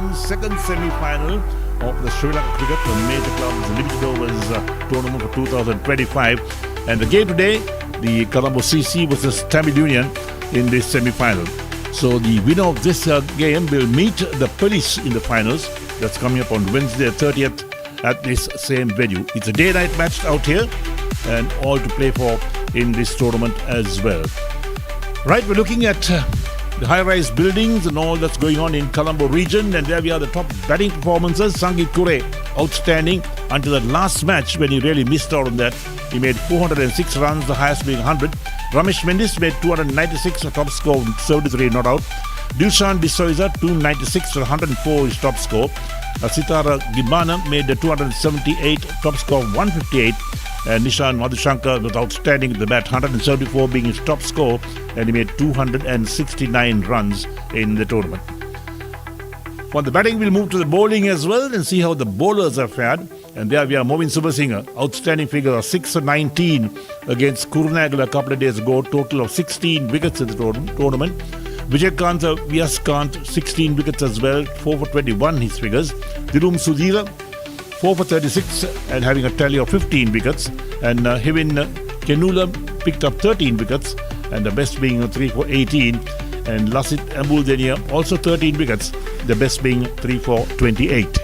round, second semi-final of the Sri Lanka Cricket, the major clubs limited overs tournament for 2025. And the game today, the Colombo CCC versus Tamil Union in this semi-final. So the winner of this game will meet the police in the finals. That's coming up on Wednesday 30th at this same venue. It's a day-night match out here and all to play for in this tournament as well. Right, we're looking at the high-rise buildings and all that's going on in Colombo region, and there we are, the top batting performances. Sangeet Kure, outstanding until that last match when he really missed out on that. He made 406 runs, the highest being 100. Ramesh Mendis made 296, a top score, 73 not out. Dilshan D'Souza 296 to 104 his top score. Sitara Gibana made 278, top score 158. And Nishan Madhushankar was outstanding at the bat, 174 being his top score, and he made 269 runs in the tournament. For the batting, we'll move to the bowling as well and see how the bowlers are fared. And there we are, Movin Subasinghe, outstanding figure of 6-19 against Kurunagala a couple of days ago, total of 16 wickets in the tournament. Vijaykant Vyaskant, 16 wickets as well, 4 for 21 his figures. Dilum Sudhira, 4 for 36 and having a tally of 15 wickets. And Hivin Kenula picked up 13 wickets, and the best being 3 for 18. And Lasit Ambuldenia also 13 wickets, the best being 3 for 28.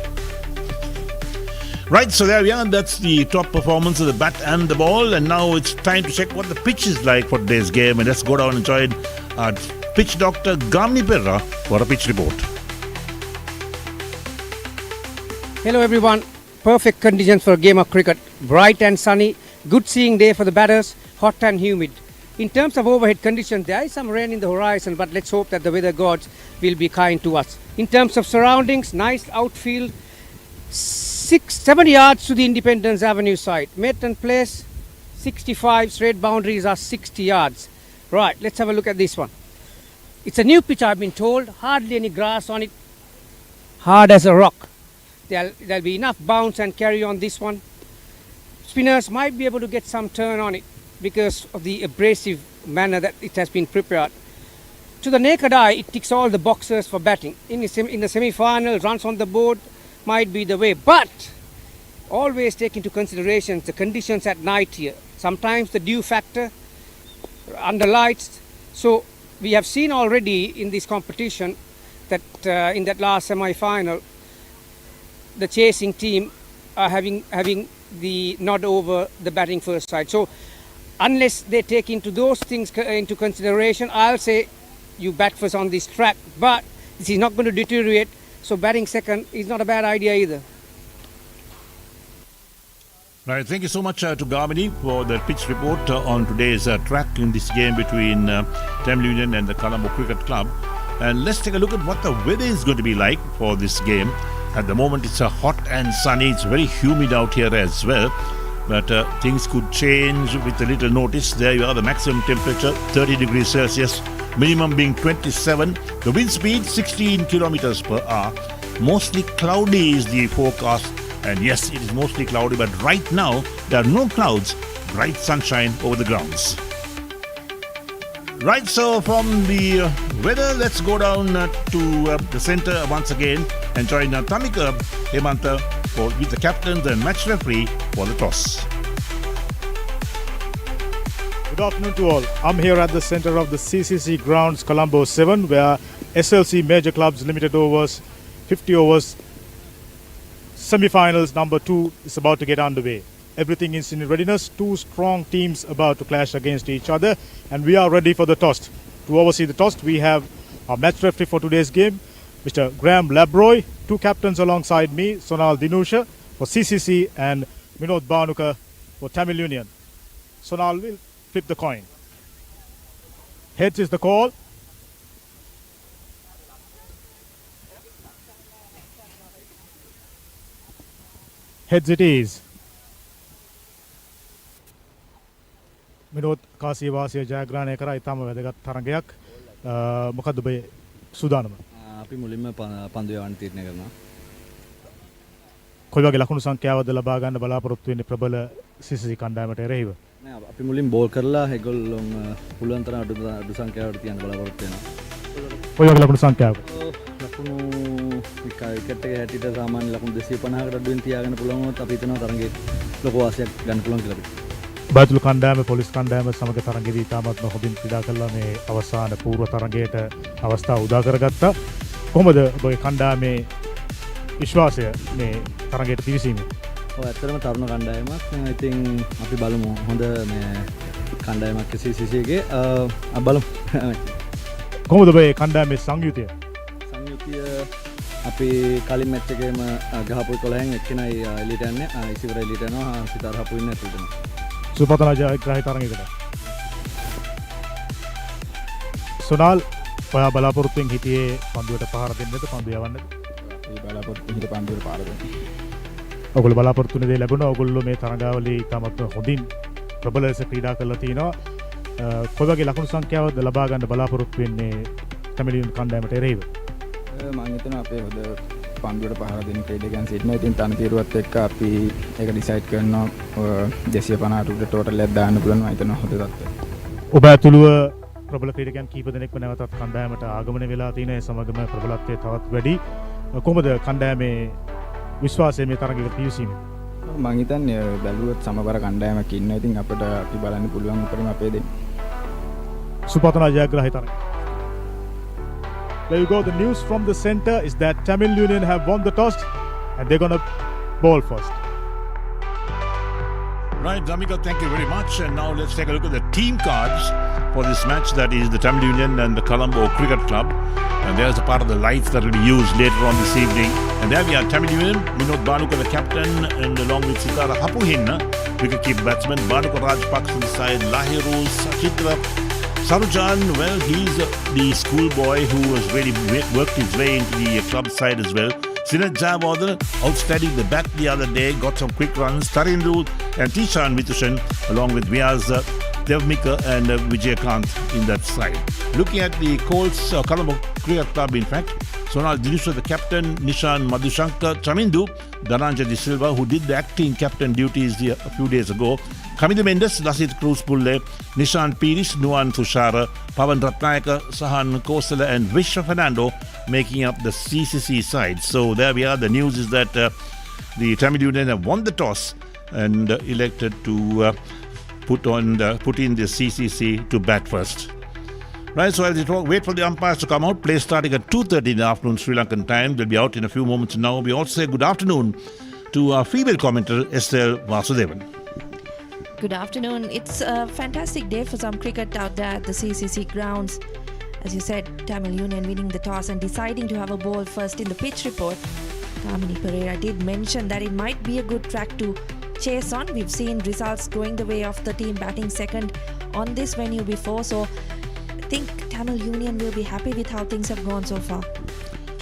Right, so there we are. That's the top performance of the bat and the ball. And now it's time to check what the pitch is like for today's game. And let's go down and join our pitch doctor Gamni Perra for a pitch report. Hello everyone. Perfect conditions for a game of cricket. Bright and sunny. Good seeing day for the batters. Hot and humid. In terms of overhead conditions, there is some rain in the horizon, but let's hope that the weather gods will be kind to us. In terms of surroundings, nice outfield. 7 yards to the Independence Avenue side. Merton Place, 65. Straight boundaries are 60 yards. Right, let's have a look at this one. It's a new pitch, I've been told. Hardly any grass on it. Hard as a rock. There'll be enough bounce and carry on this one. Spinners might be able to get some turn on it because of the abrasive manner that it has been prepared. To the naked eye, it ticks all the boxes for batting. In the semi-final, runs on the board might be the way, but always take into consideration the conditions at night here. Sometimes the dew factor, under lights. So we have seen already in this competition that in that last semi-final, the chasing team are having the nod over the batting first side. So unless they take into those things into consideration, I'll say you bat first on this track, but this is not going to deteriorate. So batting second is not a bad idea either. Right, thank you so much to Gamini for the pitch report on today's track in this game between Tamil Union and the Colombo Cricket Club. And let's take a look at what the weather is going to be like for this game. At the moment it's hot and sunny, it's very humid out here as well. But things could change with a little notice. There you are, the maximum temperature 30 degrees Celsius, minimum being 27. The wind speed 16 kilometers per hour. Mostly cloudy is the forecast. And yes, it is mostly cloudy, but right now there are no clouds, bright sunshine over the grounds. Right, so from the weather, let's go down to the centre once again and join Tamika Hemanta with the captains and match referee for the toss. Good afternoon to all. I'm here at the centre of the CCC grounds, Colombo 7, where SLC Major Clubs Limited Overs, 50 overs, semi-finals number 2 is about to get underway. Everything is in readiness. Two strong teams about to clash against each other, and we are ready for the toss. To oversee the toss, we have our match referee for today's game, Mr. Graham Labroy. Two captains alongside me, Sonal Dinusha for CCC and Minod Banuka for Tamil Union. Sonal will flip the coin. Heads is the call. Heads it is. Minod කාසිය වාසිය ජයග්‍රහණය කරා ඉතාම වැදගත් තරගයක්. මොකද්ද ඔබේ සූදානම? අපි මුලින්ම පන්දු යවන්න තීරණය කරනවා. කොයි වගේ ලකුණු සංඛ්‍යාවක්ද ලබා ගන්න බලාපොරොත්තු වෙන්නේ ප්‍රබල CCC කණ්ඩායමට එරෙහිව? නෑ අපි මුලින් බෝල් කරලා ඒගොල්ලෝ පුළුවන් තරම් අඩු සංඛ්‍යාවකට තියන්න බලාපොරොත්තු වෙනවා. කොයි වගේ ලකුණු සංඛ්‍යාවක්ද? ලකුණු විකට් එක හැටියට සාමාන්‍ය ලකුණු 250කට අඩුවෙන් තියාගන්න පුළුවන් වුණොත් අපි හිතනවා තරඟයේ ලොකු වාසියක් ගන්න පුළුවන් කියලා අපිට. බාතුළු කණ්ඩායම පොලිස් කණ්ඩායම සමග තරඟයේදී ඉතාමත්ම හොඳින් ක්‍රීඩා කළා. මේ අවසාන පූර්ව තරඟයට අවස්ථාව උදා කරගත්තා. කොහොමද ඔබේ කණ්ඩායමේ විශ්වාසය මේ තරඟයට පිවිසීමේ? ඔව් ඇත්තටම තරුණ කණ්ඩායමක්. ඉතින් අපි බලමු හොඳ මේ කණ්ඩායමක් CCC එකේ බලමු. කොහොමද ඔබේ කණ්ඩායමේ සංයුතිය? සංයුතිය අපි කලින් මැච් එකේම ගහපු 11න් එක්කෙනයි එළියට යන්නේ. ඉසිවර එළියට යනවා. සිතාර හපු ඉන්නේ නැතුව. සුපතන ජයග්‍රාහී තරඟයකට. සොනාල් ඔයා බලාපොරොත්තුෙන් හිටියේ පන්දුවට පහර දෙන්නද පන්දු යවන්නද? ඒ බලාපොරොත්තු හිට පන්දුවට පාර දෙන්න. ඔයගොල්ලෝ බලාපොරොත්තු වෙන දේ ලැබුණා. ඔයගොල්ලෝ මේ තරඟාවලියේ ඉතාමත් හොඳින් ප්‍රබල ලෙස ක්‍රීඩා කරලා තිනවා. කොයි වගේ ලකුණු සංඛ්‍යාවක්ද ලබා ගන්න බලාපොරොත්තු වෙන්නේ තමිලියන් කණ්ඩායමට එරෙහිව? මම හිතනවා අපේ හොඳ පන්දුවට පහර දෙන්න ක්‍රීඩකයන් සිටිනවා. ඉතින් තනතිරුවත් එක්ක අපි ඒක ඩිසයිඩ් කරනවා 250ට ටෝටල් එකක් දාන්න පුළුවන්. මම හිතනවා හොඳ තත්ත්වයක්. ඔබ ඇතුළුව ප්‍රබල ක්‍රීඩකයන් කීප දෙනෙක්ම නැවතත් කණ්ඩායමට ආගමනය වෙලා තියෙන. ඒ සමගම ප්‍රබලත්වය තවත් වැඩි. කොහොමද කණ්ඩායමේ විශ්වාසය මේ තරඟයකට පිවිසීමේ? මම හිතන්නේ බැලුවොත් සමබර කණ්ඩායමක් ඉන්නවා. ඉතින් අපිට අපි බලන්න පුළුවන් උපරිම අපේ දෙන්න. Supatana ජයග්‍රාහී තරඟ. There you go. The news from the center is that Tamil Union have won the toss and they're going to bowl first. Right, Damika, thank you very much. And now let's take a look at the team cards for this match. That is the Tamil Union and the Colombo Cricket Club. And there's a part of the lights that will be used later on this evening. And there we are, Tamil Union, Vinod Banuka, the captain, and along with Sitara Hapuhinna, wicket-keeper batsman, Banuka Rajpaksa on the side, Lahiru, Sachitra, Sarujan, well, he's the schoolboy who has really worked his way into the club side as well. Sinat Jayawardene outstanding the bat the other day, got some quick runs. Tarindu and Tishan Vitushan along with Vyas Devmika and Vijayakant in that side. Looking at the Colts Colombo Cricket Club, in fact, Sonal Dinesh, the captain, Nishan Madhushankar, Chamindu, Dhananjay De Silva, who did the acting captain duties a few days ago, Kamila Mendes, Lasit Cruz Pulle, Nishan Pirish, Nuan Tushara, Pavan Ratnayaka, Sahan Kosala and Vishwa Fernando making up the CCC side. So there we are. The news is that the Tamil Union have won the toss and elected to put in the CCC to bat first. Right, so as we talk, wait for the umpires to come out. Play starting at 2:30 in the afternoon Sri Lankan time. They'll be out in a few moments now. We also say good afternoon to our female commentator Estelle Vasudevan. Good afternoon. It's a fantastic day for some cricket out there at the CCC grounds. As you said, Tamil Union winning the toss and deciding to have a ball first in the pitch report. Kamini Pereira did mention that it might be a good track to chase on. We've seen results going the way of the team batting second on this venue before. So I think Tamil Union will be happy with how things have gone so far.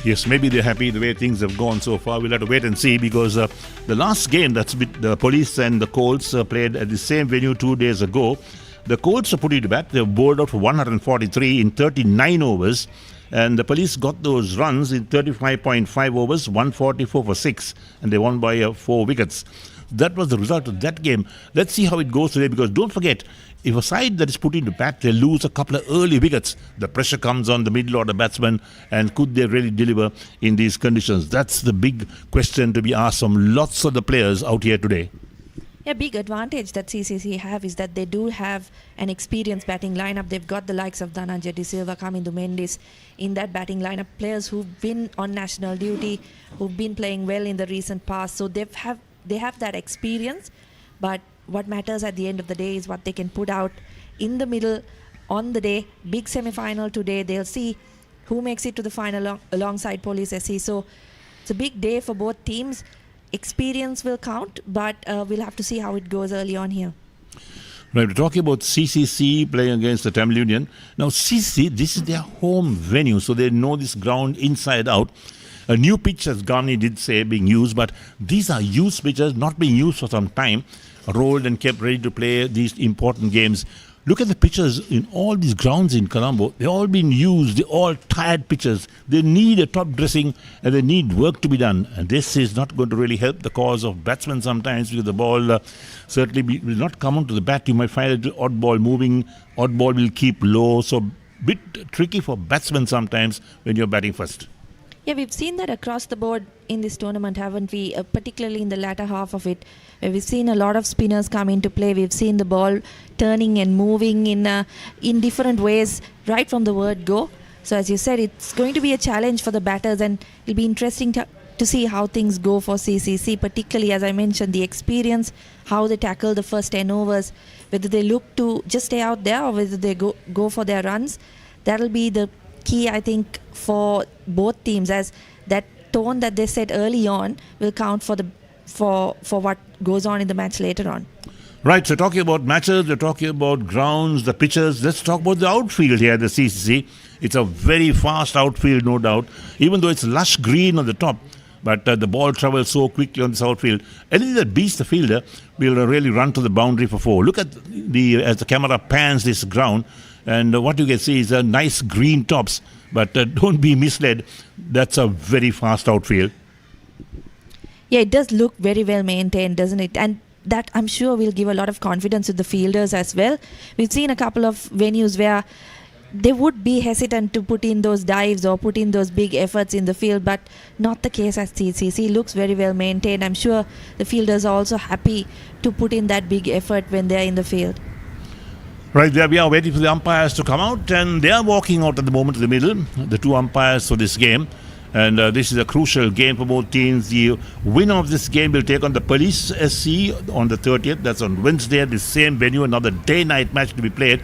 Yes, maybe they're happy the way things have gone so far. We'll have to wait and see because the last game that's the Police and the Colts played at the same venue 2 days ago. The Colts are putting to bat. They bowled out for 143 in 39 overs. And the Police got those runs in 35.5 overs, 144 for 6. And they won by 4 wickets. That was the result of that game. Let's see how it goes today because don't forget, if a side that is put into bat, they lose a couple of early wickets. The pressure comes on the middle order batsman and could they really deliver in these conditions? That's the big question to be asked from lots of the players out here today. A big advantage that CCC have is that they do have an experienced batting lineup. They've got the likes of Dhananjay De Silva, Kamindu Mendes in that batting lineup. Players who've been on national duty, who've been playing well in the recent past. So they have that experience. But what matters at the end of the day is what they can put out in the middle on the day. Big semi-final today. They'll see who makes it to the final alongside Police SC. So it's a big day for both teams. Experience will count, but we'll have to see how it goes early on here. Right, we're talking about CCC playing against the Tamil Union. Now, CCC, this is their home venue, so they know this ground inside out. A new pitch, as Gamni did say, being used, but these are used pitches, not being used for some time, rolled and kept ready to play these important games. Look at the pitches in all these grounds in Colombo. They're all being used. They're all tired pitches. They need a top dressing and they need work to be done. And this is not going to really help the cause of batsmen sometimes because the ball certainly will not come onto the bat. You might find it odd ball moving. Odd ball will keep low. So bit tricky for batsmen sometimes when you're batting first. Yeah, we've seen that across the board in this tournament, haven't we? Particularly in the latter half of it, where we've seen a lot of spinners come into play. We've seen the ball turning and moving in different ways right from the word go. So as you said, it's going to be a challenge for the batters, and it'll be interesting to see how things go for CCC, particularly, as I mentioned, the experience, how they tackle the first 10 overs, whether they look to just stay out there or whether they go for their runs. That'll be the key, I think, for both teams, as that tone that they set early on will count for what goes on in the match later on. Right, so talking about matches, we're talking about grounds, the pitches. Let's talk about the outfield here at the CCC. It's a very fast outfield, no doubt, even though it's lush green on the top. But the ball travels so quickly on this outfield. Anything that beats the fielder will really run to the boundary for 4. Look at as the camera pans this ground, and what you can see is a nice green tops. But don't be misled, that's a very fast outfield. Yeah, it does look very well maintained, doesn't it? And that, I'm sure, will give a lot of confidence to the fielders as well. We've seen a couple of venues where they would be hesitant to put in those dives or put in those big efforts in the field, but not the case at CCC. Looks very well maintained. I'm sure the fielders are also happy to put in that big effort when they're in the field. Right, there we are waiting for the umpires to come out, and they are walking out at the moment in the middle, the 2 umpires for this game. And this is a crucial game for both teams. The winner of this game will take on the Police SC on the 30th. That's on Wednesday at the same venue. Another day-night match to be played.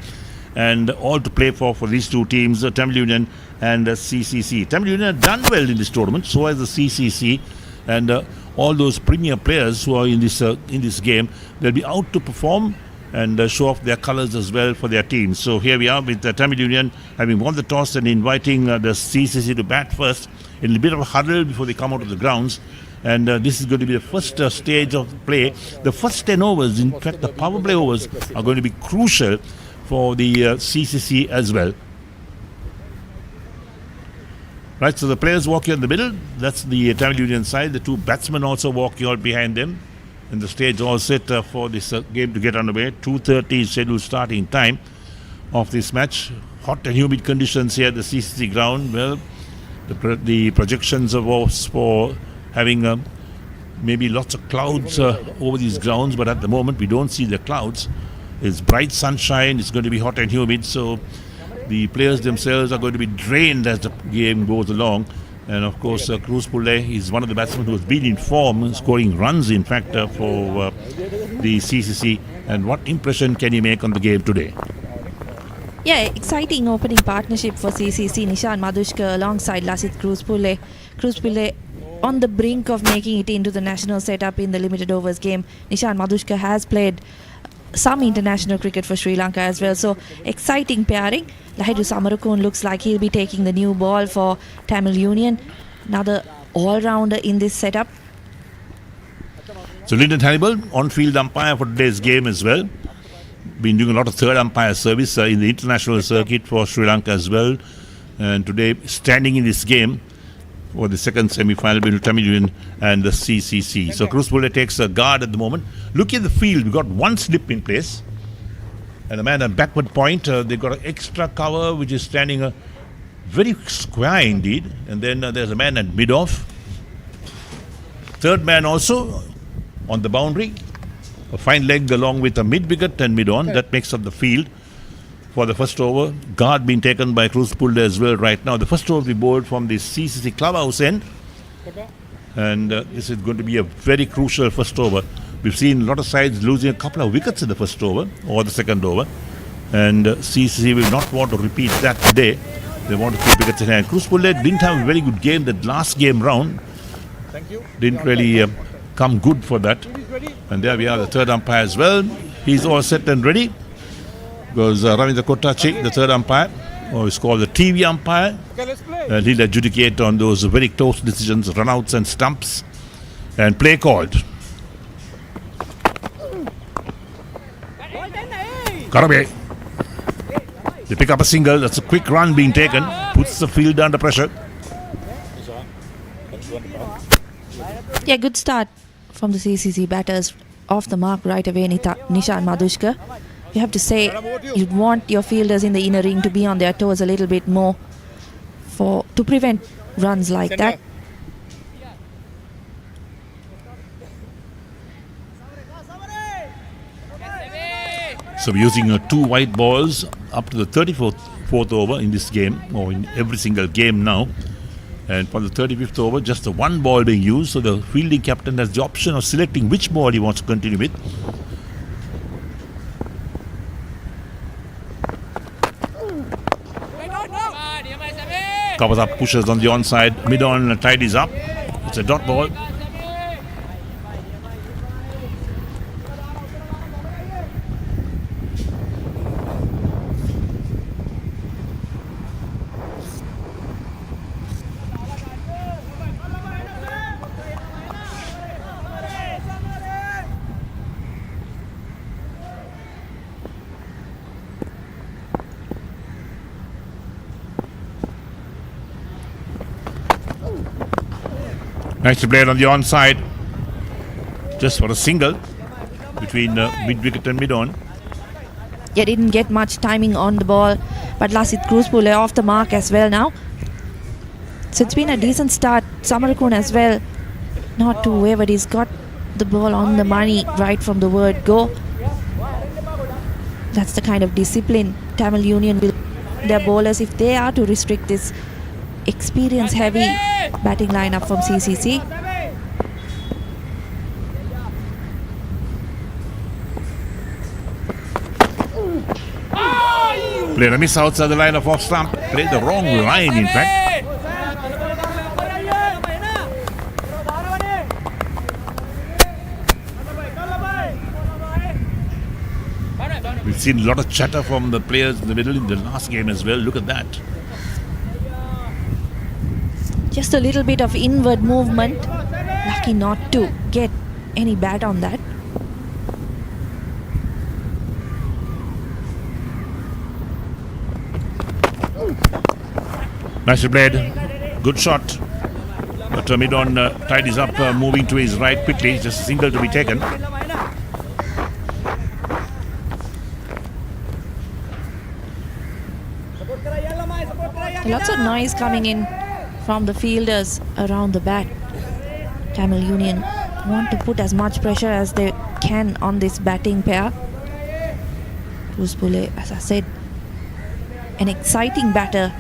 And all to play for these 2 teams, Tamil Union and CCC. Tamil Union have done well in this tournament, so has the CCC. And all those premier players who are in this game, they'll be out to perform and show off their colours as well for their teams. So here we are with Tamil Union having won the toss and inviting the CCC to bat first in a bit of a huddle before they come out of the grounds. And this is going to be the first stage of play. The first 10 overs, in fact the power play overs, are going to be crucial for the CCC as well. Right, so the players walking in the middle, that's the Tamil Union side. The 2 batsmen also walking out behind them. And the stage all set for this game to get underway. 2:30 is scheduled starting time of this match. Hot and humid conditions here at the CCC ground. Well, the projections of us for having maybe lots of clouds over these grounds, but at the moment we don't see the clouds. It's bright sunshine, it's going to be hot and humid, so the players themselves are going to be drained as the game goes along. And of course, Counterattack is one of the batsmen who has been in form, scoring runs in fact for the CCC. And what impression can you make on the game today? Yeah, exciting opening partnership for CCC. Nishan Madhushka alongside Lasith Counterattack. Counterattack on the brink of making it into the national setup in the limited overs game. Nishan Madhushka has played some international cricket for Sri Lanka as well. So exciting pairing. Lahidu Samarakun looks like he'll be taking the new ball for Tamil Union. Another all-rounder in this setup. So Lyndon Hannibal, on-field umpire for today's game as well. Been doing a lot of third umpire service in the international circuit for Sri Lanka as well. And today standing in this game for the second semi-final between Tamil Union and the CCC. So Counterattack takes a guard at the moment. Look at the field. We've got 1 slip in place. And a man at backward point. They've got an extra cover which is standing very square indeed. And then there's a man at mid-off. Third man also on the boundary. A fine leg along with a mid-wicket and mid-on. That makes up the field for the first over. Guard being taken by Counterattack as well right now. The first over will be bowled from the CCC clubhouse end. And this is going to be a very crucial first over. We've seen a lot of sides losing a couple of wickets in the first over or the second over. And CCC will not want to repeat that today. They want to keep wickets in hand. Counterattack didn't have a very good game that last game round. Didn't really come good for that. And there we are, the third umpire as well. He's all set and ready. Goes Ravindra Kottachi, the third umpire, or is called the TV umpire. And he'll adjudicate on those very close decisions, runouts and stumps. And play called. Karabe. They pick up a single. That's a quick run being taken. Puts the field under pressure. Yeah, good start from the CCC batters. Off the mark right away, Nishan Madhushka. You have to say you'd want your fielders in the inner ring to be on their toes a little bit more to prevent runs like that. So we're using 2 white balls up to the 34th over in this game, or in every single game now. And for the 35th over, just the 1 ball being used. So the fielding captain has the option of selecting which ball he wants to continue with. Covers up, pushes on the onside. Mid-on tidies up. It's a dot ball. Nicely played on the onside, just for a single between mid-wicket and mid-on. Yeah, didn't get much timing on the ball, but Lasit Cruzpule off the mark as well now. So it's been a decent start. Samarakun as well, not too wavered. He's got the ball on the money right from the word go. That's the kind of discipline Tamil Union will their bowlers if they are to restrict this experience-heavy batting lineup from CCC. Played a miss outside the line of off stump. Played the wrong line, in fact. We've seen a lot of chatter from the players in the middle in the last game as well. Look at that. Just a little bit of inward movement. Lucky not to get any bat on that. Nicely played. Good shot. But mid-on tidies up, moving to his right quickly. Just a single to be taken. Lots of noise coming in from the fielders around the bat. Tamil Union want to put as much pressure as they can on this batting pair. Cruzpule, as I said, an exciting batter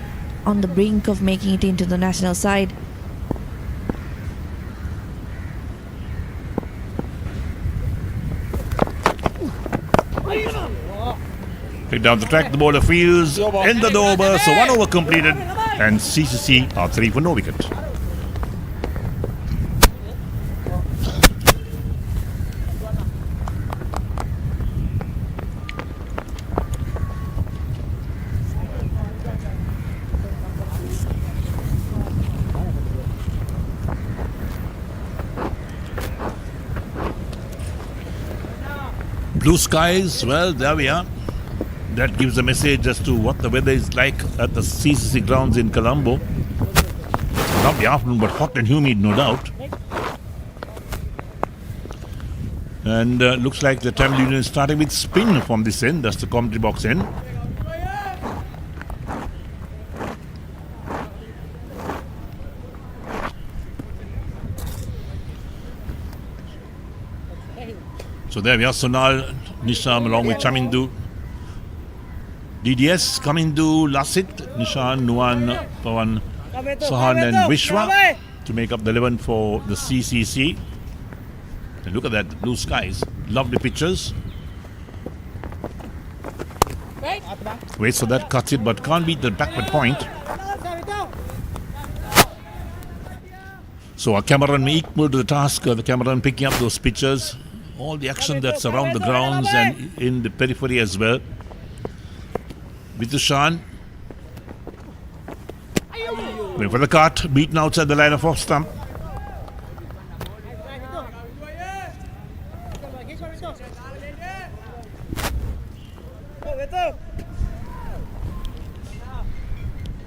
on the brink of making it into the national side. Pick down the track, the bowler fields, end of the over, so 1 over completed, and CCC are 3 for no wicket. Blue skies, well, there we are. That gives a message as to what the weather is like at the CCC grounds in Colombo. It's a lovely afternoon, but hot and humid, no doubt. And looks like the Tamil Union is starting with spin from this end. That's the commentary box end. So there we are, Sonal, Nisham along with Chamindu. DDS, Kamindu, Lasit, Nishan, Nuan, Pawan, Sohan and Vishwa to make up the 11 for the CCC. And look at that, blue skies. Lovely pictures. Wait, so that cuts it, but can't beat the backward point. So our cameraman equal to the task, the cameraman picking up those pictures. All the action that's around the grounds and in the periphery as well. Vitushan. Going for the cut, beaten outside the line of off stump.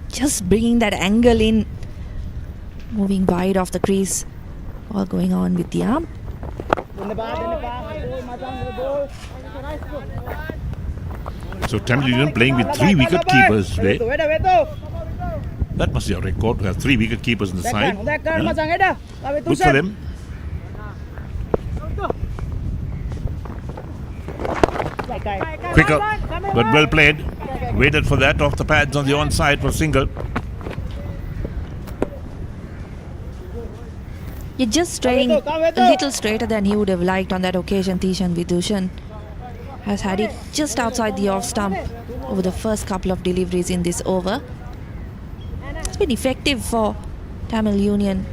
Just bringing that angle in, moving wide off the crease. All going on with the arm. So Tamil Union playing with 3 wicket keepers today. That must be a record to have 3 wicket keepers in the side. Yeah. Good for them. Quicker, but well played. Waited for that off the pads on the onside for a single. You're just straying a little straighter than he would have liked on that occasion. Tishan Vidushan has had it just outside the off stump over the first couple of deliveries in this over. It's been effective for Tamil Union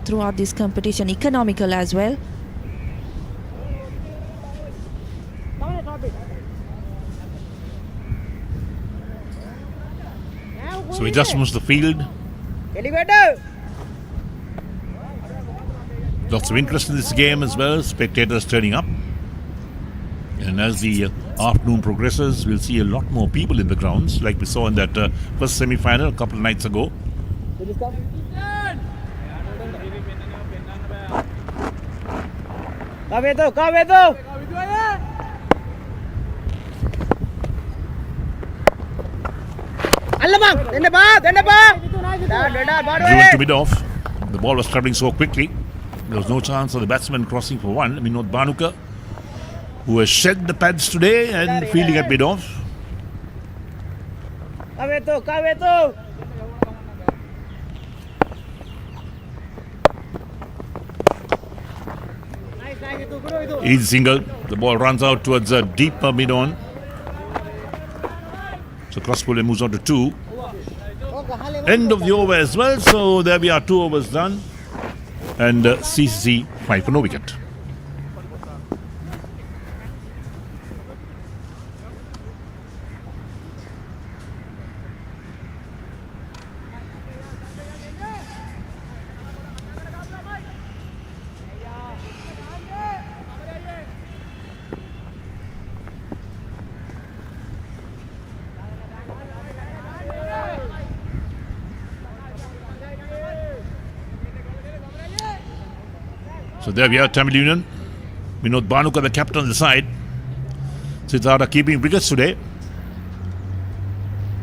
throughout this competition, economical as well. So he just moves the field. Lots of interest in this game as well. Spectators turning up. And as the afternoon progresses, we'll see a lot more people in the grounds, like we saw in that first semi-final a couple of nights ago. Driven to mid-off. The ball was travelling so quickly. There was no chance of the batsman crossing for one. Vinod Bhanuka, who has shed the pads today and fielding at mid-off. Easy single. The ball runs out towards a deeper mid-on. So cross bowler moves on to 2. End of the over as well. So there we are, 2 overs done. And CCC 5 for no wicket. So there we are, Tamil Union. Vinod Bhanuka, the captain on the side. Siddhartha keeping wickets today.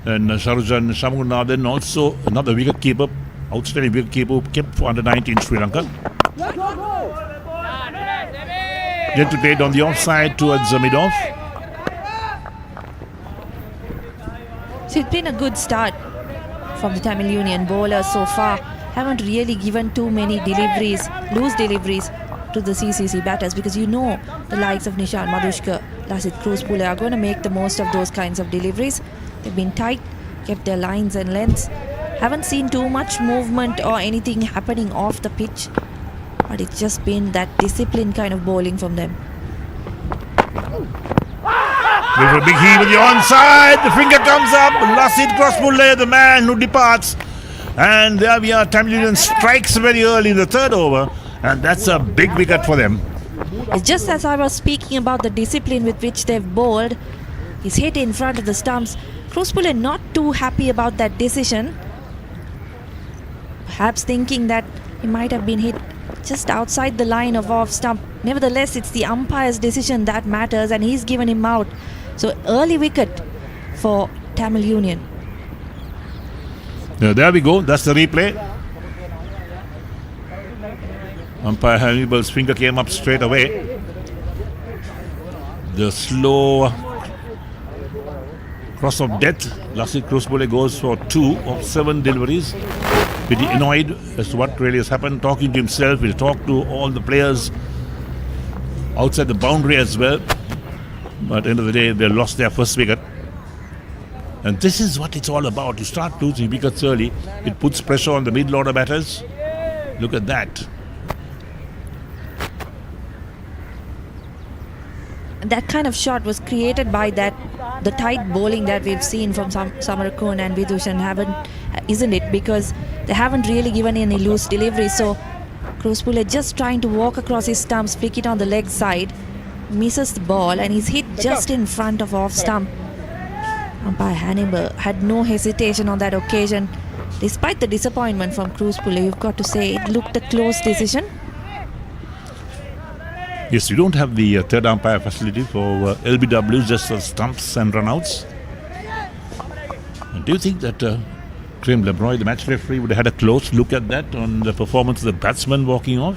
And Sharujan Shamunathan also another wicket keeper, outstanding wicket keeper who kept for under 19 Sri Lanka. Gentle played on the offside towards the mid-off. So it's been a good start from the Tamil Union bowlers so far. Haven't really given too many deliveries, loose deliveries to the CCC batters, because you know the likes of Nishan Madhushka, Lasit Cruzpule are going to make the most of those kinds of deliveries. They've been tight, kept their lines and lengths. Haven't seen too much movement or anything happening off the pitch, but it's just been that disciplined kind of bowling from them. With a big heave on the onside, the finger comes up, Lasit Cruzpule, the man who departs. And there we are, Tamil Union strikes very early in the 3rd over, and that's a big wicket for them. It's just as I was speaking about the discipline with which they've bowled. He's hit in front of the stumps. Cruzpule not too happy about that decision. Perhaps thinking that he might have been hit just outside the line of off stump. Nevertheless, it's the umpire's decision that matters, and he's given him out. So early wicket for Tamil Union. There we go, that's the replay. Umpire Hannibal's finger came up straight away. The slow cross of death. Lasit Cruzpule goes for 2 of 7 deliveries. Pretty annoyed as to what really has happened. Talking to himself, he'll talk to all the players outside the boundary as well. But at the end of the day, they lost their first wicket. And this is what it's all about. You start losing wickets early, it puts pressure on the middle order batters. Look at that. That kind of shot was created by the tight bowling that we've seen from Samarakun and Vidushan, isn't it? Because they haven't really given any loose delivery. So Cruzpule just trying to walk across his stumps, flick it on the leg side, misses the ball, and he's hit just in front of off stump. Umpire Hannibal had no hesitation on that occasion. Despite the disappointment from Cruzpule, you've got to say it looked a close decision. Yes, you don't have the third umpire facility for LBW, just for stumps and runouts. And do you think that Graham Lebroy, the match referee, would have had a close look at that on the performance of the batsman walking off.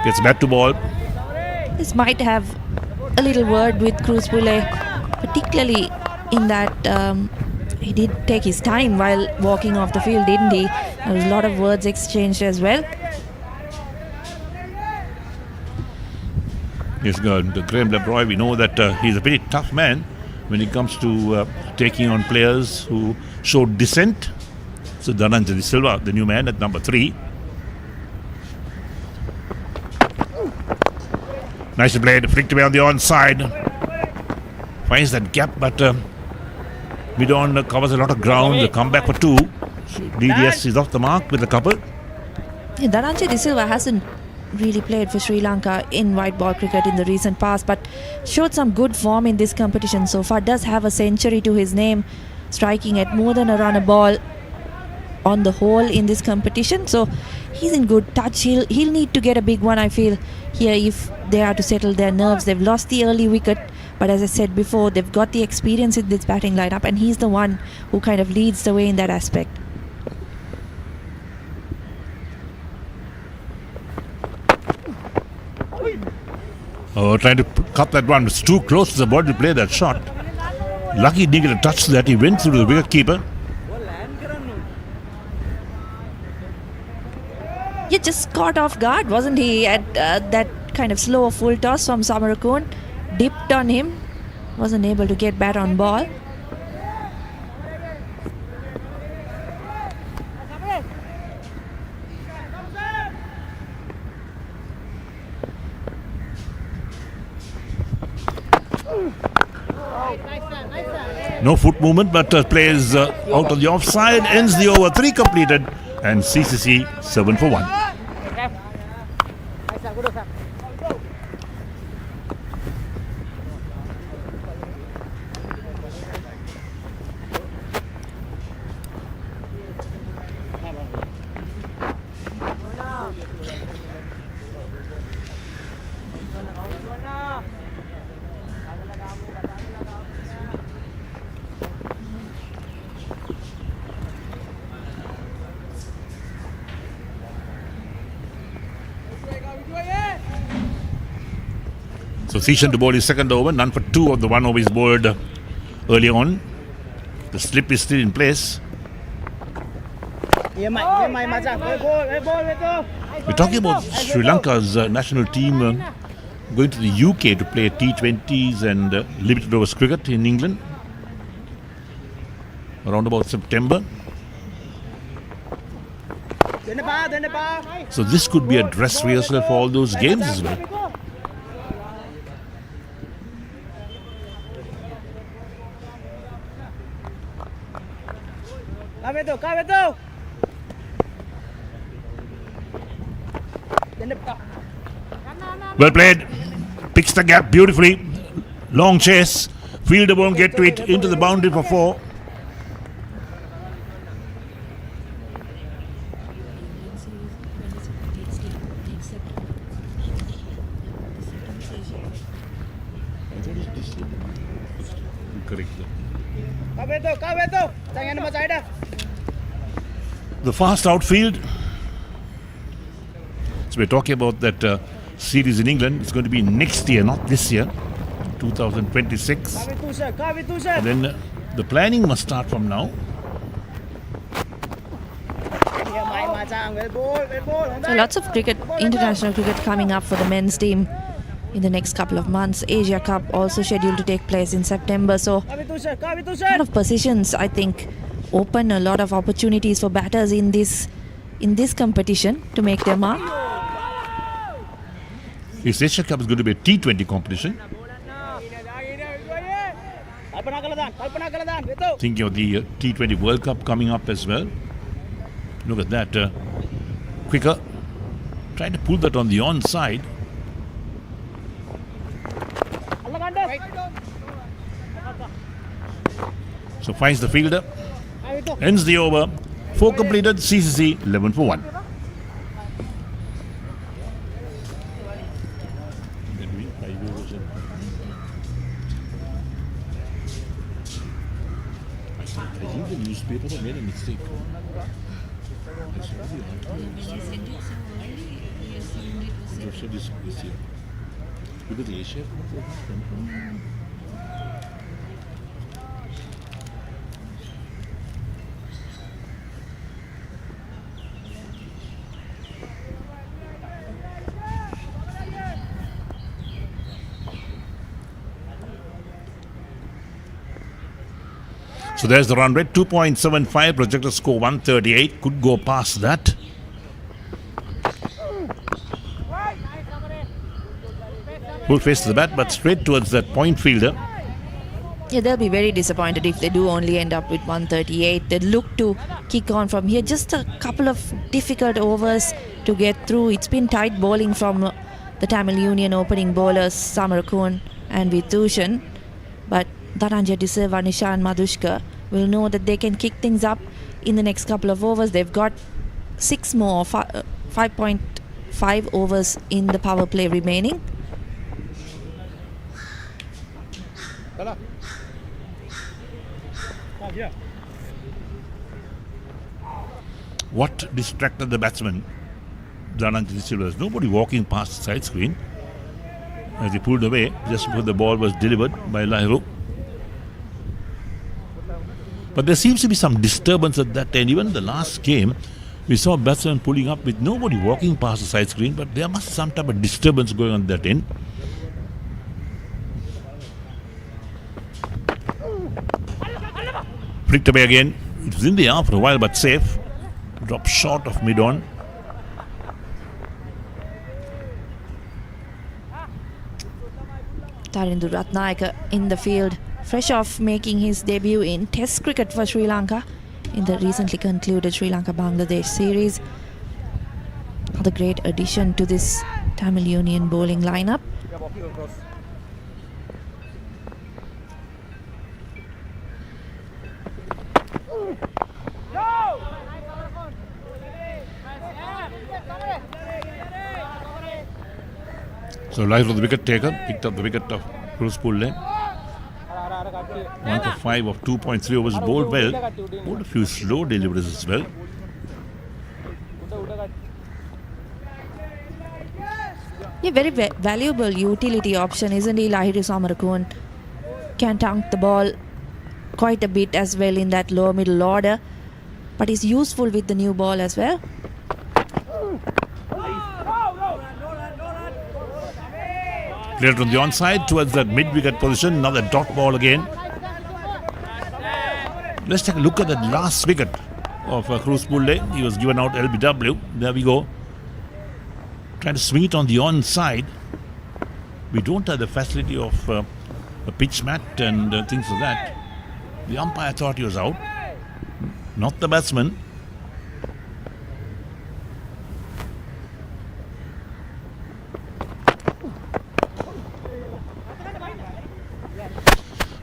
Gets back to ball. This might have a little word with Cruspule, particularly in that he did take his time while walking off the field, didn't he? There was a lot of words exchanged as well. Yes, Graham Lebroy, we know that he's a pretty tough man when it comes to taking on players who showed dissent. So Dhananjay Silva, the new man at number 3. Nicely played, flicked away on the onside. Finds that gap, but mid-on covers a lot of ground. The comeback for 2. So DDS is off the mark with a couple. Yeah, Dhananjay De Silva hasn't really played for Sri Lanka in white ball cricket in the recent past, but showed some good form in this competition so far. Does have a century to his name, striking at more than a run a ball on the whole in this competition. So he's in good touch. He'll need to get a big one, I feel, here if they are to settle their nerves. They've lost the early wicket, but as I said before, they've got the experience in this batting lineup, and he's the one who kind of leads the way in that aspect. Oh, trying to cut that one. It's too close to the ball to play that shot. Lucky he didn't get a touch to that. He went through the wicket keeper. Yeah, just caught off guard, wasn't he? At that kind of slow full toss from Samarakun. Dipped on him. Wasn't able to get bat on ball. No foot movement, but plays out of the offside. Ends the over. 3 completed. And CCC 7 for 1. So Seshan to bowl his second over, none for 2 of the 1 over is bowled early on. The slip is still in place. We're talking about Sri Lanka's national team going to the UK to play T20s and limited overs cricket in England around about September. So this could be a dress rehearsal for all those games as well. Well played. Picks the gap beautifully. Long chase. Fielder won't get to it. Into the boundary for 4. The fast outfield. So we're talking about that series in England. It's going to be next year, not this year, 2026. And then the planning must start from now. So lots of cricket, international cricket coming up for the men's team in the next couple of months. Asia Cup also scheduled to take place in September. So a lot of positions, I think, open a lot of opportunities for batters in this competition to make their mark. This Asia Cup is going to be a T20 competition. Thinking of the T20 World Cup coming up as well. Look at that. Quicker. Trying to pull that on the onside. So finds the fielder. Ends the over. 4 completed. CCC 11 for 1. mistake. So there's the run rate, 2.75, projected score 138, could go past that. Full face to the bat, but straight towards that point fielder. Yeah, they'll be very disappointed if they do only end up with 138. They look to kick on from here. Just a couple of difficult overs to get through. It's been tight bowling from the Tamil Union opening bowlers Samarakun and Vithushan. But Dhananjay De Silva, Nisha and Madhushka will know that they can kick things up in the next couple of overs. They've got 6 more, 5.5 overs in the power play remaining. What distracted the batsman? Dhananjay De Silva. There's nobody walking past the side screen as he pulled away just before the ball was delivered by Lahiro. But there seems to be some disturbance at that end. Even the last game, we saw batsmen pulling up with nobody walking past the side screen, but there must be some type of disturbance going on at that end. Flicked away again. It was in the air for a while, but safe. Dropped short of mid-on. Tarindu Ratnayaka in the field, fresh off making his debut in Test cricket for Sri Lanka in the recently concluded Sri Lanka-Bangladesh series. Another great addition to this Tamil Union bowling lineup. So Lahiro, the wicket taker, picked up the wicket of Sportylk. 1 for 5 of 2.3 overs, bowled well. Bowled a few slow deliveries as well. Yeah, very valuable utility option, isn't he, Lahiri Samarakun? Can tank the ball quite a bit as well in that lower middle order, but is useful with the new ball as well. Cleared from the onside towards that mid-wicket position. Another dot ball again. Let's take a look at that last wicket of Sportylk. He was given out LBW. There we go. Trying to swing it on the onside. We don't have the facility of a pitch mat and things like that. The umpire thought he was out, not the batsman.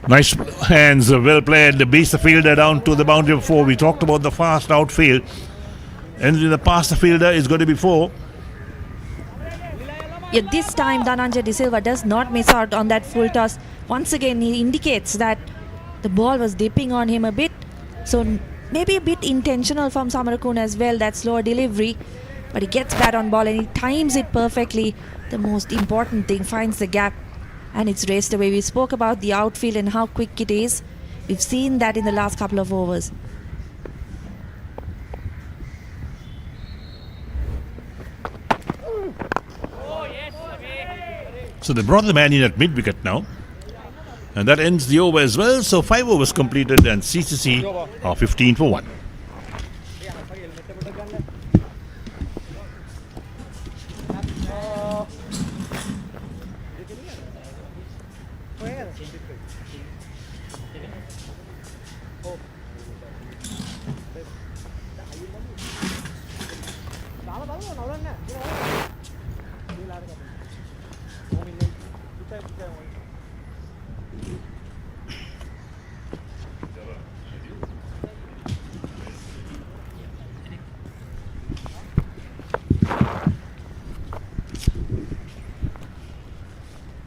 Nice hands, well played. Beats the fielder down to the boundary of 4. We talked about the fast outfield. And the past fielder is going to be 4. Yeah, this time Dhananjay De Silva does not miss out on that full toss. Once again, he indicates that the ball was dipping on him a bit. So maybe a bit intentional from Samarakun as well, that slower delivery. But he gets bat on ball and he times it perfectly. The most important thing, finds the gap and it's raced away. We spoke about the outfield and how quick it is. We've seen that in the last couple of overs. So they brought the man in at mid-wicket now. And that ends the over as well. So 5 overs completed and CCC are 15 for 1.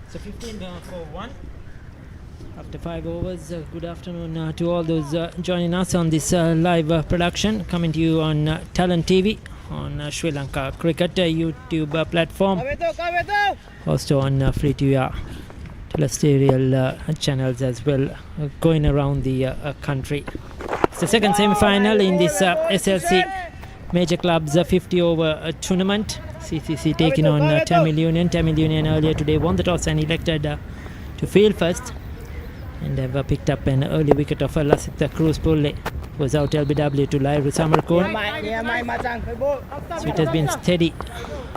So 15 for 1. After 5 overs, good afternoon to all those joining us on this live production, coming to you on Talent TV, on Sri Lanka Cricket YouTube platform, also on free to terrestrial channels as well, going around the country. It's the second semi-final in this SLC Major Clubs 50 over tournament. CCC taking on Tamil Union. Tamil Union earlier today won the toss and elected to field first, and have picked up an early wicket of Lasitha Cruz Pulle, who was out LBW to Lairu Samarkon. So it has been steady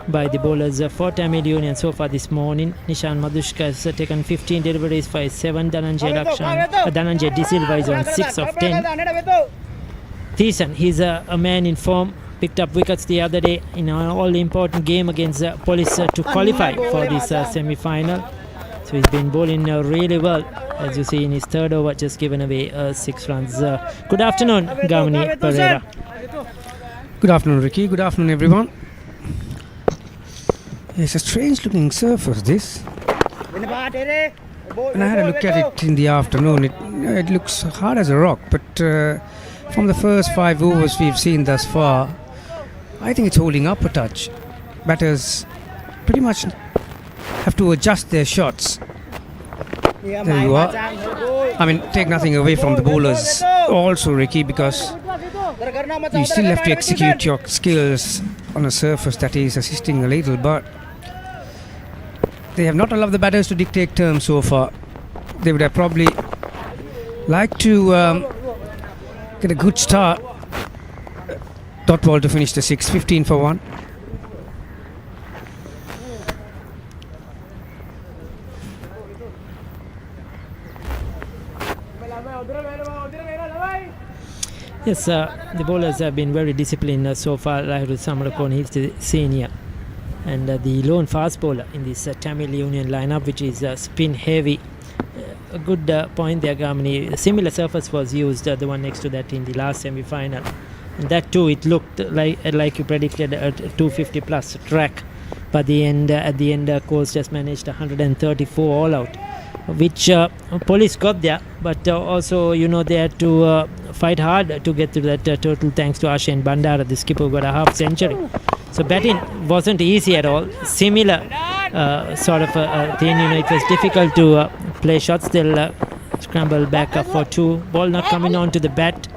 by the bowlers for Tamil Union so far this morning. Nishan Madhushka has taken 15 deliveries for his 7. Dhananjay De Silva is on 6 of 10. Thiessen, he's a man in form, picked up wickets the other day in an all-important game against Police to qualify for this semi-final. So he's been bowling really well, as you see in his third over, just given away 6 runs. Good afternoon, Gamini Pereira. Good afternoon, Ricky. Good afternoon, everyone. It's a strange looking surface, this. When I had a look at it in the afternoon, it looks hard as a rock, but from the first 5 overs we've seen thus far, I think it's holding up a touch. Batters pretty much have to adjust their shots. There you are. I mean, take nothing away from the bowlers also, Ricky, because you still have to execute your skills on a surface that is assisting a little, but they have not allowed the batters to dictate terms so far. They would have probably liked to get a good start. Dot ball to finish the 6, 15 for 1. Yes, the bowlers have been very disciplined so far. Lairu Samarkon, he's the senior, and the lone fast bowler in this Tamil Union lineup, which is spin heavy. A good point there, Gamini. A similar surface was used, the one next to that in the last semi-final, and that too, it looked like you predicted, a 250 plus track. But at the end, Coles just managed 134 all out, which Police got there, but also they had to fight hard to get to that total, thanks to Ashen Bandara, the skipper, who got a half century. So batting wasn't easy at all. Similar sort of thing, it was difficult to play shots. They'll scramble back up for 2. Ball not coming on to the bat,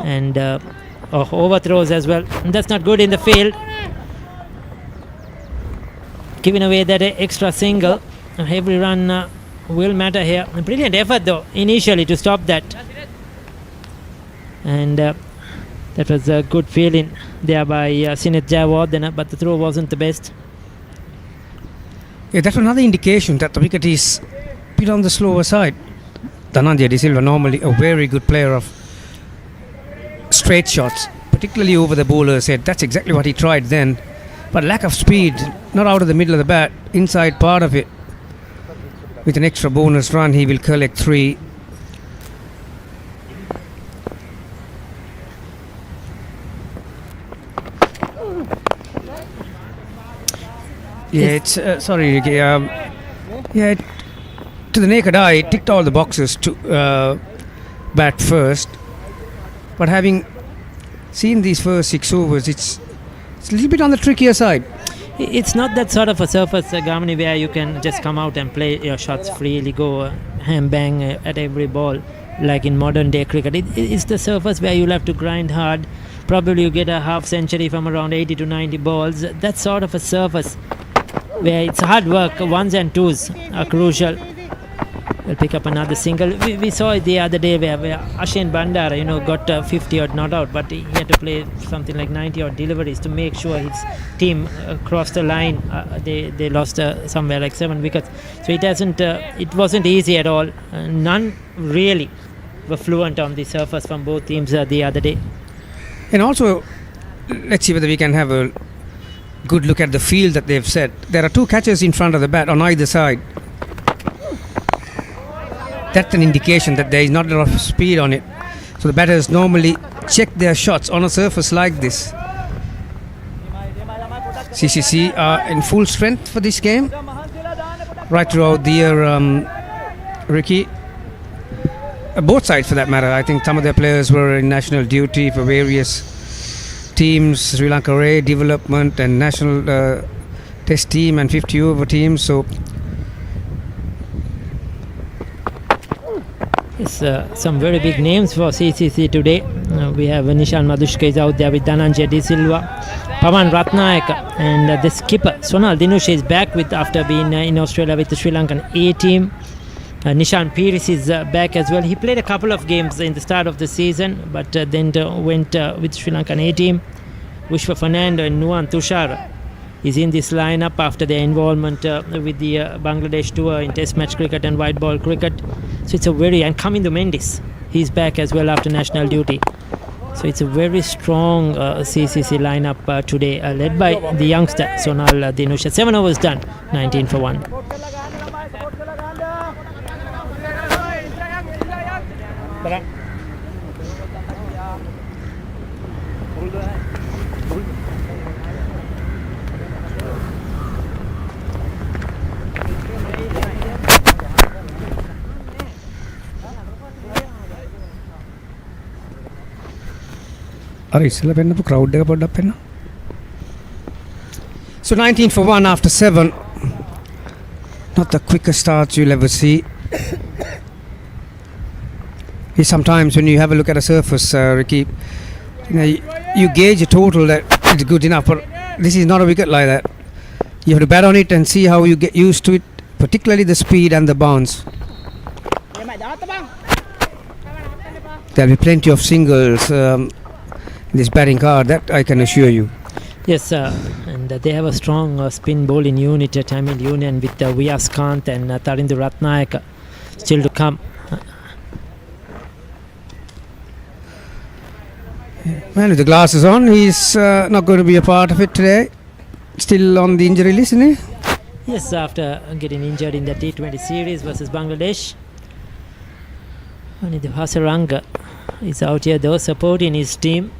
and overthrows as well. And that's not good in the field. Giving away that extra single. Every run will matter here. A brilliant effort though initially to stop that, and that was a good feeling there by Sineth Jayawardena, but the throw wasn't the best. Yeah, that's another indication that the wicket is a bit on the slower side. Dhananjay De Silva, normally a very good player of straight shots, particularly over the bowler's head. That's exactly what he tried then, but lack of speed, not out of the middle of the bat, inside part of it. With an extra bonus run, he will collect 3. Yeah, it's sorry, Ricky. Yeah, to the naked eye, it ticked all the boxes to bat first. But having seen these first 6 overs, it's a little bit on the trickier side. It's not that sort of a surface, Gamini, where you can just come out and play your shots freely, go ham bang at every ball like in modern day cricket. It's the surface where you'll have to grind hard. Probably you get a half century from around 80 to 90 balls. That sort of a surface where it's hard work. 1s and 2s are crucial. We'll pick up another single. We saw it the other day where Ashen Bandara, got 50 odd not out, but he had to play something like 90 odd deliveries to make sure his team crossed the line. They lost somewhere like 7 wickets. So it wasn't easy at all. None really were fluent on the surface from both teams the other day. And also, let's see whether we can have a good look at the field that they've set. There are 2 catchers in front of the bat on either side. That's an indication that there is not a lot of speed on it. So the batters normally check their shots on a surface like this. CCC are in full strength for this game. Right throughout the year, Ricky, both sides for that matter. I think some of their players were in national duty for various teams, Sri Lanka A development and national test team and 50 over teams. So It's some very big names for CCC today. We have Nishan Madhushka is out there with Dhananjay De Silva, Pawan Ratnayaka, and the skipper Sonal Dinush is back with after being in Australia with the Sri Lankan A team. Nishan Piris is back as well. He played a couple of games in the start of the season, but then went with Sri Lankan A team. Vishwa Fernando and Nuwan Tushar is in this lineup after their involvement with the Bangladesh tour in Test match cricket and white ball cricket. So it's a very, and Kamindu Mendis, he's back as well after national duty. So it's a very strong CCC lineup today, led by the youngster Sonal Dinush. 7 overs done, 19 for 1. So 19 for 1 after 7. Not the quickest starts you'll ever see. Sometimes when you have a look at a surface, Ricky, you gauge a total that it's good enough, but this is not a wicket like that. You have to bat on it and see how you get used to it, particularly the speed and the bounce. There'll be plenty of singles in this batting card, that I can assure you. Yes, and they have a strong spin bowling unit, Tamil Union, with Vyas Kant and Tarindu Ratnayaka still to come. Well, with the glasses on, he's not going to be a part of it today. Still on the injury list, isn't he? Yes, after getting injured in the T20 series versus Bangladesh. Only the Hasaranga is out here though, supporting his team.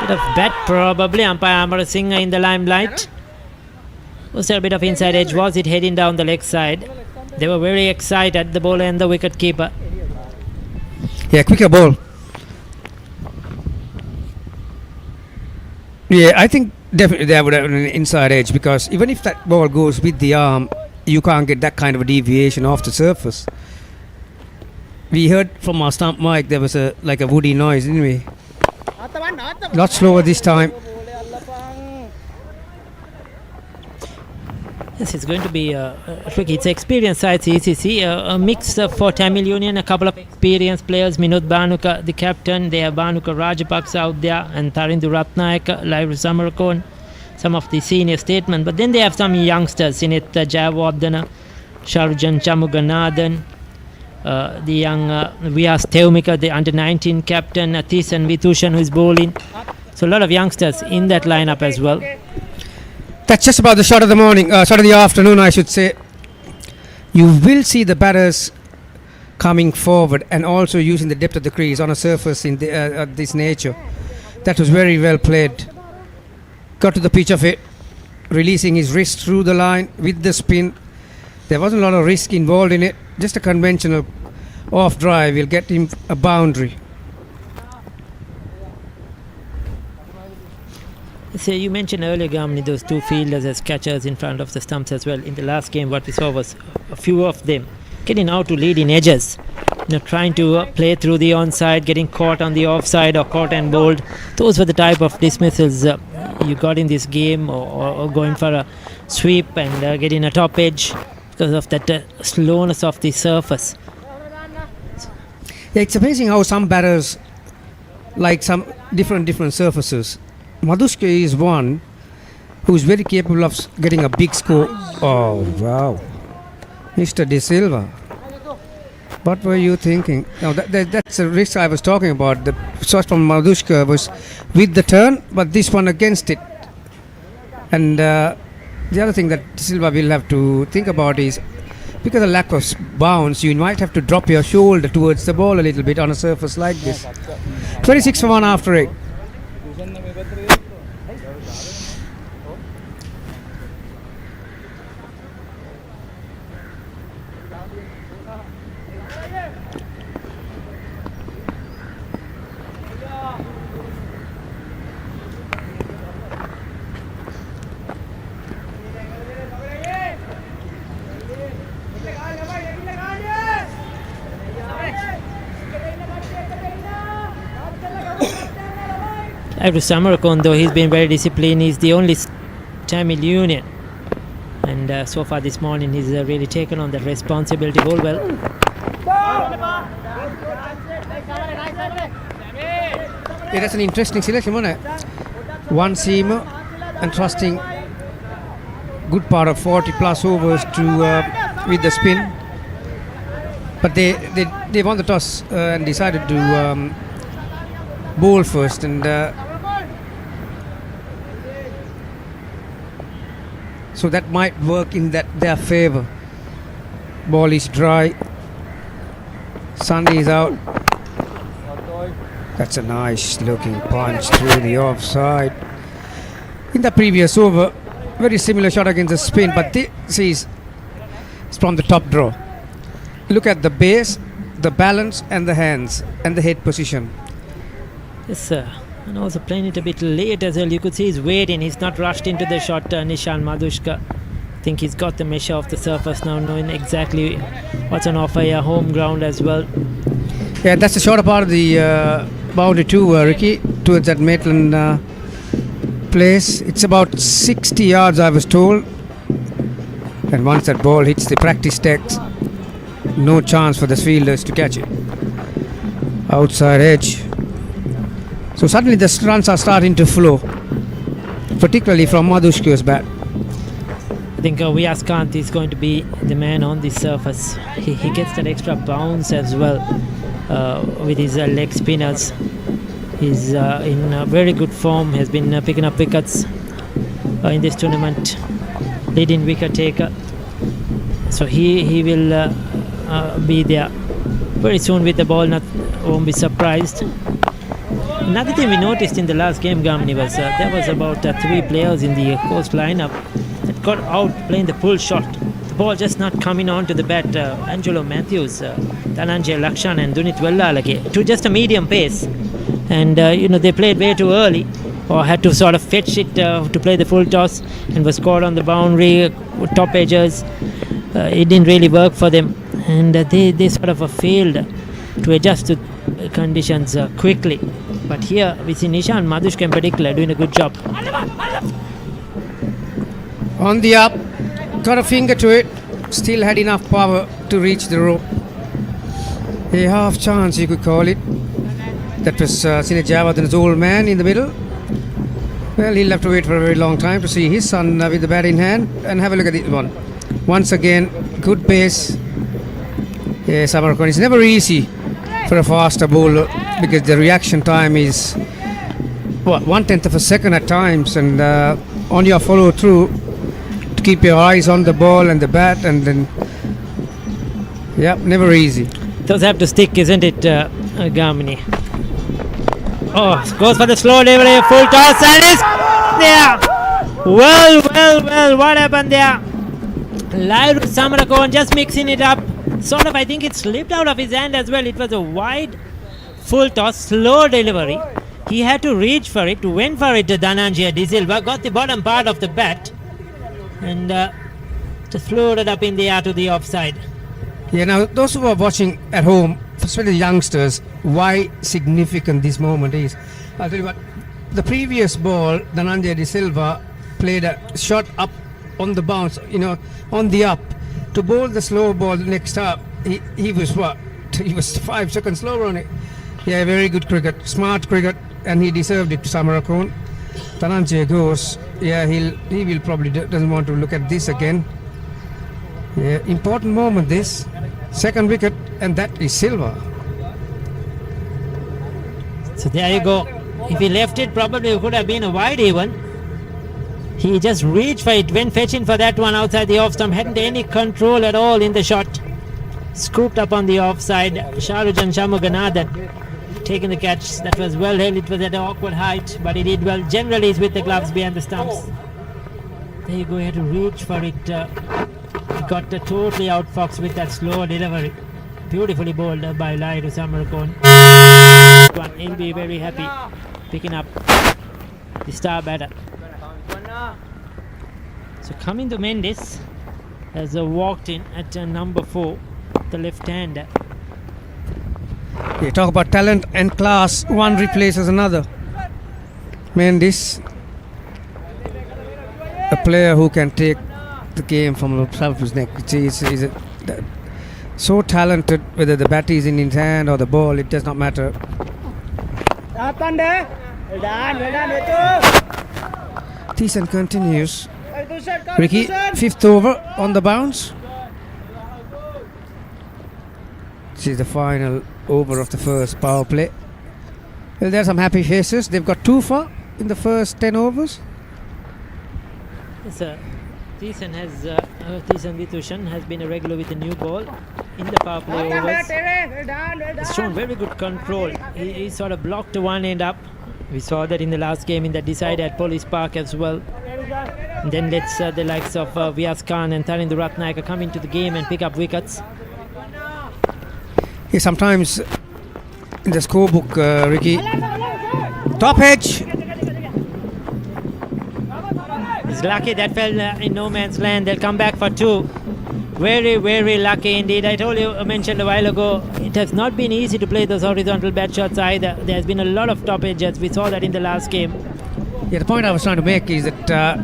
Bit of bat probably, umpire Amar Singh in the limelight. Was there a bit of inside edge? Was it heading down the leg side? They were very excited, the bowler and the wicket keeper. Yeah, quicker ball. Yeah, I think definitely they would have an inside edge, because even if that ball goes with the arm, you can't get that kind of a deviation off the surface. We heard from our stump mic there was a woody noise, didn't we? Lot slower this time. Yes, it's going to be tricky. It's an experienced side, CCC. A mix for Tamil Union, a couple of experienced players. Minod Banuka, the captain. They have Banuka Rajapaksa out there, and Tarindu Ratnayaka, Lairi Samarakon, some of the senior statements. But then they have some youngsters in it, Jayawardena, Sharujan Chamuganathan, the young Vyas Teumika, the under-19 captain, Thisan Vitushan, who is bowling. So a lot of youngsters in that lineup as well. That's just about the shot of the morning, shot of the afternoon, I should say. You will see the batters coming forward and also using the depth of the crease on a surface in this nature. That was very well played. Got to the pitch of it, releasing his wrist through the line with the spin. There wasn't a lot of risk involved in it. Just a conventional off drive will get him a boundary. So you mentioned earlier, Gamni, those two fielders as catchers in front of the stumps as well. In the last game, what we saw was a few of them getting out to lead in edges, trying to play through the onside, getting caught on the offside or caught and bowled. Those were the type of dismissals you got in this game, or going for a sweep and getting a top edge because of that slowness of the surface. Yeah, it's amazing how some batters like some different surfaces. Madhushka is one who's very capable of getting a big score. Oh, wow. Mr. De Silva. What were you thinking? Now, that's a risk I was talking about. The shot from Madhushka was with the turn, but this one against it. And the other thing that De Silva will have to think about is, because of lack of bounce, you might have to drop your shoulder towards the ball a little bit on a surface like this. 26 for 1 after 8. Lairu Samarakon, though, he's been very disciplined. He's the only Tamil Union. And so far this morning, he's really taken on that responsibility. Ball well. Yeah, that's an interesting selection, wasn't it? One seamer and trusting good part of 40 plus overs to with the spin. But they won the toss and decided to bowl first, and so that might work in their favour. Ball is dry. Sunny is out. That's a nice looking punch through the offside. In the previous over, very similar shot against the spin, but this is from the top draw. Look at the base, the balance, and the hands and the head position. Yes, sir. And also playing it a bit late as well. You could see he's waiting. He's not rushed into the shot. Nishan Madhushka. I think he's got the measure of the surface now, knowing exactly what's on offer here, home ground as well. Yeah, that's the shorter part of the boundary too, Ricky, towards that Maitland place. It's about 60 yards, I was told. And once that ball hits the practice decks, no chance for the fielders to catch it. Outside edge. So suddenly the runs are starting to flow, particularly from Madhushka's bat. I think Vyas Kant is going to be the man on the surface. He gets that extra bounce as well with his leg spinners. He's in very good form, has been picking up wickets in this tournament, leading wicket taker. So he will be there very soon with the ball, won't be surprised. Another thing we noticed in the last game, Gamini, was there was about 3 players in the coast lineup that got out playing the pull shot. The ball just not coming on to the bat. Angelo Matthews, Dhananjay Lakshan and Dunit Wellalage to just a medium pace. And they played way too early, or had to sort of fetch it to play the full toss, and was caught on the boundary, top edges. It didn't really work for them, and they sort of failed to adjust to conditions quickly. But here we see Nishan Madhushka in particular doing a good job. On the up, got a finger to it, still had enough power to reach the rope. A half chance you could call it. That was Sine Javadhan's old man in the middle. Well, he'll have to wait for a very long time to see his son with the bat in hand. And have a look at this one. Once again, good pace. Yeah, Samarakon. It's never easy for a faster bowler because the reaction time is 1/10 of a second at times, and on your follow through to keep your eyes on the ball and the bat, and then never easy. Those have to stick, isn't it, Gamini? Oh, goes for the slow delivery, full toss, and it's there. Well, what happened there? Lairu Samarakon just mixing it up. Sort of, I think it slipped out of his hand as well. It was a wide full toss, slow delivery. He had to reach for it, went for it to Dhananjay De Silva, got the bottom part of the bat, and just floated up in the air to the offside. Yeah, now those who are watching at home, especially the youngsters, why significant this moment is. I'll tell you what, the previous ball, Dhananjay De Silva played a shot up on the bounce, on the up. To bowl the slow ball next up, he was what? He was 5 seconds slower on it. Yeah, very good cricket, smart cricket, and he deserved it to Samarakon. Dhananjay goes, he will probably doesn't want to look at this again. Yeah, important moment this. Second wicket, and that is Silva. So there you go. If he left it, probably it could have been a wide even. He just reached for it, went fetching for that one outside the off stump, hadn't any control at all in the shot. Scooped up on the offside. Sharujan Shamuganathan taking the catch. That was well held. It was at an awkward height, but he did well. Generally, he's with the gloves behind the stumps. There you go. He had to reach for it. He got totally outfoxed with that slow delivery. Beautifully bowled by Lairu Samarakon. He'll be very happy picking up the star batter. So coming to Mendes has walked in at number 4, the left-hander. You talk about talent and class, one replaces another. Mendes, a player who can take the game from the top of his neck. He's so talented, whether the bat is in his hand or the ball, it does not matter. Thiessen continues. Ricky, 5th over on the bounce. This is the final over of the first power play. Well, there are some happy faces. They've got 2 for in the first 10 overs. Yes, Thiessen Vitushan has been a regular with a new ball in the power play overs. He's shown very good control. He sort of blocked one end up. We saw that in the last game in the decider at Police Park as well. And then let's the likes of Vyas Khan and Tarinder Ratnayaka come into the game and pick up wickets. Yeah, sometimes in the scorebook, Ricky, top edge. He's lucky that fell in no man's land. They'll come back for 2. Very, very lucky indeed. I mentioned a while ago, it has not been easy to play those horizontal bat shots either. There's been a lot of top edges. We saw that in the last game. Yeah, the point I was trying to make is that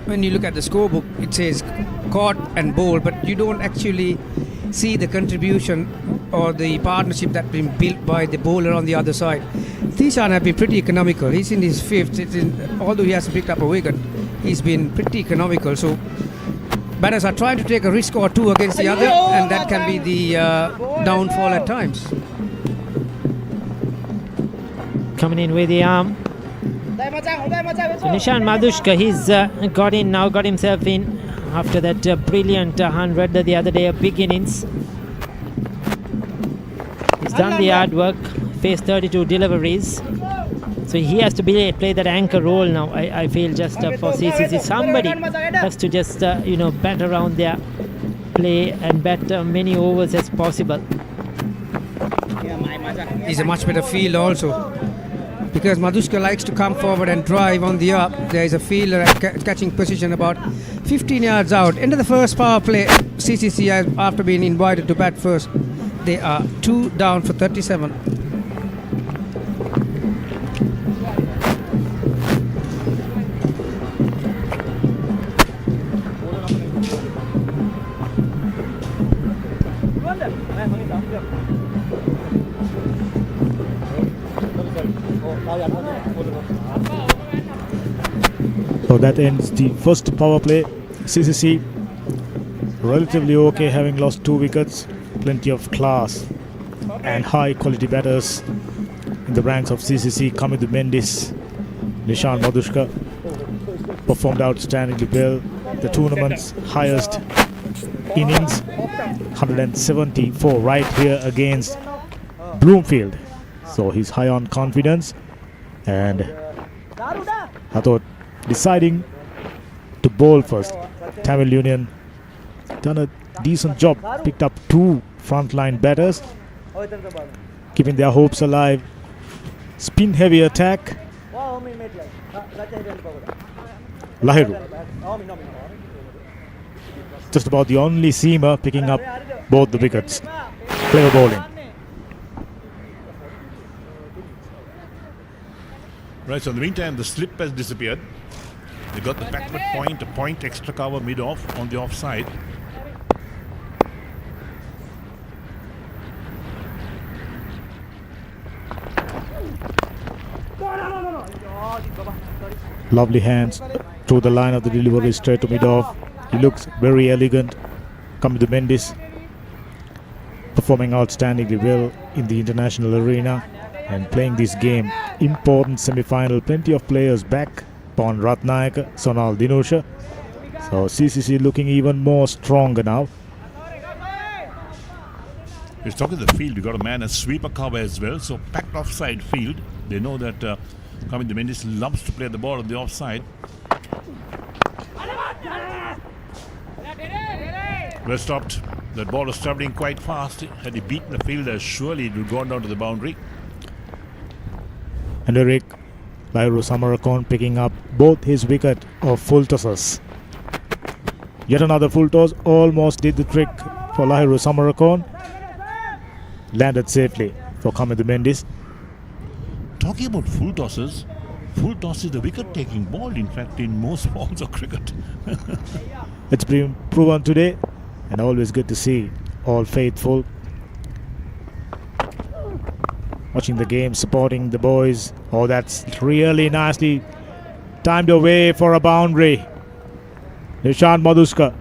when you look at the scorebook, it says caught and bowled, but you don't actually see the contribution or the partnership that's been built by the bowler on the other side. Thiessen have been pretty economical. He's in his 5th. Although he hasn't picked up a wicket, he's been pretty economical. So batters are trying to take a risk or 2 against the other, and that can be the downfall at times. Coming in with the arm. So Nishan Madhushka, he's got himself in after that brilliant 100 the other day, a big innings. He's done the hard work, faced 32 deliveries. So he has to play that anchor role now, I feel, just for CCC. Somebody has to just, bat around their play and bat many overs as possible. He's a much better field also. Because Madhushka likes to come forward and drive on the up. There is a fielder at catching position about 15 yards out. End of the first power play, CCC has, after being invited to bat first, they are 2 down for 37. So that ends the first power play. CCC relatively okay, having lost 2 wickets. Plenty of class and high quality batters in the ranks of CCC. Coming to Mendes, Nishan Madhushka performed outstandingly well. The tournament's highest innings, 174 right here against Bloomfield. So he's high on confidence, and I thought deciding to bowl first. Tamil Union done a decent job, picked up 2 frontline batters, keeping their hopes alive. Spin heavy attack. Lahiru, just about the only seamer picking up both the wickets. Clever bowling. Right, so in the meantime, the slip has disappeared. They got the backward point, a point extra cover mid-off on the offside. Lovely hands through the line of the delivery straight to mid-off. He looks very elegant. Coming to Mendes, performing outstandingly well in the international arena and playing this game. Important semi-final. Plenty of players back upon Ratnayaka, Sonal Dinusha. So CCC looking even more stronger now. He's talking to the field. We got a man as sweeper cover as well. So packed offside field. They know that Coming to Mendes loves to play the ball on the offside. Well stopped. That ball was travelling quite fast. Had he beaten the fielder, surely it would have gone down to the boundary. And Eric Lahiru Samarakon picking up both his wicket of full tosses. Yet another full toss almost did the trick for Lahiru Samarakon. Landed safely for Kamid Mendes. Talking about full tosses, full toss is the wicket-taking ball, in fact, in most forms of cricket. It's been proven today, and always good to see all faithful watching the game, supporting the boys. Oh, that's really nicely timed away for a boundary. Nishant Madhuska,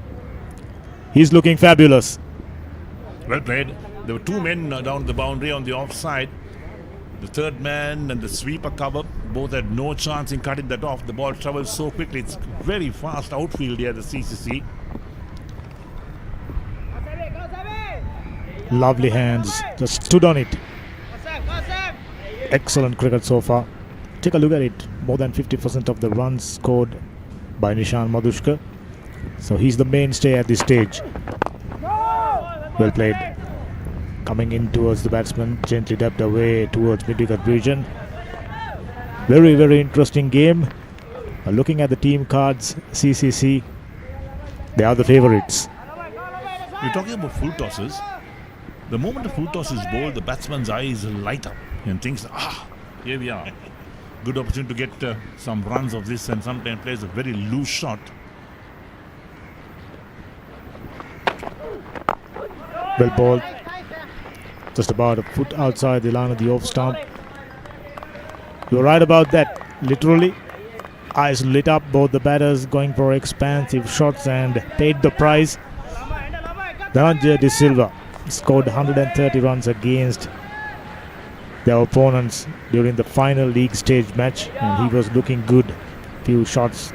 he's looking fabulous. Well played. There were two men down the boundary on the offside. The third man and the sweeper cover both had no chance in cutting that off. The ball travels so quickly. It's very fast outfield here at the CCC. Lovely hands, just stood on it. Excellent cricket so far. Take a look at it. More than 50% of the runs scored by Nishant Madhuska. So he's the mainstay at this stage. Well played. Coming in towards the batsman, gently dubbed away towards mid-wicket region. Very, very interesting game. Looking at the team cards, CCC, they are the favourites. You're talking about full tosses. The moment a full toss is bowled, the batsman's eyes light up and thinks, here we are. Good opportunity to get some runs of this, and sometimes plays a very loose shot. Well bowled. Just about a foot outside the line of the off stump. You're right about that. Literally, eyes lit up. Both the batters going for expansive shots and paid the price. Dhananjay De Silva scored 130 runs against their opponents during the final league stage match, and he was looking good. Few shots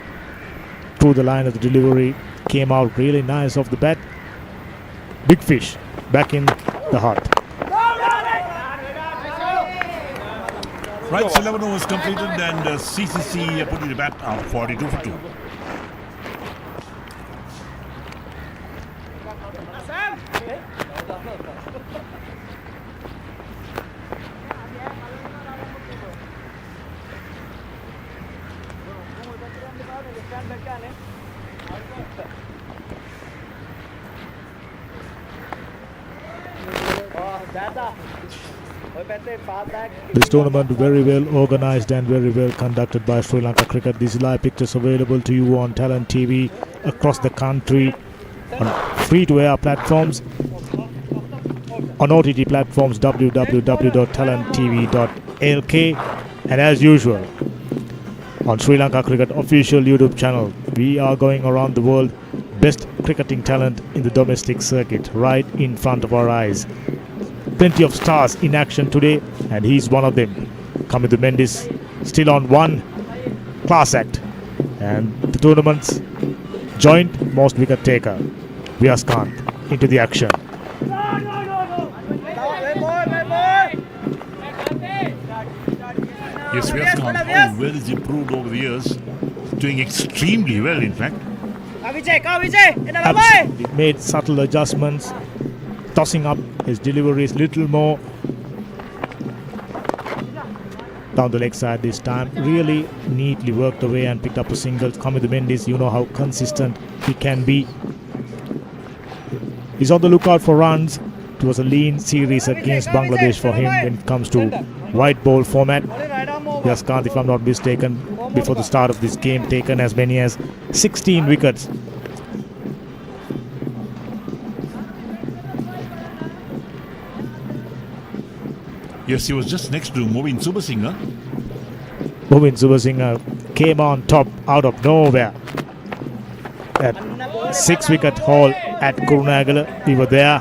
through the line of the delivery came out really nice off the bat. Big fish back in the heart. Right, 11 overs completed, and CCC put the bat up 42 for 2. This tournament very well organised and very well conducted by Sri Lanka Cricket. These live pictures available to you on Talent TV across the country, on free-to-air platforms, on OTT platforms www.talenttv.lk, and as usual on Sri Lanka Cricket official YouTube channel. We are going around the world, best cricketing talent in the domestic circuit right in front of our eyes. Plenty of stars in action today, and he's one of them. Kamindu Mendis still on one class act, and the tournament's joint most wicket taker Vyas Kant into the action. Yes, Vyas Kant, how well is improved over the years. Doing extremely well, in fact. Absolutely made subtle adjustments, tossing up his deliveries little more down the leg side this time. Really neatly worked away and picked up a single. Kamindu Mendis, you know how consistent he can be. He's on the lookout for runs. It was a lean series against Bangladesh for him when it comes to white ball format. Vyas Kant, if I'm not mistaken, before the start of this game, taken as many as 16 wickets. Yes, he was just next to Movin Subasinghe. Movin Subasinghe came on top out of nowhere. At 6-wicket haul at Kurunagala, we were there.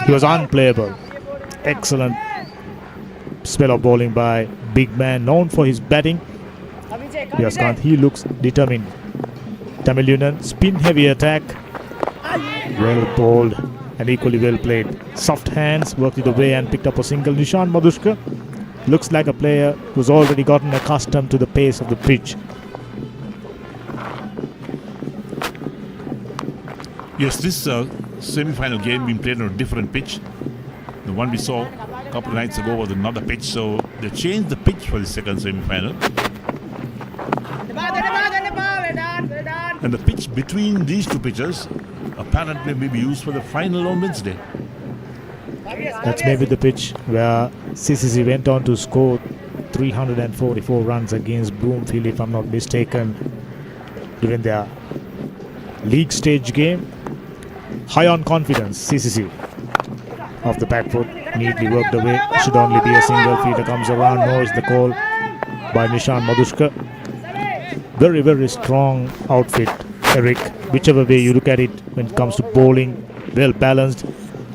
He was unplayable. Excellent spell of bowling by big man known for his batting. Vyas Kant, he looks determined. Tamil Union spin heavy attack. Well bowled and equally well played. Soft hands, worked it away and picked up a single. Nishant Madhuska looks like a player who's already gotten accustomed to the pace of the pitch. Yes, this semi-final game being played on a different pitch. The one we saw a couple of nights ago was another pitch, so they changed the pitch for the second semi-final. And the pitch between these two pitches apparently may be used for the final on Wednesday. That's maybe the pitch where CCC went on to score 344 runs against Bloomfield, if I'm not mistaken, during their league stage game. High on confidence, CCC. Off the back foot, neatly worked away. Should only be a single. Fielder comes around. No is the call by Nishan Madhushka. Very, very strong outfit, Eric. Whichever way you look at it when it comes to bowling, well balanced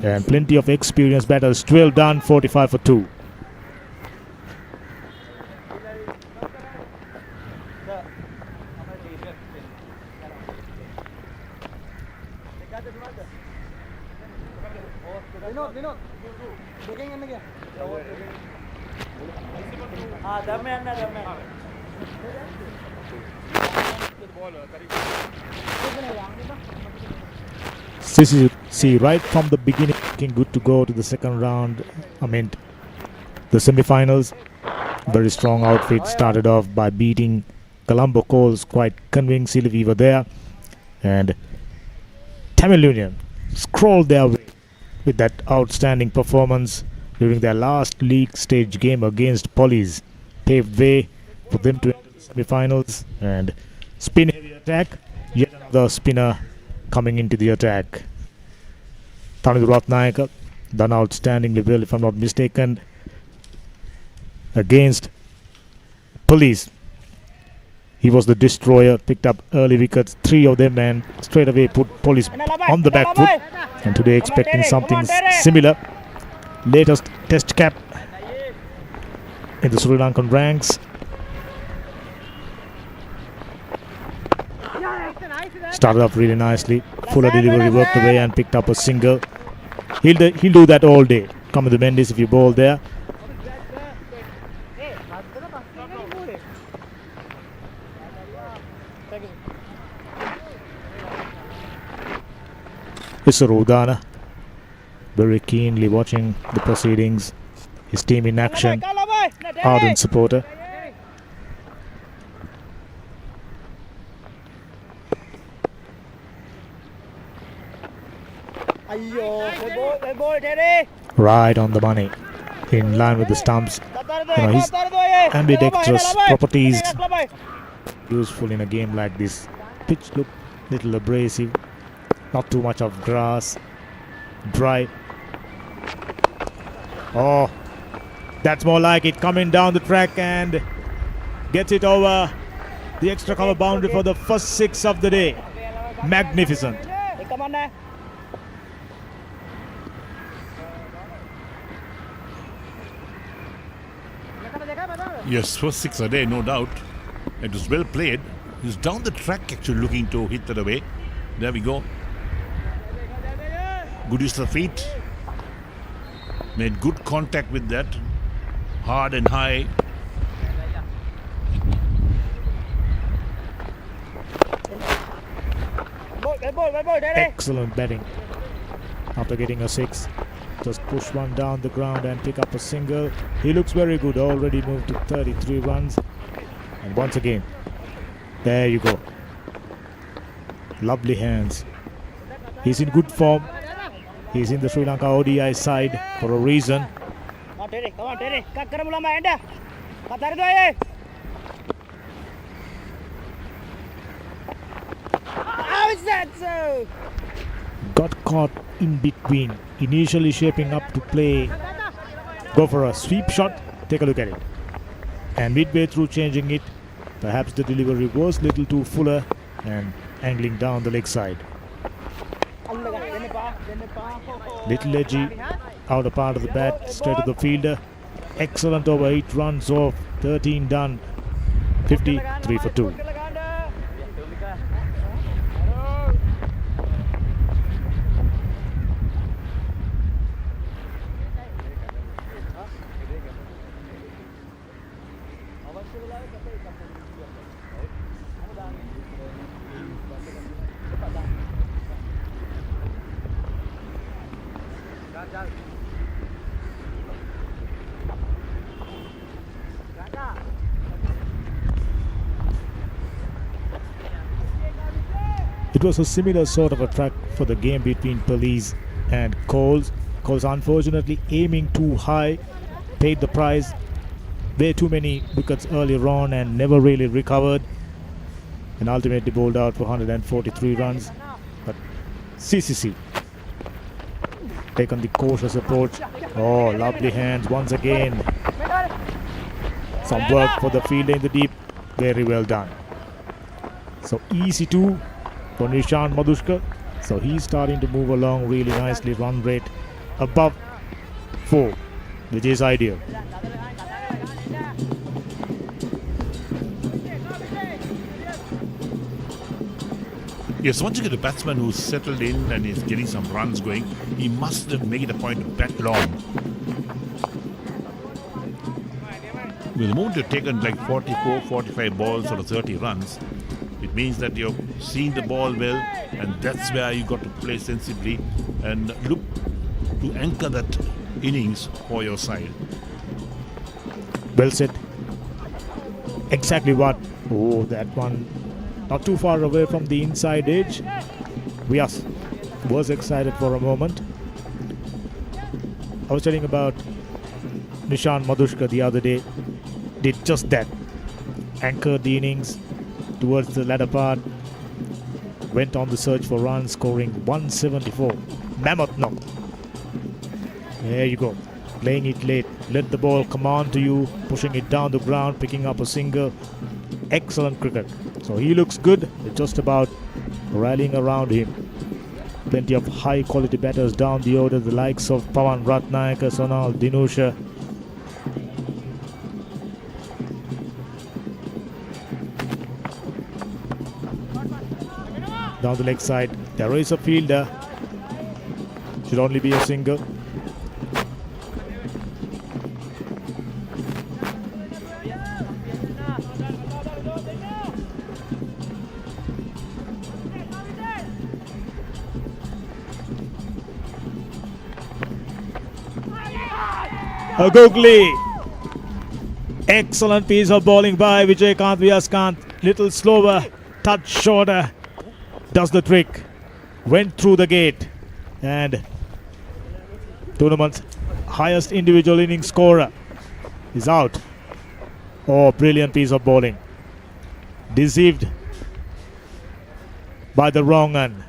and plenty of experienced batters. 12 done, 45 for 2. CCC right from the beginning looking good to go to the second round. The semi-finals. Very strong outfit. Started off by beating Colombo Coles quite convincingly. We were there, and Tamil Union scrolled their way with that outstanding performance during their last league stage game against Pollies. Paved way for them to enter the semi-finals, and spin heavy attack. Yet another spinner coming into the attack. Tanu Ratnayaka done outstandingly well, if I'm not mistaken, against Police. He was the destroyer, picked up early wickets, 3 of them, and straight away put Police on the back foot. And today expecting something similar. Latest test cap in the Sri Lankan ranks. Started off really nicely. Fuller delivery, worked away and picked up a single. He'll do that all day. Come with the Mendes if you bowl there. Issaru Udana very keenly watching the proceedings. His team in action. Ardent supporter. Right on the money, in line with the stumps. His ambidextrous properties useful in a game like this. Pitch looked little abrasive, not too much of grass, dry. Oh, that's more like it, coming down the track and gets it over the extra cover boundary for the first 6 of the day. Magnificent. Yes, first 6 a day, no doubt. It was well played. He's down the track actually looking to hit that away. There we go. Good use of the feet. Made good contact with that. Hard and high. Excellent batting. After getting a 6. Just push one down the ground and pick up a single. He looks very good. Already moved to 33 runs. And once again, there you go. Lovely hands. He's in good form. He's in the Sri Lanka ODI side for a reason. How is that so? Got caught in between. Initially shaping up to play. Go for a sweep shot. Take a look at it. And midway through changing it, perhaps the delivery was little too fuller and angling down the leg side. Little edgy, outer part of the bat, straight to the fielder. Excellent over 8 runs off, 13 done, 53 for 2. It was a similar sort of a track for the game between Police and Coles. Coles unfortunately aiming too high, paid the price. way too many wickets earlier on and never really recovered, and ultimately bowled out for 143 runs. But CCC taken the cautious approach. Oh, lovely hands once again. Some work for the fielder in the deep. Very well done. So easy two for Nishant Madhushka. So he's starting to move along really nicely. Run rate above 4, which is ideal. Yes, once you get a batsman who's settled in and is getting some runs going, he must make it a point to bat long. With the moment you've taken like 44, 45 balls or 30 runs, it means that you're seeing the ball well, and that's where you got to play sensibly and look to anchor that innings for your side. Well said. Exactly what. Oh, that one not too far away from the inside edge. Vyas was excited for a moment. I was telling about Nishant Madhushka the other day. Did just that. Anchored the innings towards the latter part. Went on the search for runs, scoring 174. Mammoth knock. There you go. Playing it late. Let the ball come on to you. Pushing it down the ground. Picking up a single. Excellent cricket. So he looks good. It's just about rallying around him. Plenty of high quality batters down the order. The likes of Pawan Ratnayaka, Sonal, Dinusha. Down the leg side, there is a fielder. Should only be a single. A googly. Excellent piece of bowling by Vijaykanth Vyaskanth. Little slower, touch shorter. Does the trick. Went through the gate. And tournament's highest individual innings scorer is out. Oh, brilliant piece of bowling. Deceived by the wrong one.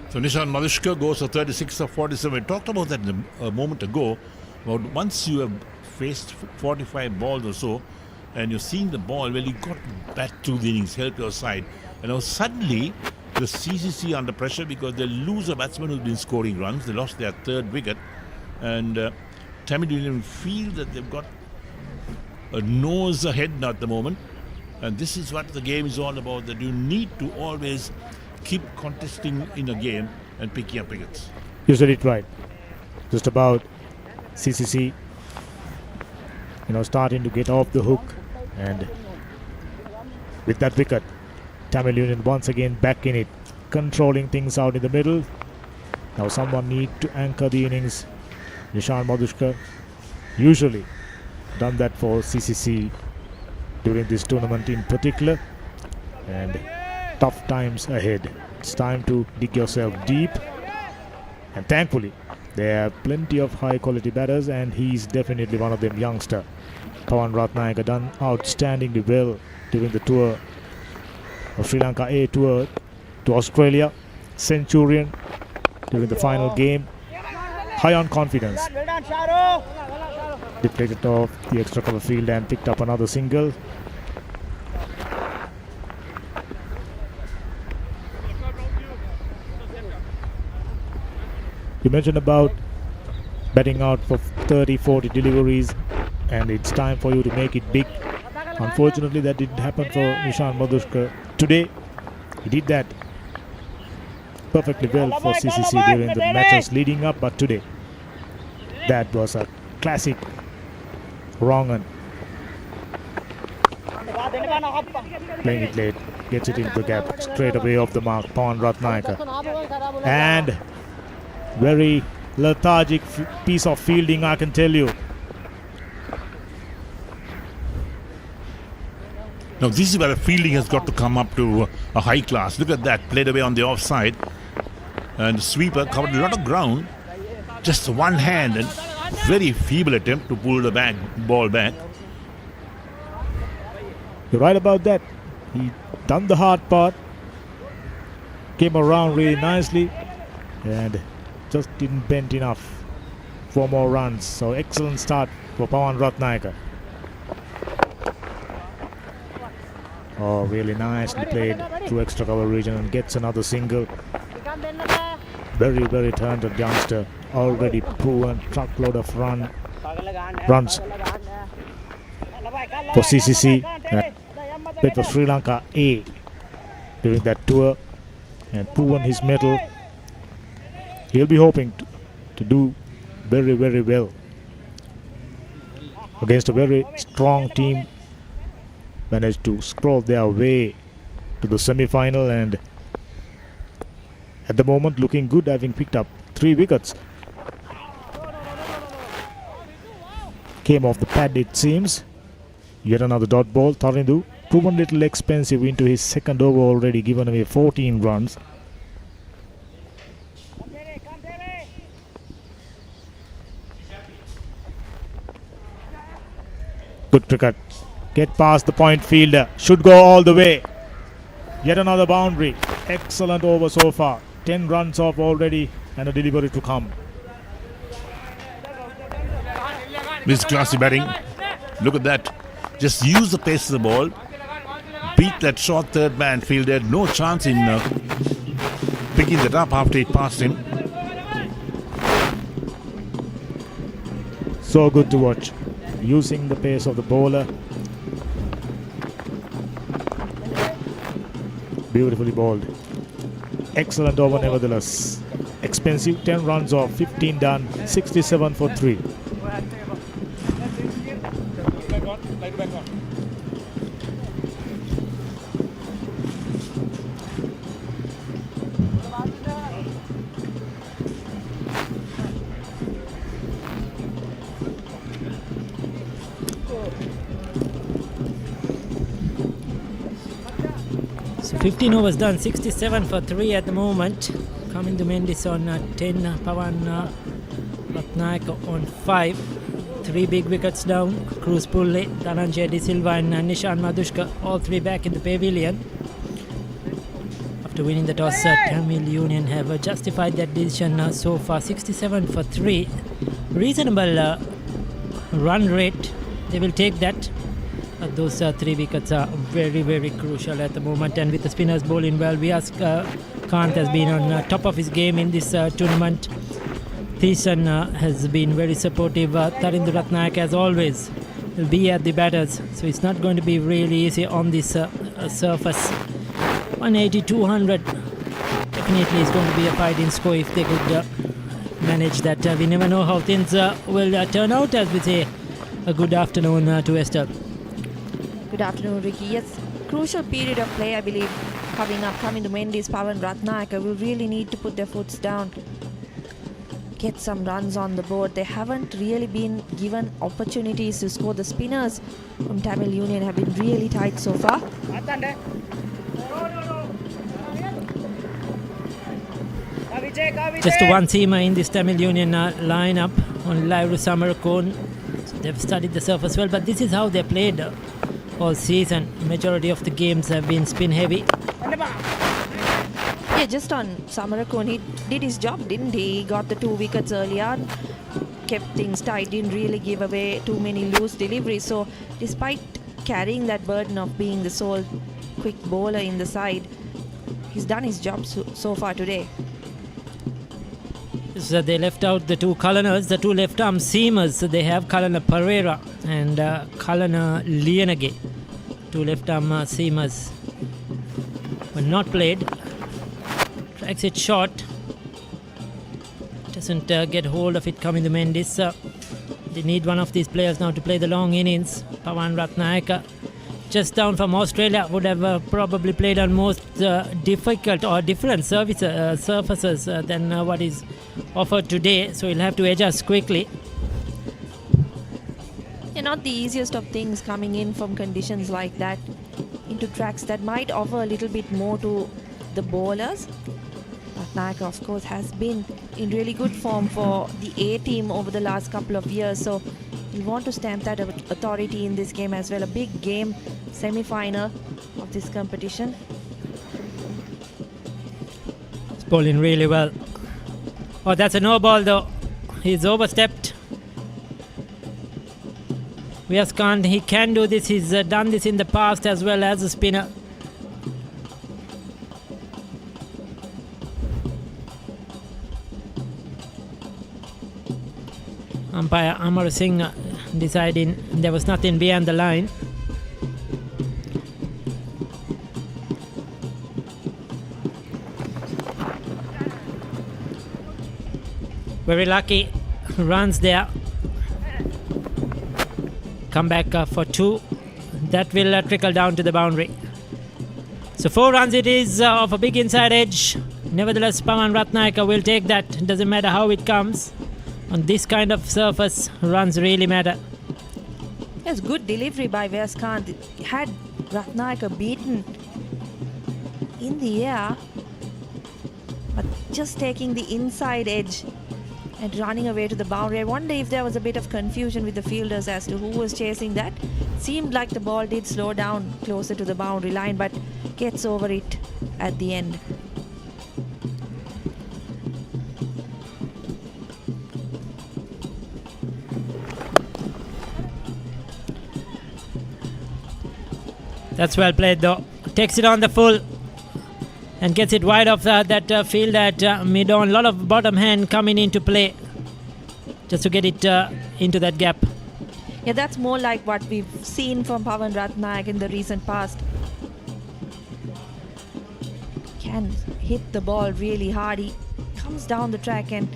So Nishant Madhushka goes for 36 of 47. We talked about that a moment ago. About once you have faced 45 balls or so, and you're seeing the ball, well, you got to bat through the innings, help your side. And now suddenly, the CCC under pressure because they lose a batsman who's been scoring runs. They lost their third wicket. And Tamil Union feel that they've got a nose ahead now at the moment. And this is what the game is all about, that you need to always keep contesting in a game and picking up wickets. You said it right. Just about CCC, starting to get off the hook. And with that wicket, Tamil Union once again back in it, controlling things out in the middle. Now someone need to anchor the innings. Nishant Madhushka usually done that for CCC during this tournament in particular. And tough times ahead. It's time to dig yourself deep. And thankfully, there are plenty of high quality batters, and he's definitely one of them, youngster. Pawan Ratnayaka done outstandingly well during the tour of Sri Lanka A tour to Australia. Centurion during the final game. High on confidence. Deflected off the extra cover field and picked up another single. You mentioned about batting out for 30-40 deliveries, and it's time for you to make it big. Unfortunately, that didn't happen for Nishant Madhushka today. He did that perfectly well for CCC during the matches leading up, but today that was a classic wrong one. Playing it late, gets it into the gap, straight away off the mark, Pawan Ratnayaka. And very lethargic piece of fielding, I can tell you. Now this is where the fielding has got to come up to a high class. Look at that, played away on the offside. And the sweeper covered a lot of ground. Just one hand and very feeble attempt to pull the ball back. You're right about that. He done the hard part. Came around really nicely and just didn't bend enough for more runs. So excellent start for Pawan Ratnayaka. Oh, really nicely played through extra cover region and gets another single. Very, very talented youngster. Already proven truckload of runs for CCC. Played for Sri Lanka A during that tour and proven his mettle. He'll be hoping to do very, very well against a very strong team. Managed to scroll their way to the semi-final and at the moment looking good, having picked up 3 wickets. Came off the pad, it seems. Yet another dot ball. Tarindu, proven little expensive into his second over already, given away 14 runs. Good cricket. Get past the point fielder. Should go all the way. Yet another boundary. Excellent over so far. 10 runs off already and a delivery to come. This is classy batting. Look at that. Just use the pace of the ball. Beat that short third man fielder. No chance in picking that up after it passed him. So good to watch. Using the pace of the bowler. Beautifully bowled. Excellent over nevertheless. Expensive, 10 runs off, 15 done, 67 for 3. So 15 overs done, 67 for 3 at the moment. Coming to Mendes on 10, Pawan Ratnayaka on 5. 3 big wickets down. Cruz Pulle, Dhananjay De Silva and Nishan Madhushka, all 3 back in the pavilion. After winning the toss, Tamil Union have justified that decision so far. 67 for 3. Reasonable run rate. They will take that. Those 3 wickets are very, very crucial at the moment. And with the spinners bowling well, Vyas Kant has been on top of his game in this tournament. Thiessen has been very supportive. Tarindu Ratnayaka, as always, will be at the batters. So it's not going to be really easy on this surface. 180, 200. Definitely is going to be a fighting score if they could manage that. We never know how things will turn out, as we say. A good afternoon to Esther. Good afternoon, Ricky. Yes, crucial period of play, I believe, coming to Mendes, Pawan Ratnayaka will really need to put their foots down, get some runs on the board. They haven't really been given opportunities to score. The spinners from Tamil Union have been really tight so far. Just one seamer in this Tamil Union lineup on Live Samarakon. So they've studied the surface well, but this is how they played all season. Majority of the games have been spin heavy. Yeah, just on Samarakon, he did his job, didn't he? He got the 2 wickets early on, kept things tight, didn't really give away too many loose deliveries. So despite carrying that burden of being the sole quick bowler in the side, he's done his job so far today. So they left out the 2 Culliners, the 2 left-arm seamers. So they have Culliner Pereira and Culliner Lienage. 2 left-arm seamers were not played. Tracks it short. Doesn't get hold of it coming to Mendes. They need one of these players now to play the long innings. Pawan Ratnayaka, just down from Australia, would have probably played on most difficult or different surfaces than what is offered today. So he'll have to adjust quickly. Yeah, not the easiest of things coming in from conditions like that into tracks that might offer a little bit more to the bowlers. But Ratnayaka, of course, has been in really good form for the A team over the last couple of years. So we want to stamp that authority in this game as well. A big game, semi-final of this competition. It's bowling really well. Oh, that's a no ball though. He's overstepped. Vyaskanth, he can do this. He's done this in the past as well as a spinner. Umpire Amar Singh deciding there was nothing beyond the line. Very lucky runs there. Come back for 2. That will trickle down to the boundary. So 4 runs it is of a big inside edge. Nevertheless, Pawan Ratnayaka will take that. Doesn't matter how it comes. On this kind of surface, runs really matter. Yes, good delivery by Vyaskanth. Had Ratnayaka beaten in the air, but just taking the inside edge and running away to the boundary. I wonder if there was a bit of confusion with the fielders as to who was chasing that. Seemed like the ball did slow down closer to the boundary line, but gets over it at the end. That's well played though. Takes it on the full and gets it wide off that field at mid-on. A lot of bottom hand coming into play just to get it into that gap. Yeah, that's more like what we've seen from Pawan Ratnayaka in the recent past. Can hit the ball really hard. He comes down the track and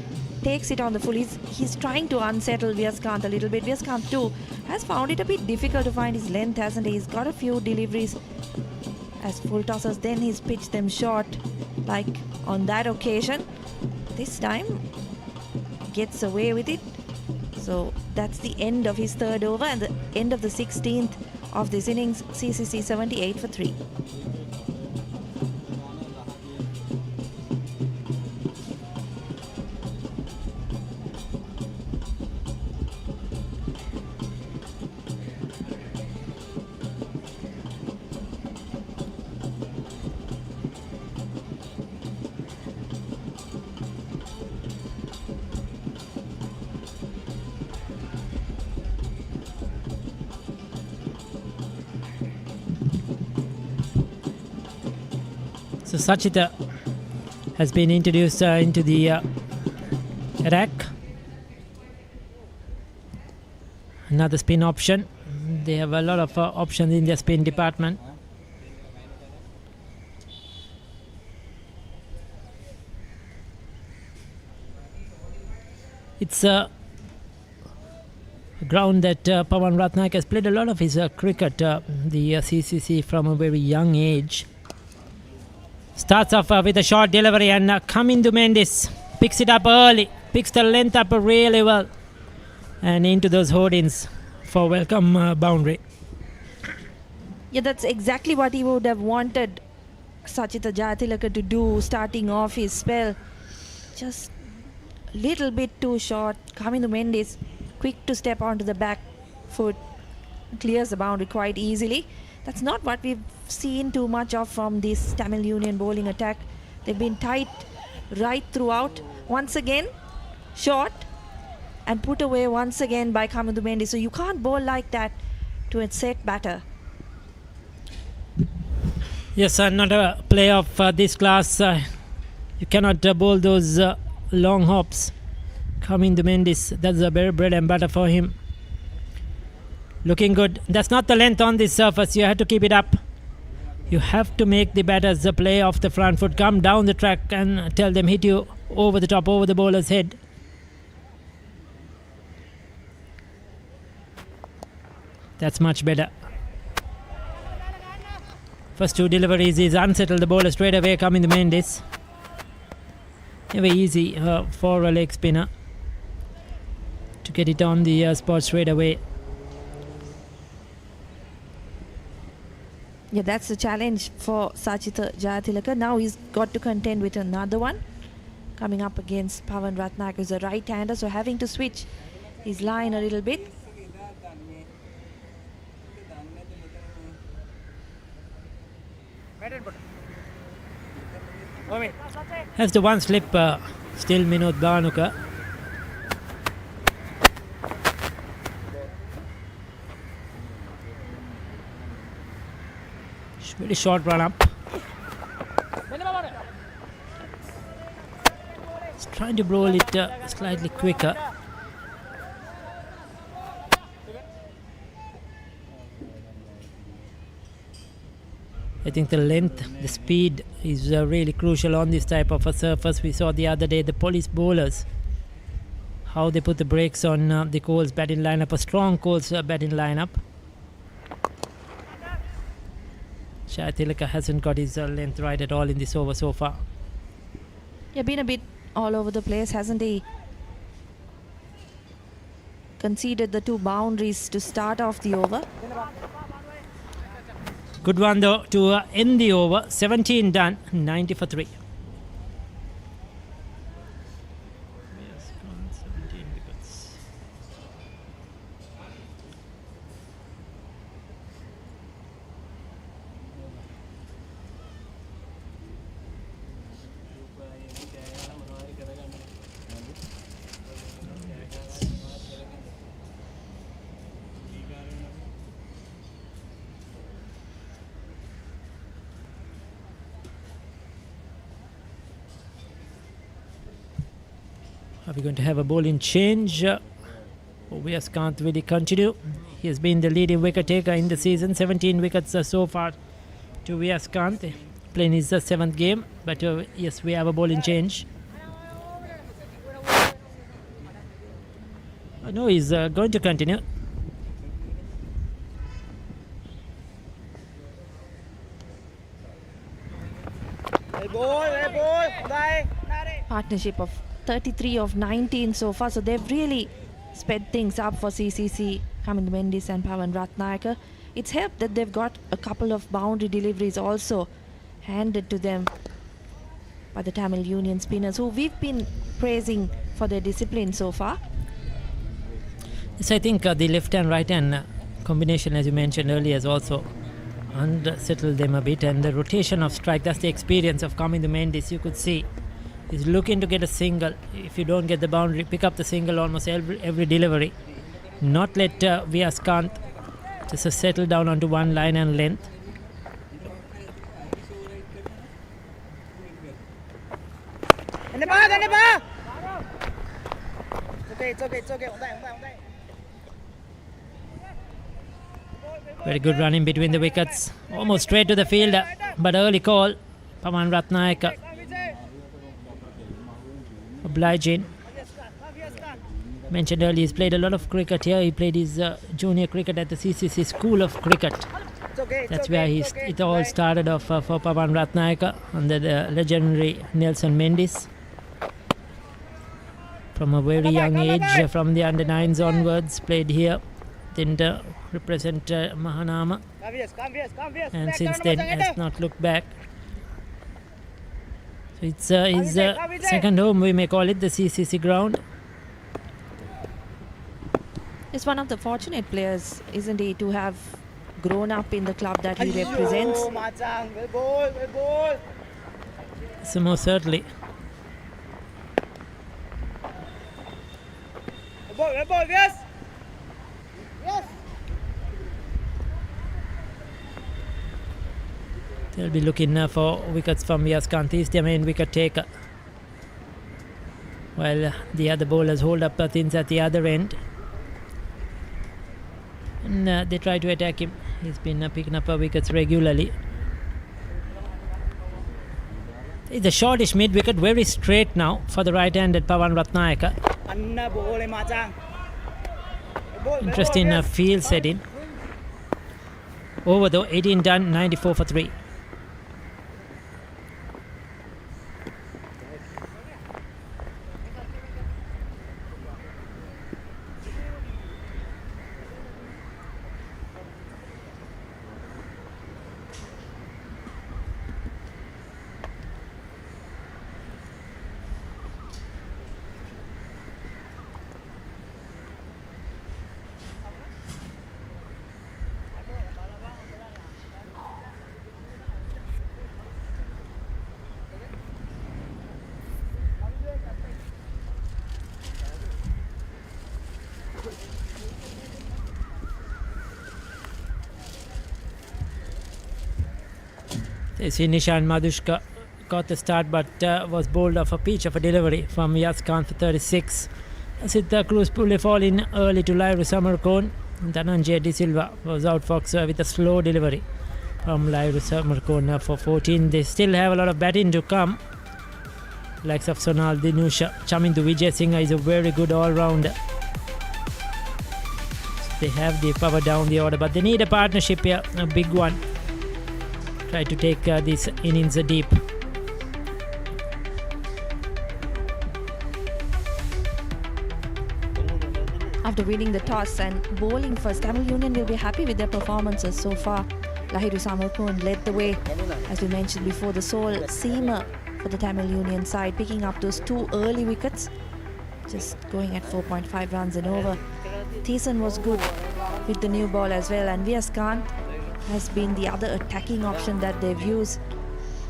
takes it on the full. He's trying to unsettle Vyaskanth a little bit. Vyaskanth too has found it a bit difficult to find his length, hasn't he? He's got a few deliveries as full tossers, then he's pitched them short like on that occasion. This time gets away with it. So that's the end of his third over and the end of the 16th of this innings. CCC 78 for 3. So Sachita has been introduced into the attack. Another spin option. They have a lot of options in their spin department. It's a ground that Pawan Ratnayaka has played a lot of his cricket, the CCC, from a very young age. Starts off with a short delivery and Kamindu Mendis picks it up early, picks the length up really well and into those hoardings for welcome boundary. Yeah, that's exactly what he would have wanted Sachita Jayathilaka to do starting off his spell. Just a little bit too short. Kamindu Mendis quick to step onto the back foot, clears the boundary quite easily. That's not what we've seen too much of from this Tamil Union bowling attack. They've been tight right throughout. Once again, short and put away once again by Kamindu Mendis. So you can't bowl like that to a set batter. Yes, not a play of this class. You cannot bowl those long hops. Kamindu Mendis, that's a very bread and butter for him. Looking good. That's not the length on this surface. You have to keep it up. You have to make the batters play off the front foot, come down the track and tell them hit you over the top, over the bowler's head. That's much better. First 2 deliveries is unsettled the bowler straight away, Kamindu Mendis. Very easy for a leg spinner to get it on the spot straight away. Yeah, that's the challenge for Sachita Jayathilaka. Now he's got to contend with another one. coming up against Pawan Ratnayaka, who's a right-hander, so having to switch his line a little bit. Has the one slip, still Minod Banuka. Very short run up. He's trying to roll it slightly quicker. I think the length, the speed is really crucial on this type of a surface. We saw the other day the police bowlers, how they put the brakes on the Coles batting lineup, a strong Coles batting lineup. Tilaka hasn't got his length right at all in this over so far. Yeah, been a bit all over the place, hasn't he? Conceded the 2 boundaries to start off the over. Good one though to end the over. 17 done, 90 for 3. Are we going to have a bowling change? Ovias can't really continue. He has been the leading wicket taker in the season. 17 wickets so far to Vias Kant, playing his 7th game. But yes, we have a bowling change. No, he's going to continue. Partnership of 33 of 19 so far, so they've really sped things up for CCC, Kamindu Mendis and Pawan Ratnayaka. It's helped that they've got a couple of boundary deliveries also handed to them by the Tamil Union spinners, who we've been praising for their discipline so far. Yes, I think the left and right hand combination, as you mentioned earlier, has also unsettled them a bit, and the rotation of strike, that's the experience of Kamindu Mendis. You could see he's looking to get a single. If you don't get the boundary, pick up the single almost every delivery. Not let Vias Kant just settle down onto one line and length. It's okay. Very good running between the wickets. Almost straight to the field, but early call. Pawan Ratnayaka obliging. Mentioned earlier, he's played a lot of cricket here. He played his junior cricket at the CCC School of Cricket. That's where it all started off for Pawan Ratnayaka under the legendary Nelson Mendis. From a very young age, from the under-9s onwards, played here. Then represent Mahanama. And since then has not looked back. So it's his second home, we may call it, the CCC ground. He's one of the fortunate players, isn't he, to have grown up in the club that he represents. So most certainly. They'll be looking for wickets from Vias Kant. He's their main wicket taker, while the other bowlers hold up things at the other end. And they try to attack him. He's been picking up wickets regularly. It's a shortish mid-wicket, very straight now for the right-handed Pawan Ratnayaka. Interesting field setting. Over though, 18 done, 94 for 3. You see Nishan Madhushka got the start but was bowled off a pitch of a delivery from Yaskant for 36. Siddha Cruz Pule fall in early to Lyra Samarkon. Dhananjay De Silva was out for with a slow delivery from Lyra Samarkon for 14. They still have a lot of batting to come. Likes of Sonal Dinusha. Chamindu Vijay Singh is a very good all-rounder. They have the power down the order, but they need a partnership here, a big one. Try to take this innings deep. After winning the toss and bowling first, Tamil Union will be happy with their performances so far. Lahiru Samarkund led the way, as we mentioned before, the sole seamer for the Tamil Union side, picking up those 2 early wickets, just going at 4.5 runs and over. Thiessen was good with the new ball as well, and V.S. Kant has been the other attacking option that they've used.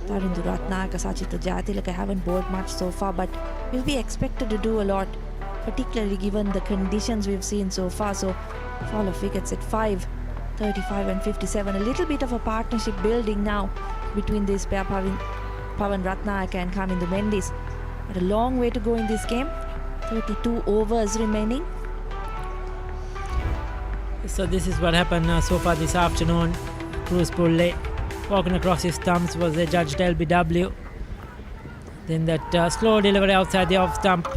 Tarundu Ratnayaka, Sachita Jayatilaka haven't bowled much so far, but will be expected to do a lot, particularly given the conditions we've seen so far. So fall of wickets at 5, 35 and 57. A little bit of a partnership building now between this pair, Pavan Ratnayaka and Kamindu Mendis. But a long way to go in this game. 32 overs remaining. So this is what happened so far this afternoon. Cruz Pule walking across his thumbs was judged LBW. Then that slow delivery outside the off stump,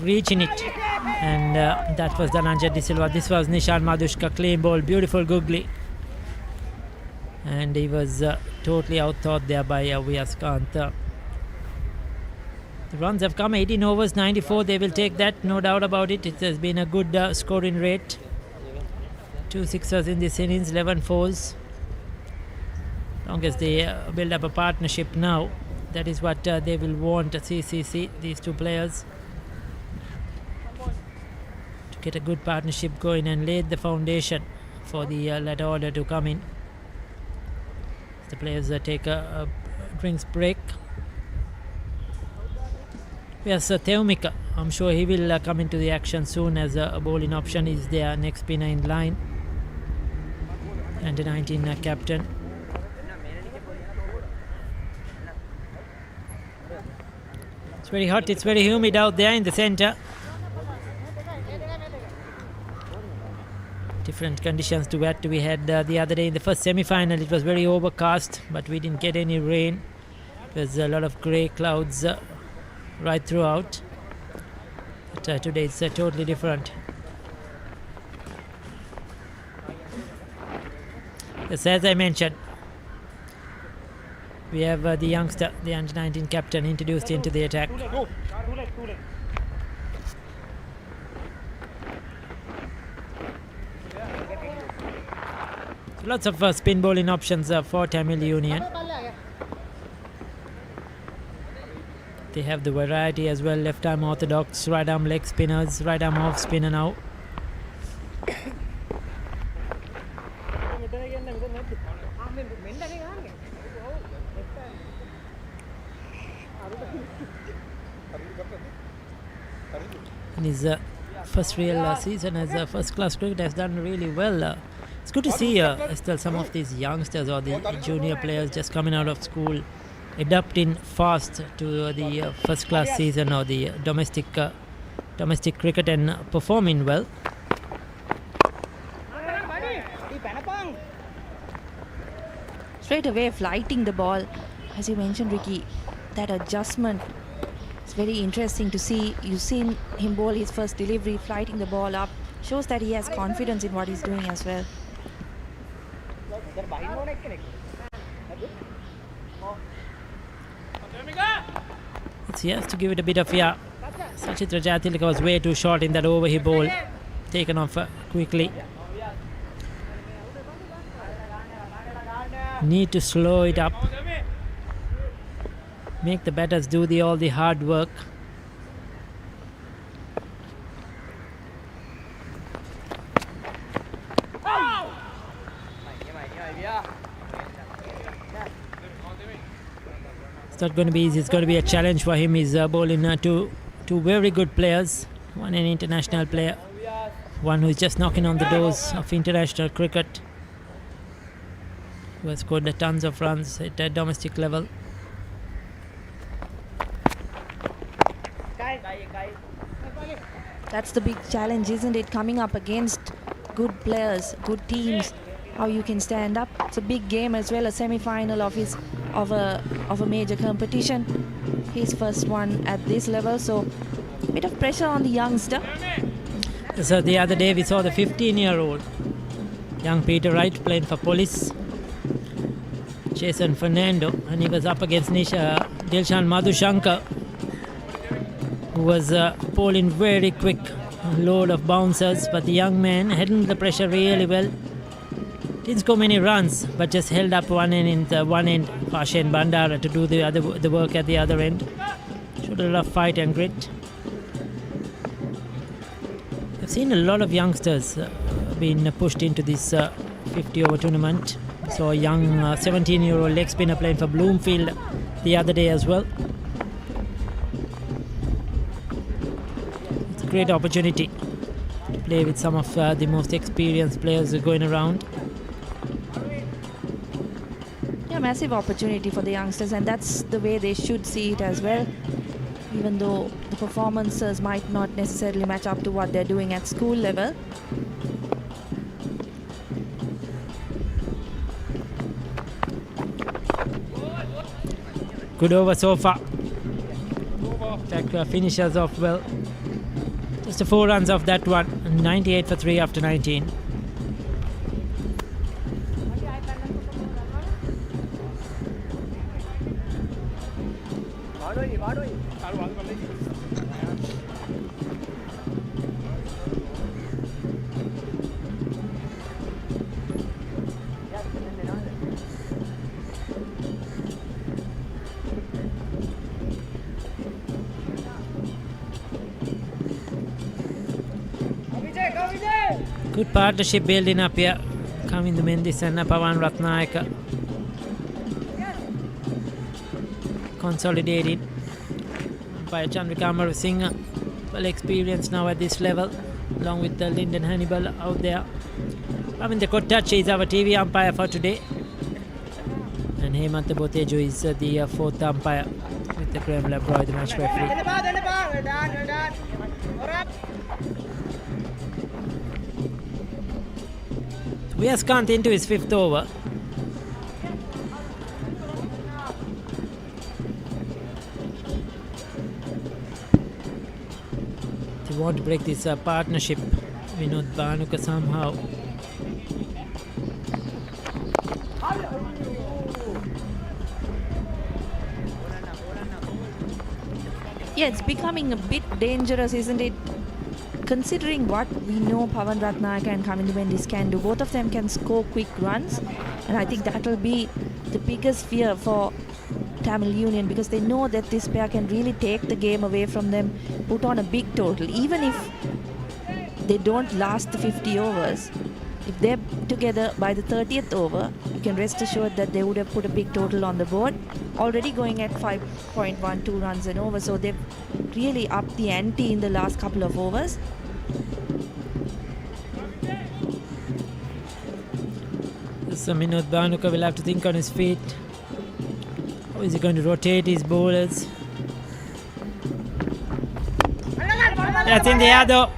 reaching it, and that was Dhananjay De Silva. This was Nishan Madhushka, clean ball, beautiful googly, and he was totally outthought there by V.S. Kant. The runs have come 18 overs, 94. They will take that, no doubt about it. It has been a good scoring rate. 2 sixers in this innings, 11 fours. Long as they build up a partnership now, that is what they will want. CCC, these two players, to get a good partnership going and lay the foundation for the latter order to come in. The players take a drinks break. Yes, Theumika, I'm sure he will come into the action soon as a bowling option is their next spinner in line. And the 19 captain. It's very hot, it's very humid out there in the center. Different conditions to what we had the other day in the first semi-final. It was very overcast, but we didn't get any rain. There's a lot of grey clouds right throughout. But today it's totally different. Yes, as I mentioned, we have the youngster, the under-19 captain, introduced into the attack. Lots of spin bowling options for Tamil Union. They have the variety as well. Left arm orthodox, right arm leg spinners, right arm off spinner now. In his first real season as a first-class cricket, has done really well. It's good to see still some of these youngsters or the junior players just coming out of school, adapting fast to the first-class season or the domestic cricket and performing well. Straight away flighting the ball, as you mentioned, Ricky, that adjustment. It's very interesting to see. You've seen him bowl his first delivery, flighting the ball up. Shows that he has confidence in what he's doing as well. He has to give it a bit of Sachitra Jayatilaka was way too short in that over he bowled. Taken off quickly. Need to slow it up. Make the batters do all the hard work. It's not going to be easy. It's going to be a challenge for him. He's bowling two very good players. One an international player, one who's just knocking on the doors of international cricket. who has scored tons of runs at a domestic level. That's the big challenge, isn't it? Coming up against good players, good teams, how you can stand up. It's a big game as well, a semi-final of a major competition. His first one at this level, so a bit of pressure on the youngster. So the other day we saw the 15-year-old young Peter Wright playing for Police, Jason Fernando, and he was up against Dilshan Madhushankar, who was bowling very quick, load of bouncers, but the young man handled the pressure really well. Didn't score many runs, but just held up one end Fashen Bandara to do the work at the other end. Showed a lot of fight and grit. I've seen a lot of youngsters being pushed into this 50-over tournament. So a young 17-year-old leg spinner playing for Bloomfield the other day as well. It's a great opportunity to play with some of the most experienced players going around. Yeah, massive opportunity for the youngsters, and that's the way they should see it as well. Even though the performances might not necessarily match up to what they're doing at school level. Good over so far. Jack finishes off well. Just 4 runs off that one. 98 for 3 after 19. Good partnership building up here. Kamindu Mendis and Pawan Ratnayaka. Consolidated by Chandrika Amarasinghe. Well experienced now at this level, along with Lyndon Hannibal out there. Ravinda Kottachi is our TV umpire for today. And Hemanta Botejo is the 4th umpire, with the Graham Labroy, the match referee. Viaskant into his 5th over. They want to break this partnership. Vinod Bhanuka somehow. Yeah, it's becoming a bit dangerous, isn't it? Considering what we know Pawan Ratnayaka and Kamindu Mendis can do, both of them can score quick runs, and I think that will be the biggest fear for Tamil Union, because they know that this pair can really take the game away from them, put on a big total. Even if they don't last the 50 overs, if they're together by the 30th over, you can rest assured that they would have put a big total on the board. Already going at 5.12 runs an over, so they've really upped the ante in the last couple of overs. So Vinod Bhanuka will have to think on his feet. How is he going to rotate his bowlers? That's in the air though.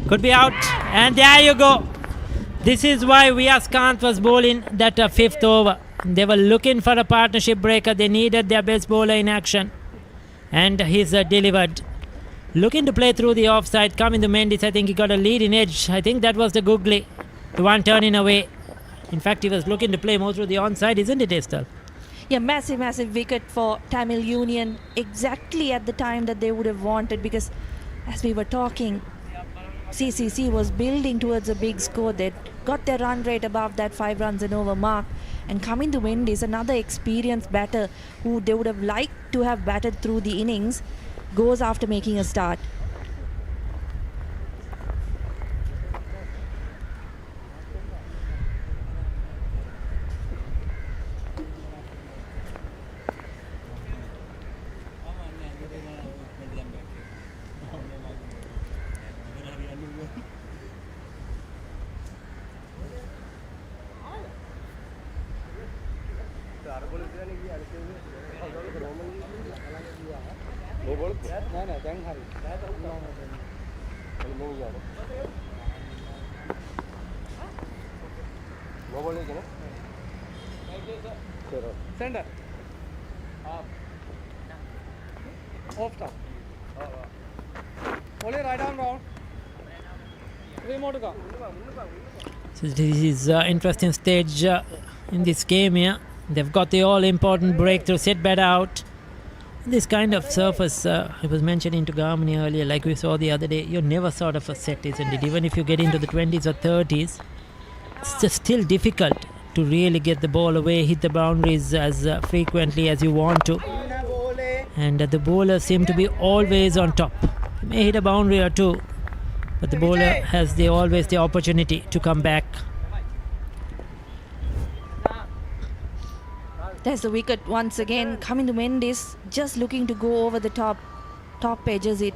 Could be out. And there you go. This is why Viaskant was bowling that 5th over. They were looking for a partnership breaker. They needed their best bowler in action. And he's delivered. Looking to play through the offside. Coming to Mendis, I think he got a leading edge. I think that was the googly. The one turning away. In fact, he was looking to play more through the onside, isn't it, Estelle? Yeah, massive wicket for Tamil Union. Exactly at the time that they would have wanted, because as we were talking, CCC was building towards a big score. They got their run rate above that 5 runs and over mark. And coming to wind is another experienced batter who they would have liked to have batted through the innings, goes after making a start. Center. Off top. Only right arm round. 3 more to go. So this is interesting stage in this game here. They've got the all-important breakthrough, set bat out. This kind of surface, I was mentioning to Garmini earlier, like we saw the other day, you're never sort of a set, isn't it? Even if you get into the 20s or 30s, it's just still difficult to really get the ball away, hit the boundaries as frequently as you want to. And the bowlers seem to be always on top. You may hit a boundary or two, but the bowler has always the opportunity to come back. There's the wicket once again coming to Mendes, just looking to go over the top edges it.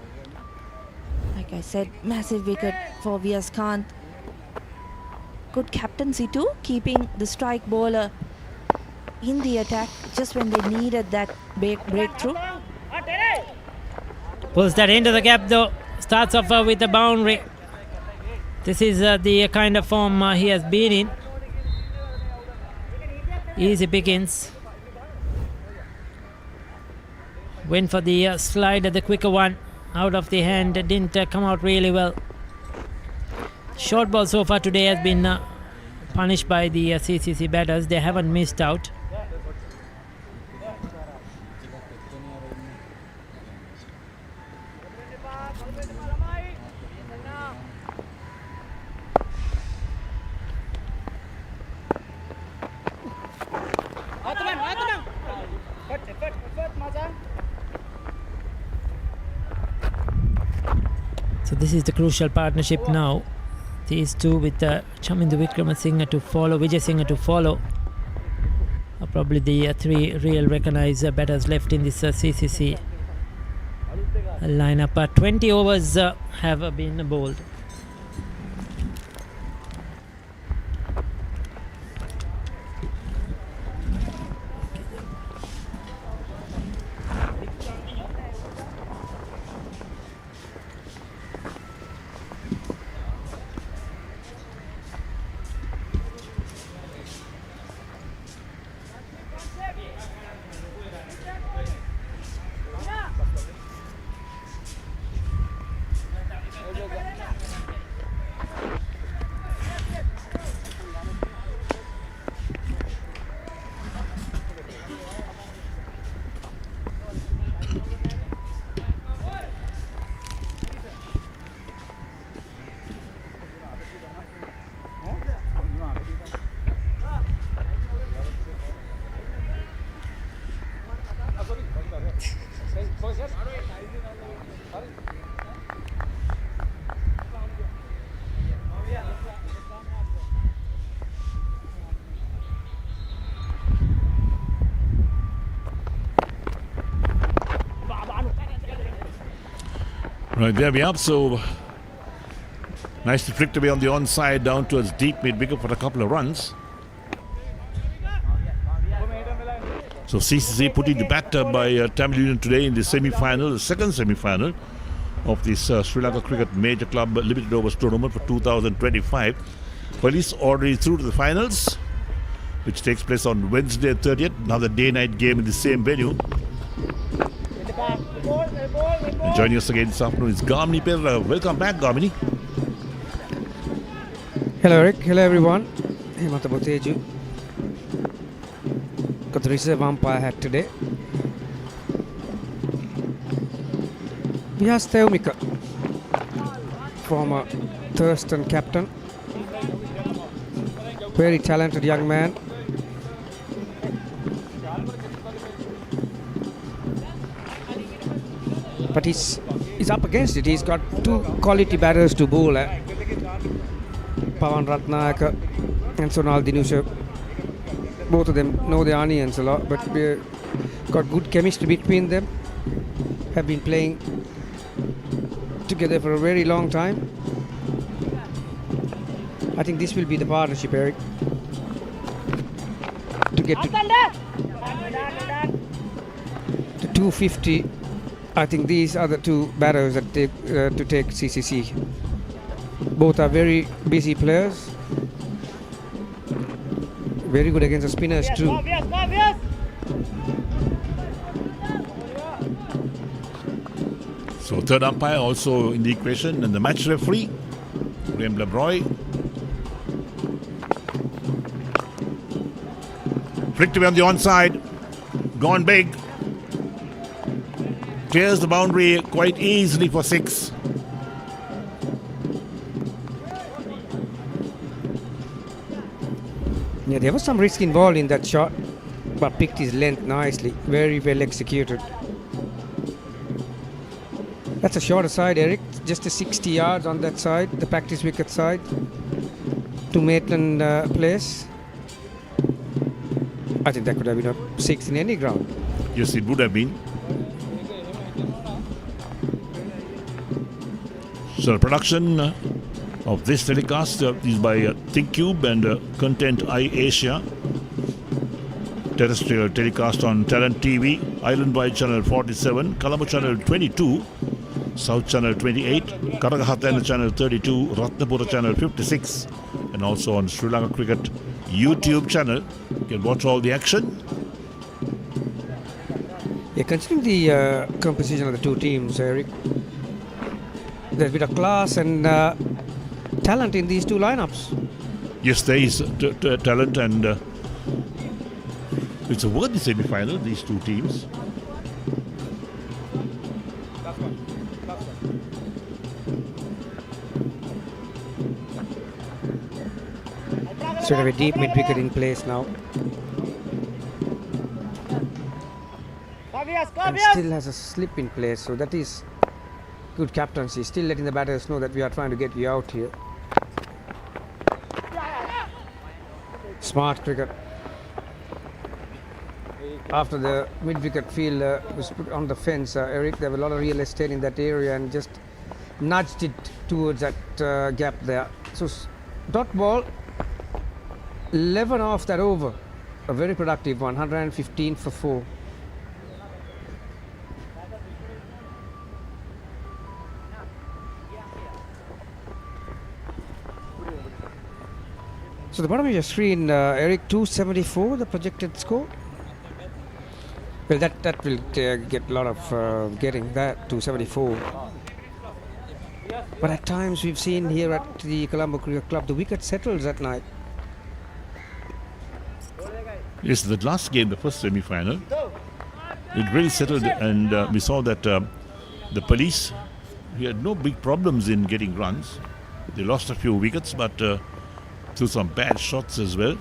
Like I said, massive wicket for V.S. Kant. Good captaincy too, keeping the strike bowler in the attack just when they needed that breakthrough. Pulls that into the gap though, starts off with a boundary. This is the kind of form he has been in. Easy pickings. Went for the slide, the quicker one out of the hand, didn't come out really well. Short ball so far today has been punished by the CCC batters. They haven't missed out. So this is the crucial partnership now. These two with Chamindu Wickramasinghe to follow, Vijay Singh to follow, are probably the three real recognized batters left in this CCC lineup. 20 overs have been bowled. Right, there we are. So nice to flick away on the onside down towards deep mid wicket for a couple of runs. So CCC putting the bat by Tamil Union today in the semi-final, the second semi-final of this Sri Lanka Cricket Major Club Limited Overs Tournament for 2025. Police already through to the finals, which takes place on Wednesday 30th. Another day-night game in the same venue. And joining us again this afternoon is Garmini Perra. Welcome back, Garmini. Hello Eric, hello everyone. Hemata Boteju. Got the reserve umpire hat today. Vihas Theumika, former Thurston captain. Very talented young man. But he's up against it. He's got two quality batters to bowl at. Pawan Ratnayaka and Sonal Dinusha. Both of them know the onions a lot, but we've got good chemistry between them. Have been playing together for a very long time. I think this will be the partnership, Eric. To get to to 250. I think these are the two batters that to take CCC. Both are very busy players. Very good against the spinners too. So third umpire also in the equation, and the match referee, Graham Lebroy. Flicked away on the onside, gone big. Clears the boundary quite easily for 6. Yeah, there was some risk involved in that shot, but picked his length nicely. Very well executed. That's a shorter side, Eric. Just a 60 yards on that side, the practice wicket side, to Maitland Place. I think that could have been a 6 in any ground. Yes, it would have been. So the production of this telecast is by ThinkCube and Content Asia. Terrestrial telecast on Talent TV, Island-wide channel 47, Colombo channel 22, South channel 28, Karagahatana channel 32, Ratnapura channel 56, and also on Sri Lanka Cricket YouTube channel. You can watch all the action. Yeah, considering the composition of the two teams, Eric, there's a bit of class and talent in these two lineups. Yes, there is talent, and it's a worthy semi-final, these two teams. Sort of a deep mid-wicket in place now. And still has a slip in place, so that is good captaincy. Still letting the batters know that we are trying to get you out here. Smart cricket. After the mid-wicket field was put on the fence, Eric, there was a lot of real estate in that area and just nudged it towards that gap there. So dot ball, 11 off that over. A very productive one, 115 for 4. So the bottom of your screen, Eric, 274, the projected score. Well, that will get a lot of getting that, 274. But at times we've seen here at the Colombo Cricket Club, the wicket settles at night. Yes, the last game, the first semi-final, it really settled, and we saw that the police, we had no big problems in getting runs. They lost a few wickets, but through some bad shots as well.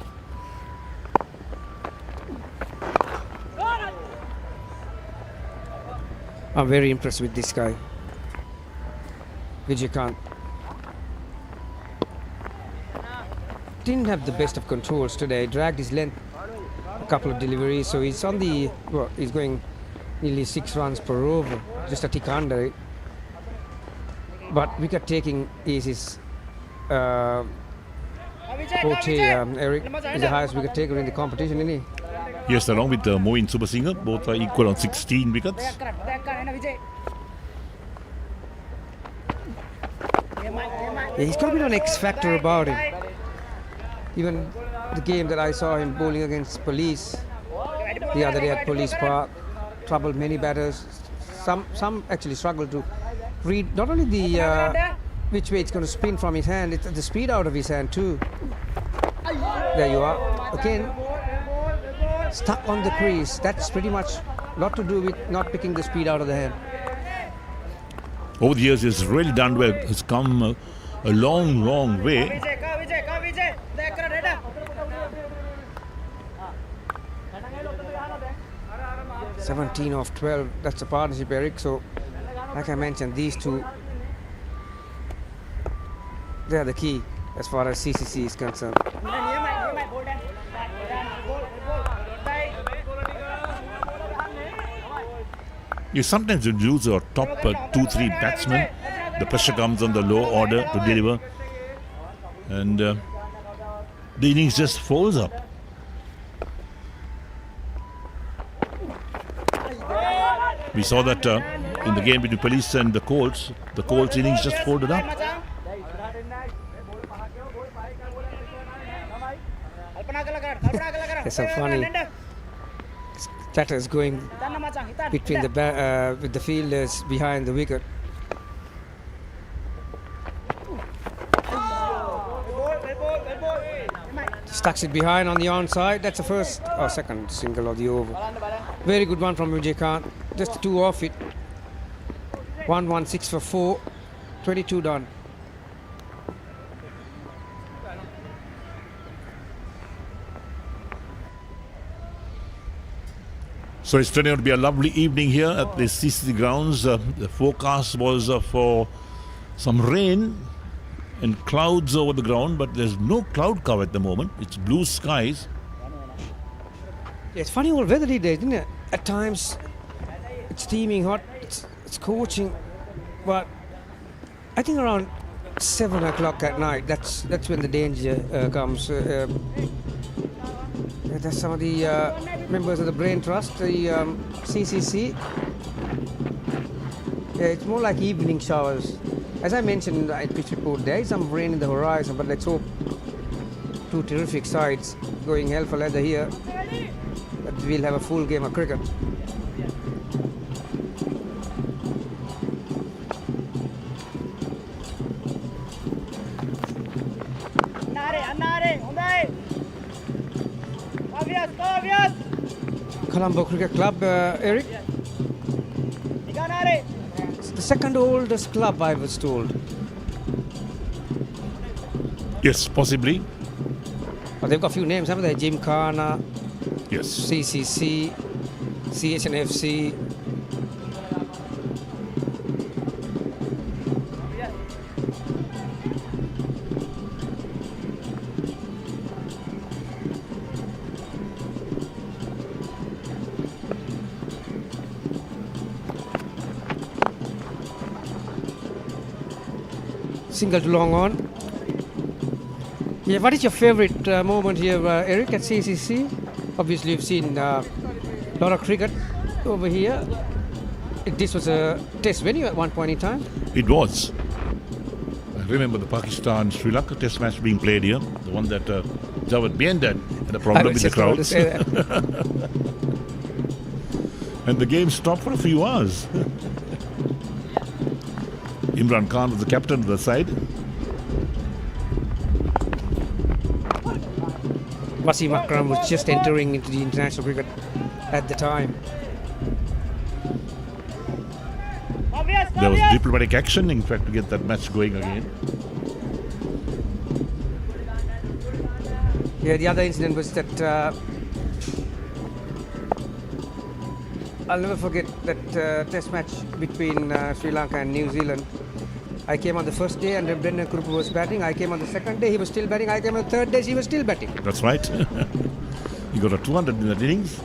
I'm very impressed with this guy, Vijay. Didn't have the best of controls today. Dragged his length a couple of deliveries, so he's on the, well, he's going nearly 6 runs per over, just a tick under it. But wicket taking is his forte. Eric is the highest wicket taker in the competition, isn't he? Yes, along with Moin Subasinghe, both are equal on 16 wickets. Yeah, he's got a bit of an X factor about him. Even the game that I saw him bowling against Police the other day at Police Park, troubled many batters. Some actually struggled to read not only the which way it's going to spin from his hand, it's the speed out of his hand too. There you are. Again, stuck on the crease. That's pretty much a lot to do with not picking the speed out of the hand. Over the years, he's really done well. He's come a long, long way. 17 off 12. That's a partnership, Eric. So, like I mentioned, these two, they are the key as far as CCC is concerned. You sometimes lose your top 2-3 batsmen. The pressure comes on the low order to deliver, and the innings just folds up. We saw that in the game between Police and the Colts. The Colts innings just folded up. There's some funny chatters going between the with the fielders behind the wicket. Stucks it behind on the onside. That's the first or second single of the over. Very good one from Vijay Khan. Just 2 off it. 1-1-6 for 4. 22 done. So it's turning out to be a lovely evening here at the CCC grounds. The forecast was for some rain and clouds over the ground, but there's no cloud cover at the moment. It's blue skies. Yeah, it's funny old weather these days, isn't it? At times it's steaming hot, it's scorching, but I think around 7 o'clock at night, that's when the danger comes. There's some of the members of the Brain Trust, the CCC. Yeah, it's more like evening showers. As I mentioned in the pitch report, there is some rain in the horizon, but let's hope 2 terrific sides going hell for leather here, that we'll have a full game of cricket. Colombo Cricket Club, Eric? It's the second oldest club, I was told. Yes, possibly. Oh, they've got a few names, haven't they? Gymkhana, Yes. CCC, CHNFC. Single to long on. Yeah, what is your favorite moment here, Eric, at CCC? Obviously, you've seen a lot of cricket over here. This was a test venue at one point in time. It was. I remember the Pakistan-Sri Lanka test match being played here, the one that Jawad Biendan had a problem with the crowds. And the game stopped for a few hours. Imran Khan was the captain of the side. Wasim Akram was just entering into the international cricket at the time. There was diplomatic action, in fact, to get that match going again. Yeah, the other incident was that I'll never forget that test match between Sri Lanka and New Zealand. I came on the first day and Brendan Krupa was batting. I came on the second day, he was still batting. I came on the third day, he was still batting. That's right. He got a 200 in that innings.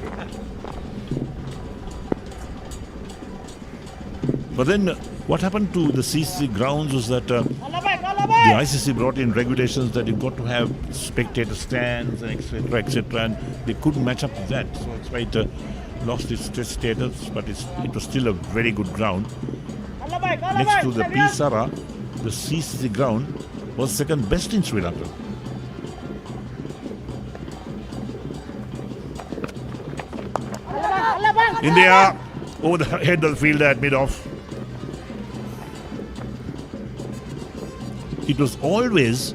But then what happened to the CCC grounds was that the ICC brought in regulations that you've got to have spectator stands and etc., and they couldn't match up to that. So that's why it lost its test status, but it was still a very good ground. Next to the Pisara, the CCC ground was second best in Sri Lanka. India over the head of the fielder at mid-off. It was always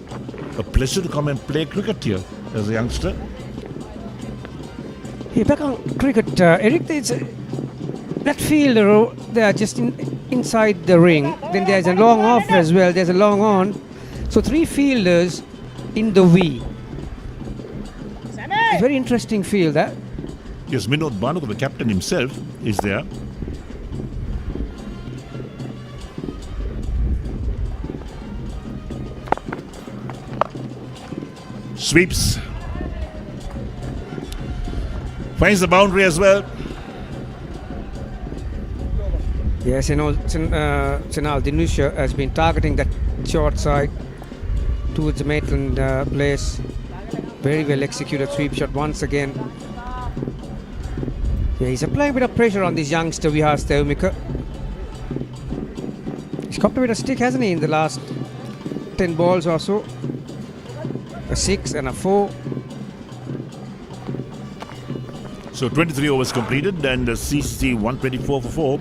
a pleasure to come and play cricket here as a youngster. Hey, back on cricket, Eric, that fielder, they are just inside the ring. Then there's a long off as well. There's a long on. So 3 fielders in the V. It's a very interesting field, that. Yes, Minod Bhanukar, the captain himself, is there. Sweeps. Finds the boundary as well. Yes, Chenal Dinusha has been targeting that short side towards the Maitland place. Very well executed sweep shot once again. Yeah, he's applying a bit of pressure on this youngster Vihas Theumika. He's copped a bit of stick, hasn't he, in the last 10 balls or so. A 6 and a 4. So 23 overs completed and CCC 124 for 4.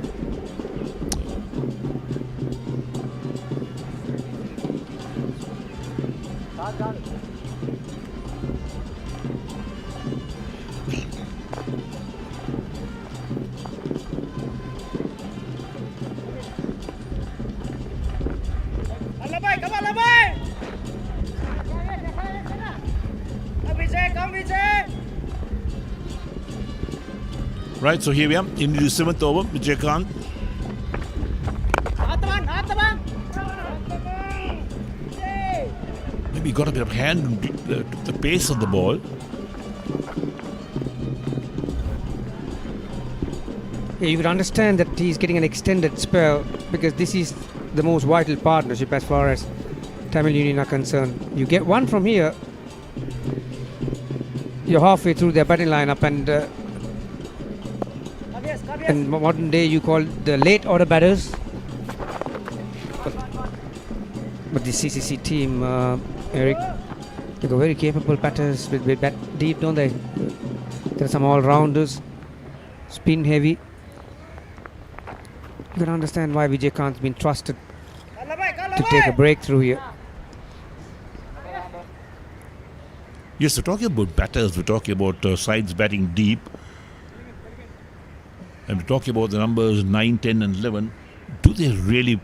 Right, so here we are into the 7th over. Vijay. Maybe he got a bit of hand on the pace of the ball. Yeah, you would understand that he's getting an extended spell because this is the most vital partnership as far as Tamil Union are concerned. You get one from here, you're halfway through their batting lineup, and modern day you call the late order batters. But the CCC team, Eric, they got very capable batters with bat deep, don't they? There are some all-rounders, spin heavy. You can understand why Vijay Kant's been trusted to take a breakthrough here. Yes, we're talking about batters, we're talking about sides batting deep. And we're talking about the numbers 9, 10 and 11. Do they really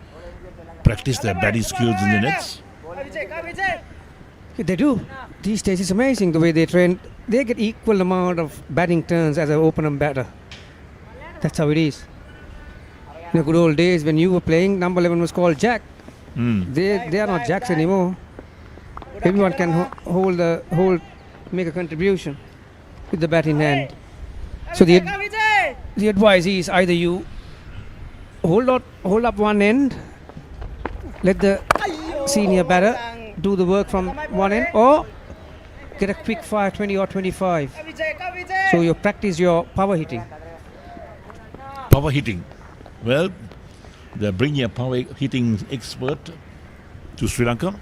practice their batting skills in the nets? Yeah, they do. These days it's amazing the way they train. They get equal amount of batting turns as an opener batter. That's how it is. In the good old days when you were playing, number 11 was called Jack. They are not Jacks anymore. Everyone can make a contribution with the bat in hand. So the advice is either you hold up one end, let the senior batter do the work from one end, or get a quick fire 20 or 25. So you practice your power hitting. Power hitting. Well, they're bringing a power hitting expert to Sri Lanka.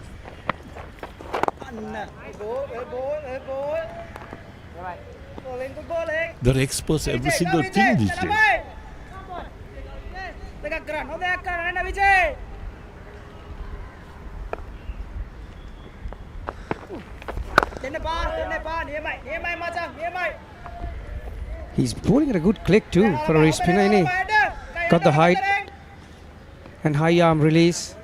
They're experts at every single thing these days. He's bowling at a good click too for a spinner, isn't he? Got the height and high arm release.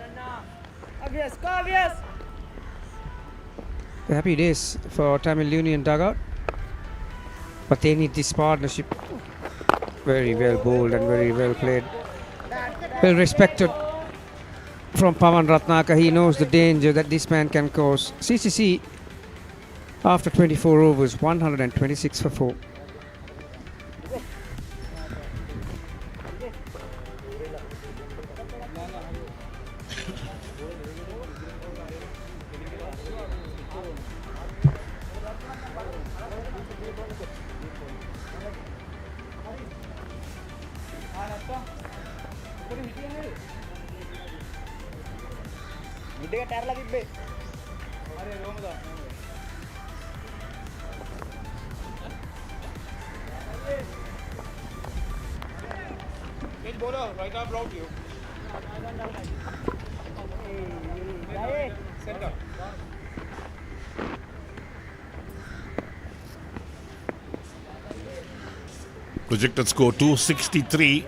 Happy days for Tamil Union dugout. But they need this partnership. Very well bowled and very well played. Well respected from Pawan Ratnaka. He knows the danger that this man can cause. CCC, after 24 overs, 126 for 4. Projected score 263.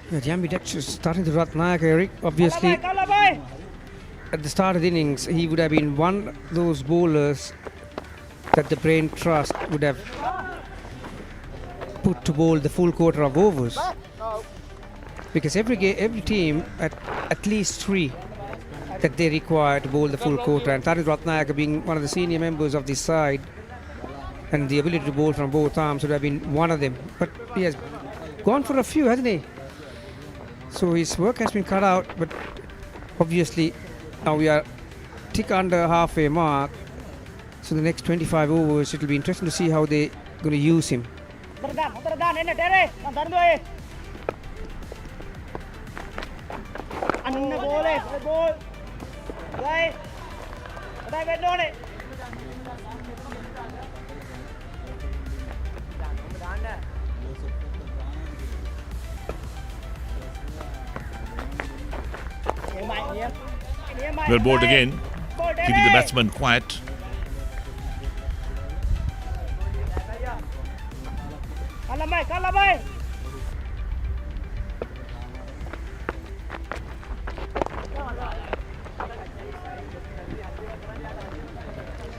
Yeah, the ambidextrous starting to Ratnaka, Eric. Obviously, at the start of the innings, he would have been one of those bowlers that the brain trust would have put to bowl the full quarter of overs. Because every team at least 3 that they require to bowl the full quarter, and Tarik Ratnaka being one of the senior members of this side, and the ability to bowl from both arms would have been one of them. But he has gone for a few, hasn't he? So his work has been cut out, but obviously now we are tick under halfway mark. So the next 25 overs, it will be interesting to see how they going to use him. Well bowled again, keeping the batsman quiet.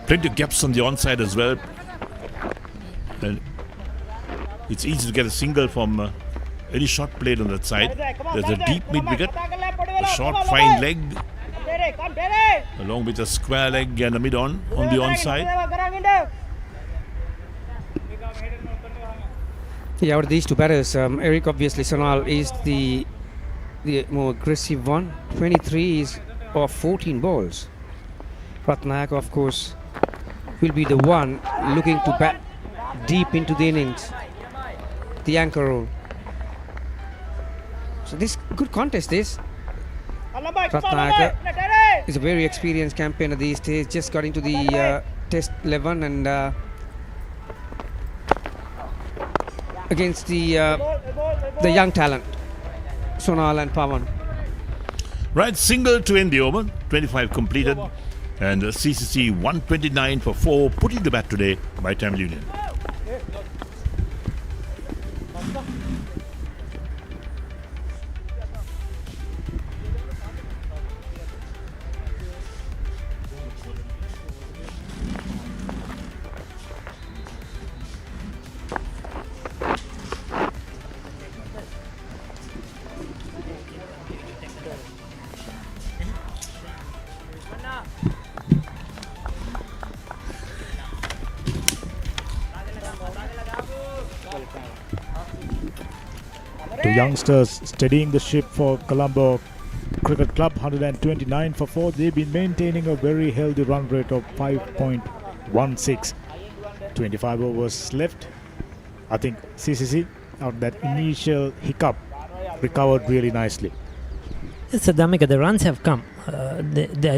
Plenty of gaps on the onside as well. And it's easy to get a single from any shot played on that side. There's a deep mid-wicket, a short fine leg, along with a square leg and a mid-on the onside. Yeah, out of these two batters, Eric, obviously Sonal is the more aggressive one. 23 is of 14 balls. Ratnayak, of course, will be the one looking to bat deep into the innings, the anchor role. So this good contest is. Ratnayak is a very experienced campaigner these days, just got into the Test 11 and against the young talent, Sonal and Pawan. Right, single to end the over, 25 completed, and CCC 129 for 4, putting the bat today by Tamil Union. Two youngsters steadying the ship for Colombo Cricket Club, 129 for 4. They've been maintaining a very healthy run rate of 5.16. 25 overs left. I think CCC, out that initial hiccup, recovered really nicely. So Damika, the runs have come. I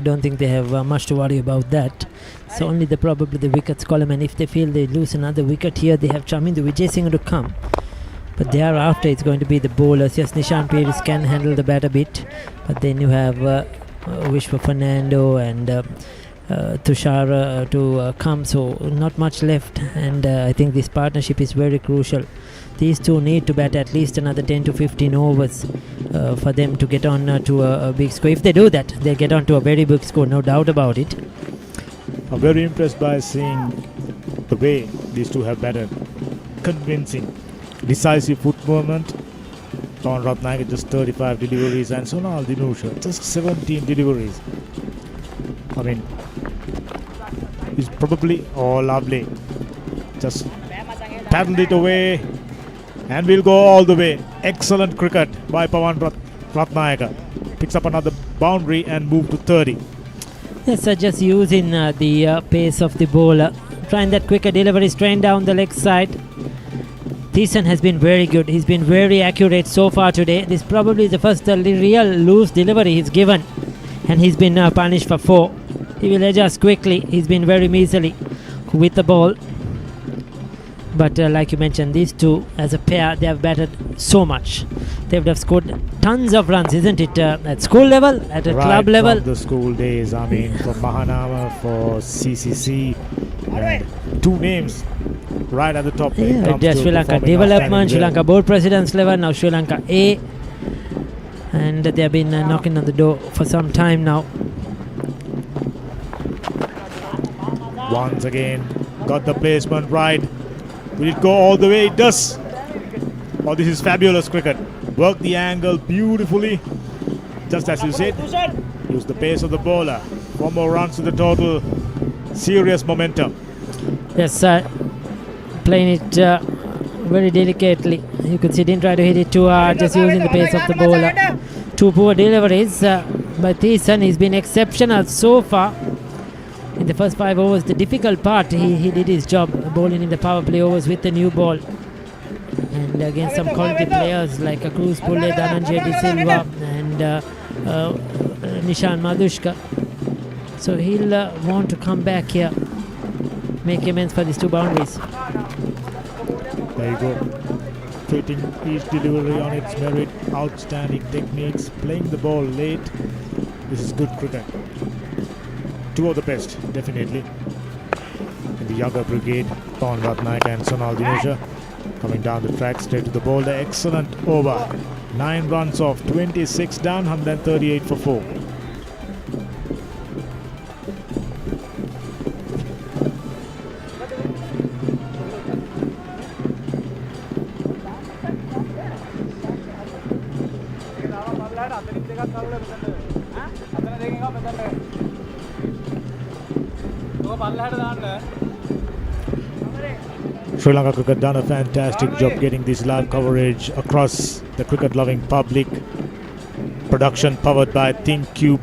don't think they have much to worry about that. So only probably the wickets column, and if they feel they lose another wicket here, they have Chamindu Vijay Singh to come. But thereafter, it's going to be the bowlers. Yes, Nishan Peiris can handle the bat a bit, but then you have Vishwa Fernando and Tushar to come, so not much left. And I think this partnership is very crucial. These two need to bat at least another 10 to 15 overs for them to get on to a big score. If they do that, they'll get on to a very big score, no doubt about it. I'm very impressed by seeing the way these two have batted. Convincing, decisive foot movement. John Ratnayak just 35 deliveries and Sonal Dinusha just 17 deliveries. I mean, it's probably lovely. Just paddled it away and we'll go all the way. Excellent cricket by Pawan Ratnayak. Picks up another boundary and move to 30. Yes, just using the pace of the bowler. Trying that quicker delivery, straight down the leg side. Thiessen has been very good. He's been very accurate so far today. This probably is the first real loose delivery he's given. And he's been punished for 4. He will adjust quickly. He's been very measly with the ball. But like you mentioned, these two as a pair, they have batted so much. They would have scored tons of runs, isn't it? At school level, at a club level. From the school days, I mean, from Mahanama, for CCC. And 2 names right at the top. Sri Lanka Development, Sri Lanka Board President's level, now Sri Lanka A. And they have been knocking on the door for some time now. Once again, got the placement right. Will it go all the way? It does. Oh, this is fabulous cricket. Work the angle beautifully. Just as you said, use the pace of the bowler. 4 more runs to the total. Serious momentum. Yes, playing it very delicately. You could see didn't try to hit it too hard, just using the pace of the bowler. 2 poor deliveries by Thiessen. He's been exceptional so far. in the first 5 overs. The difficult part, he did his job bowling in the power play overs with the new ball. And against some quality players like Cruz Pulle, Dhananjay De Silva and Nishan Madhushka. So he'll want to come back here, make amends for these 2 boundaries. There you go. Treating each delivery on its merit, outstanding techniques, playing the ball late. This is good cricket. 2 of the best, definitely. In the younger brigade, Pawan Ratnayake and Sonal Dinusha coming down the track straight to the boulder. Excellent over. 9 runs off, 26 down, 138 for 4. Sri Lanka Cricket done a fantastic job getting this live coverage across the cricket-loving public. Production powered by ThinkCube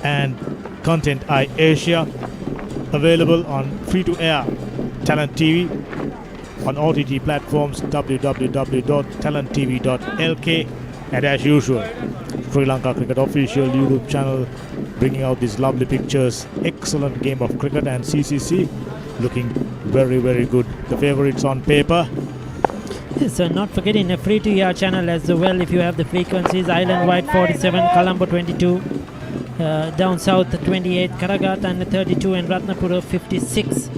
and Content Eye Asia. Available on free-to-air Talent TV, on OTT platforms www.talenttv.lk, and as usual, Sri Lanka Cricket official YouTube channel bringing out these lovely pictures. Excellent game of cricket, and CCC looking very, very good. The favourites on paper. Yes, so not forgetting a free-to-air channel as well if you have the frequencies. Island Wide 47, Colombo 22, down south 28, Karagata and 32, and Ratnapura 56.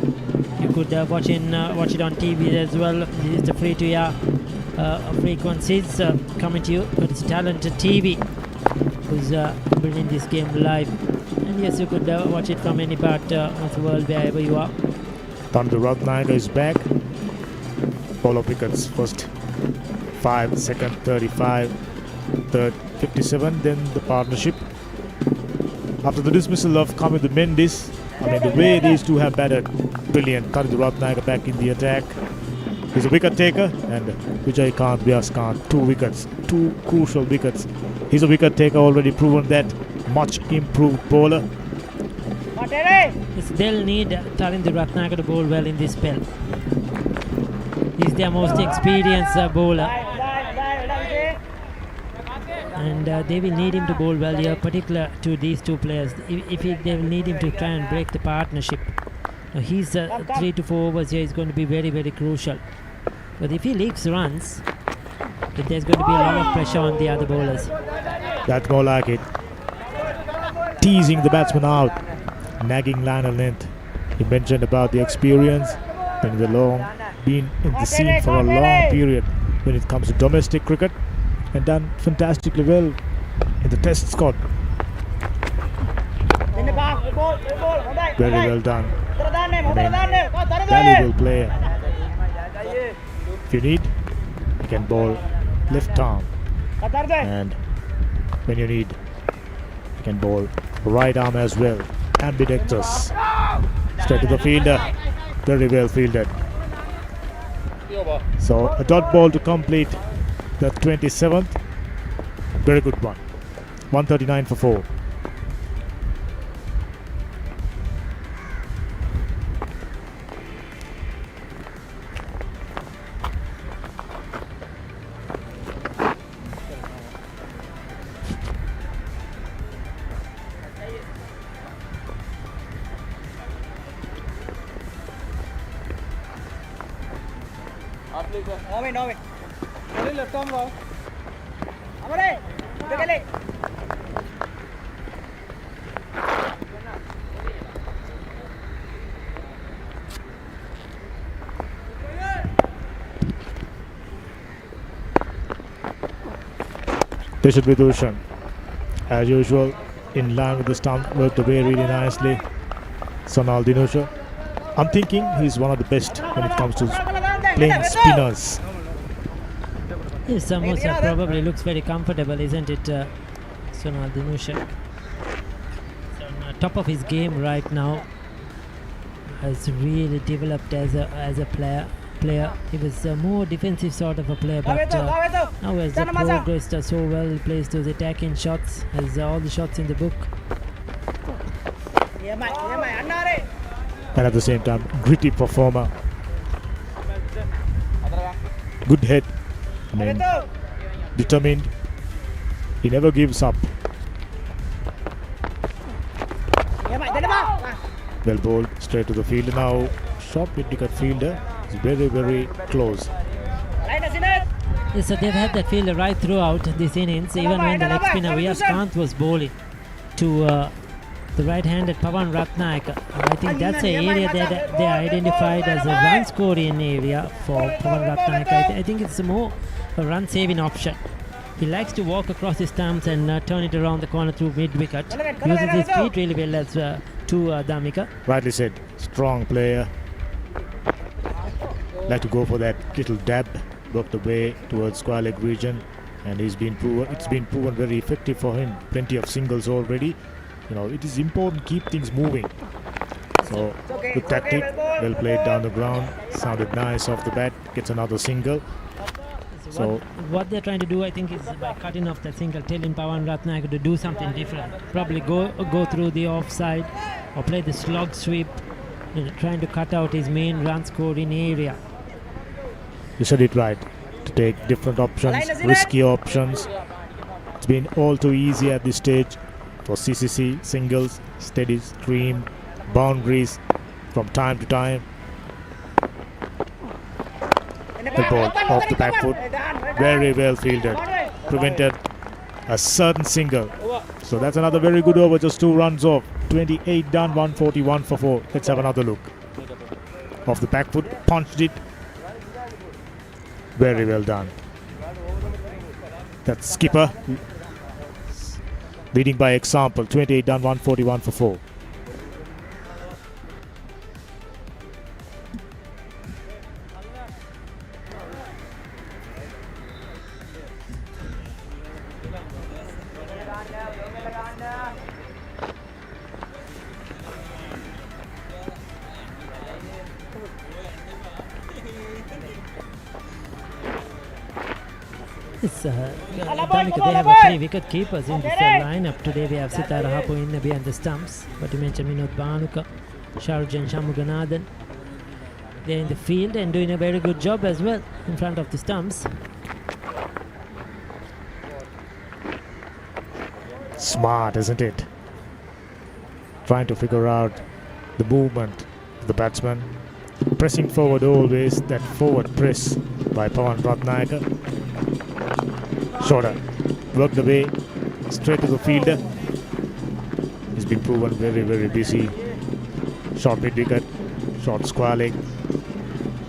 You could watch it on TV as well. This is the free-to-air frequencies coming to you. But it's Talent TV who's bringing this game live. And yes, you could watch it from any part of the world, wherever you are. Consolidation is back. Ball of wickets. First 5, second 35, third 57, then the partnership. After the dismissal of Kamil Mendis, the way these two have batted, brilliant. Consolidation back in the attack. He's a wicket taker, and Vijay Kant, Vyas Kant, 2 wickets, 2 crucial wickets. He's a wicket taker, already proven that. Much improved bowler. Yes, they'll need Tharindra Ratnayake to bowl well in this spell. He's their most experienced bowler. And they will need him to bowl well here, particular to these 2 players. They will need him to try and break the partnership. Now his 3 to 4 overs here is going to be very, very crucial. But if he leaks runs, then there's going to be a lot of pressure on the other bowlers. That's more like it. Teasing the batsman out. Nagging line of length. He mentioned about the experience, been in the scene for a long period when it comes to domestic cricket, and done fantastically well in the test squad. Very well done. Valuable player. If you need, you can bowl left arm, and when you need, you can bowl right arm as well. Ambidextrous. Straight to the fielder. Very well fielded. So a dot ball to complete the 27th. Very good one. 139 for 4. This should be Dushan. As usual, in line with the stump, worked away really nicely. Sonal Dinusha. I'm thinking he's one of the best when it comes to playing spinners. Yes, Samosa probably looks very comfortable, isn't it, Sonal Dinusha? So on top of his game right now, has really developed as a player. He was a more defensive sort of a player, but now has progressed so well. He plays those attacking shots, has all the shots in the book. And at the same time, gritty performer. Good head. I mean, determined. He never gives up. Well bowled straight to the fielder now. Short mid-wicket fielder is very, very close. Yes, so they've had that fielder right throughout this innings, even when the leg spinner Vyas Kant was bowling to the right-handed Pawan Ratnayaka. I think that's an area that they identified as a run-scoring area for Pawan Ratnayaka. I think it's a more a run-saving option. He likes to walk across his stumps and turn it around the corner through mid-wicket. Uses his feet really well as to Dhamika. Rightly said, strong player. Like to go for that little dab, work the way towards square leg region, and it's been proven very effective for him. Plenty of singles already. You know, it is important to keep things moving. So good tactic, well played down the ground, sounded nice off the bat, gets another single. So what they're trying to do, I think, is by cutting off that single, telling Pawan Ratnayaka to do something different. Probably go through the offside or play the slog sweep, trying to cut out his main run scoring area. You said it right, to take different options, risky options. It's been all too easy at this stage for CCC, singles, steady stream, boundaries from time to time. The ball off the back foot, very well fielded, prevented a certain single. So that's another very good over, just 2 runs off. 28 done, 141 for 4. Let's have another look. Off the back foot, punched it. Very well done. That's skipper leading by example. 28 done, 141 for 4. Dhamika, they have 3 wicket keepers in this lineup. Today we have Sitara Hapu in behind the stumps. But you mentioned Minod Bhanuka, Sharujan Shamuganathan. They're in the field and doing a very good job as well in front of the stumps. Smart, isn't it? Trying to figure out the movement of the batsman. Pressing forward always, that forward press by Pawan Ratnayaka. Shorter, worked the way straight to the fielder. He's been proven very, very busy. Short mid-wicket, short square leg.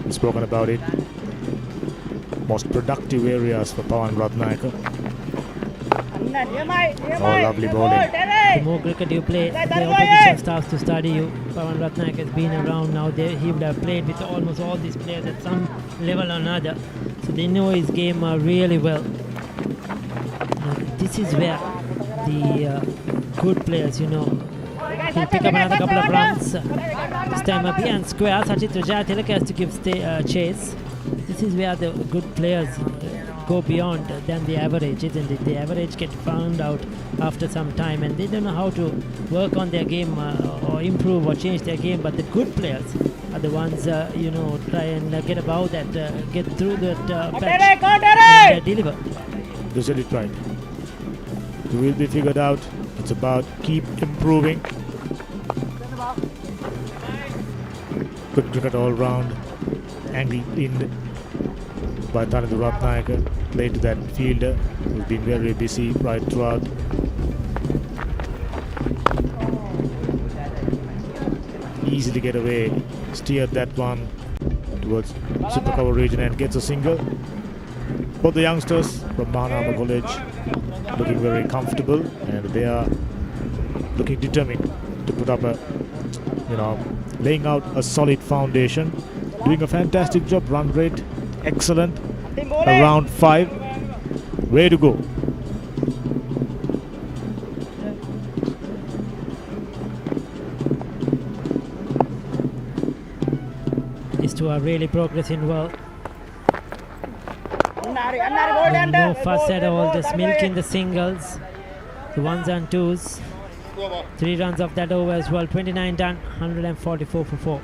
We've spoken about it. Most productive areas for Pawan Ratnayaka. Oh, lovely bowling. The more cricket you play, the opposition starts to study you. Pawan Ratnayaka has been around now. He would have played with almost all these players at some level or another. So they know his game really well. This is where the good players, he'll pick up another couple of runs. This time up here and square. Sachit Rajatilak has to give chase. This is where the good players go beyond than the average, isn't it? The average get found out after some time and they don't know how to work on their game or improve or change their game. But the good players are the ones, try and get above that, get through that patch and deliver. You said it right. It will be figured out. It's about keep improving. Good cricket all round. Angle in by Thanadu Ratnayaka. Played to that fielder who's been very busy right throughout. Easily get away. Steered that one towards super cover region and gets a single. Both the youngsters from Mahanama College looking very comfortable and they are looking determined to put up laying out a solid foundation. Doing a fantastic job, run rate excellent, around 5. Way to go. These two are really progressing well. No fuss at all, just milking the singles, the 1s and 2s. 3 runs off that over as well. 29 done, 144 for 4.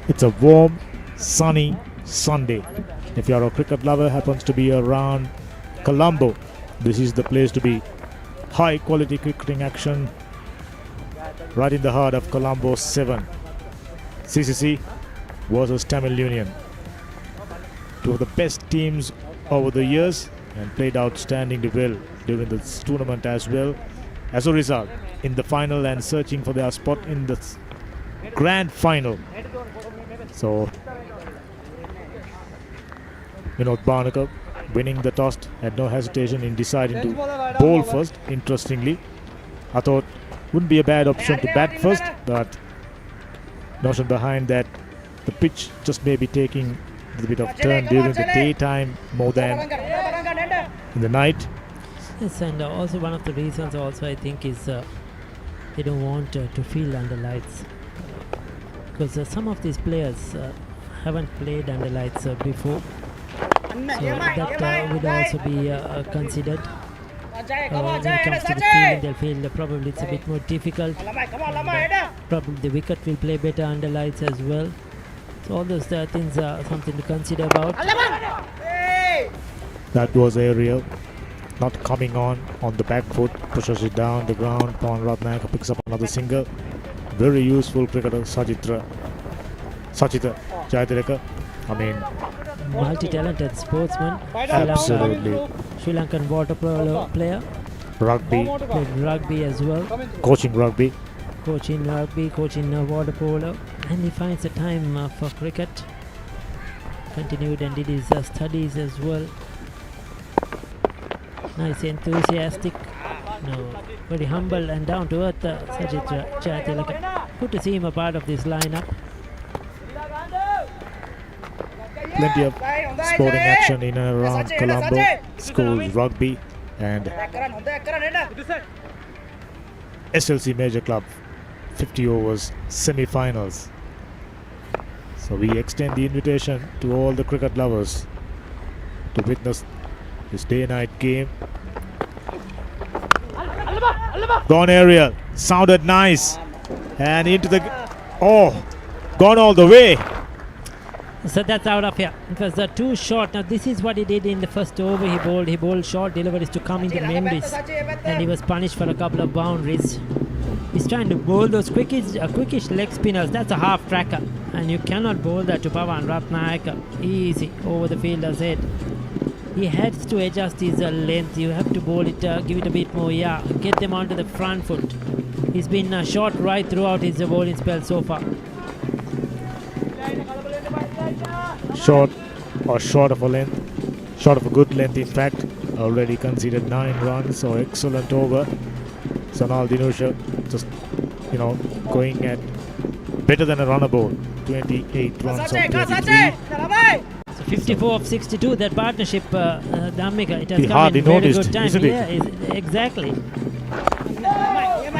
It's a warm, sunny Sunday. If you're a cricket lover, happens to be around Colombo, this is the place to be. High quality cricketing action right in the heart of Colombo 7. CCC versus Tamil Union. Two of the best teams over the years and played outstandingly well during this tournament as well. As a result, in the final and searching for their spot in the grand final. So, Vinod Barnaker winning the toss, had no hesitation in deciding to bowl first. Interestingly, I thought wouldn't be a bad option to bat first, but notion behind that the pitch just may be taking a little bit of turn during the daytime more than in the night. Yes, and also one of the reasons also I think is they don't want to field under lights, because some of these players haven't played under lights before, so that would also be considered. When it comes to the fielding, they'll feel probably it's a bit more difficult, and probably the wicket will play better under lights as well. So all those things are something to consider about. That was aerial, not coming on the back foot, pushes it down the ground. Pawan Ratnayaka picks up another single. Very useful cricketer, Sachita Jayatilaka. I mean, multi-talented sportsman. absolutely. Sri Lankan water polo player. Rugby, Played rugby as well. coaching rugby. Coaching rugby, coaching water polo. And he finds the time for cricket. Continued and did his studies as well. Nice, enthusiastic. No, very humble and down to earth. Sajid Jayatilaka. Good to see him a part of this lineup. Plenty of sporting action in and around Colombo. Schools rugby and SLC Major Club 50 overs semi-finals. So we extend the invitation to all the cricket lovers to witness this day-night game. Gone aerial, sounded nice, and into the gone all the way. So that's out of here. It was too short. Now this is what he did in the first over. He bowled short deliveries to come into Mendes, and he was punished for a couple of boundaries. He's trying to bowl those quickish leg spinners. That's a half tracker, and you cannot bowl that to Pawan Ratnayaka easy over the fielder's head. He has to adjust his length. You have to bowl it, give it a bit more, get them onto the front foot. He's been short right throughout his bowling spell so far. Short of a good length, in fact. Already conceded 9 runs, so excellent over. Sonal Dinusha just going at better than a runner ball. 28 runs on 23. So 54 of 62, that partnership, Dhammika, it has He come hardly in very noticed, good time. isn't it? Yeah, exactly.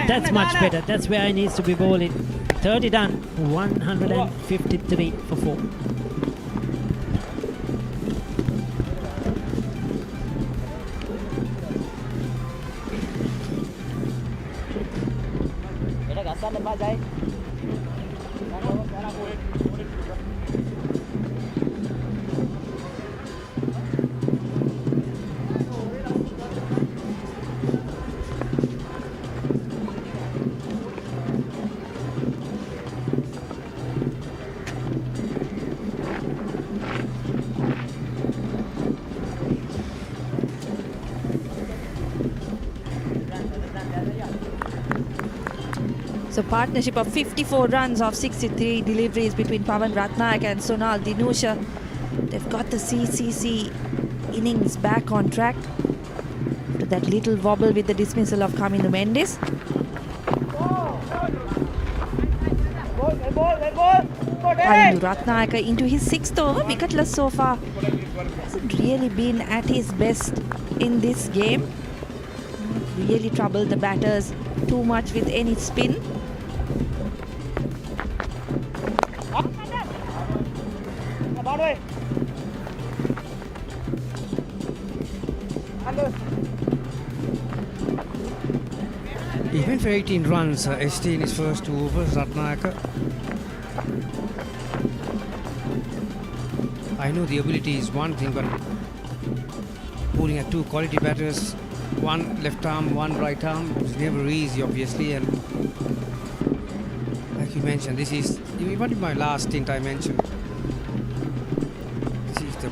That's much better. That's where he needs to be bowling. 30 done, 153 for 4. So partnership of 54 runs of 63 deliveries between Pawan Ratnayaka and Sonal Dinusha. They've got the CCC innings back on track after that little wobble with the dismissal of Kamindu Mendes. Kalindu Ratnayaka into his 6th over, wicketless so far. Hasn't really been at his best in this game. Really troubled the batters too much with any spin. He went for 18 runs, ST in his first 2 overs, Ratnayaka. I know the ability is one thing, but pulling at 2 quality batters, one left arm, one right arm, is never easy, obviously. And like you mentioned, this is what in my last stint I mentioned. This is the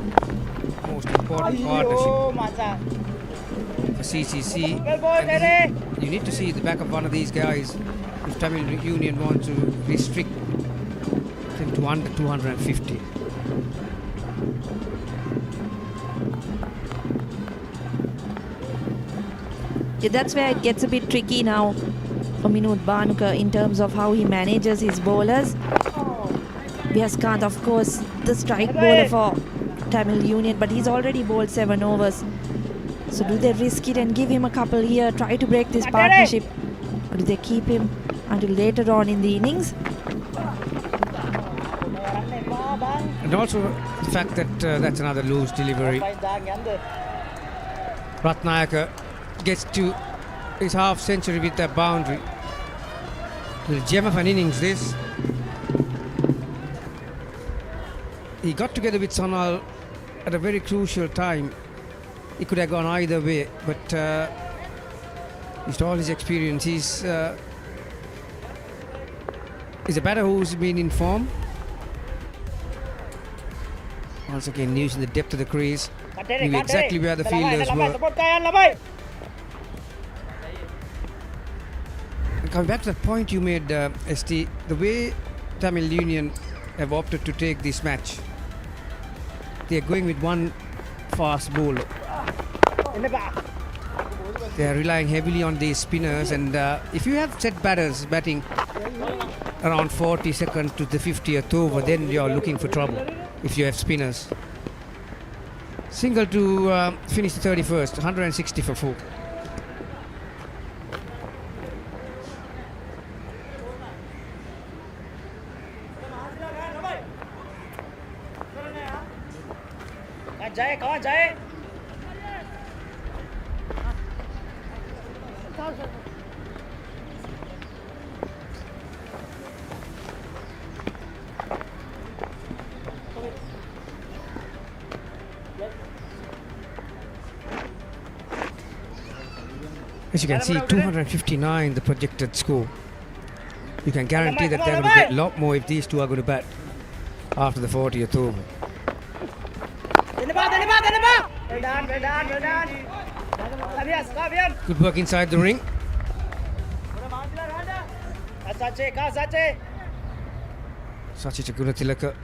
most important partnership for CCC. And you need to see the back of one of these guys if Tamil Union wants to restrict him to under 250. Yeah, that's where it gets a bit tricky now for Minood Banuka in terms of how he manages his bowlers. Vyas-Kant, of course, the strike bowler for Tamil Union, but he's already bowled 7 overs. So do they risk it and give him a couple here, try to break this partnership, or do they keep him until later on in the innings? And also the fact that that's another loose delivery. Ratnayaka gets to his half century with that boundary. The gem of an innings this. He got together with Sonal at a very crucial time. It could have gone either way, but with all his experience, he's a batter who's been in form. Once again, using the depth of the crease, knew exactly where the fielders were. And coming back to that point you made, ST, the way Tamil Union have opted to take this match, they are going with one fast bowler. They are relying heavily on these spinners, and if you have set batters batting around 40 seconds to the 50th over, then you are looking for trouble if you have spinners. Single to finish the 31st, 160 for 4. As you can see, 259 the projected score. You can guarantee that they're going to get a lot more if these two are going to bat after the 40th over. Good work inside the ring. Sachicha Gunatilaka.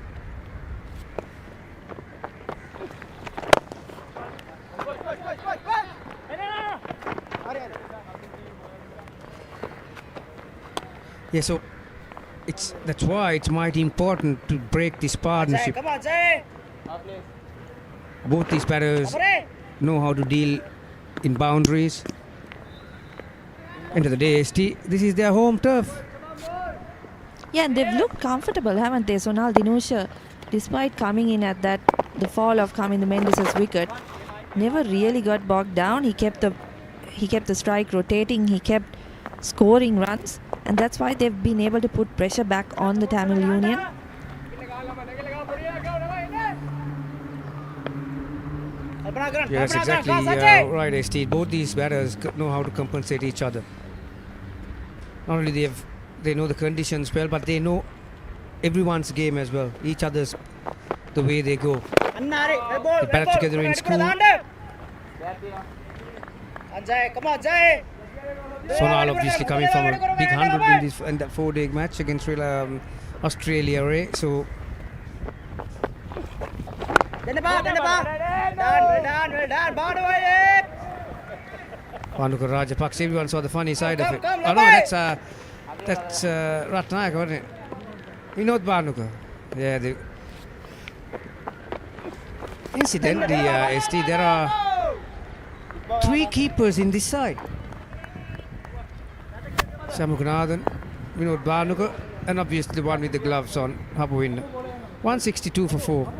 Yeah, so that's why it's mighty important to break this partnership. Both these batters know how to deal in boundaries. End of the day, ST, this is their home turf. Yeah, and they've looked comfortable, haven't they? Sonal Dinusha, despite coming in at the fall of Kamindu Mendis' wicket, never really got bogged down. He kept the strike rotating. He kept scoring runs, and that's why they've been able to put pressure back on the Tamil Union. Yes, exactly right, ST. Both these batters know how to compensate each other. Not only they know the conditions well, but they know everyone's game as well. Each other's the way they go. They bat together in school. Sonal obviously coming from a big 100 in that 4-day match against Australia, right? So Banuka Rajapaksa, everyone saw the funny side of it. Oh no, that's Ratnayaka, wasn't it? Minood Banuka. Yeah, incidentally, ST, there are 3 keepers in this side. Samukanathan, Vinod Banuka, and obviously the one with the gloves on, Habuin. 162 for 4.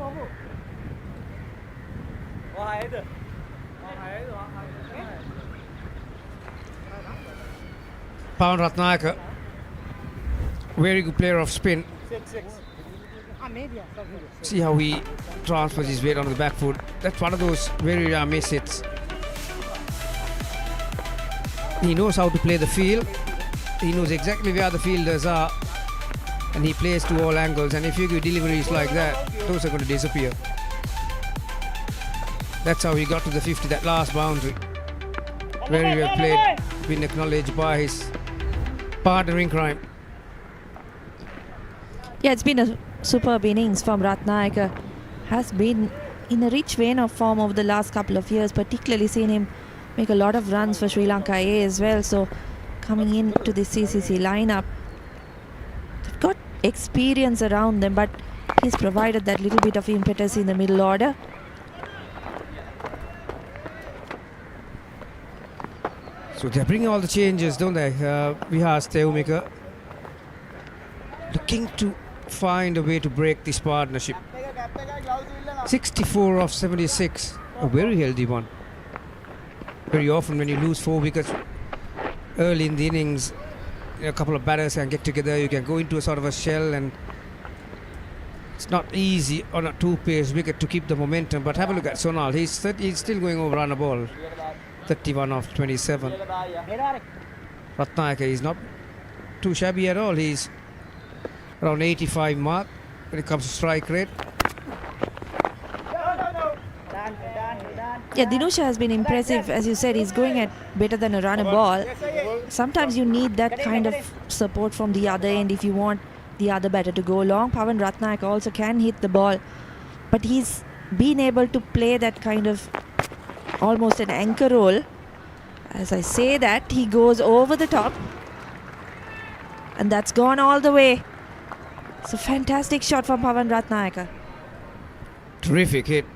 Pawan Ratnayaka, very good player of spin. See how he transfers his weight onto the back foot. That's one of those very rare miss hits. He knows how to play the field. He knows exactly where the fielders are, and he plays to all angles. And if you give deliveries like that, those are going to disappear. That's how he got to the 50, that last boundary. Very well played, been acknowledged by his partner in crime. Yeah, it's been a superb innings from Ratnayaka. Has been in a rich vein of form over the last couple of years, particularly seen him make a lot of runs for Sri Lanka A as well. So coming into the CCC lineup, they've got experience around them, but he's provided that little bit of impetus in the middle order. So they're bringing all the changes, don't they? Vihas Teumika looking to find a way to break this partnership. 64 of 76, a very healthy one. Very often when you lose 4 wickets early in the innings, a couple of batters can get together, you can go into a sort of a shell, and it's not easy on a 2-pace wicket to keep the momentum. But have a look at Sonal, he's still going over on a ball. 31 of 27. Ratnayaka is not too shabby at all. He's around 85 mark when it comes to strike rate. Yeah, Dinusha has been impressive. As you said, he's going at better than a runner ball. Sometimes you need that kind of support from the other end if you want the other batter to go long. Pawan Ratnayaka also can hit the ball, but he's been able to play that kind of almost an anchor role. As I say that, he goes over the top, and that's gone all the way. It's a fantastic shot from Pawan Ratnayaka. Terrific hit.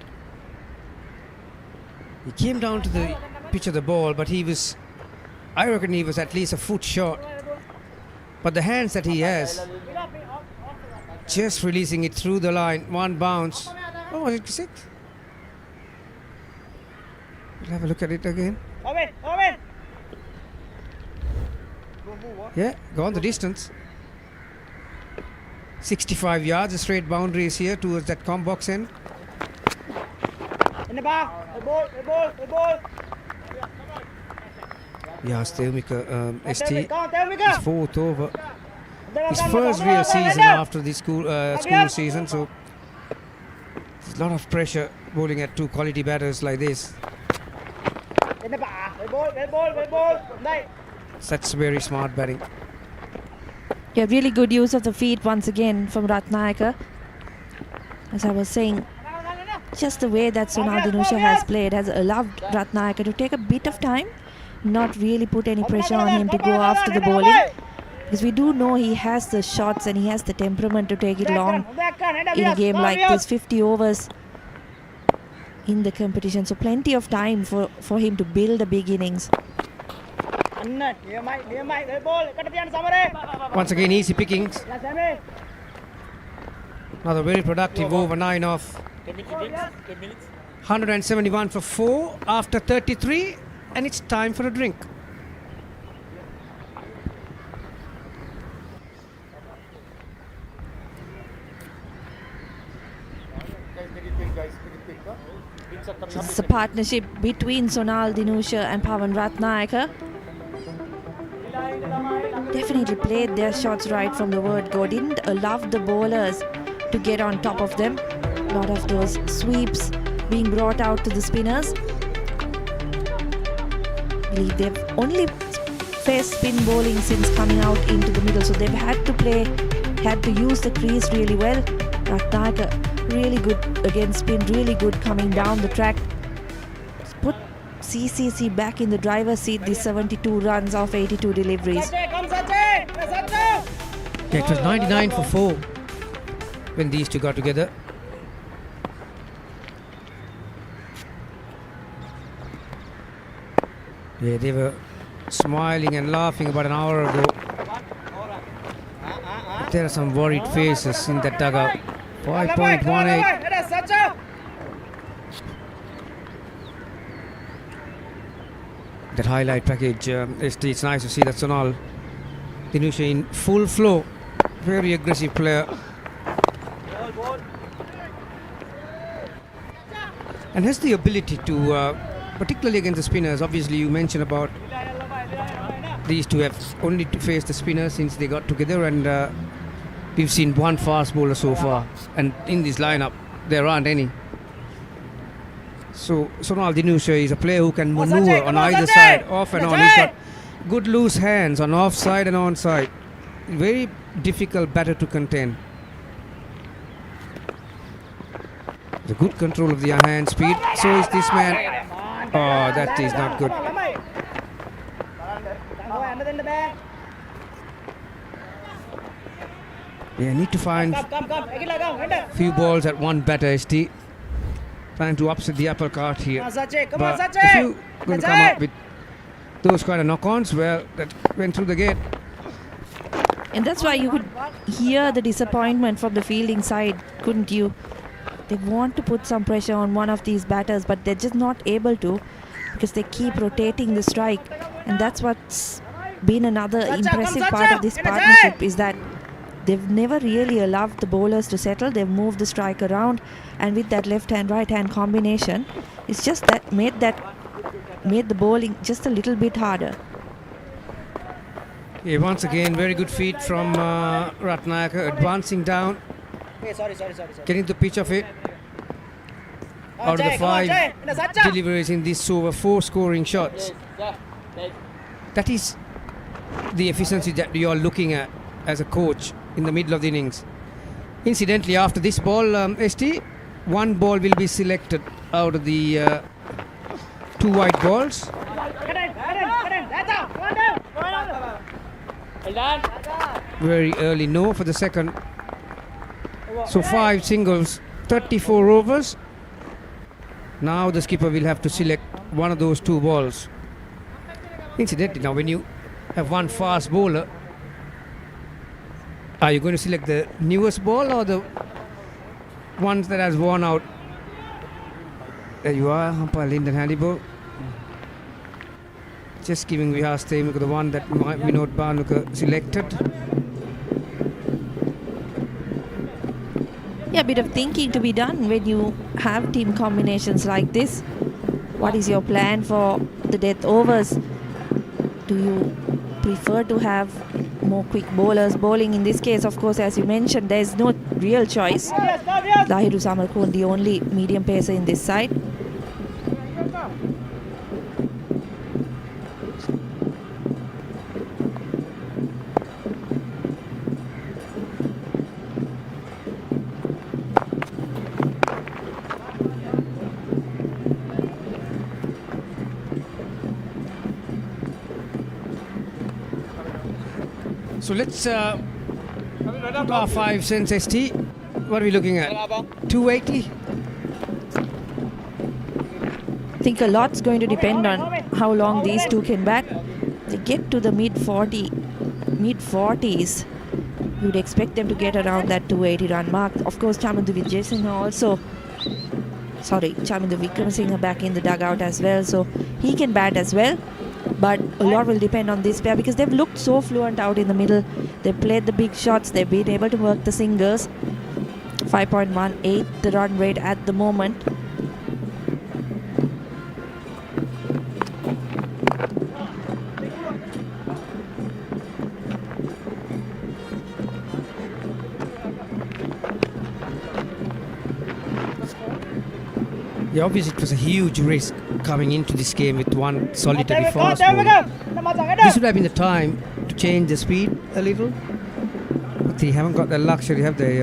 He came down to the pitch of the ball, but I reckon he was at least a foot short. But the hands that he has, just releasing it through the line, one bounce. Oh, was it 6? We'll have a look at it again. Yeah, gone the distance. 65 yards, a straight boundary is here towards that comp box end. Yeah, Steumika, ST, his 4th over. His first real season after the school season, so there's a lot of pressure bowling at 2 quality batters like this. That's very smart batting. Yeah, really good use of the feet once again from Ratnayaka. As I was saying, just the way that Sonal Dinusha has played has allowed Ratnayaka to take a bit of time, not really put any pressure on him to go after the bowling. Because we do know he has the shots and he has the temperament to take it long in a game like this. 50 overs in the competition, so plenty of time for him to build a big innings. Once again, easy pickings. Another very productive over, 9 off. 171 for 4 after 33, and it's time for a drink. It's a partnership between Sonal Dinusha and Pawan Ratnayaka. Definitely played their shots right from the word go. Didn't allow the bowlers to get on top of them. A lot of those sweeps being brought out to the spinners. I believe they've only faced spin bowling since coming out into the middle, so they've had to use the crease really well. Ratnayaka really good against spin, really good coming down the track. Put CCC back in the driver's seat, these 72 runs off 82 deliveries. It was 99 for 4. when these two got together. Yeah, they were smiling and laughing about an hour ago. There are some worried faces in that dugout. 5.18. That highlight package, it's nice to see that Sonal Dinusha in full flow. Very aggressive player. And has the ability to, particularly against the spinners, obviously you mentioned about these two have only to face the spinners since they got together, and we've seen one fast bowler so far, and in this lineup there aren't any. So Sonal Dinusha is a player who can maneuver on either side, off and on. He's got good loose hands on off side and on side. Very difficult batter to contain. The good control of the hand speed. So is this man. Oh, that is not good. Yeah, need to find few balls at one batter, ST. Trying to upset the apple cart here. But if you going to come up with those kind of knock-ons, well, that went through the gate. And that's why you could hear the disappointment from the fielding side, couldn't you? They want to put some pressure on one of these batters, but they're just not able to because they keep rotating the strike. And that's what's been another impressive part of this partnership, is that they've never really allowed the bowlers to settle. They've moved the strike around, and with that left hand right hand combination, it's just that made the bowling just a little bit harder. Yeah, once again, very good feed from Ratnayaka, advancing down, getting the pitch of it. Out of the 5 deliveries in this over 4 scoring shots. That is the efficiency that you are looking at as a coach in the middle of the innings. Incidentally, after this ball, ST, one ball will be selected out of the 2 white balls. Very early no for the second. So 5 singles, 34 overs. Now the skipper will have to select one of those 2 balls. Incidentally, now when you have one fast bowler, are you going to select the newest ball or the ones that has worn out? There you are, umpire Lyndon Hannibal. Just giving Vihar Temuk the one that Vinod Bhanuka selected. Yeah, a bit of thinking to be done when you have team combinations like this. What is your plan for the death overs? Do you prefer to have more quick bowlers bowling? In this case, of course, as you mentioned, there is no real choice. Lahiru Samarkund, the only medium pacer in this side. So let's put our 5 cents ST. What are we looking at? 280? I think a lot's going to depend on how long these two can bat. They get to the mid-40s. You'd expect them to get around that 280 run mark. Of course, Chamindu Wickramasinghe back in the dugout as well, so he can bat as well. But a lot will depend on this pair because they've looked so fluent out in the middle. They've played the big shots. They've been able to work the singers. 5.18 the run rate at the moment. Yeah, obviously it was a huge risk coming into this game with one solitary fast bowler. This would have been the time to change the speed a little. But they haven't got the luxury, have they,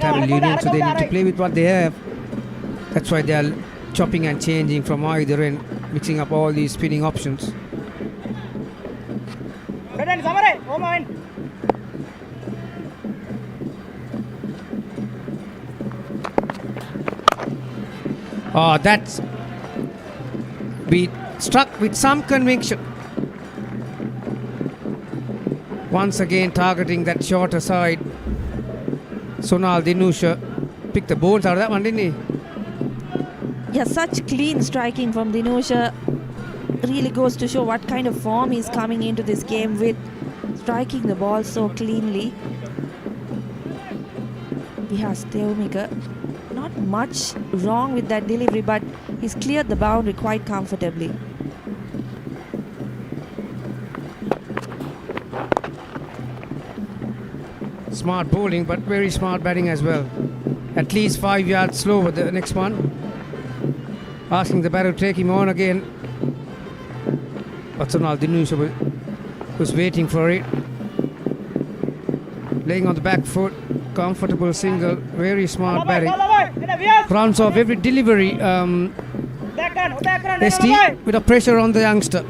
Tamil Union, so they need to play with what they have. That's why they are chopping and changing from either end, mixing up all these spinning options. Oh, that's be struck with some conviction. Once again targeting that shorter side. Sonal Dinusha picked the bones out of that one, didn't he? Yeah, such clean striking from Dinusha really goes to show what kind of form he's coming into this game with, striking the ball so cleanly. Vihas Theumika, not much wrong with that delivery, but he's cleared the boundary quite comfortably. Smart bowling, but very smart batting as well. At least 5 yards slow with the next one. Asking the batter to take him on again. But Sonal Dinusha was waiting for it. Laying on the back foot. Comfortable single. Very smart batting. Rounds off every delivery. ST with a pressure on the youngster.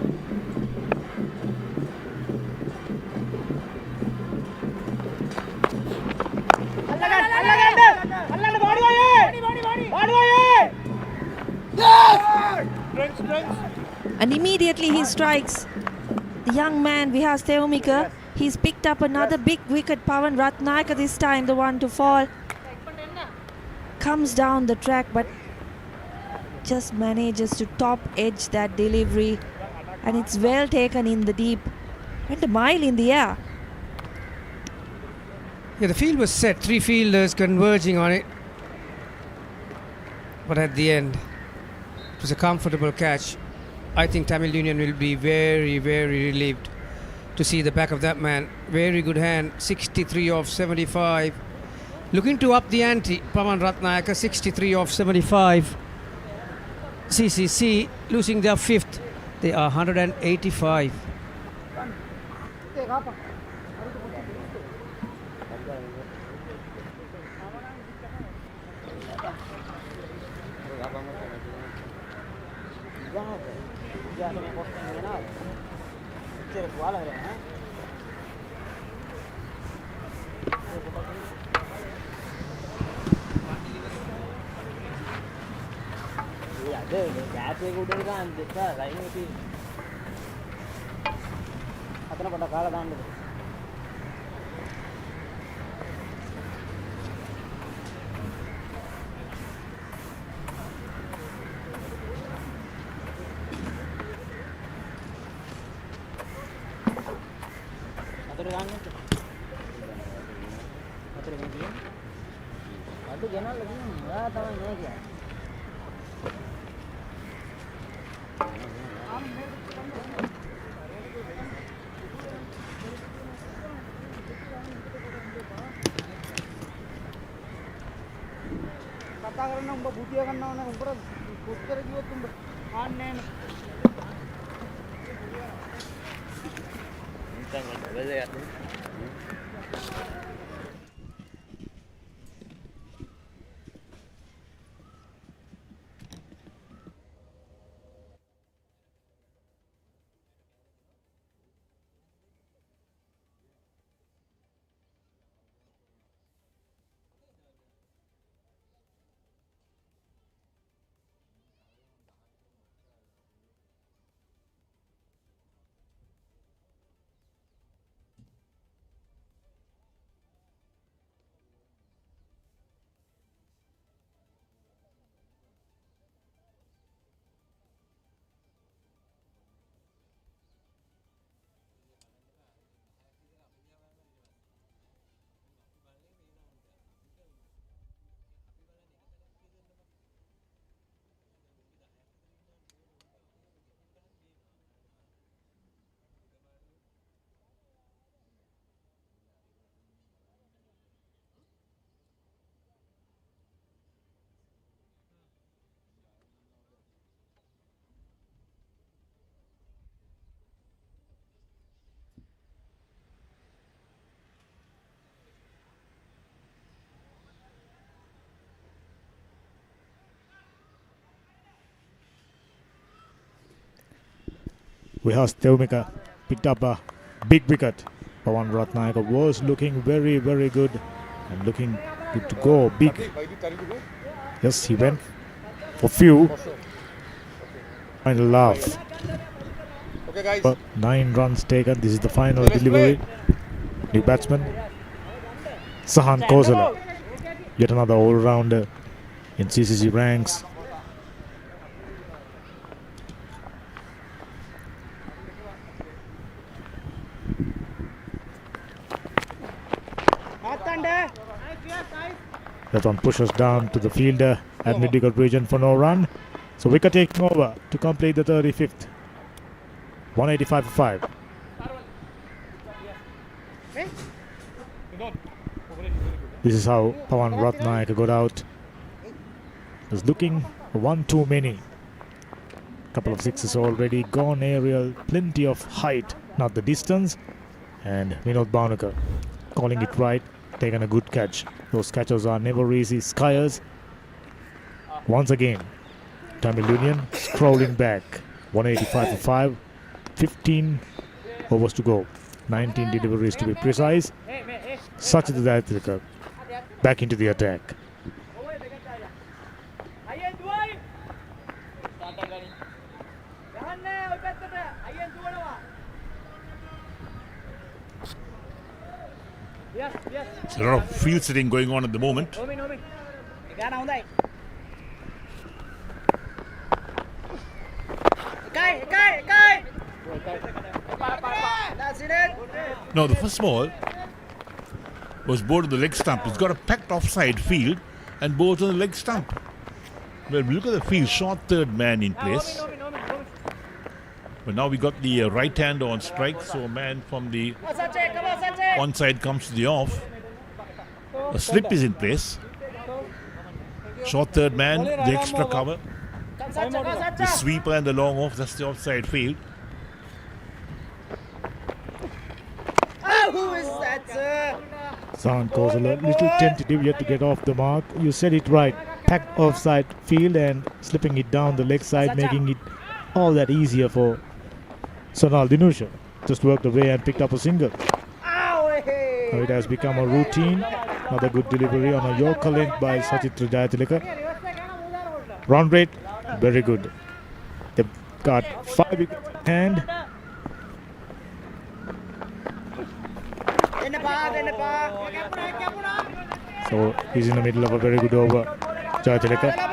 And immediately he strikes the young man Vihas Theumika. He's picked up another big wicket. Pawan Ratnayaka this time the one to fall. Comes down the track but just manages to top edge that delivery, and it's well taken in the deep. Went a mile in the air. Yeah, the field was set. 3 fielders converging on it. But at the end, it was a comfortable catch. I think Tamil Union will be very, very relieved to see the back of that man. Very good hand, 63 off 75. Looking to up the ante, Pawan Ratnayaka, 63 off 75. CCC losing their 5th. They are 185. Vihas Theumika picked up a big wicket. Pawan Ratnayaka was looking very, very good and looking good to go big. Yes, he went for few. Final laugh. But 9 runs taken. This is the final delivery. New batsman Sahan Kozala, yet another all-rounder in CCC ranks. That one pushes down to the fielder at mid-wicket region for no run. So Wicket taking over to complete the 35th. 185 for 5. This is how Pawan Ratnaik got out. Was looking for one too many. Couple of sixes already gone aerial, plenty of height, not the distance. And Vinod Bhaunukar calling it right, taken a good catch. Those catches are never easy. Skiers once again. Tamil Union scrolling back. 185 for 5. 15 overs to go. 19 deliveries to be precise. Sachit Dayatilaka back into the attack. There's a lot of field sitting going on at the moment. No, the first ball was bowled on the leg stump. It's got a packed offside field and bowled on the leg stump. Well, look at the field, short third man in place. But now we got the right hander on strike, so a man from the one side comes to the off. A slip is in place. Short third man, the extra cover. The sweeper and the long off, that's the offside field. Who is that, sir? Sahan Kozala, little tentative yet to get off the mark. You said it right. Packed offside field and slipping it down the leg side, making it all that easier for Sonal Dinusha. Just worked away and picked up a single. Now it has become a routine. Another good delivery on a Yorker length by Sachitra Jayatilaka. Run rate, very good. They've got 5 wickets in hand. So he's in the middle of a very good over. Jayatilaka.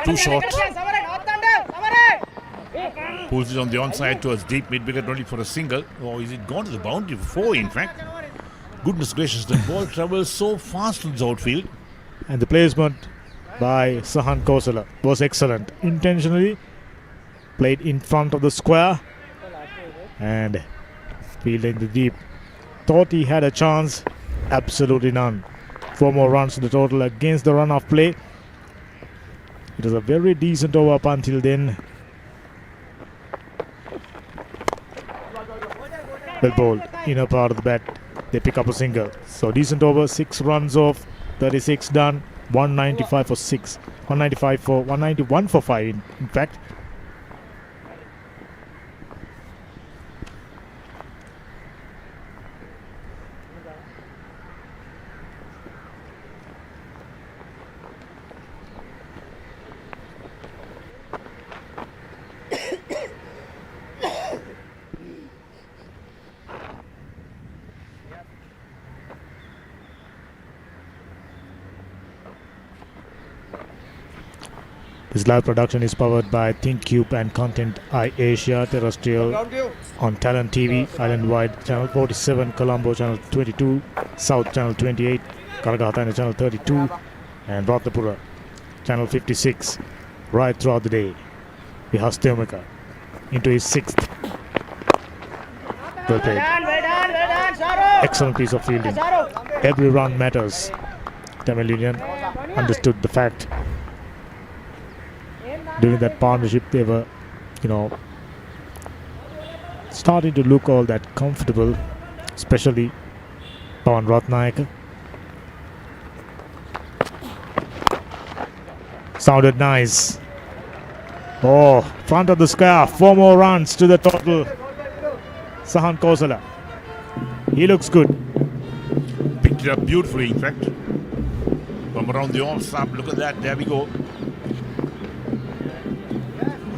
Too short. Pulls it on the onside towards deep mid-wicket only for a single. Or is it gone to the boundary for 4 in fact? Goodness gracious, the ball travels so fast in the outfield. And the placement by Sahan Kozala was excellent. Intentionally played in front of the square and fielding the deep. Thought he had a chance, absolutely none. 4 more runs to the total against the run-off play. It was a very decent over up until then. Well bowled, inner part of the bat. They pick up a single. So decent over, 6 runs off, 36 done, 195 for 6. 191 for 5 in fact. This live production is powered by ThinkCube and Content iAsia, terrestrial on Talent TV, island-wide channel 47, Colombo channel 22, South channel 28, Karagahatana channel 32, and Ratnapura channel 56. Right throughout the day. Vihastemika into his 6th. Well played. Excellent piece of fielding. Every run matters. Tamil Union understood the fact. During that partnership, they were, starting to look all that comfortable, especially Pawan Ratnaik. Sounded nice. Oh, front of the square. 4 more runs to the total. Sahan Kosala. He looks good. Picked it up beautifully, in fact. From around the off stump. Look at that. There we go.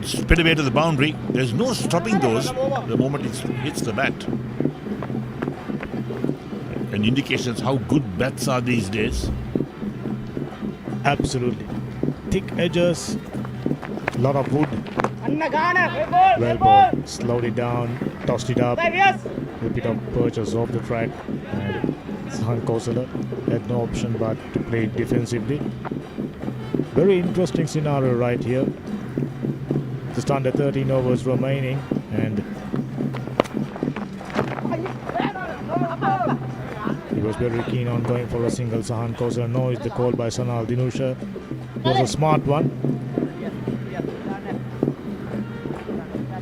Spin away to the boundary. There's no stopping those the moment it hits the bat. An indication of how good bats are these days. Absolutely. Thick edges. Lot of wood. Well ball. Slowed it down. Tossed it up. A bit of purchase off the track. And Sahan Kosala had no option but to play defensively. Very interesting scenario right here. Just under 13 overs remaining, and he was very keen on going for a single. Sahan Kosala knows the call by Sanal Dinusha was a smart one.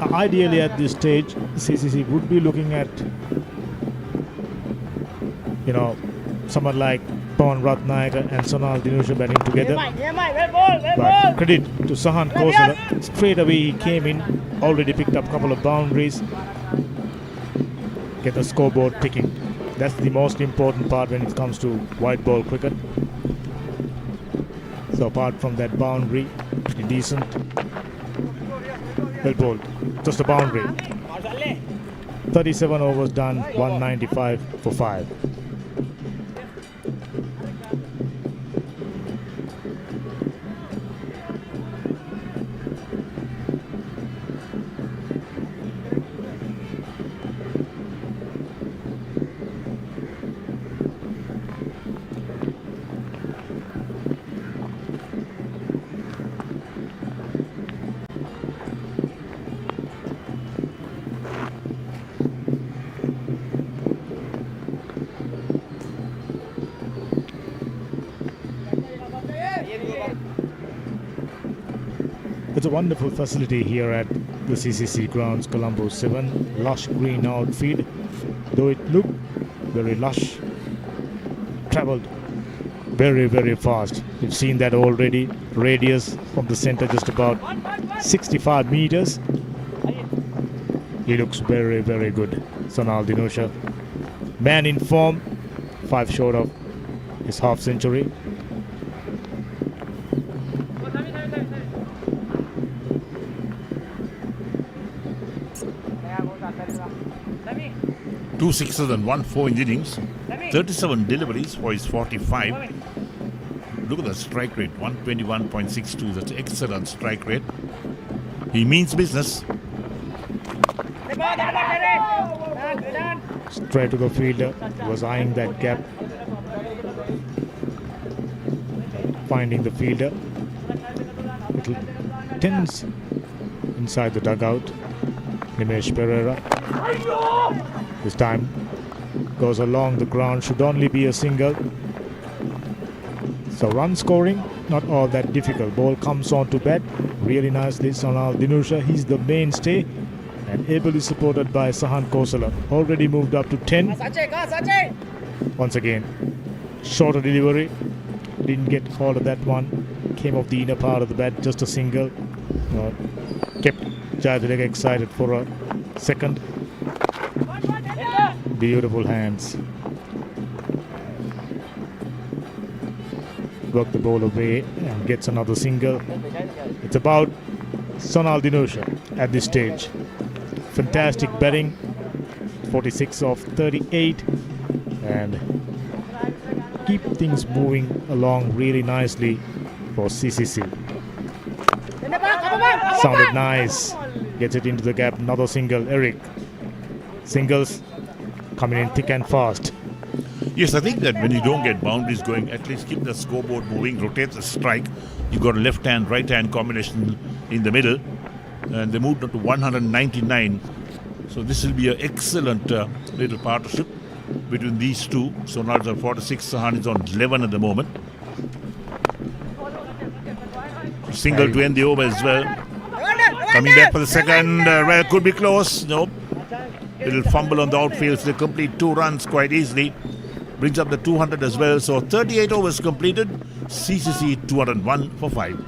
Ideally at this stage, CCC would be looking at, someone like Pawan Ratnayaka and Sanal Dinusha batting together. But credit to Sahan Kosala. Straight away he came in, already picked up a couple of boundaries. Get the scoreboard ticking. That's the most important part when it comes to white ball cricket. So apart from that boundary, pretty decent. Well bowled. Just a boundary. 37 overs done, 195 for 5. It's a wonderful facility here at the CCC grounds, Colombo 7. Lush green outfield. Though it looked very lush, travelled very, very fast. You've seen that already. Radius from the center just about 65 meters. He looks very, very good. Sanal Dinusha. Man in form. 5 short of his half century. Two sixes and 1 4 in innings. 37 deliveries for his 45. Look at the strike rate, 121.62. That's excellent strike rate. He means business. Straight to the fielder. Was eyeing that gap. Finding the fielder. Little tense inside the dugout. Nimesh Pereira. This time goes along the ground, should only be a single. So run scoring, not all that difficult. Ball comes on to bat really nicely. Sanal Dinusha, he's the mainstay and ably supported by Sahan Kosala. Already moved up to 10. Once again, shorter delivery. Didn't get hold of that one. Came off the inner part of the bat, just a single. Kept Jayatilaga excited for a second. Beautiful hands. Work the ball away and gets another single. It's about Sanal Dinusha at this stage. Fantastic batting. 46 of 38. And keep things moving along really nicely for CCC. Sounded nice. Gets it into the gap. Another single. Eric. Singles coming in thick and fast. Yes, I think that when you don't get boundaries going, at least keep the scoreboard moving, rotate the strike. You've got a left hand, right hand combination in the middle. And they moved up to 199. So this will be an excellent little partnership between these two. So now it's on 46, Sahan is on 11 at the moment. Single to end the over as well. Coming back for the second, well, could be close. Nope. Little fumble on the outfield, so they complete 2 runs quite easily. Brings up the 200 as well. So 38 overs completed. CCC 201 for 5.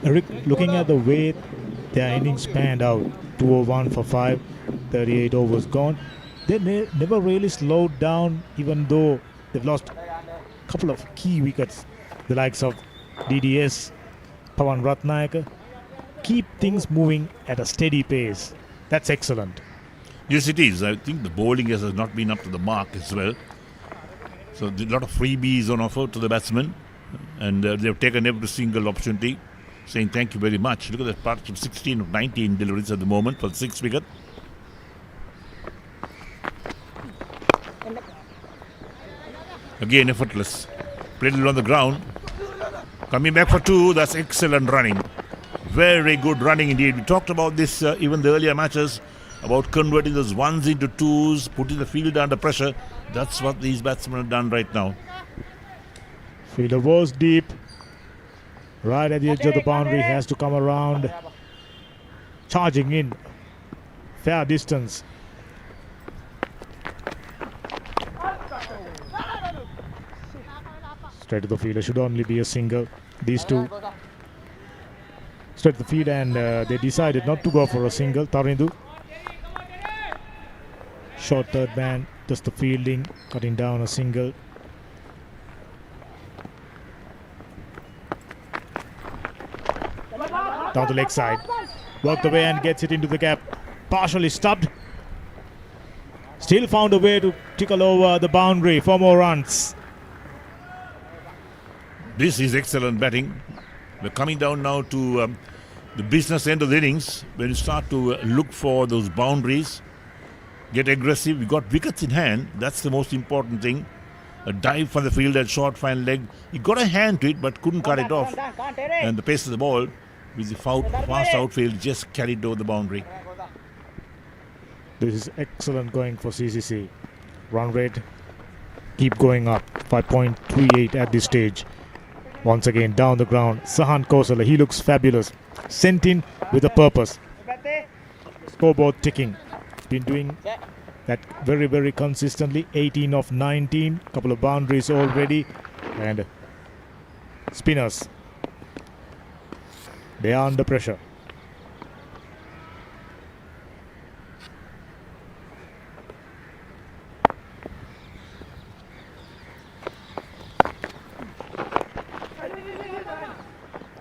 Eric, looking at the way their innings panned out, 201 for 5, 38 overs gone, they never really slowed down, even though they've lost a couple of key wickets. The likes of DDS, Pawan Ratnayaka, keep things moving at a steady pace. That's excellent. Yes, it is. I think the bowling has not been up to the mark as well. So a lot of freebies on offer to the batsmen, and they've taken every single opportunity, saying thank you very much. Look at that partnership, 16 of 19 deliveries at the moment for the 6th wicket. Again, effortless. Played it on the ground. Coming back for 2, that's excellent running. Very good running indeed. We talked about this even the earlier matches, about converting those 1s into 2s, putting the field under pressure. That's what these batsmen have done right now. Fielder was deep. Right at the edge of the boundary, has to come around. Charging in. Fair distance. Straight to the fielder, should only be a single. These two straight to the field, and they decided not to go for a single. Tarindu, short third man, just the fielding, cutting down a single. Down the leg side, worked away and gets it into the gap, partially stubbed. Still found a way to tickle over the boundary for more runs. This is excellent batting. We're coming down now to the business end of the innings, when you start to look for those boundaries, get aggressive. We got wickets in hand. That's the most important thing. A dive from the field at short fine leg. He got a hand to it but couldn't cut it off. And the pace of the ball with the fast outfield just carried over the boundary. This is excellent going for CCC. Run rate keep going up. 5.38 at this stage. Once again down the ground, Sahan Kosala, he looks fabulous. Sent in with a purpose. Scoreboard ticking. Been doing that very, very consistently. 18 of 19. Couple of boundaries already. And spinners, they are under pressure.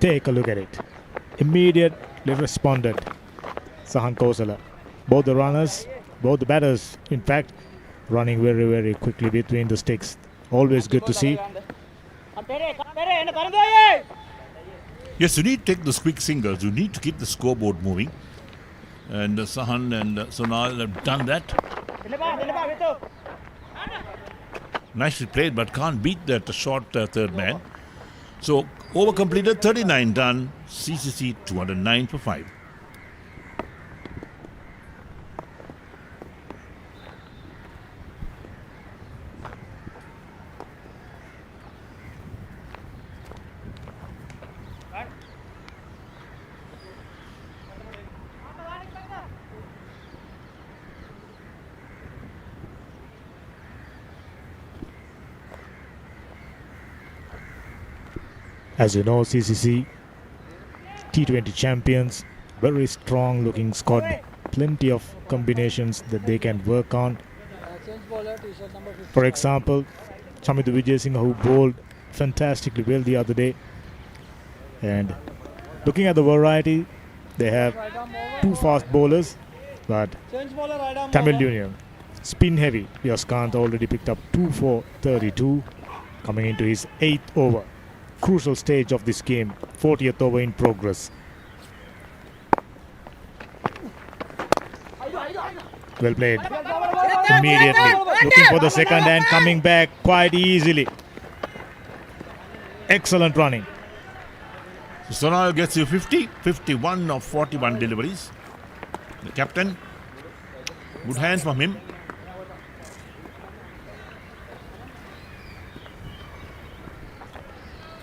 Take a look at it. Immediately responded Sahan Kosala. Both the runners, both the batters, in fact, running very, very quickly between the sticks. Always good to see. Yes, you need to take those quick singles. You need to keep the scoreboard moving. And Sahan and Sonal have done that. Nicely played, but can't beat that short third man. So, over completed, 39 done, CCC 209 for 5. As you know, CCC T20 champions, very strong looking squad, plenty of combinations that they can work on. For example, Chamithu Vijayasinghe, who bowled fantastically well the other day. And looking at the variety, they have two fast bowlers, but Tamil Union, spin heavy. Yaskant already picked up 2 for 32, coming into his 8th over. Crucial stage of this game, 40th over in progress. Well played. Immediately looking for the second and coming back quite easily. Excellent running. So Sonal gets you 50, 51 of 41 deliveries. The captain, good hand from him.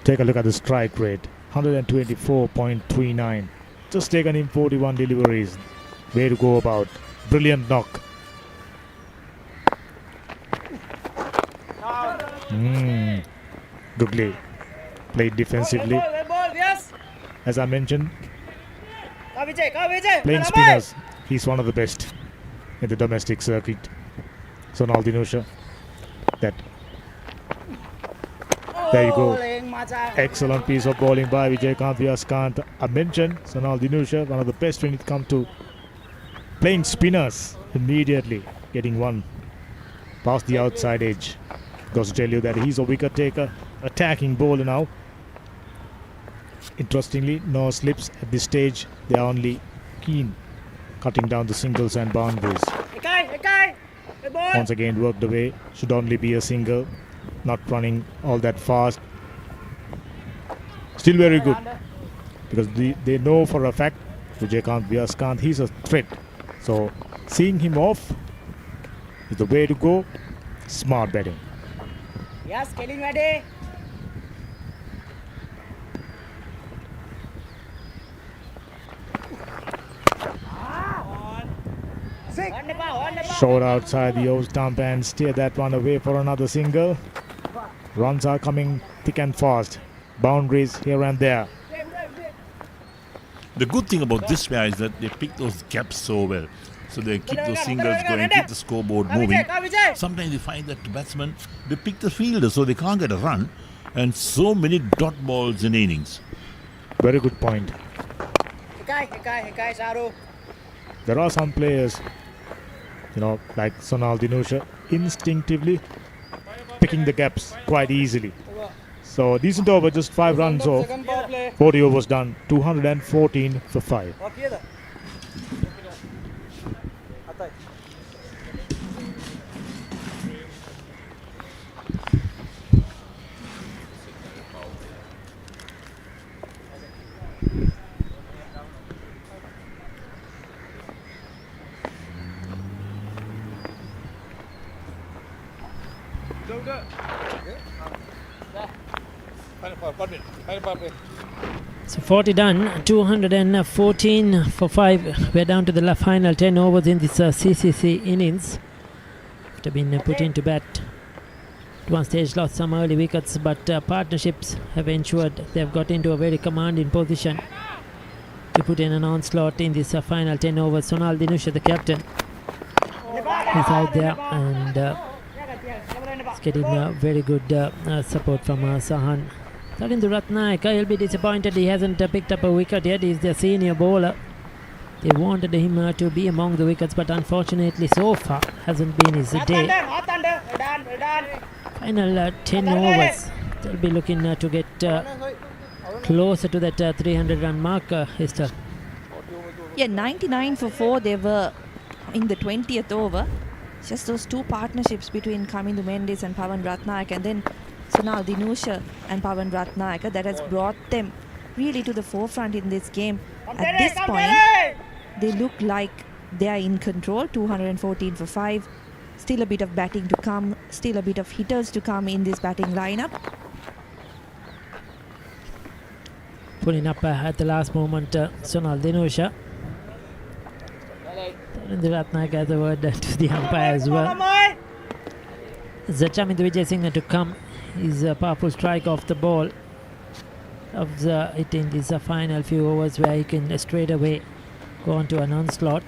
Take a look at the strike rate, 124.39. Just taken in 41 deliveries. Way to go about. Brilliant knock. Goodly played defensively. As I mentioned, playing spinners, he's one of the best in the domestic circuit. Sonal Dinusha. There you go. Excellent piece of bowling by Vijaykanth Vyaskant. I mentioned Sonal Dinusha, one of the best when it comes to playing spinners. Immediately getting one past the outside edge. Goes to tell you that he's a wicket taker, attacking bowler now. Interestingly, no slips at this stage. They are only keen, cutting down the singles and boundaries. Once again worked away. Should only be a single, not running all that fast. Still very good, because they know for a fact Vijaykanth Vyaskant, he's a threat. So seeing him off is the way to go. Smart batting. Yes, Kelly ready. Short outside the O stump and steer that one away for another single. Runs are coming thick and fast. Boundaries here and there. The good thing about this pair is that they pick those gaps so well. So they keep those singles going, keep the scoreboard moving. Sometimes they find that the batsmen, they pick the fielder so they can't get a run. And so many dot balls in innings. Very good point. There are some players, like Sonal Dinusha, instinctively picking the gaps quite easily. So decent over, just 5 runs off. 40 overs done, 214 for 5. So 40 done, 214 for 5. We're down to the final 10 overs in this CCC innings. After being put into bat, at one stage lost some early wickets, but partnerships have ensured they've got into a very commanding position to put in an onslaught in this final 10 overs. Sonal Dinusha, the captain, is out there and is getting very good support from Sahan. Counterattack, he'll be disappointed he hasn't picked up a wicket yet. He's the senior bowler. They wanted him to be among the wickets, but unfortunately so far hasn't been his day. Final 10 overs. They'll be looking to get closer to that 300 run mark, Esther. Yeah, 99 for 4 they were in the 20th over. Just those two partnerships between Kamindu Mendis and Pawan Ratnayak, and then Sonal Dinusha and Pawan Ratnayak, that has brought them really to the forefront in this game. At this point, they look like they are in control. 214 for 5. Still a bit of batting to come. Still a bit of hitters to come in this batting lineup. Pulling up at the last moment, Sonal Dinusha. Ratnayak has a word to the umpire as well. Zachamindu Vijay Singh to come. Is a powerful strike off the ball. Of it in this final few overs where he can straight away go on to an onslaught.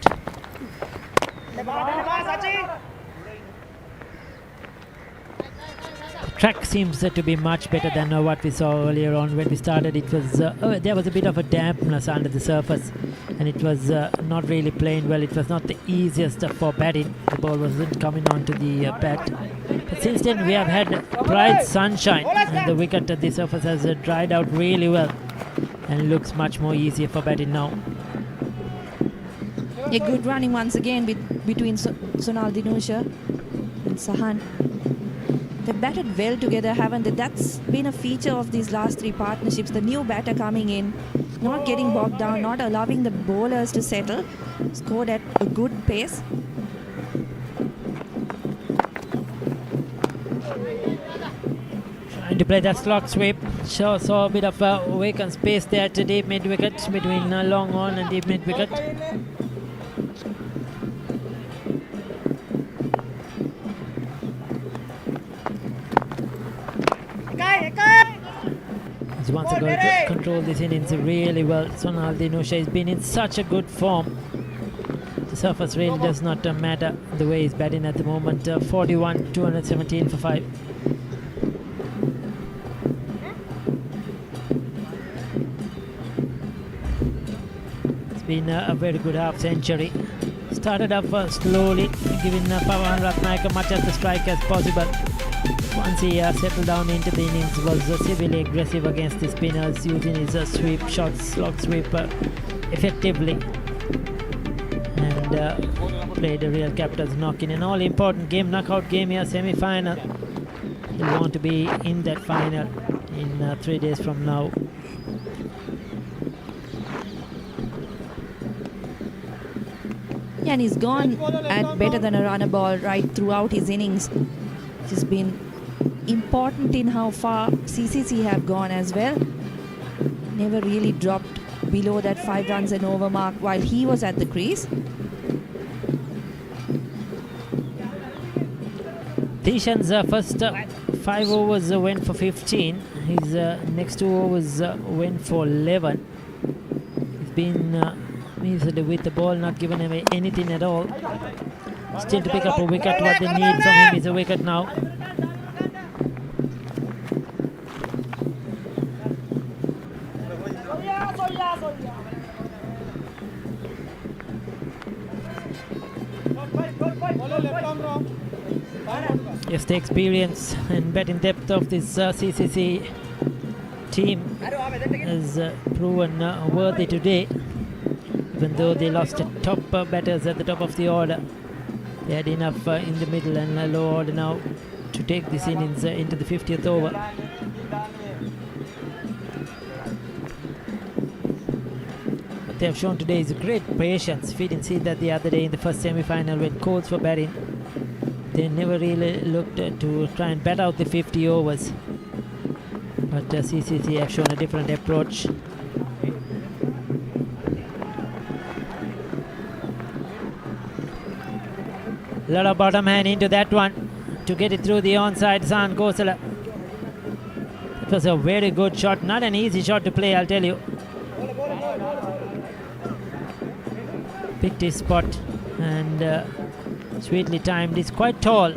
Track seems to be much better than what we saw earlier on. When we started, it was there was a bit of a dampness under the surface, and it was not really playing well. It was not the easiest for batting. The ball wasn't coming onto the bat. But since then, we have had bright sunshine, and the wicket at the surface has dried out really well, and looks much more easier for batting now. A good running once again between Sonal Dinusha and Sahan. They've batted well together, haven't they? That's been a feature of these last 3 partnerships. The new batter coming in, not getting bogged down, not allowing the bowlers to settle. Scored at a good pace. Trying to play that slog sweep. Saw a bit of vacant space there to deep mid wicket between long on and deep mid wicket. He's once again controlled this innings really well. Sonal has been in such a good form. The surface really does not matter the way he's batting at the moment. 41, 217 for 5. It's been a very good half century. Started off slowly, giving Conrattak much of the strike as possible. Once he settled down into the innings, was severely aggressive against the spinners, using his sweep shots, slog sweep effectively, and played a real captain's knock in an all-important game, knockout game here, semi-final. He'll want to be in that final in 3 days from now. Yeah, and he's gone at better than a runner ball right throughout his innings. It's been important in how far CCC have gone as well. Never really dropped below that 5 runs and over mark while he was at the crease. Tishan's first 5 overs went for 15. His next 2 overs went for 11. He's been easily with the ball, not given away anything at all. Still to pick up a wicket. What they need from him is a wicket now. Yes, the experience and batting depth of this CCC team has proven worthy today. Even though they lost top batters at the top of the order, they had enough in the middle and low order now to take this innings into the 50th over. What they have shown today is great patience. We didn't see that the other day in the first semi-final when Coles were batting. They never really looked to try and bat out the 50 overs. But CCC have shown a different approach. A lot of bottom hand into that one to get it through the onside. San Kosala. It was a very good shot, not an easy shot to play, I'll tell you. Picked his spot and sweetly timed. He's quite tall,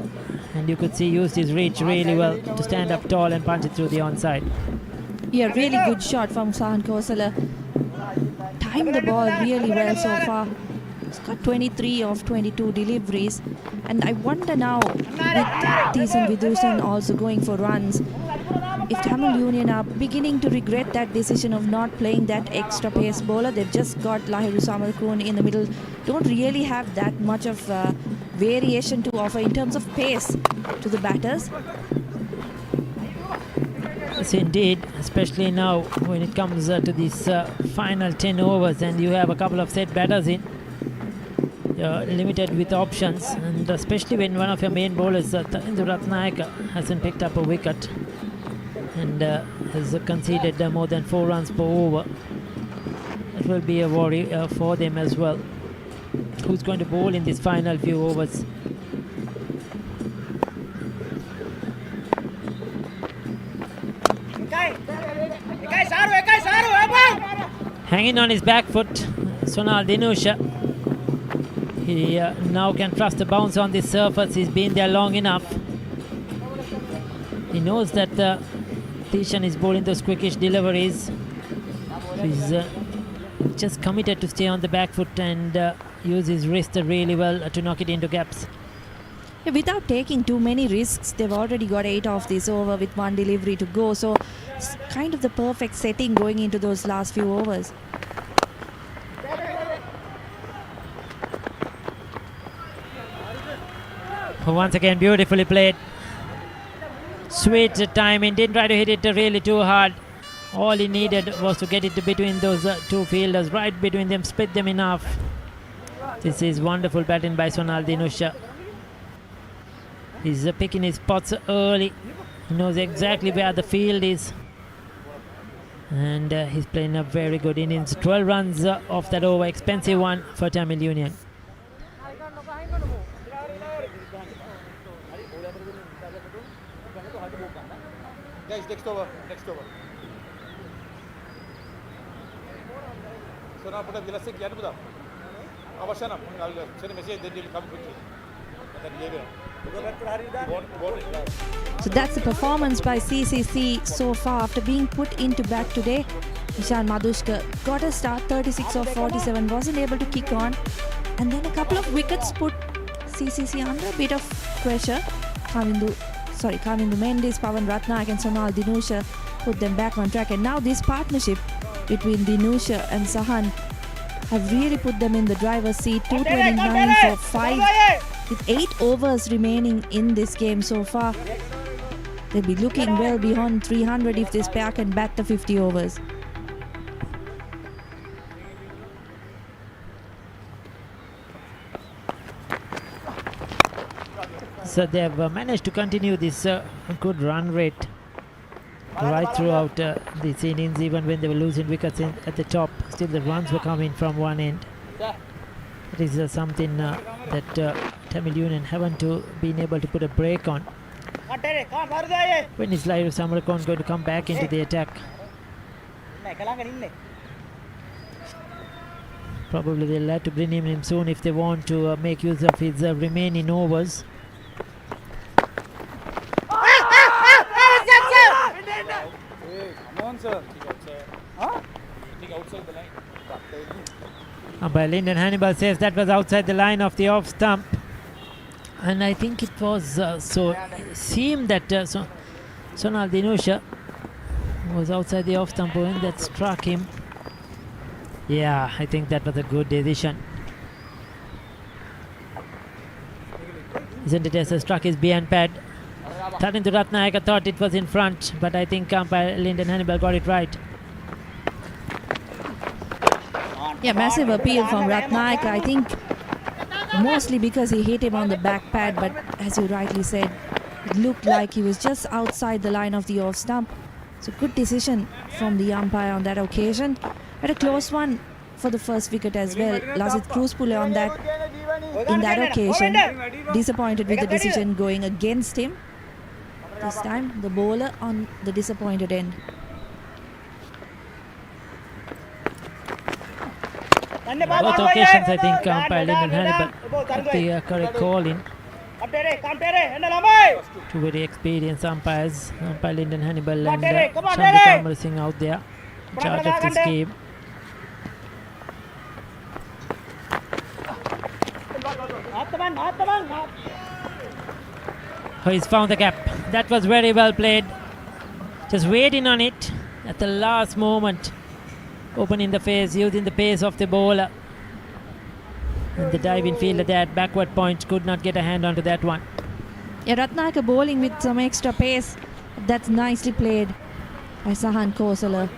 and you could see used his reach really well to stand up tall and punch it through the onside. Yeah, really good shot from San Kosala. Timed the ball really well so far. He's got 23 of 22 deliveries, and I wonder now with Thiessen Vidusan also going for runs, if Tamil Union are beginning to regret that decision of not playing that extra pace bowler. They've just got Lahiru Samarkroon in the middle. Don't really have that much of variation to offer in terms of pace to the batters. Yes, indeed, especially now when it comes to these final 10 overs and you have a couple of set batters in. You're limited with options, and especially when one of your main bowlers, Conrattak, hasn't picked up a wicket and has conceded more than 4 runs per over. It will be a worry for them as well. Who's going to bowl in this final few overs? Hanging on his back foot, Sonal Dinusha. He now can trust the bounce on this surface. He's been there long enough. He knows that Tishan is bowling those quickish deliveries. He's just committed to stay on the back foot and use his wrist really well to knock it into gaps. Yeah, without taking too many risks, they've already got 8 off this over with 1 delivery to go. So it's kind of the perfect setting going into those last few overs. Once again, beautifully played. Sweet timing, didn't try to hit it really too hard. All he needed was to get it between those two fielders, right between them, split them in half. This is wonderful batting by Sonal Dinusha. He's picking his spots early He knows exactly where the field is. And he's playing a very good innings. 12 runs off that over. Expensive one for Tamil Union. Guys, next over. So now put up the sick yard. I'll send a message, then you'll come quickly. So that's the performance by CCC so far after being put into bat today. Ishan Madhushka got a start, 36 of 47, wasn't able to kick on, and then a couple of wickets put CCC under a bit of pressure. Kavindu Mendes, Pawan Ratnaik and Sonal Dinusha put them back on track, and now this partnership between Dinusha and Sahan have really put them in the driver's seat. 229 for 5 with 8 overs remaining in this game so far. They'll be looking well beyond 300 if this pair can bat the 50 overs. So they've managed to continue this good run rate right throughout this innings, even when they were losing wickets at the top. Still the runs were coming from one end. It is something that Tamil Union haven't been able to put a break on. When is Lairu Samarakon going to come back into the attack? Probably they'll have to bring him in soon if they want to make use of his remaining overs. Umpire Lyndon Hannibal says that was outside the line of the off stump, and I think it was seemed that Sonal Dinusha was outside the off stump when that struck him. Yeah, I think that was a good decision. Isn't it, as struck his behind pad? Turning to Ratnaik, I thought it was in front, but I think umpire Lyndon Hannibal got it right. Yeah, massive appeal from Ratnaik, I think mostly because he hit him on the back pad, but as you rightly said, it looked like he was just outside the line of the off stump. So good decision from the umpire on that occasion. Had a close one for the first wicket as well. Lasit Cruzpule on that in that occasion, disappointed with the decision going against him. This time the bowler on the disappointed end. Both occasions I think umpire Lyndon Hannibal got the correct call in. Two very experienced umpires, umpire Lyndon Hannibal and Chandra Kamar Singh out there in charge of this game. Oh, he's found the gap. That was very well played. Just waiting on it at the last moment. Opening the face, using the pace of the bowler. And the diving fielder there at backward point could not get a hand onto that one. Yeah, Ratnaka bowling with some extra pace. That's nicely played by Sahan Kosala.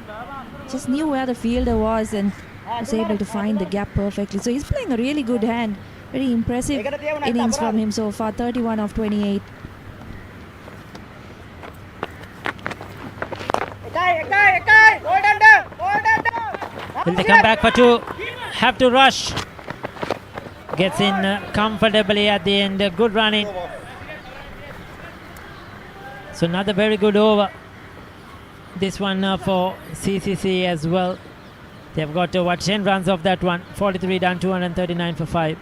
Just knew where the fielder was and was able to find the gap perfectly. So he's playing a really good hand. Very impressive innings from him so far, 31 of 28. Will they come back for two? Have to rush. Gets in comfortably at the end. Good running. So another very good over. This one for CCC as well. They've got 10 runs off that one. 43 done, 239 for 5.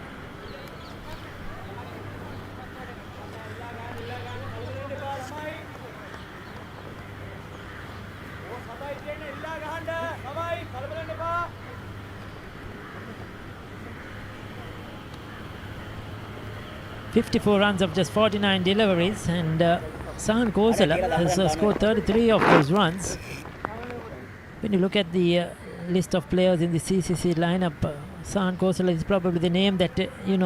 .54 runs of just 49 deliveries, and Sahan Kosala has scored 33 of those runs. When you look at the list of players in the CCC lineup, Sahan Kosala is probably the name that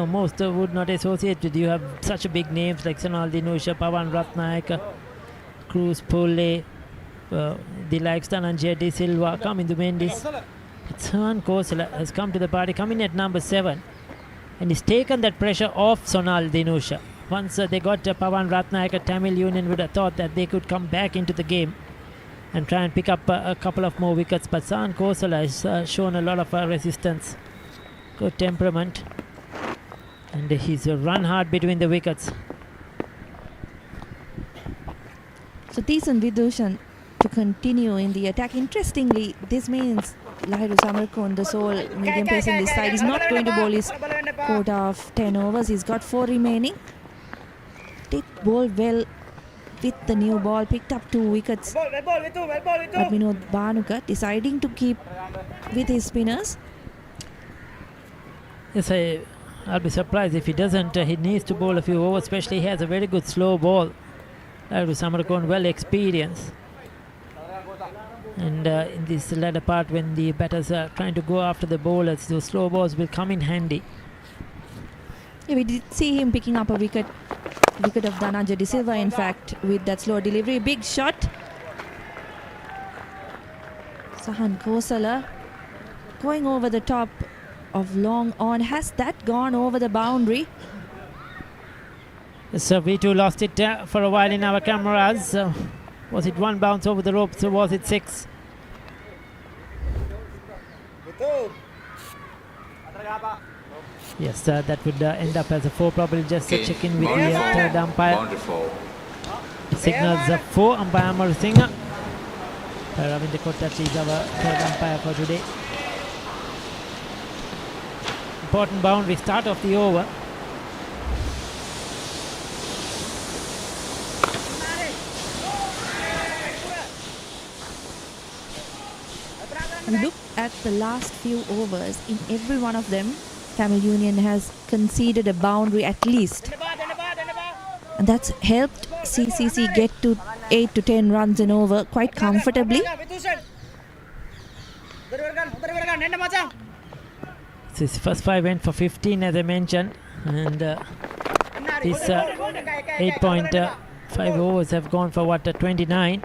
most would not associate with. You have such a big names like Sonal Dinusha, Pawan Ratnaik, Cruzpule, the likes Dhananjay De Silva, Kamindu Mendes. But Sahan Kosala has come to the party, coming at number 7. And he's taken that pressure off Sonal Dinusha. once they got Pawan Ratnayaka, Tamil Union would have thought that they could come back into the game and try and pick up a couple of more wickets. But Sahan Kosala has shown a lot of resistance, good temperament, and he's run hard between the wickets. So Thisan Vidushan to continue in the attack. Interestingly, this means Lahiru Samarkon, the sole medium pace in this side, is not going to bowl his quota of 10 overs. He's got 4 remaining. Did bowl well with the new ball, picked up 2 wickets. But Vinod Bhanuka deciding to keep with his spinners. Yes, I'll be surprised if he doesn't. He needs to bowl a few overs, especially he has a very good slow ball. Lahiru Samarkon, well experienced. And in this latter part, when the batters are trying to go after the bowlers, those slow balls will come in handy. Yeah, we did see him picking up a wicket of Dhananjay De Silva, in fact, with that slow delivery. Big shot. Sahan Kosala going over the top of long on. Has that gone over the boundary? So we too lost it for a while in our cameras. Was it 1 bounce over the ropes or was it 6? Yes, that would end up as a 4. Probably just a check in with the third umpire. Signals a 4. Umpire Amar Singh. Ravinder Kottachi is our third umpire for today. Important boundary, start of the over. Look at the last few overs. In every one of them, Tamil Union has conceded a boundary at least. And that's helped CCC get to 8 to 10 runs an over quite comfortably. His first 5 went for 15, as I mentioned. And these 8.5 overs have gone for 29.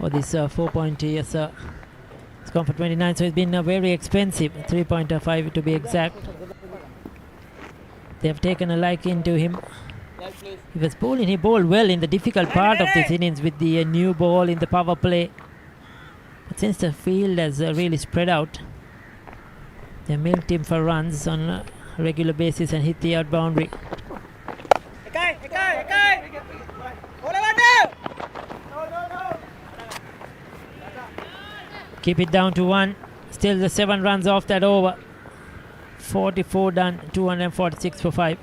Or this 4.2, yes, it's gone for 29, so it's been very expensive, 3.5 to be exact. They have taken a liking to him. He was bowling, he bowled well in the difficult part of this innings with the new ball in the power play. But since the field has really spread out, they milked him for runs on a regular basis and hit the out boundary. Keep it down to 1. Still the 7 runs off that over. 44 done, 246 for 5.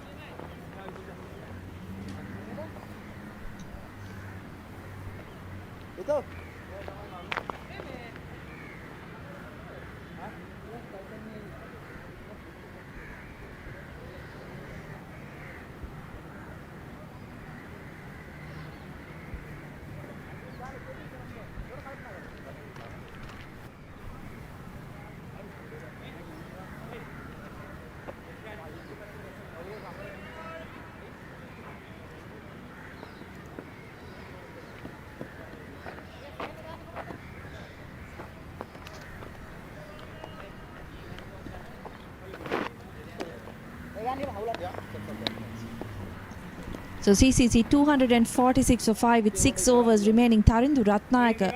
So CCC 246 for 5 with 6 overs remaining. Tarindu Ratnayaka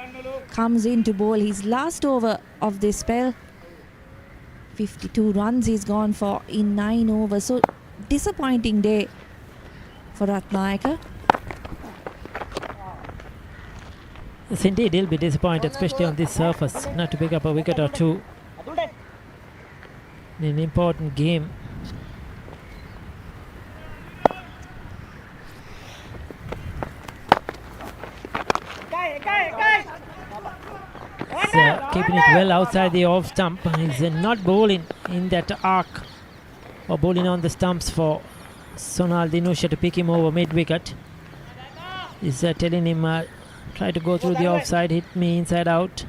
comes in to bowl his last over of this spell. 52 runs he's gone for in 9 overs. So disappointing day for Ratnayaka. Yes, indeed, he'll be disappointed, especially on this surface, not to pick up a wicket or 2 in an important game. Keeping it well outside the off stump. He's not bowling in that arc or bowling on the stumps for Sonal Dinusha to pick him over mid-wicket. He's telling him, try to go through the offside, hit me inside out.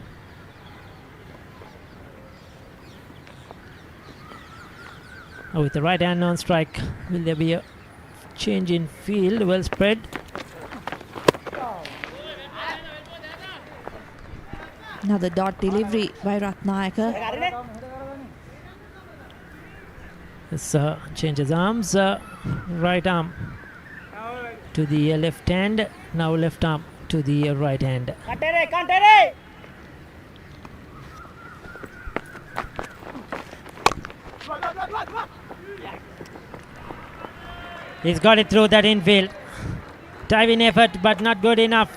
With the right hand on strike, will there be a change in field? Well spread. Another dot delivery by Ratnayaka. This changes arms. Right arm to the left hand. Now left arm to the right hand. He's got it through that infield. Diving effort, but not good enough.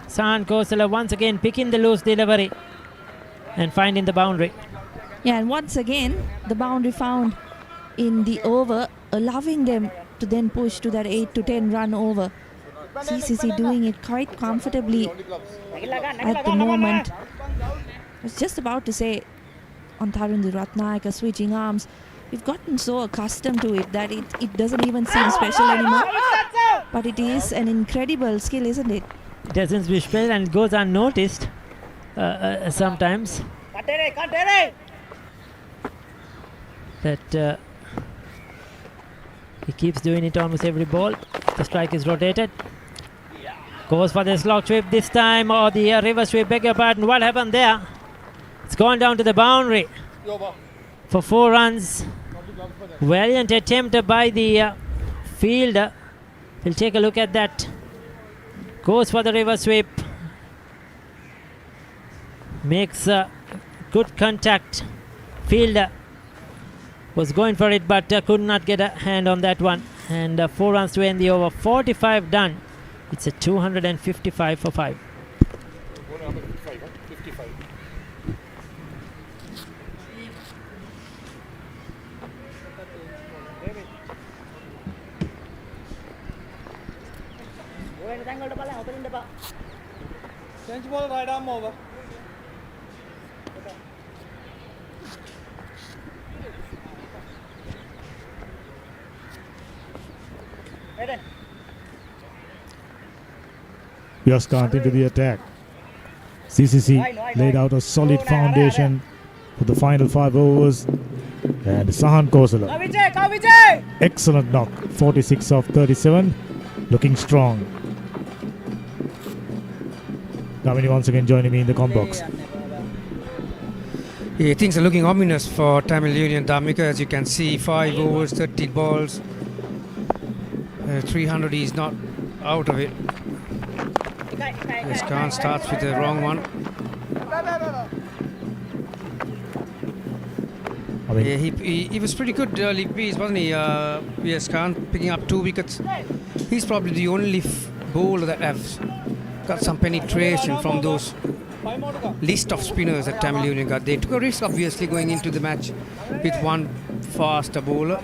Sahan Kosala once again picking the loose delivery and finding the boundary. Yeah, and once again, the boundary found in the over, allowing them to then push to that 8 to 10 run over. CCC doing it quite comfortably at the moment. I was just about to say on Tharundi Ratnayaka switching arms, we've gotten so accustomed to it that it doesn't even seem special anymore. But it is an incredible skill, isn't it? It doesn't be special and it goes unnoticed sometimes. That he keeps doing it almost every ball. The strike is rotated. Goes for the slog sweep this time, or the reverse sweep, beg your pardon. What happened there? It's gone down to the boundary for 4 runs. Valiant attempt by the fielder. We'll take a look at that. Goes for the reverse sweep. Makes good contact. Fielder was going for it, but could not get a hand on that one. And 4 runs to end the over. 45 done. It's a 255 for 5. Change ball, right arm over. Yaskant into the attack. CCC laid out a solid foundation for the final 5 overs. And Sahan Kosala, excellent knock, 46 of 37, looking strong. Kamini once again joining me in the com box. Yeah, things are looking ominous for Tamil Union Dhamika. As you can see, 5 overs, 30 balls. 300, he's not out of it. Yes, Khan starts with the wrong one. Yeah, he was pretty good early piece, wasn't he? Yes, Khan picking up 2 wickets. He's probably the only bowler that has got some penetration from those list of spinners that Tamil Union got. They took a risk, obviously, going into the match with one faster bowler.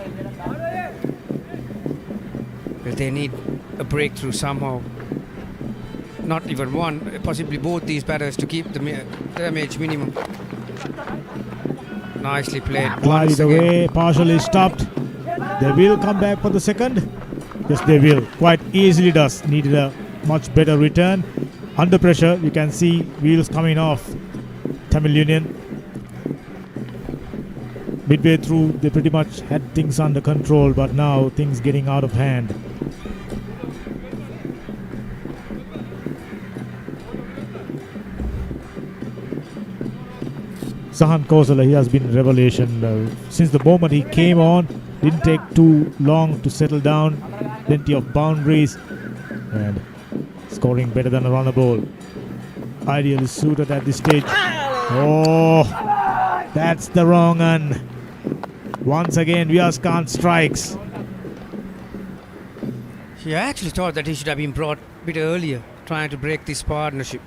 But they need a breakthrough somehow. Not even one, possibly both these batters to keep the damage minimum. Nicely played. Glided away, partially stopped. They will come back for the second. Yes, they will. Quite easily does. Needed a much better return. Under pressure, you can see wheels coming off. Tamil Union. Midway through, they pretty much had things under control, but now things getting out of hand. Sahan Kosala, he has been revelation. Since the moment he came on, didn't take too long to settle down. Plenty of boundaries and scoring better than a runner ball. Ideally suited at this stage. Oh, that's the wrong one. Once again, Vyaskan strikes. Yeah, I actually thought that he should have been brought a bit earlier, trying to break this partnership.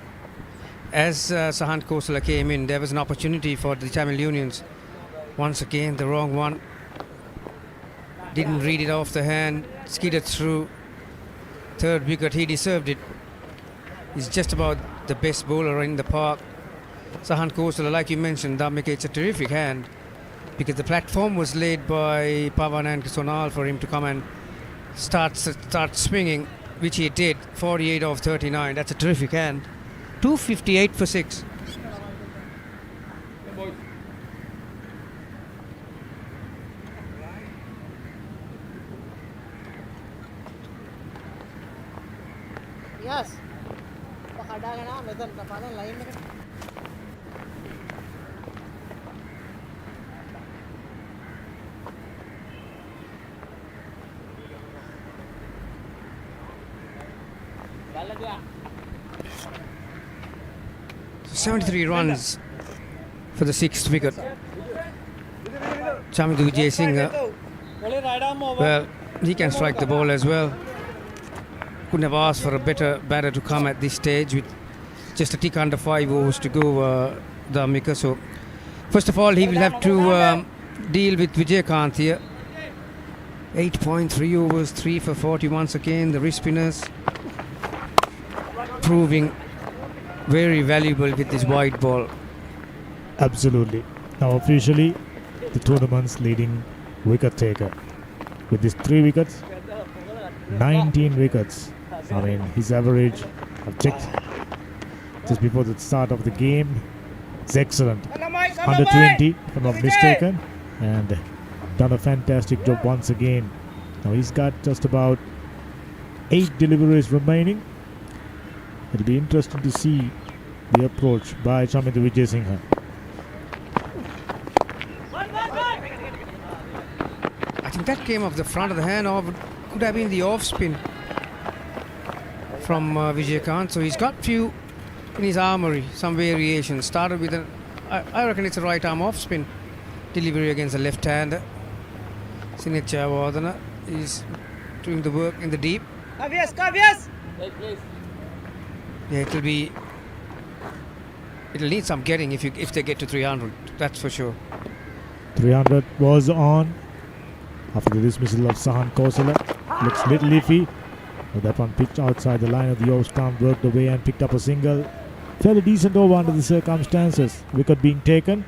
As Sahan Kosala came in, there was an opportunity for the Tamil Unions. Once again, the wrong one. Didn't read it off the hand, skidded through. 3rd wicket, he deserved it. He's just about the best bowler in the park. Sahan Kosala, like you mentioned, Dhamika, it's a terrific hand because the platform was laid by Pavan and Sonal for him to come and start swinging, which he did. 48 of 39. That's a terrific hand. 258 for 6. Yes. line. 73 runs for the 6th wicket. Chamindu Vijay Singh, well, he can strike the ball as well. Couldn't have asked for a better batter to come at this stage with just a tick under 5 overs to go, Dhamika. So, first of all, he will have to deal with Vijaykanth here. 8.3 overs, 3 for 40 once again. The wrist spinners proving very valuable with this wide ball. Absolutely. Now officially the tournament's leading wicket taker. With his 3 wickets, 19 wickets. I mean, his average, I've checked just before the start of the game, it's excellent. Under 20, if I'm not mistaken, and done a fantastic job once again. Now he's got just about 8 deliveries remaining. It'll be interesting to see the approach by Chamindu Vijay Singh. I think that came off the front of the hand, or could have been the off spin from Vijaykanth. So he's got few in his armory, some variations. Started with I reckon it's a right arm off spin delivery against the left hander. Sinetcha Wadana is doing the work in the deep. Kavyas! Yeah, it'll need some getting if they get to 300, that's for sure. 300 was on after the dismissal of Sahan Kosala. Looks little iffy. But that one pitched outside the line of the off stump, worked away and picked up a single. Fairly decent over under the circumstances. Wicket being taken.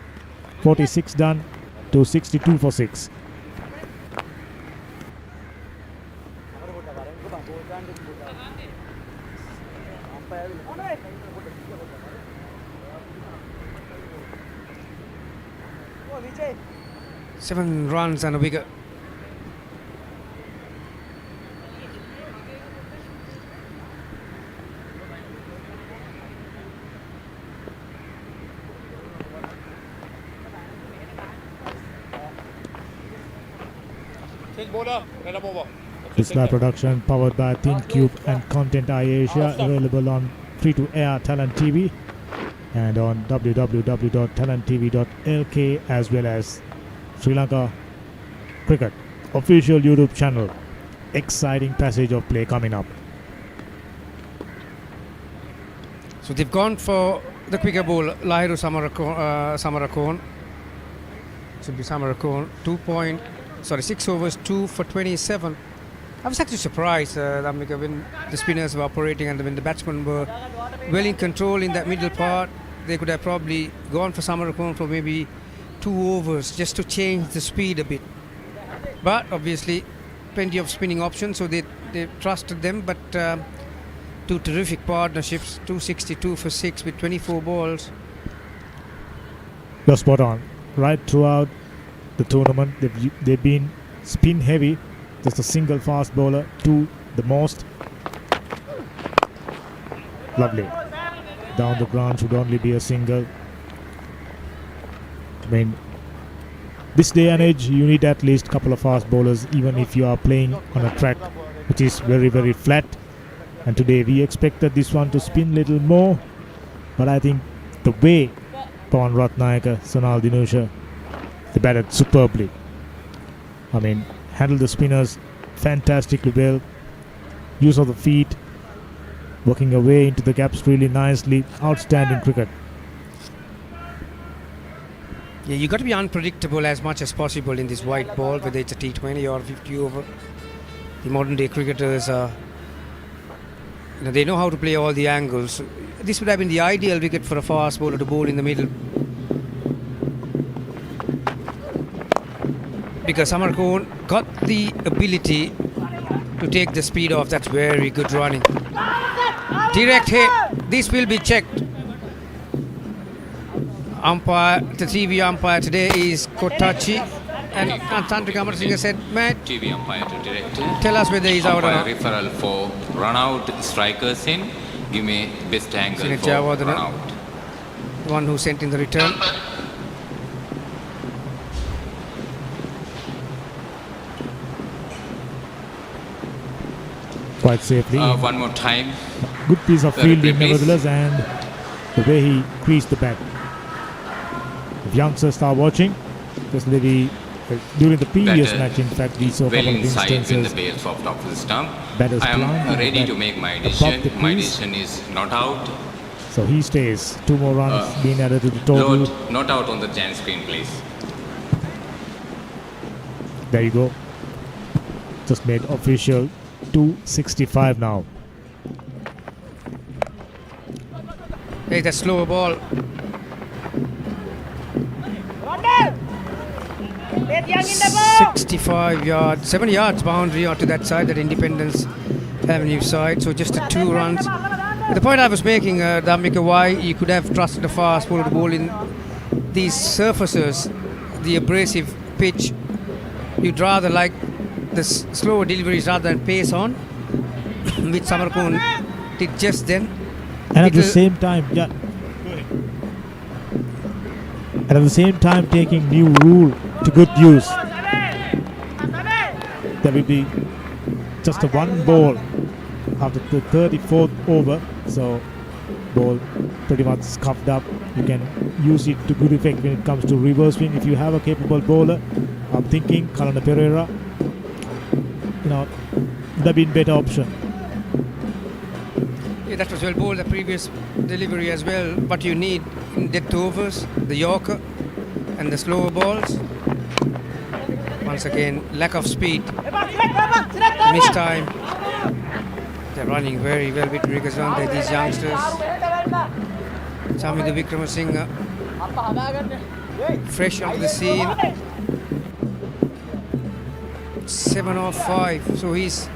46 done to 62 for 6. Seven runs and a wicket. This live production powered by Thin Cube and Content Asia, available on free-to-air Talent TV and on www.talenttv.lk, as well as Sri Lanka Cricket official YouTube channel. Exciting passage of play coming up. So they've gone for the quicker ball, Lahiru Samarakon. Should be Samarakon. 6 overs, 2 for 27. I was actually surprised when the spinners were operating and when the batsmen were well in control in that middle part. They could have probably gone for Samarakon for maybe 2 overs just to change the speed a bit. But obviously, plenty of spinning options, so they trusted them. But 2 terrific partnerships, 262 for 6 with 24 balls. You're spot on. Right throughout the tournament, they've been spin heavy. Just a single fast bowler, 2 the most. Lovely. Down the ground should only be a single. I mean, this day and age, you need at least a couple of fast bowlers, even if you are playing on a track which is very, very flat. And today we expected this one to spin a little more, but I think the way Pawan Ratnayaka, Sonal Dinusha, they batted superbly. I mean, handled the spinners fantastically well. Use of the feet, working away into the gaps really nicely. Outstanding cricket. Yeah, you got to be unpredictable as much as possible in this white ball, whether it's a T20 or 50 over. The modern day cricketers are, they know how to play all the angles. This would have been the ideal wicket for a fast bowler to bowl in the middle, because Samarkand got the ability to take the speed off. That's very good running. Direct hit. This will be checked. Umpire, the TV umpire today is Kotachi, and Tantrika Amarasinghe said, Matt, TV umpire to director. Tell us whether he's out or not. Referral for run out strikers in. Give me best angle for run out. The one who sent in the return. quite safely. One more time. Good piece of Replay, fielding please. nevertheless, and the way he creased the bat. If youngsters are watching, especially during the previous Batter match, in fact, we saw a well couple of inside with the instances. base of top of the stump. Batters I am planting ready the to bat make my above decision. the My crease. decision is not out. So he stays. 2 more runs being added to the total. Lord, not out on the Jan screen, please. There you go. Just made official. 265 now. There's a slower ball. 65 yards, 7 yards boundary onto that side, that Independence Avenue side. So just 2 runs. The point I was making, Dhammika, why you could have trusted a fast ball to bowl in these surfaces, the abrasive pitch. You'd rather like the slower deliveries rather than pace on, which Samarkand did just then. And at the It'll- same time, yeah. And at the same time, taking new rule to good use. There will be just a 1 ball after the 34th over. So, ball pretty much scuffed up. You can use it to good effect when it comes to reverse swing. If you have a capable bowler, I'm thinking Kalana Pereira, would have been better option. Yeah, that was well bowled, the previous delivery as well. But you need in death overs, the Yorker and the slower balls. Once again, lack of speed, missed time. They're running very well between wickets, aren't they, these youngsters? Samidhu Wickramasinghe, fresh onto the scene. 7 off 5, so he's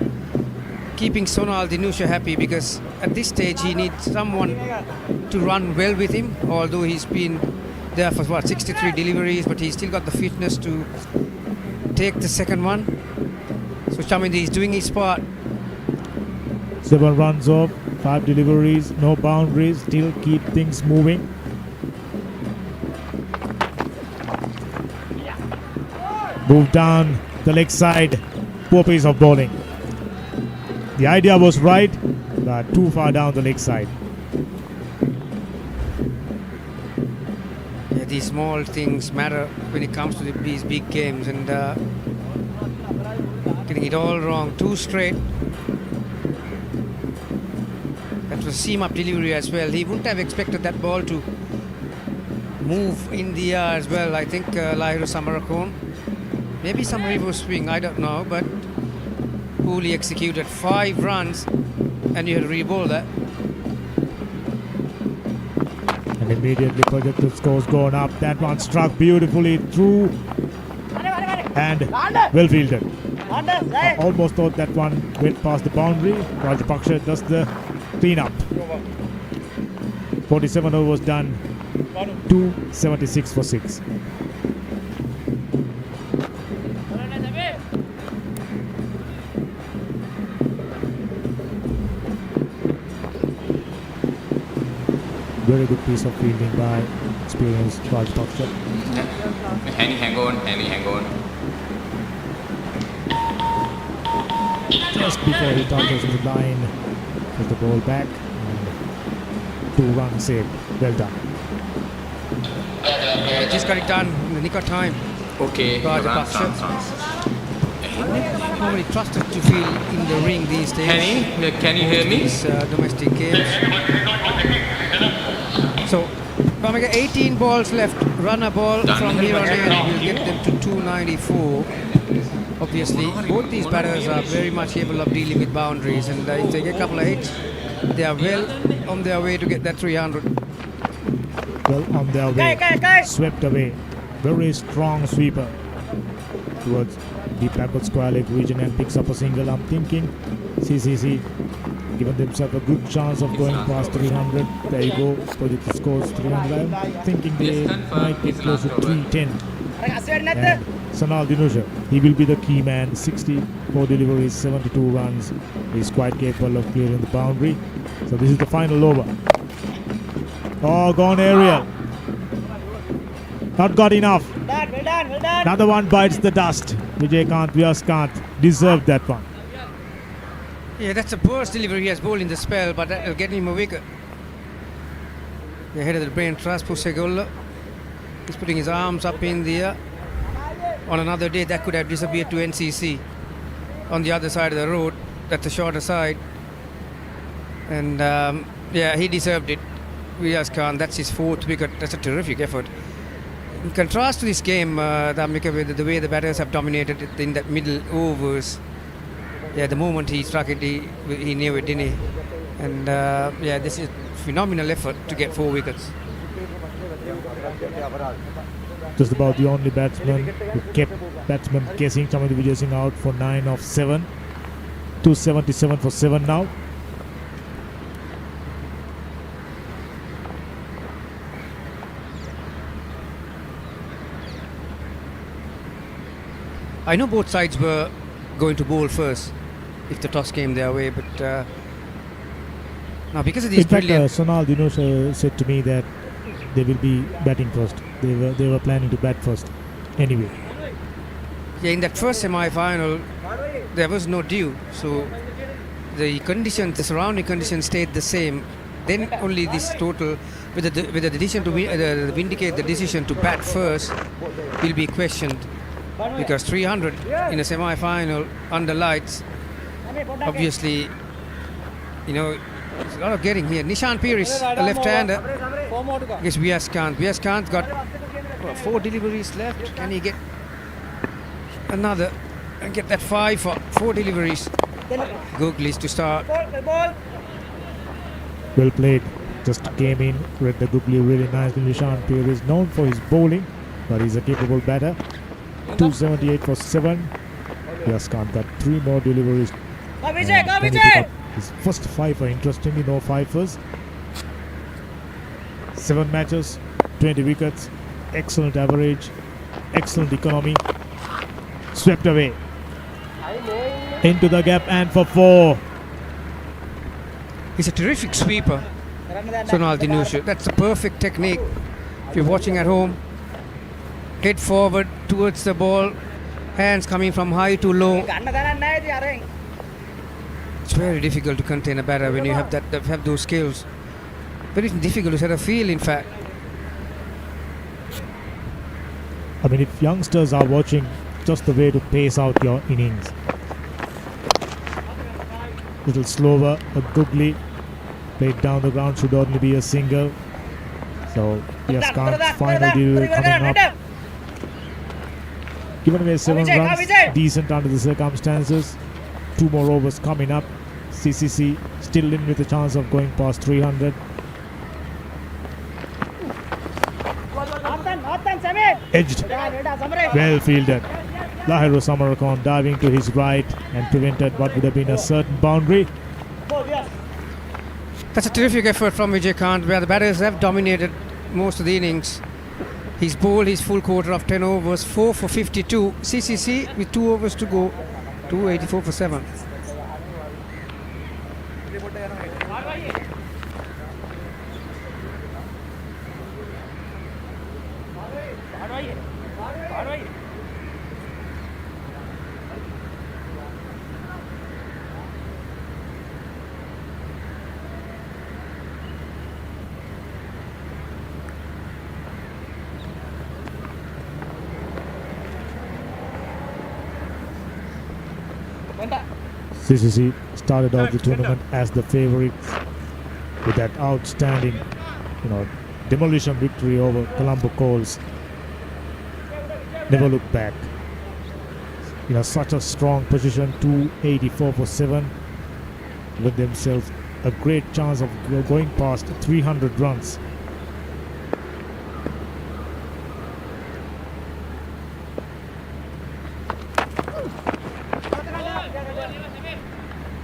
keeping Sonal Dinusha happy, because at this stage he needs someone to run well with him, although he's been there for 63 deliveries, but he's still got the fitness to take the second one. So Chamindhi is doing his part. 7 runs off, 5 deliveries, no boundaries, still keep things moving. Move down the leg side, poor piece of bowling. The idea was right, but too far down the leg side. Yeah, these small things matter when it comes to these big games, and getting it all wrong. 2 straight. That was seam-up delivery as well. He wouldn't have expected that ball to move in the air as well. I think Lahiru Samarakon. Maybe some reverse swing, I don't know, but poorly executed. 5 runs, and you had to re-bowl that. And immediately projected scores going up. That one struck beautifully through and well fielded. I almost thought that one went past the boundary. Rajapaksha does the clean up. 47 overs done. 276 for 6. Very good piece of fielding by experienced Rajapaksha. Hang on. Just before he touches the line, put the ball back. And 2 runs saved. Well done. Just got it done in the nick of time. Okay, runs. Normally trusted to field in the ring these days. Can you hear me? These domestic games. So, Pamika, 18 balls left. Run a ball Done. from here on in. We'll get them to 294. Obviously, both these batters are very much capable of dealing with boundaries, and if they get a couple of hits, they are well on their way to get that 300. Well on their way. Swept away. Very strong sweeper towards the backward square leg region and picks up a single. I'm thinking CCC given themselves a good chance of going past 300. There you go. Project scores 300. I'm thinking they might get close to 310. And Sonal Dinusha, he will be the key man. 64 deliveries, 72 runs. He's quite capable of clearing the boundary. So this is the final over. Oh, gone aerial. Not got enough. Well done. Another one bites the dust. Vijay Vyaskanth deserved that one. Yeah, that's a burst delivery. He has bowled in the spell, but that'll get him a wicket. The head of the brain trust, Pusegolla. He's putting his arms up in the air. On another day, that could have disappeared to NCC on the other side of the road. That's the shorter side. And yeah, he deserved it. Riaz Khan, that's his 4th wicket. That's a terrific effort. In contrast to this game, with the way the batters have dominated it in that middle overs. Yeah, the moment he struck it, he knew it, didn't he? And yeah, this is phenomenal effort to get 4 wickets. Just about the only batsman who kept batsman guessing. Chamindu Vijay Singh out for 9 of 7. 277 for 7 now. I know both sides were going to bowl first if the toss came their way, but now because of these brilliant... Sonal Dinesh said to me that they will be batting first. They were planning to bat first anyway. Yeah, in that first semi-final, there was no dew, so the conditions, the surrounding conditions stayed the same. Then only this total, with the decision to vindicate the decision to bat first, will be questioned. Because 300 in a semi-final under lights, obviously, you know, there's a lot of getting here. Nishan Piris, a left-hander, against Riaz Khan. Riaz Khan's got 4 deliveries left. Can he get another and get that 5 for 4 deliveries? Googly's to start. Well played. Just came in, read the Googly really nicely. Nishan Piris is known for his bowling, but he's a capable batter. 278 for 7. Riaz Khan got 3 more deliveries. His first 5 are interestingly no 5ers. 7 matches, 20 wickets, excellent average, excellent economy. Swept away. Into the gap and for 4. He's a terrific sweeper, Sonal Dinesh. That's a perfect technique. If you're watching at home, head forward towards the ball, hands coming from high to low. It's very difficult to contain a batter when you have those skills. Very difficult to set a field, in fact. I mean, if youngsters are watching, just the way to pace out your innings. Little slower, a Googly played down the ground, should only be a single. So Riaz Khan's final delivery coming up. Given away 7 runs, decent under the circumstances. 2 more overs coming up. CCC still in with a chance of going past 300. Edged, well fielded. Lahiru Samarakon diving to his right and prevented what would have been a certain boundary. That's a terrific effort from Vijay Khan, where the batters have dominated most of the innings. He's bowled his full quarter of 10 overs, 4 for 52. CCC with 2 overs to go, 284 for 7. CCC started out the tournament as the favourites with that outstanding, demolition victory over Colombo Coles. Never looked back. Such a strong position, 284 for 7, with themselves a great chance of going past 300 runs.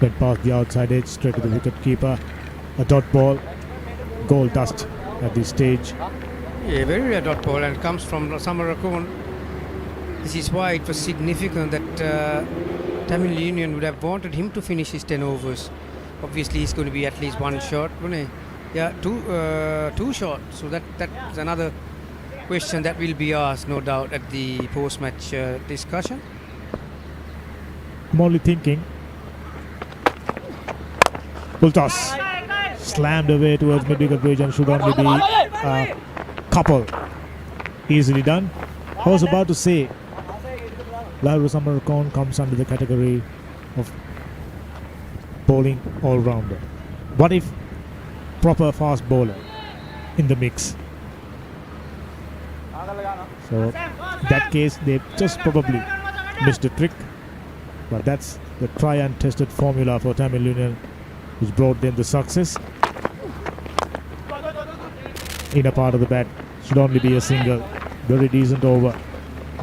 Went past the outside edge, straight to the wicket keeper. A dot ball, goal dust at this stage. Yeah, very rare dot ball, and it comes from Samarakon. This is why it was significant that Tamil Union would have wanted him to finish his 10 overs. Obviously, he's going to be at least 1 shot, wouldn't he? Yeah, two short. So that's another question that will be asked, no doubt, at the post-match discussion. I'm only thinking, Full toss. Slammed away towards mid-wicket bridge and should only be a couple. Easily done. I was about to say, Lahuru Samarakon comes under the category of bowling all-rounder. What if proper fast bowler in the mix? So in that case, they just probably missed a trick. But that's the try and tested formula for Tamil Union, which brought them the success. Inner part of the bat should only be a single. Very decent over,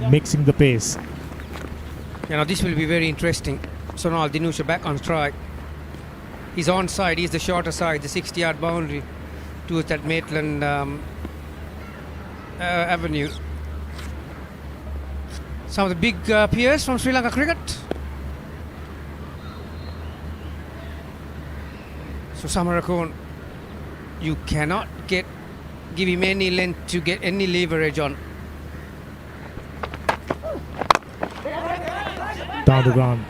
mixing the pace. You know, this will be very interesting. Sonal Dinusha back on strike. He's onside, he's the shorter side, the 60-yard boundary towards that Maitland Avenue. Some of the big peers from Sri Lanka cricket. So Samarakon, you cannot give him any length to get any leverage on. Down the ground.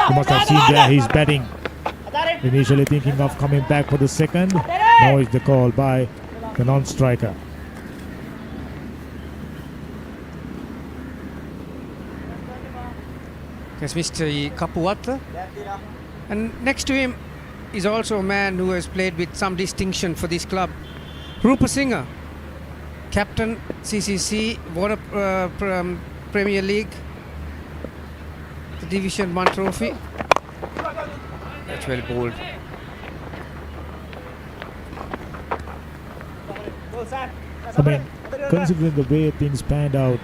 You must have seen there he's batting. Initially thinking of coming back for the second. Now is the call by the non-striker. Yes, Mr. Kapuatla. And next to him is also a man who has played with some distinction for this club. Rupa Singha, captain, CCC, won a Premier League, the Division 1 trophy. That's well bowled. I mean, considering the way things panned out,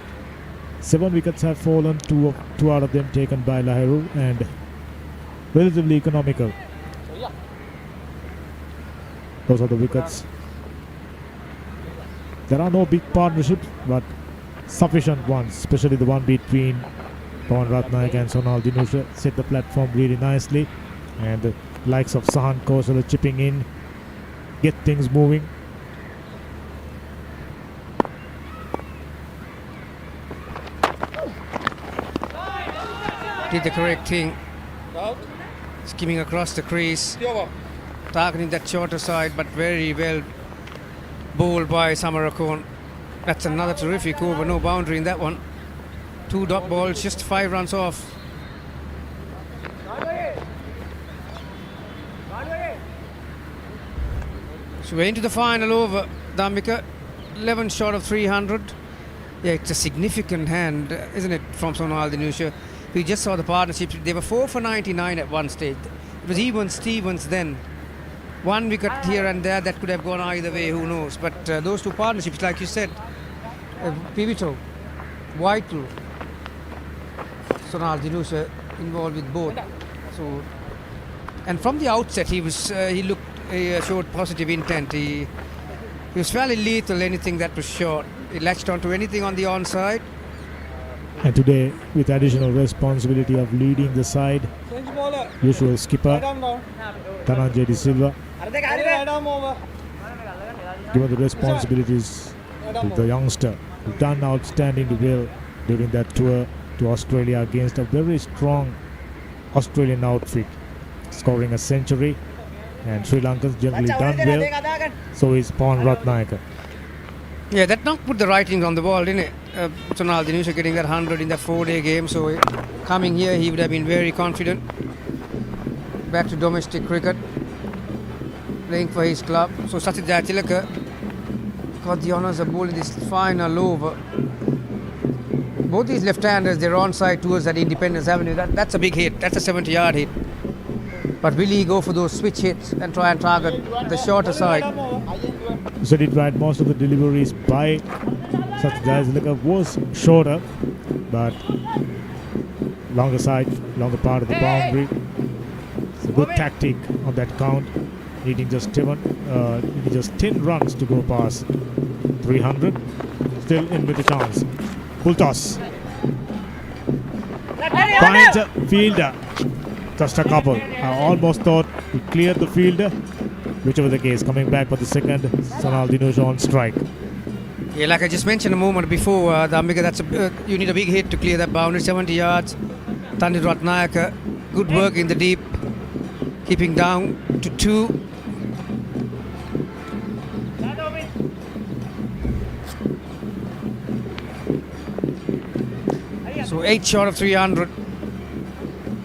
7 wickets have fallen, two out of them taken by Lahuru, and relatively economical. Those are the wickets. There are no big partnerships, but sufficient ones, especially the one between Pawan Ratnaik and Sonal Dinusha set the platform really nicely, and the likes of Sahan Kosala chipping in, get things moving. Did the correct thing, skimming across the crease, targeting that shorter side, but very well bowled by Samarakon. That's another terrific over, no boundary in that one. 2 dot balls, just 5 runs off. So we're into the final over, Dhammika. 11 short of 300. Yeah, it's a significant hand, isn't it, from Sonal Dinusha? We just saw the partnership. They were 4 for 99 at one stage. It was even Stevens then. 1 wicket here and there that could have gone either way, who knows. But those two partnerships, like you said, pivotal, vital. Sonal Dinusha involved with both. So, and from the outset, he showed positive intent. He was fairly lethal, anything that was short. He latched onto anything on the onside. And today, with additional responsibility of leading the side, usual skipper Dhananjay De Silva, given the responsibilities to the youngster, who done outstanding well during that tour to Australia against a very strong Australian outfit, scoring a century, and Sri Lankans generally done well. So is Pawan Ratnaik. Yeah, that knocked put the writing on the wall, didn't it? Sonal Dinusha getting that 100 in that 4-day game, so coming here he would have been very confident. Back to domestic cricket, playing for his club. So Sachin Jaytilaka got the honours of bowling this final over. Both these left-handers, they're onside towards that Independence Avenue. That's a big hit, that's a 70-yard hit. But will he go for those switch hits and try and target the shorter side? So did right, most of the deliveries by Sachin Jaytilaka was shorter, but longer side, longer part of the boundary. It's a good tactic on that count, needing just 10 runs to go past 300. Still in with a chance. Full toss. Finds a fielder. Just a couple. I almost thought he cleared the fielder. Whichever the case, coming back for the second, Sonal Dinusha on strike. Yeah, like I just mentioned a moment before, Dhammika, you need a big hit to clear that boundary, 70 yards. Tanir Ratnaik, good work in the deep. keeping down to 2. So 8 short of 300,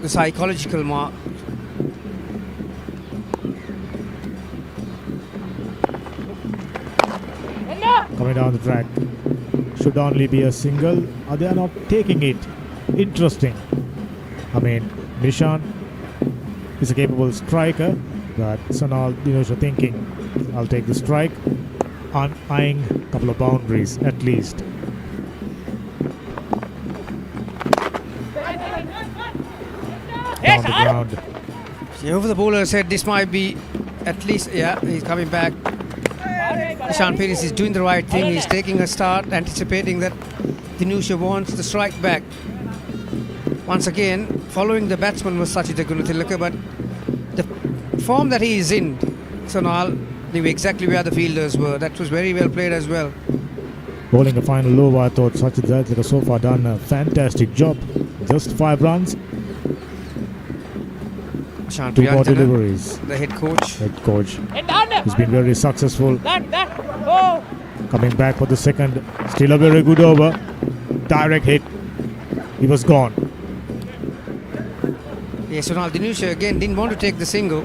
the psychological mark. Coming down the track. Should only be a single. They are not taking it. Interesting. I mean, Nishant is a capable striker, but Sonal Dinesh are thinking, I'll take the strike, and eyeing a couple of boundaries at least. Down the ground. See, over the bowler said this might be at least, yeah, he's coming back. Nishan Perez is doing the right thing. He's taking a start, anticipating that Dinusha wants the strike back. Once again, following the batsman was Sachita Gunathilaka, but the form that he is in, Sonal knew exactly where the fielders were. That was very well played as well. Bowling a final over, I thought Sachit Gunathilaka so far done a fantastic job. Just 5 runs. 2 more deliveries. The head coach. He's been very successful. Coming back for the second. Still a very good over. Direct hit. He was gone. Yes, Sonal Dinusha again didn't want to take the single.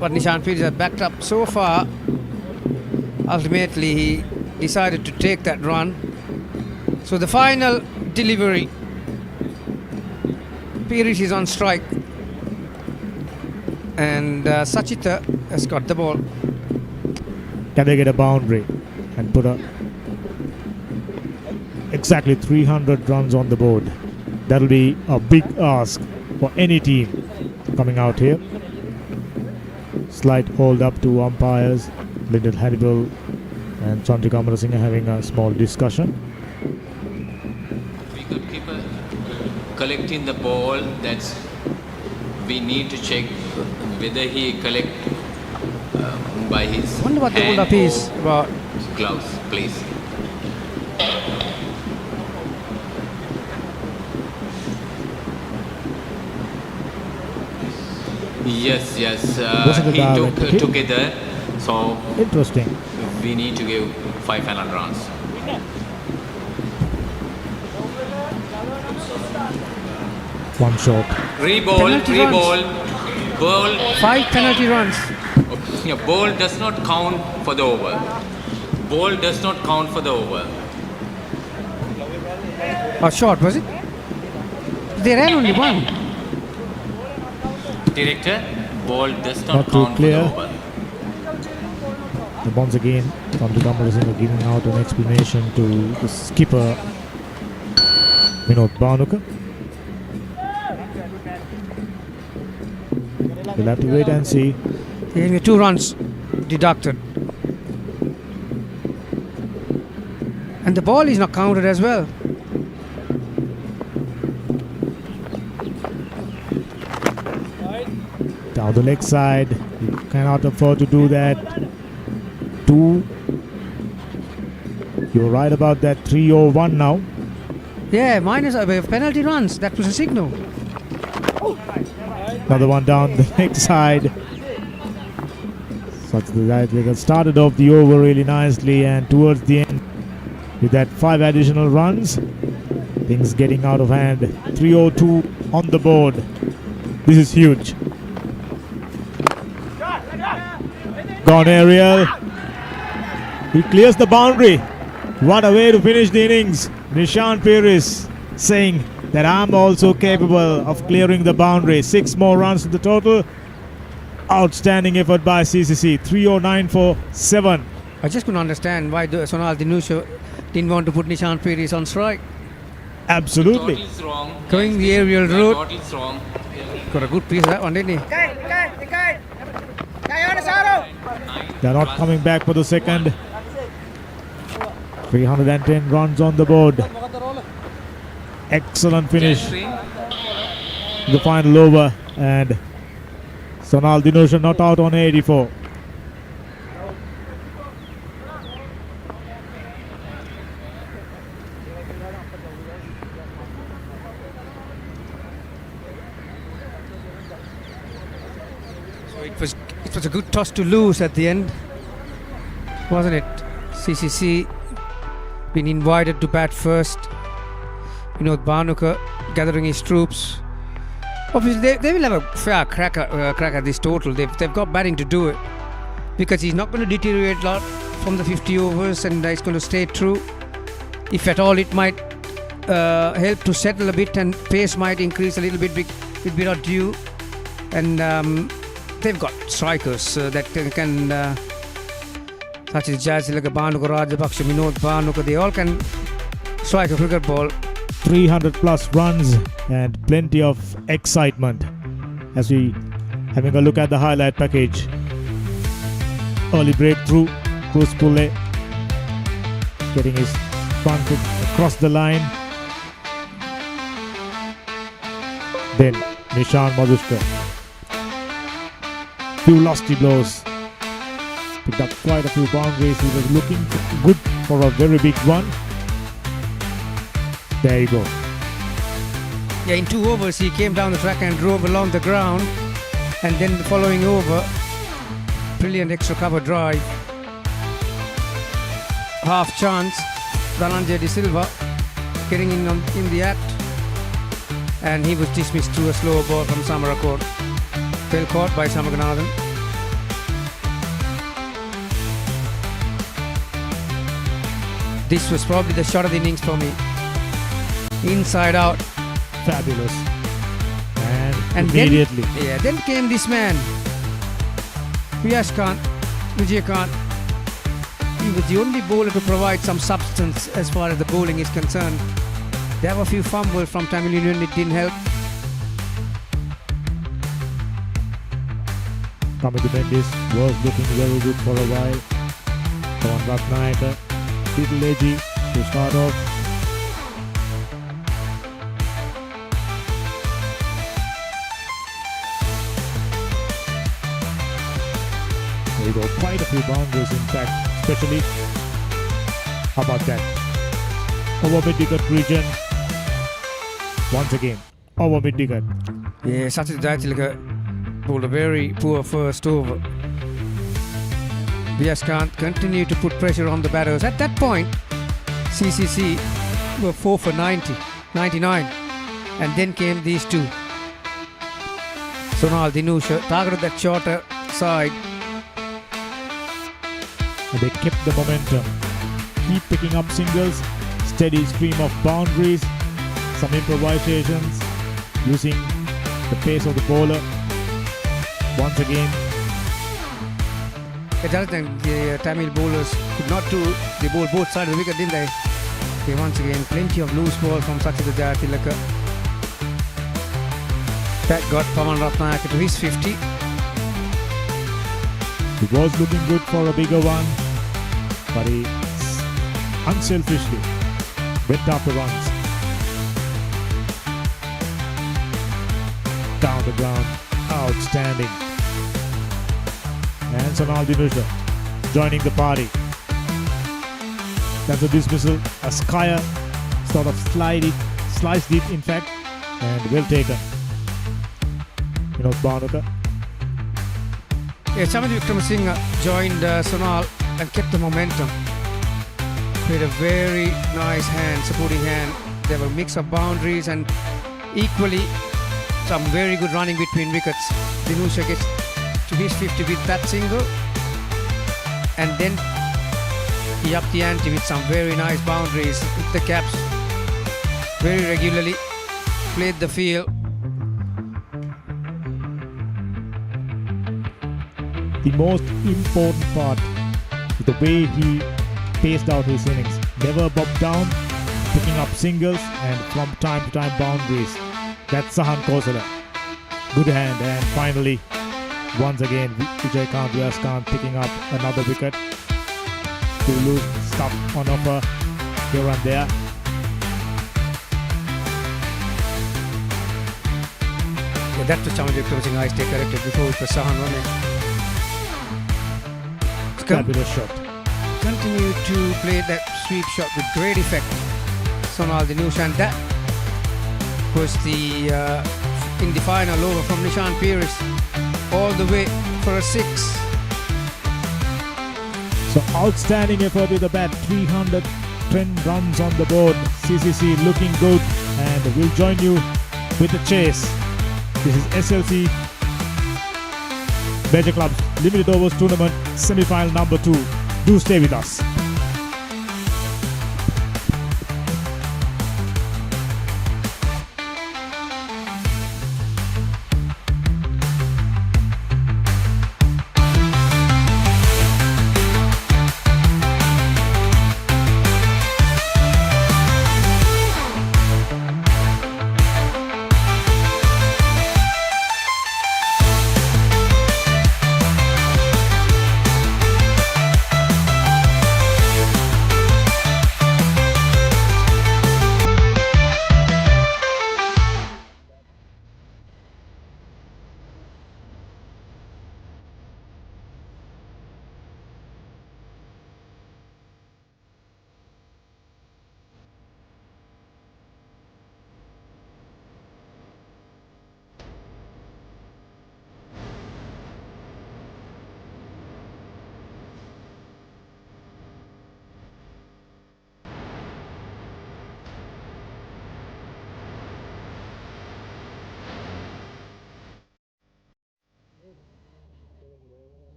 But Nishan Perez had backed up so far. Ultimately, he decided to take that run. So the final delivery. Perez is on strike. And Sachita has got the ball. Can they get a boundary and put exactly 300 runs on the board? That'll be a big ask for any team coming out here. Slight hold up to umpires. Lyndon Hannibal and Chandrika Amarasinghe having a small discussion. Wicketkeeper collecting the ball. That's we need to check whether he collect by his I wonder what the hold up is about. Gloves, please. Yes, he took together. So interesting. We need to give 5 final runs. One shot. Ball. 5 penalty runs. Yeah, ball does not count for the over. Ball does not count for the over. Or short, was it? They ran only one. Director, ball does Not not too count clear. for the over. The once again, Chandrika Amarasinghe giving out an explanation to the skipper Vinod Bhanuka. We'll have to wait and see. Getting 2 runs deducted. And the ball is not counted as well. Down the leg side. You cannot afford to do that. 2. You're right about that. 3-0-1 now. Yeah, minus penalty runs. That was a signal. Another one down the leg side. So they started off the over really nicely, and towards the end, with that 5 additional runs, things getting out of hand. 3-0-2 on the board. This is huge. Gone Ariel. He clears the boundary. What a way to finish the innings. Nishan Perez saying that I'm also capable of clearing the boundary. 6 more runs to the total. Outstanding effort by CCC. 309 for 7. I just couldn't understand why Sonal Dinusha didn't want to put Nishan Perez on strike. Absolutely. Total is wrong. Going the aerial route. Total is wrong. Got a good piece of that one, didn't he? They're not coming back for the second. 310 runs on the board. Excellent finish. The final over, and Sonal Dinusha not out on 84. It was a good toss to lose at the end, wasn't it? CCC been invited to bat first. Bhanuka gathering his troops. Obviously, they will have a fair crack at this total. They've got batting to do it, because he's not going to deteriorate a lot from the 50 overs, and he's going to stay true. If at all, it might help to settle a bit, and pace might increase a little bit with bit of due. And they've got strikers that can such as Jayatilaka, Bhanuka, Rajapaksa, Minod Bhanuka. They all can strike a cricket ball. 300 plus runs and plenty of excitement as we having a look at the highlight package. Early breakthrough, Cruz Pulle getting his front foot across the line. Then Nishan Madhushka. Few lofty blows. Picked up quite a few boundaries. He was looking good for a very big one. There you go. Yeah, in 2 overs he came down the track and drove along the ground, and then the following over, brilliant extra cover drive. Half chance, Dhananjay De Silva getting in the act, and he was dismissed through a slow ball from Samarakot. Well caught by Samaganathan. This was probably the shot of the innings for me. Inside out. Fabulous. And immediately. Then came this man, Vijay Kant. He was the only bowler to provide some substance as far as the bowling is concerned. There were a few fumbles from Tamil Union, it didn't help. Kamithu Mendis was looking very good for a while. Kawan Ratnayaka, little edgy to start off. There you go, quite a few boundaries in fact, especially, how about that? Over mid-wicket region, once again, over mid-wicket. Yeah, Sachin Jayatilaka bowled a very poor first over. Vijay Kant continued to put pressure on the batters. At that point, CCC were 4 for 99, and then came these two. Sonal Dinusha targeted that shorter side. And they kept the momentum. Keep picking up singles, steady stream of boundaries, some improvisations, using the pace of the bowler. Once again, the Tamil bowlers could not do, they bowled both sides of the wicket, didn't they? Okay, once again, plenty of loose ball from Sachin Jayatilaka. That got Pawan Ratnayaka to his 50. He was looking good for a bigger one, but he unselfishly went after runs. Down the ground, outstanding. And Sonal Dinusha joining the party. That's a dismissal. A Skyer sort of sliced it in fact, and well taken. Bhanuka. Yeah, Chamanti Wickramasinghe joined Sonal and kept the momentum. Played a very nice hand, supporting hand. There were a mix of boundaries and equally some very good running between wickets. Dinusha gets to his 50 with that single, and then he upped the ante with some very nice boundaries. Hit the caps very regularly, played the field. The most important part is the way he paced out his innings. Never bobbed down, picking up singles and from time to time boundaries. That's Sahan Kosala. Good hand, and finally, once again, Vijay Kant picking up another wicket. To lose stuff on offer here and there. Yeah, that was Chamanti Wickramasinghe. I stay corrected before it was Sahan running. Fabulous shot. Continue to play that sweep shot with great effect. Sonal Dinusha, and that was the in the final over from Nishan Peris. all the way for a 6. So outstanding effort with the bat, 310 runs on the board. CCC looking good, and we'll join you with the chase. This is SLC Major Clubs Limited Overs Tournament semi-final number 2. Do stay with us.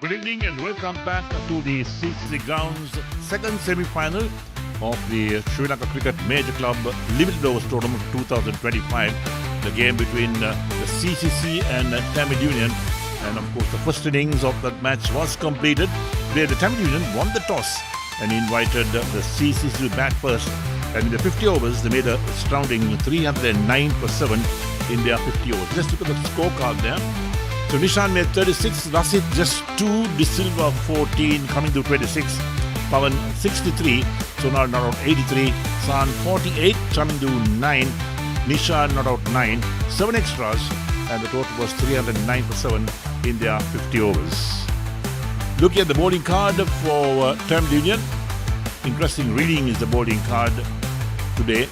Good evening and welcome back to the CCC Grounds second semi-final of the Sri Lanka Cricket Major Club Limited Overs Tournament 2025. The game between the CCC and Tamil Union. And of course the first innings of that match was completed where the Tamil Union won the toss and invited the CCC to bat first. And in the 50 overs they made a astounding 309 for 7 in their 50 overs. Let's look at the scorecard there. So Nishan made 36, Rasit just 2, De Silva 14, coming to 26, Pawan 63, Sonal not out 83, San 48, coming to 9, Nishan not out 9, 7 extras, and the total was 309 for 7 in their 50 overs. Looking at the bowling card for Tamil Union, interesting reading is the bowling card today.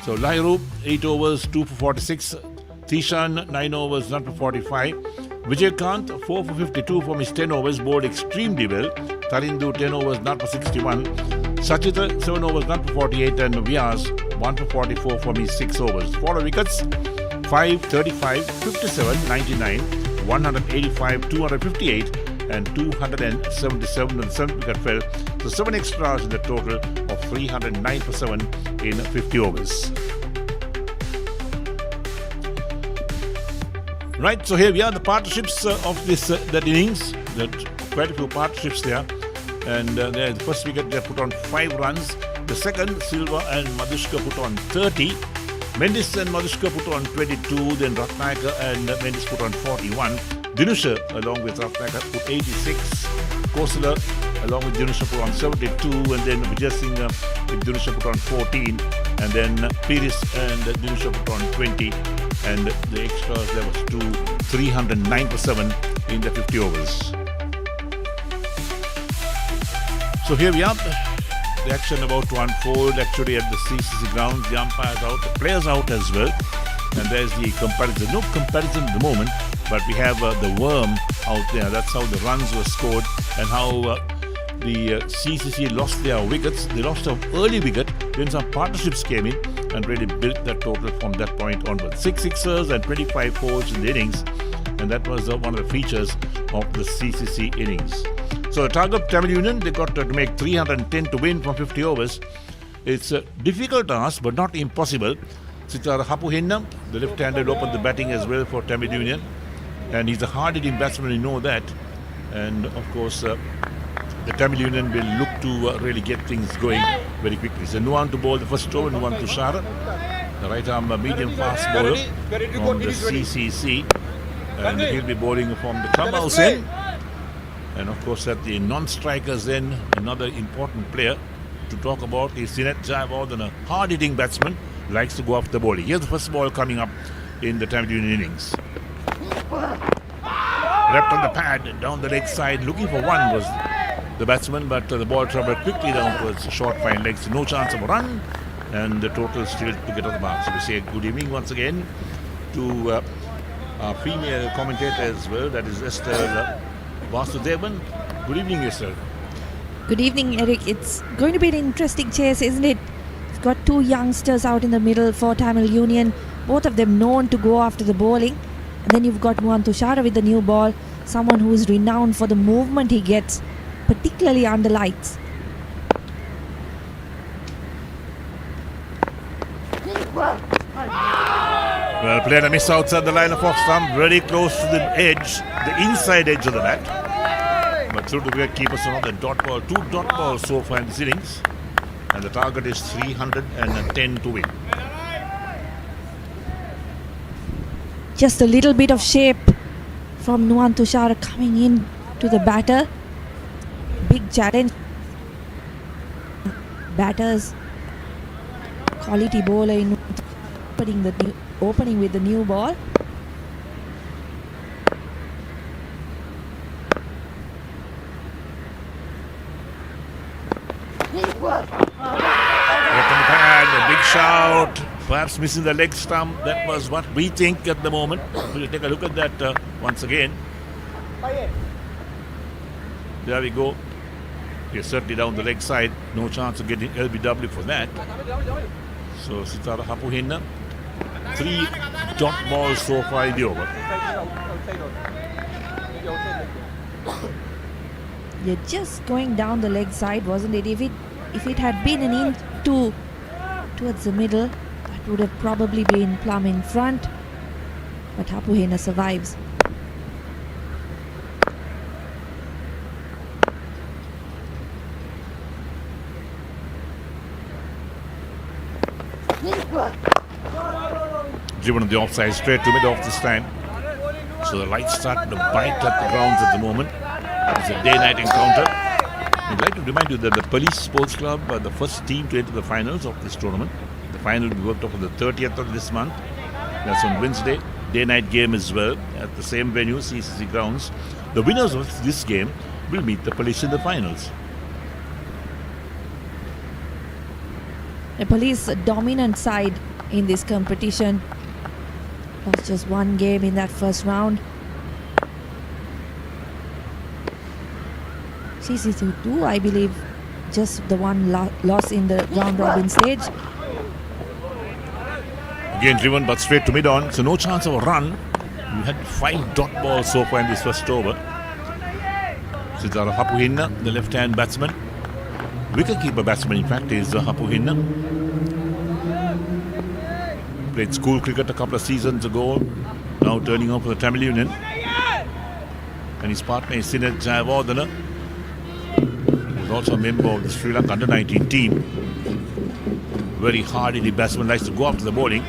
So Lairu, 8 overs, 2 for 46. Tishan, 9 overs, not for 45. Vijaykanth, 4 for 52 from his 10 overs, bowled extremely well. Tarindu, 10 overs, not for 61. Sachitra, 7 overs, not for 48. And Vyas, 1 for 44 from his 6 overs. 4 wickets, 5, 35, 57, 99, 185, 258, and 277 and 7 wicket fell. So 7 extras in the total of 309 for 7 in 50 overs. Right, so here we are, the partnerships of this that innings. There are quite a few partnerships there. And the first wicket they put on 5 runs. The second, Silva and Madhushka put on 30. Mendis and Madhushka put on 22. Then Ratnayaka and Mendis put on 41. Dinusha along with Ratnayaka put 86. Kosala along with Dinusha put on 72. And then Vijay Singh with Dinusha put on 14. And then Piris and Dinusha put on 20. And the extras there was 2, 309 for 7 in the 50 overs. So here we are, the action about to unfold actually at the CCC grounds. The umpires out, the players out as well. And there's the comparison. No comparison at the moment, but we have the worm out there. That's how the runs were scored and how the CCC lost their wickets. They lost an early wicket, then some partnerships came in and really built that total from that point onwards. 6 sixers and 25 fours in the innings, and that was one of the features of the CCC innings. So the target Tamil Union, they got to make 310 to win from 50 overs. It's a difficult task, but not impossible. Sitara Hapuhenna, the left-hander, will open the batting as well for Tamil Union, and he's a hard-hitting batsman, you know that. And of course, the Tamil Union will look to really get things going very quickly. So Nuwan to bowl the first over, Nuwan Tushara, the right-arm medium-fast bowler from the CCC. And he'll be bowling from the clubhouse end. And of course, at the non-strikers end, another important player to talk about is Sinet Jayawardene, a hard-hitting batsman, likes to go after the bowling. Here's the first ball coming up in the Tamil Union innings. Left on the pad, down the leg side, looking for one was the batsman, but the ball travelled quickly down towards short fine legs. No chance of a run, and the total still to get on the mark. So we say good evening once again to our female commentator as well, that is Esther Vasudevan. Good evening, Esther. Good evening, Eric. It's going to be an interesting chase, isn't it? It's got 2 youngsters out in the middle for Tamil Union, both of them known to go after the bowling. And then you've got Nuwan Tushara with the new ball, someone who is renowned for the movement he gets, particularly under lights. Well, played a miss outside the line of off stump, very close to the edge, the inside edge of the bat. But through the wicket keeper, so the dot ball, 2 dot balls so far in this innings. And the target is 310 to win. Just a little bit of shape from Nuwan Tushara coming in to the batter. Big challenge. Batters, quality bowler in opening with the new ball. A big shout, perhaps missing the leg stump. That was what we think at the moment. We'll take a look at that once again. There we go. He's certainly down the leg side. No chance of getting LBW for that. So Sitara Hapuhenna, 3 dot balls so far in the over. You're just going down the leg side, wasn't it? If it had been an inch towards the middle, that would have probably been plumb in front. But Hapuhina survives. Driven on the offside, straight to mid-off this time. So the lights start to bite at the grounds at the moment. It's a day-night encounter. I'd like to remind you that the Police Sports Club are the first team to enter the finals of this tournament. The final will be worked off on the 30th of this month. That's on Wednesday. Day-night game as well at the same venue, CCC grounds. The winners of this game will meet the Police in the finals. The Police dominant side in this competition. Lost just one game in that first round. CCC 2, I believe, just the one loss in the round robin stage. Again driven but straight to mid-on, so no chance of a run. We had 5 dot balls so far in this first over. Sidara Hapuhina, the left-hand batsman. Wicket-keeper batsman, in fact, is Hapuhina. Played school cricket a couple of seasons ago, now turning up for the Tamil Union. And his partner is Sinet Jayawardena, who's also a member of the Sri Lanka under-19 team. Very hardy batsman, likes to go after the bowling.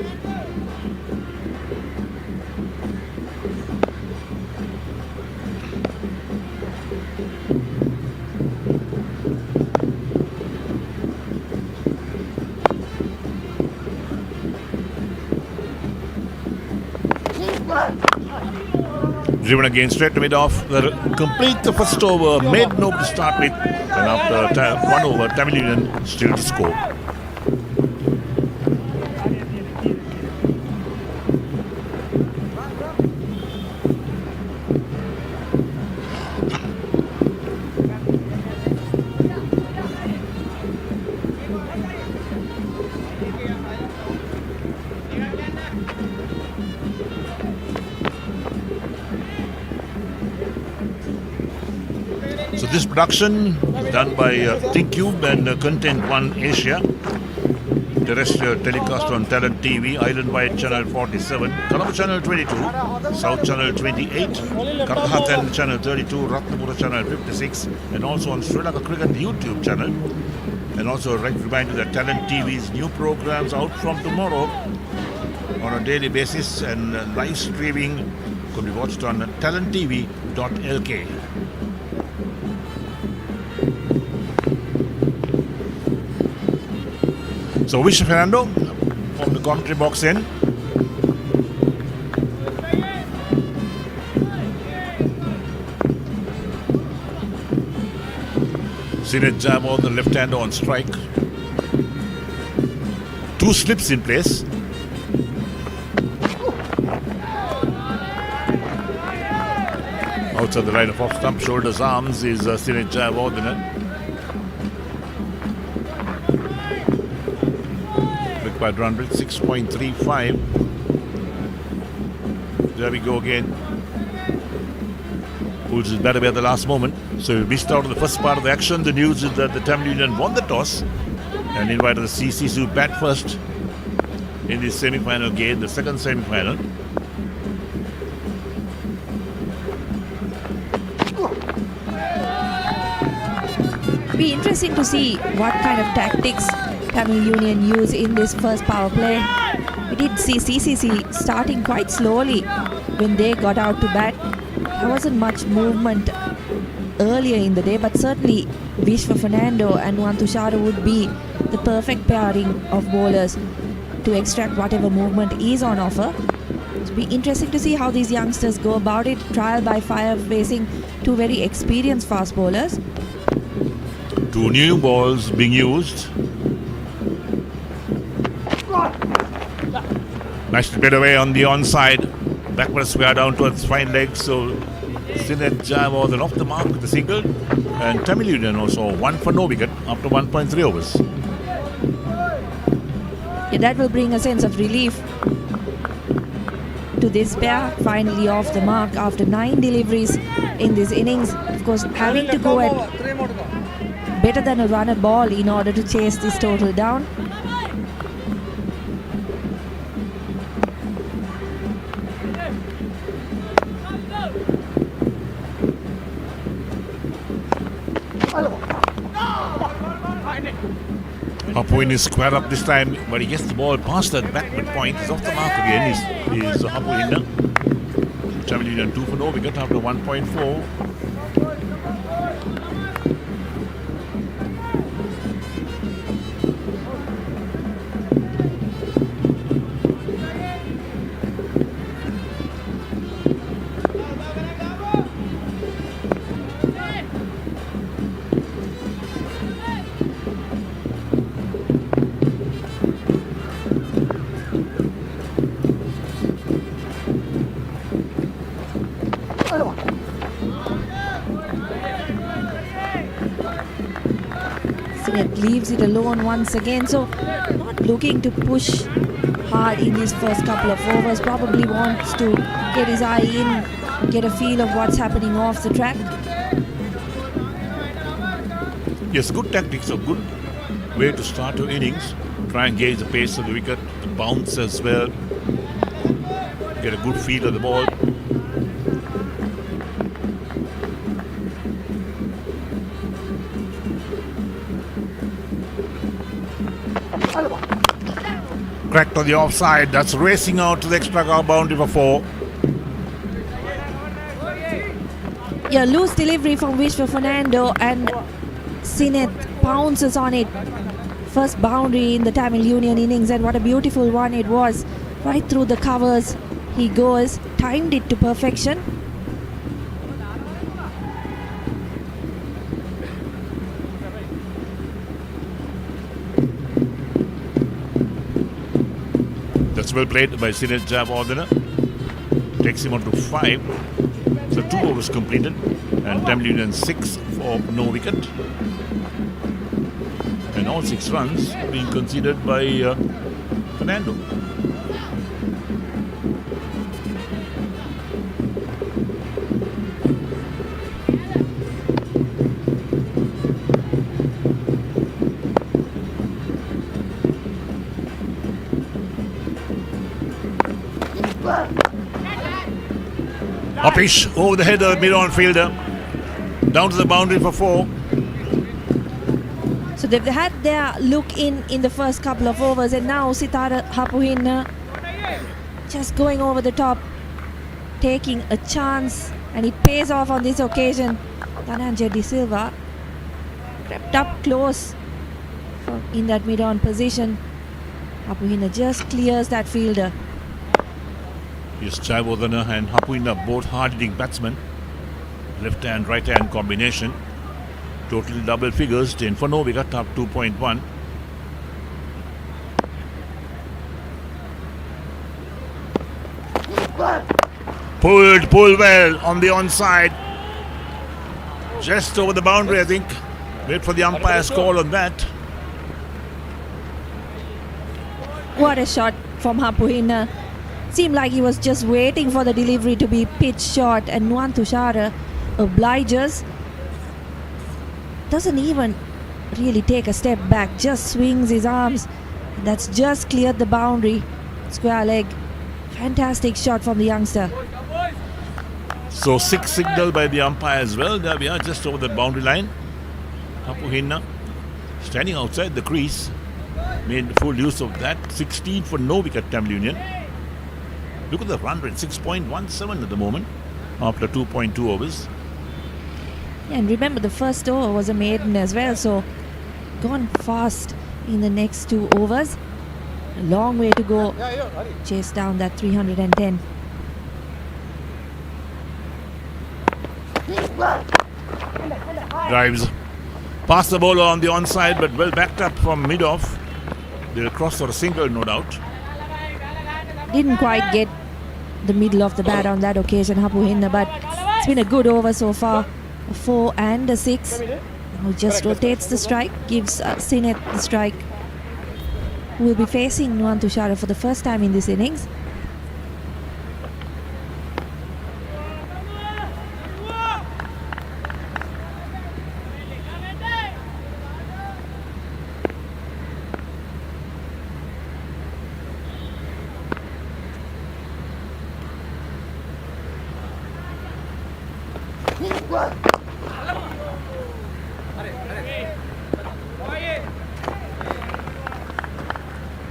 Driven again straight to mid-off. Complete the first over, made no to start with, and after 1 over, Tamil Union still to score. So this production is done by ThinkCube and Content One Asia. Terrestrial telecast on Talent TV, Island-wide channel 47, Colombo channel 22, South channel 28, Karnataka channel 32, Ratnapura channel 56, and also on Sri Lanka Cricket YouTube channel. And also a reminder that Talent TV's new programs out from tomorrow on a daily basis, and live streaming could be watched on talenttv.lk. So Vish Fernando from the commentary box in. Sinet Jayawardena, the left-hander on strike. 2 slips in place. Outside the line of off stump, shoulders, arms is Sinet Jayawardena. Required run rate 6.35. There we go again. Pulls his bat away at the last moment. So we missed out on the first part of the action. The news is that the Tamil Union won the toss and invited the CCC to bat first in this semi-final game, the second semi-final. It'll be interesting to see what kind of tactics Tamil Union use in this first power play. We did see CCC starting quite slowly when they got out to bat. There wasn't much movement earlier in the day, but certainly Vishwa Fernando and Nuwan Tushara would be the perfect pairing of bowlers to extract whatever movement is on offer. It'll be interesting to see how these youngsters go about it, trial by fire, facing 2 very experienced fast bowlers. 2 new balls being used. Nice to get away on the onside. Backward square down towards fine legs. So Sinet Jayawardena off the mark with the single. And Tamil Union also 1 for no wicket after 1.3 overs. Yeah, that will bring a sense of relief to this pair, finally off the mark after 9 deliveries in this innings. Of course, having to go at better than a run a ball in order to chase this total down. Hapuin is square up this time, but he gets the ball past that backward point. He's off the mark again. Is Hapuin. Tamil Union 2 for no wicket after 1.4. Leaves it alone once again, so not looking to push hard in these first couple of overs. Probably wants to get his eye in, get a feel of what's happening off the track. Yes, good tactics, a good way to start your innings. Try and gauge the pace of the wicket, the bounce as well, get a good feel of the ball. Cracked on the offside. That's racing out to the extra boundary for 4. Yeah, loose delivery from Vishwa Fernando, and Sineth pounces on it. First boundary in the Tamil Union innings, and what a beautiful one it was. Right through the covers he goes, timed it to perfection. That's well played by Sineth Javardhana. Takes him on to 5. So 2 overs completed, and Tamil Union 6 for no wicket. And all 6 runs being conceded by Fernando. Upish over the head of the mid-on fielder, down to the boundary for 4. So they've had their look in the first couple of overs, and now Sitara Hapuhin just going over the top, taking a chance, and it pays off on this occasion. Dhananjay De Silva crept up close in that mid-on position. Hapuhin just clears that fielder. Yes, Javardhana and Hapuin are both hard-hitting batsmen. Left hand, right hand combination. Total double figures, 10 for no wicket, up 2.1. Pulled well on the onside. Just over the boundary, I think. Wait for the umpire's call on that. What a shot from Hapuhin. Seemed like he was just waiting for the delivery to be pitched short, and Nuwan Tushara obliges. Doesn't even really take a step back, just swings his arms. That's just cleared the boundary. Square leg. Fantastic shot from the youngster. So 6 signal by the umpire as well. There we are, just over the boundary line. Hapuhin standing outside the crease. Made full use of that. 16 for no wicket, Tamil Union. Look at the run rate, 6.17 at the moment, after 2.2 overs. Yeah, and remember, the first over was a maiden as well, so gone fast in the next 2 overs. A long way to go. Chase down that 310. Drives past the bowler on the onside, but well backed up from mid-off. They'll cross for a single, no doubt. Didn't quite get the middle of the bat on that occasion, Hapuhin, but it's been a good over so far. A 4 and a 6. Now just rotates the strike, gives Sineth the strike, who will be facing Nuwan Tushara for the first time in this innings.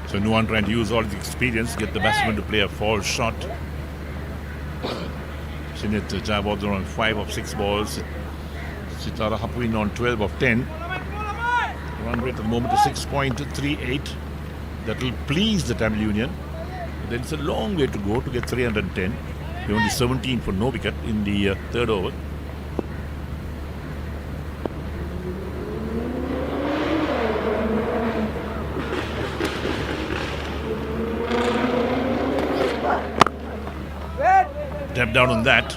So no one trying to use all his experience, get the batsman to play a false shot. Sinit Jayawardene on 5 of 6 balls. Sitara Hapuin on 12 of 10. Run rate at the moment is 6.38. That will please the Tamil Union. Then it's a long way to go to get 310. We're only 17 for no wicket in the third over. Tap down on that.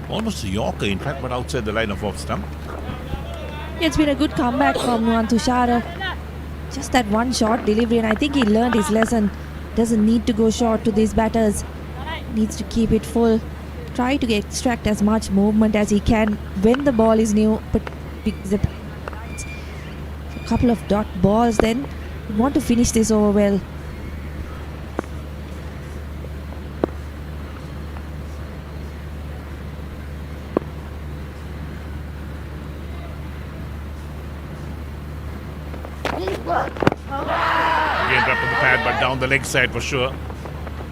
Almost a Yorker, in fact, but outside the line of off stump. It's been a good comeback from Nuwan Tushara. Just that one short delivery, and I think he learned his lesson. Doesn't need to go short to these batters. Needs to keep it full. Try to extract as much movement as he can when the ball is new. But a couple of dot balls, then you want to finish this over well. Again dropped on the pad, but down the leg side for sure.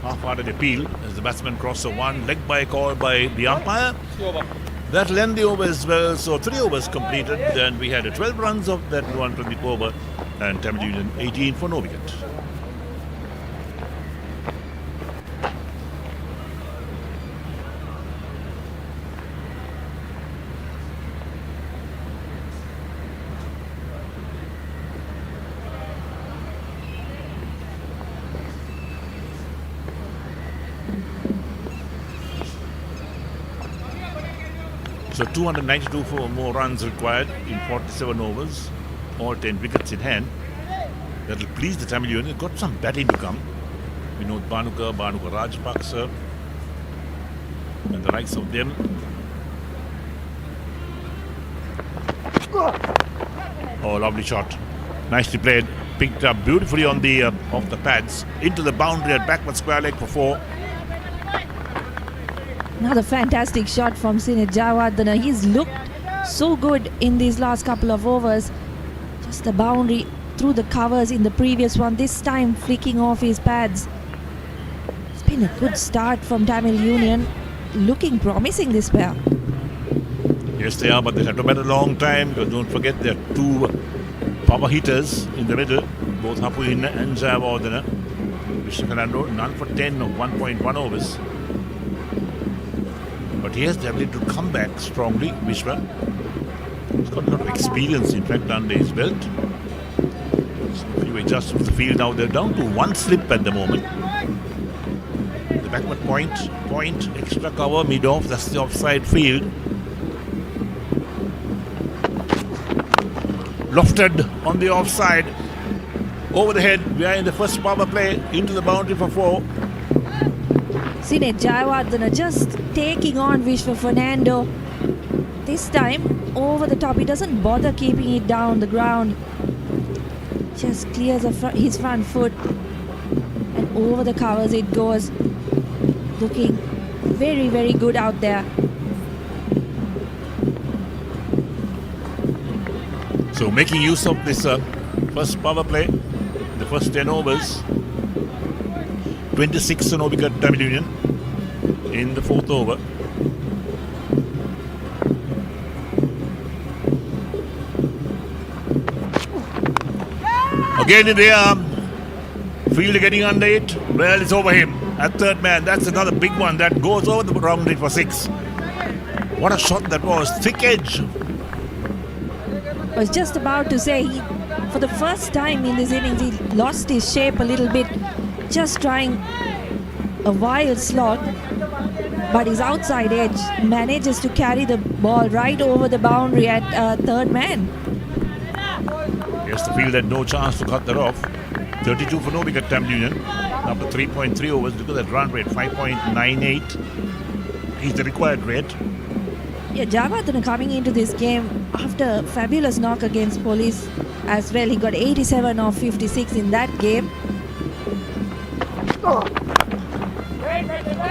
Half-hearted appeal as the batsman crosses one leg by call by the umpire. That'll end the over as well. So 3 overs completed. Then we had 12 runs of that 120 over, and Tamil Union 18 for no wicket. So 292 for more runs required in 47 overs, all 10 wickets in hand. That will please the Tamil Union. Got some batting to come. We know Bhanuka Rajapaksa, and the likes of them. Oh, lovely shot. Nicely played. Picked up beautifully on the off the pads into the boundary at backward square leg for 4. Another fantastic shot from Sinit Jayawardene. He's looked so good in these last couple of overs. Just the boundary through the covers in the previous one. This time flicking off his pads. It's been a good start from Tamil Union. Looking promising, this pair. Yes, they are, but they have to bat a long time, because don't forget there are 2 power hitters in the middle, both Hapuin and Jayawardene. Vishnu Fernando, none for 10 of 1.1 overs. But he has the ability to come back strongly, Vishwa. He's got a lot of experience, in fact, under his belt. So a few adjustments to the field now. They're down to 1 slip at the moment. The backward point, extra cover, mid-off, that's the offside field. Lofted on the offside. Over the head, we are in the first power play, into the boundary for 4. Sinit Jayawardene just taking on Vishwa Fernando. This time over the top. He doesn't bother keeping it down the ground. Just clears his front foot and over the covers it goes. Looking very, very good out there. So making use of this first power play, the first 10 overs. 26 no wicket Tamil Union in the 4th over. Again in the air. Fielder getting under it. Well, it's over him at third man. That's another big one that goes over the boundary for 6. What a shot that was. Thick edge. I was just about to say, for the first time in this innings, he lost his shape a little bit. Just trying a wild slot, but his outside edge manages to carry the ball right over the boundary at third man. Yes, the field had no chance to cut that off. 32 for no wicket Tamil Union. After 3.3 overs, look at that run rate, 5.98 is the required rate. Yeah, Jayawardene coming into this game after a fabulous knock against Police as well. He got 87 of 56 in that game.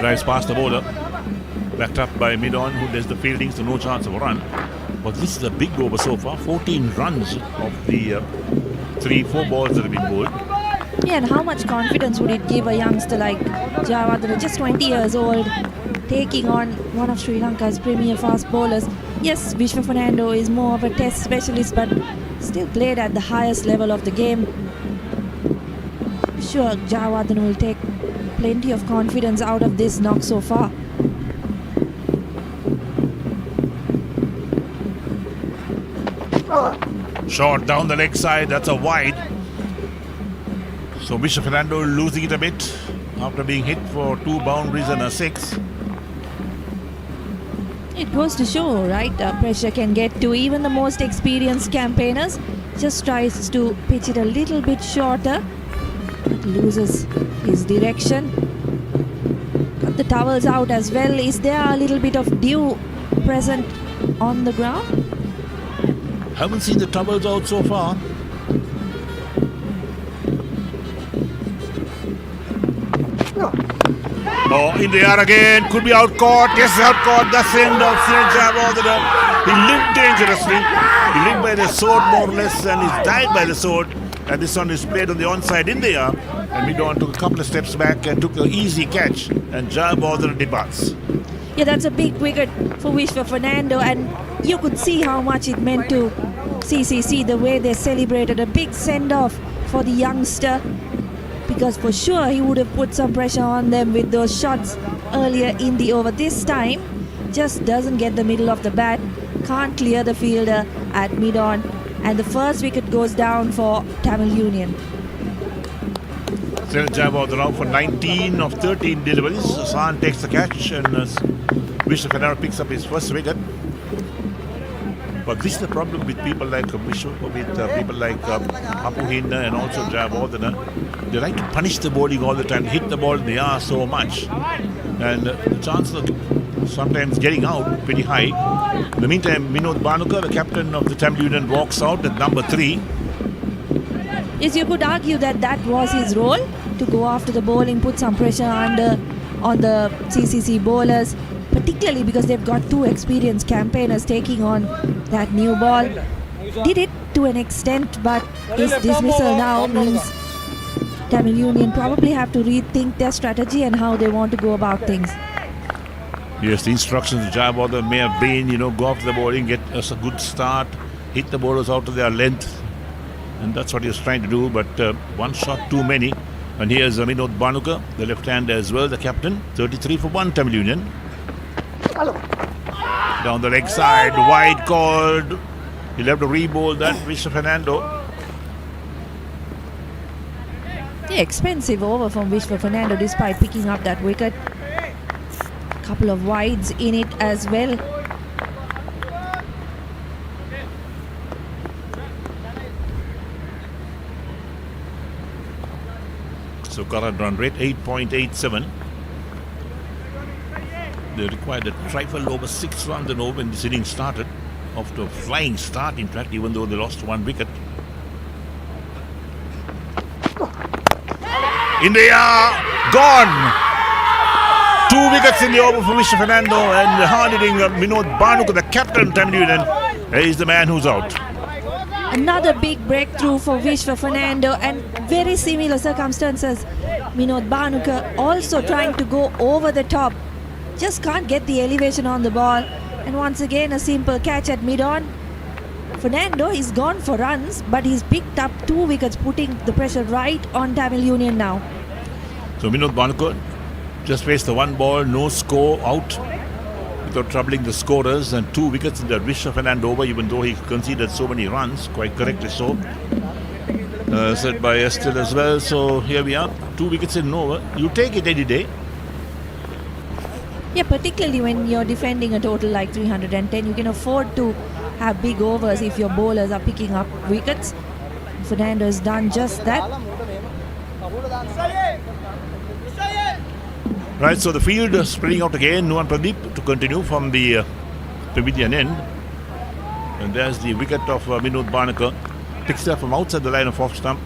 Drives past the bowler. Backed up by mid-on, who does the fielding, so no chance of a run. But this is a big over so far. 14 runs of the 3-4 balls that have been bowled. Yeah, and how much confidence would it give a youngster like Jayawardene, just 20 years old, taking on one of Sri Lanka's premier fast bowlers? Yes, Vishwa Fernando is more of a test specialist, but still played at the highest level of the game. Sure, Jayawardene will take plenty of confidence out of this knock so far. Short down the leg side, that's a wide. So Vishwa Fernando losing it a bit after being hit for 2 boundaries and a 6. It goes to show, right? Pressure can get to even the most experienced campaigners. Just tries to pitch it a little bit shorter, but loses his direction. Got the towels out as well. Is there a little bit of dew present on the ground? Haven't seen the towels out so far. Oh, in the air again, could be out caught. Yes, out caught. That's the end of Jayawardene. He lived dangerously. He lived by the sword more or less, and he's died by the sword. And this one is played on the onside in the air. And mid-on took a couple of steps back and took an easy catch. And Jayawardene departs. Yeah, that's a big wicket for Vishwa Fernando, and you could see how much it meant to CCC, the way they celebrated a big send-off for the youngster, because for sure he would have put some pressure on them with those shots earlier in the over. This time, just doesn't get the middle of the bat, can't clear the fielder at mid-on, and the first wicket goes down for Tamil Union. Jayawardene out for 19 of 13 deliveries. San takes the catch and Vishwa Fernando picks up his first wicket. But this is the problem with people like Vishwa, with people like Apu Hinda and also Jayawardene. They like to punish the bowling all the time, hit the ball in the air so much. And the chances of sometimes getting out pretty high. In the meantime, Vinod Bhanuka, the captain of the Tamil Union, walks out at number 3. Yes, you could argue that that was his role, to go after the bowling, put some pressure on the CCC bowlers, particularly because they've got 2 experienced campaigners taking on that new ball. Did it to an extent, but his dismissal now means Tamil Union probably have to rethink their strategy and how they want to go about things. Yes, the instructions to Jayawardene may have been, go after the bowling, get us a good start, hit the bowlers out of their length. And that's what he was trying to do, but one shot too many. And here's Vinod Bhanuka, the left-hander as well, the captain. 33 for 1, Tamil Union. Down the leg side, wide called. He'll have to re-bowl that, Vishwa Fernando. The expensive over from Vishwa Fernando despite picking up that wicket. Couple of wides in it as well. So current run rate 8.87. They required a trifle over 6 runs and over when this inning started. Off to a flying start, in fact, even though they lost 1 wicket. In the air, gone! 2 wickets in the over for Vishwa Fernando, and hard hitting Vinod Bhanuka, the captain of Tamil Union, is the man who's out. Another big breakthrough for Vishwa Fernando, and very similar circumstances. Vinod Bhanuka also trying to go over the top. Just can't get the elevation on the ball. And once again, a simple catch at mid-on. Fernando is gone for runs, but he's picked up 2 wickets, putting the pressure right on Tamil Union now. So Vinod Bhanuka just faced the 1 ball, no score, out without troubling the scorers, and 2 wickets in that Vishwa Fernando over, even though he conceded so many runs, quite correctly so. Said by Estelle as well. So here we are, 2 wickets in over. You take it any day. Yeah, particularly when you're defending a total like 310, you can afford to have big overs if your bowlers are picking up wickets. Fernando has done just that. Right, so the field spreading out again. Nuwan Pradeep to continue from the pavilion end. And there's the wicket of Vinod Bhanuka. Picks up from outside the line of off stump.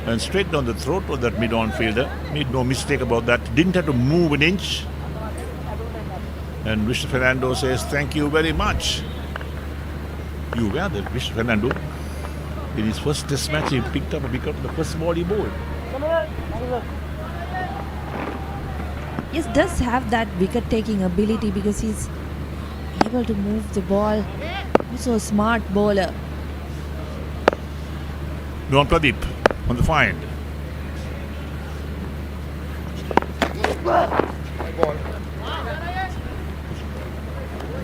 And straight down the throat of that mid-on fielder. Made no mistake about that. Didn't have to move an inch. And Mr. Fernando says, thank you very much. You were there, Mr. Fernando. In his first test match, he picked up a wicket on the first ball he bowled. Yes, does have that wicket-taking ability because he's able to move the ball. Also a smart bowler. Don Pradeep on the find.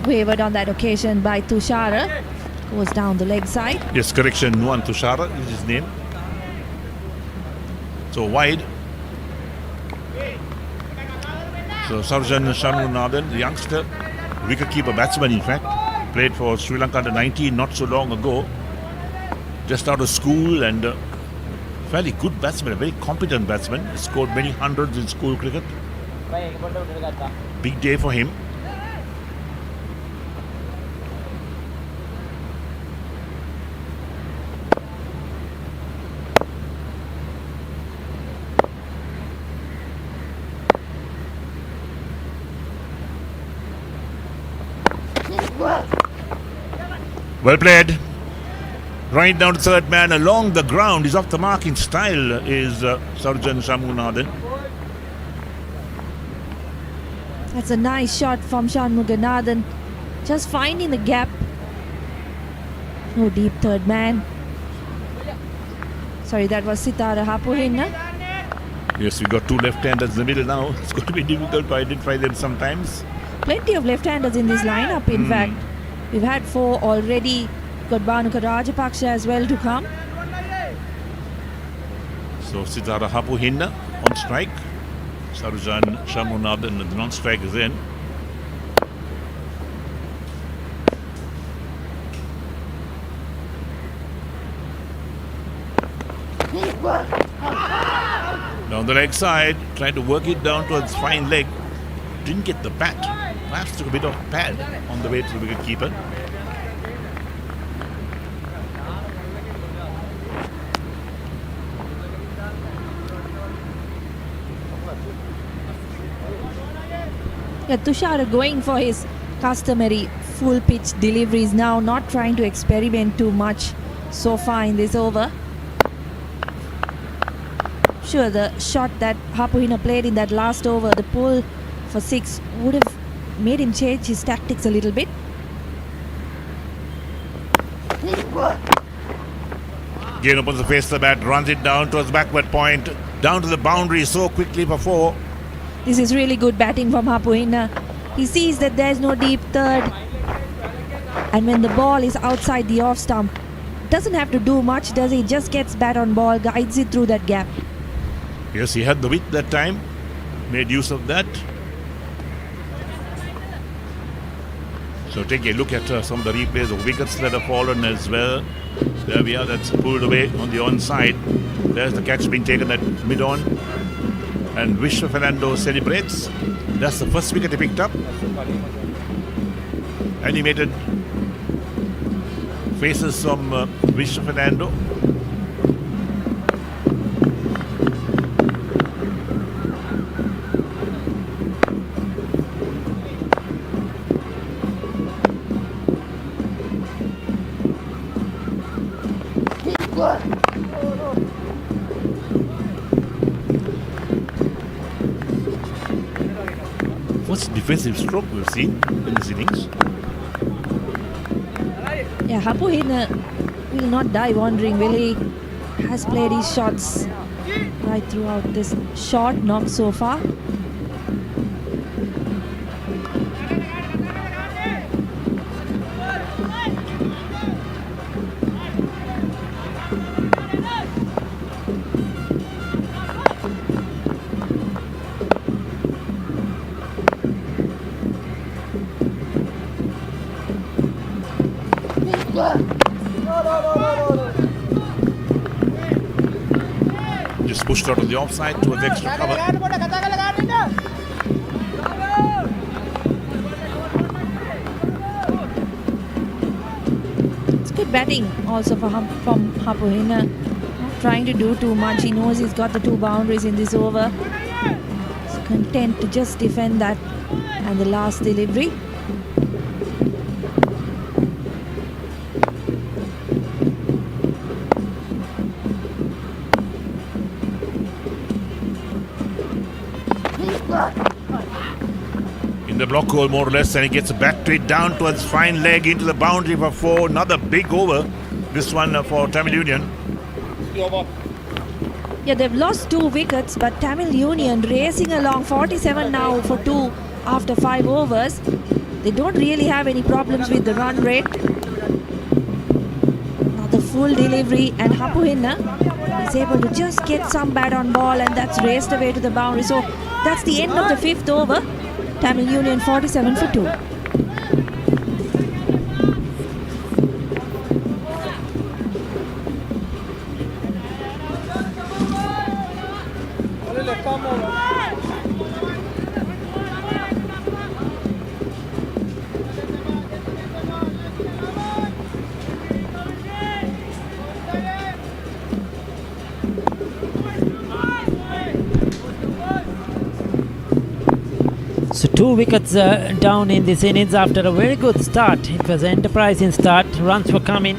Wavered on that occasion by Tushara. Goes down the leg side. Yes, correction, Nuan Tushara is his name. So wide. So Sarjan Shanmunathan, the youngster, wicketkeeper batsman in fact, played for Sri Lanka under 19 not so long ago. Just out of school and fairly good batsman, a very competent batsman. He scored many hundreds in school cricket. Big day for him. Well played. Right down to third man along the ground. He's off the mark in style is Sarjan Shanmunathan. That's a nice shot from Shanmuganathan. Just finding the gap. No deep third man. Sorry, that was Sitara Hapuhinna. Yes, we got two left-handers in the middle now. It's going to be difficult to identify them sometimes. Plenty of left-handers in this lineup, in fact. We've had 4 already. Got Bhanuka Rajapaksha as well to come. So Sitara Hapuhinna on strike. Sarjan Shanmunathan the non-strike is in. Down the leg side, trying to work it down towards fine leg. Didn't get the bat. Perhaps took a bit of pad on the way to the wicket keeper. Yeah, Tushara going for his customary full pitch deliveries now, not trying to experiment too much so far in this over. Sure, the shot that Hapuhinna played in that last over, the pull for 6, would have made him change his tactics a little bit. Gain opens the face of the bat, runs it down towards backward point, down to the boundary so quickly for 4. This is really good batting from Hapuhinna. He sees that there's no deep third. And when the ball is outside the off stump, doesn't have to do much, does he? Just gets bat on ball, guides it through that gap. Yes, he had the width that time, made use of that. So take a look at some of the replays of wickets that have fallen as well. There we are, that's pulled away on the onside. There's the catch being taken at mid-on. And Vishwa Fernando celebrates. That's the first wicket he picked up. Animated faces from Vishwa Fernando. First defensive stroke we've seen in this innings. Yeah, Hapuhinna will not die wandering, will he? Has played his shots right throughout this short knock so far. Just pushed out on the offside towards extra cover. It's good batting also from Hapuhinna. Not trying to do too much. He knows he's got the 2 boundaries in this over. content to just defend that. And the last delivery. In the block hole more or less, and he gets a back straight down towards fine leg into the boundary for 4. Another big over. This one for Tamil Union. Yeah, they've lost 2 wickets, but Tamil Union racing along 47 now for 2 after 5 overs. They don't really have any problems with the run rate. Now the full delivery, and Hapuhinna is able to just get some bat on ball, and that's raced away to the boundary. So that's the end of the 5th over. Tamil Union 47 for 2. So 2 wickets down in this innings after a very good start. It was an enterprising start. Runs were coming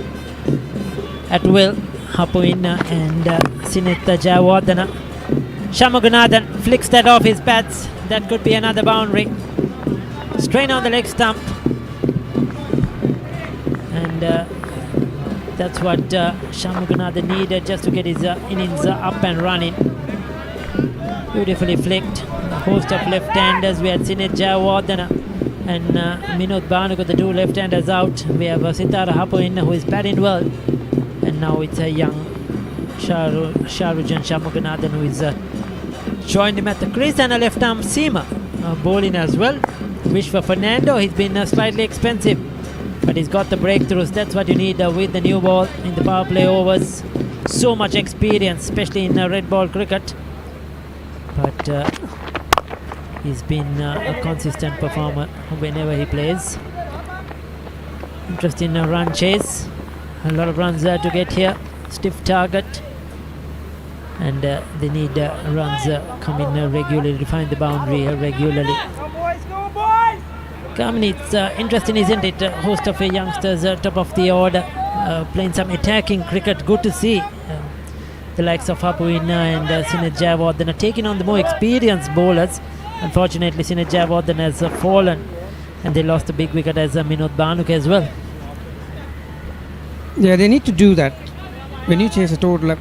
at will. Hapuhinna and Sinitha Jayawardena. Shamugunathan flicks that off his pads. That could be another boundary. Strain on the leg stump. And that's what Shamugunathan needed just to get his innings up and running. Beautifully flicked. A host of left-handers. We had Sinit Jayawardena and Minod Bhanuka, the 2 left-handers out. We have Sitara Hapuhinna, who is batting well. And now it's a young Sharujan Shamugunathan who is joined him at the crease, and a left-arm seamer bowling as well. Vishwa Fernando, he's been slightly expensive, but he's got the breakthroughs. That's what you need with the new ball in the power play overs. So much experience, especially in red ball cricket. But he's been a consistent performer whenever he plays. Interesting run chase. A lot of runs to get here. Stiff target. And they need runs coming regularly to find the boundary regularly. Kamini, it's interesting, isn't it? A host of youngsters top of the order playing some attacking cricket. Good to see. The likes of Hapuhinna and Sinit Jayawardena are taking on the more experienced bowlers. Unfortunately, Sinit Jayawardena has fallen, and they lost a big wicket as Minod Bhanuka as well. Yeah, they need to do that. When you chase a total up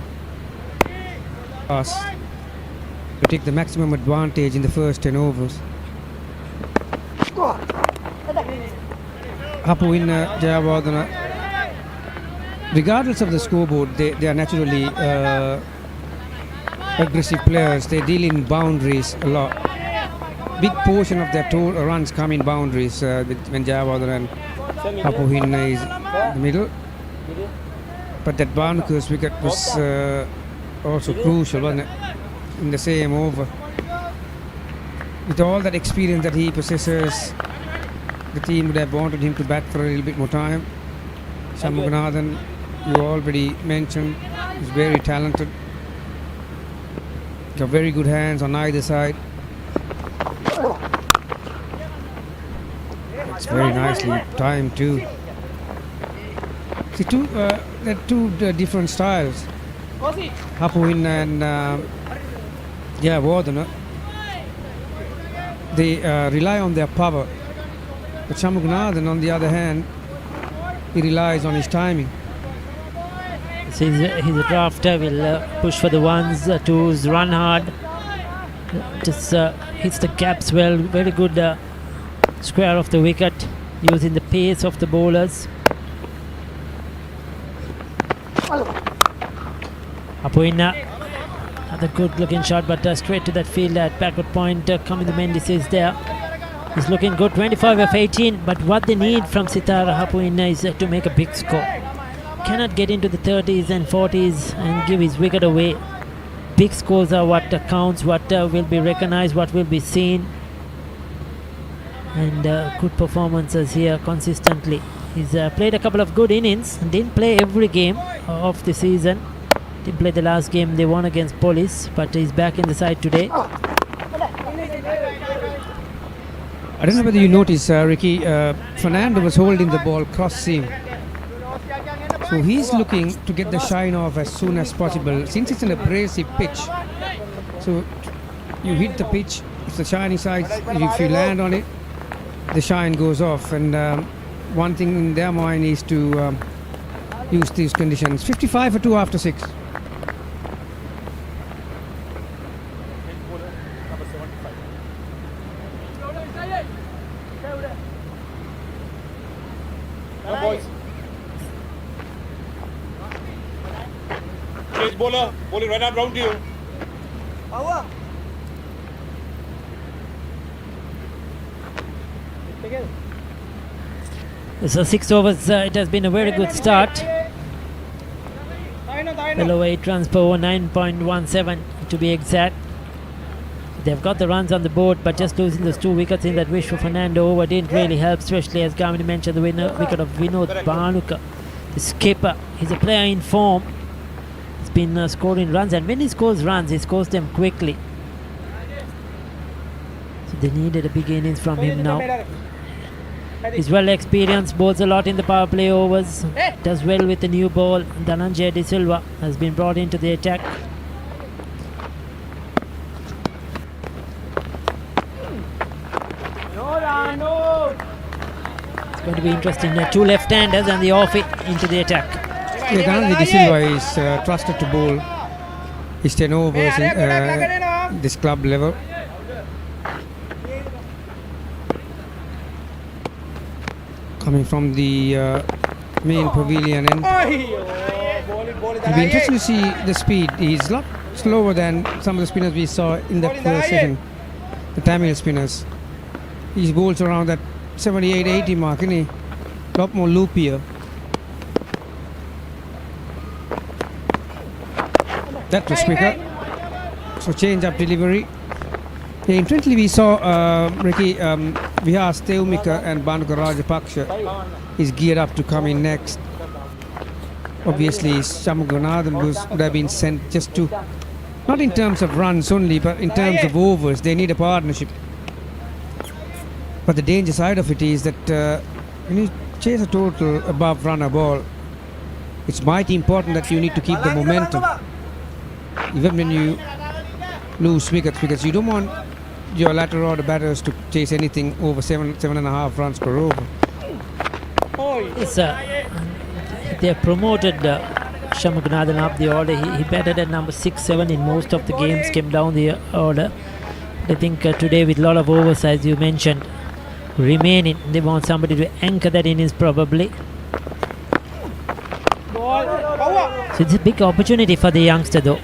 pass, to take the maximum advantage in the first 10 overs. Hapuhinna, Jayawardena, regardless of the scoreboard, they are naturally aggressive players. They deal in boundaries a lot. Big portion of their total runs come in boundaries when Jayawardena and Hapuhinna is in the middle. But that Bhanuka's wicket was also crucial, wasn't it, in the same over. With all that experience that he possesses, the team would have wanted him to bat for a little bit more time. Shamugunathan, you already mentioned, is very talented. Got very good hands on either side. It's very nicely timed too. See, there are 2 different styles. Hapuhinna and Jayawardena. They rely on their power. But Shamugunathan, on the other hand, he relies on his timing. So he's a drafter, will push for the 1s, 2s, run hard. Just hits the gaps well. Very good square of the wicket, using the pace of the bowlers. Hapuhinna, another good looking shot, but straight to that field at backward point. Coming the Mendes is there. He's looking good, 25 of 18, but what they need from Sitara Hapuhinna is to make a big score. Cannot get into the 30s and 40s and give his wicket away. Big scores are what counts, what will be recognized, what will be seen. And good performances here consistently. He's played a couple of good innings and didn't play every game of the season. Didn't play the last game they won against Police, but he's back in the side today. I don't know whether you noticed, Ricky, Fernando was holding the ball cross seam. So he's looking to get the shine off as soon as possible. Since it's an abrasive pitch, so you hit the pitch, it's the shiny side, if you land on it, the shine goes off. And one thing in their mind is to use these conditions. 55 for 2 after 6. Now boys. Chase bowler, bowling right up round to you. So 6 overs, it has been a very good start. Below 8 runs per over, 9.17 to be exact. They've got the runs on the board, but just losing those 2 wickets in that wish for Fernando over didn't really help, especially as Gamini mentioned, the wicket of Vinod Bhanuka, the skipper. He's a player in form. He's been scoring runs, and when he scores runs, he scores them quickly. So they needed a big innings from him now. He's well experienced, bowls a lot in the power play overs, does well with the new ball. Dhananjay De Silva has been brought into the attack. It's going to be interesting. 2 left-handers and the off-it into the attack. Yeah, Dhananjay De Silva is trusted to bowl his 10 overs in this club level. Coming from the main pavilion end. It'll be interesting to see the speed. He's a lot slower than some of the spinners we saw in the first session, the Tamil spinners. He bowls around that 78-80 mark, isn't he? A lot more loopier. That was quicker. So change up delivery. Yeah, incidentally, we saw Ricky Vihar Steumika and Bhanuka Rajapaksha is geared up to come in next. Obviously, Shamugunathan would have been sent just to, not in terms of runs only, but in terms of overs. They need a partnership. But the danger side of it is that when you chase a total above runner ball, it's mighty important that you need to keep the momentum. Even when you lose wickets, because you don't want your lateral order batters to chase anything over 7.5 runs per over. Yes, they have promoted Shamugunathan up the order. He batted at number 6-7 in most of the games, came down the order. I think today with a lot of overs, as you mentioned, remaining, they want somebody to anchor that innings probably. So it's a big opportunity for the youngster though.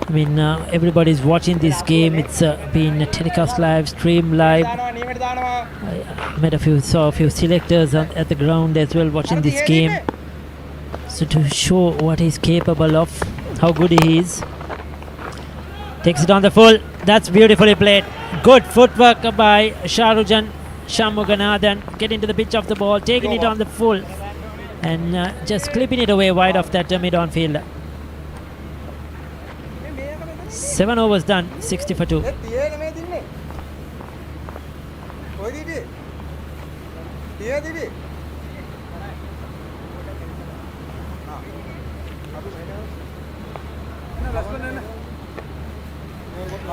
I mean, everybody's watching this game. It's been telecast live, stream live. I saw a few selectors at the ground as well watching this game. So to show what he's capable of, how good he is. Takes it on the full. That's beautifully played. Good footwork by Sharujan Shamugunathan. Getting to the pitch of the ball, taking it on the full, and just clipping it away wide off that mid-on fielder. 7 overs done, 60 for 2.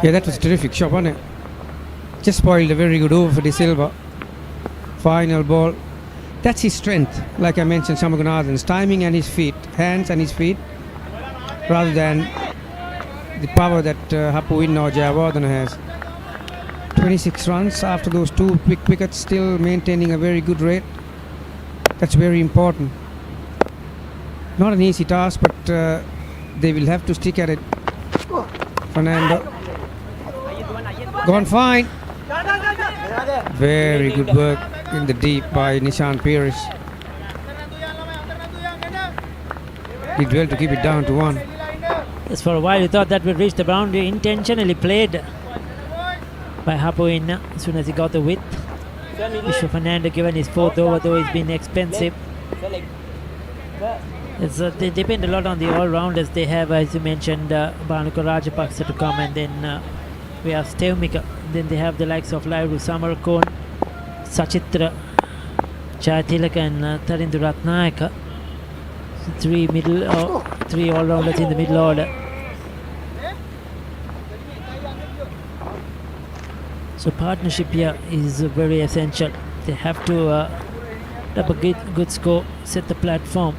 Yeah, that was a terrific shot, wasn't it? Just spoiled a very good over for De Silva. Final ball. That's his strength, like I mentioned, Shamugunathan's timing and his feet, hands and his feet, rather than the power that Hapuin or Jayawardena has. 26 runs after those 2 quick wickets, still maintaining a very good rate. That's very important. Not an easy task, but they will have to stick at it. Fernando. Gone fine. Very good work in the deep by Nishan Pires. Did well to keep it down to 1. Yes, for a while you thought that would reach the boundary. Intentionally played by Hapuin as soon as he got the width. Vishwa Fernando given his 4th over, though he's been expensive. They depend a lot on the all-rounders they have, as you mentioned, Bhanuka Rajapaksa to come, and then We have Stevmika. Then they have the likes of Lairu Samarakon, Sachitra, Chayatilaka and Tarindu Ratnayaka. So three all-rounders in the middle order. So partnership here is very essential. They have to have a good score, set the platform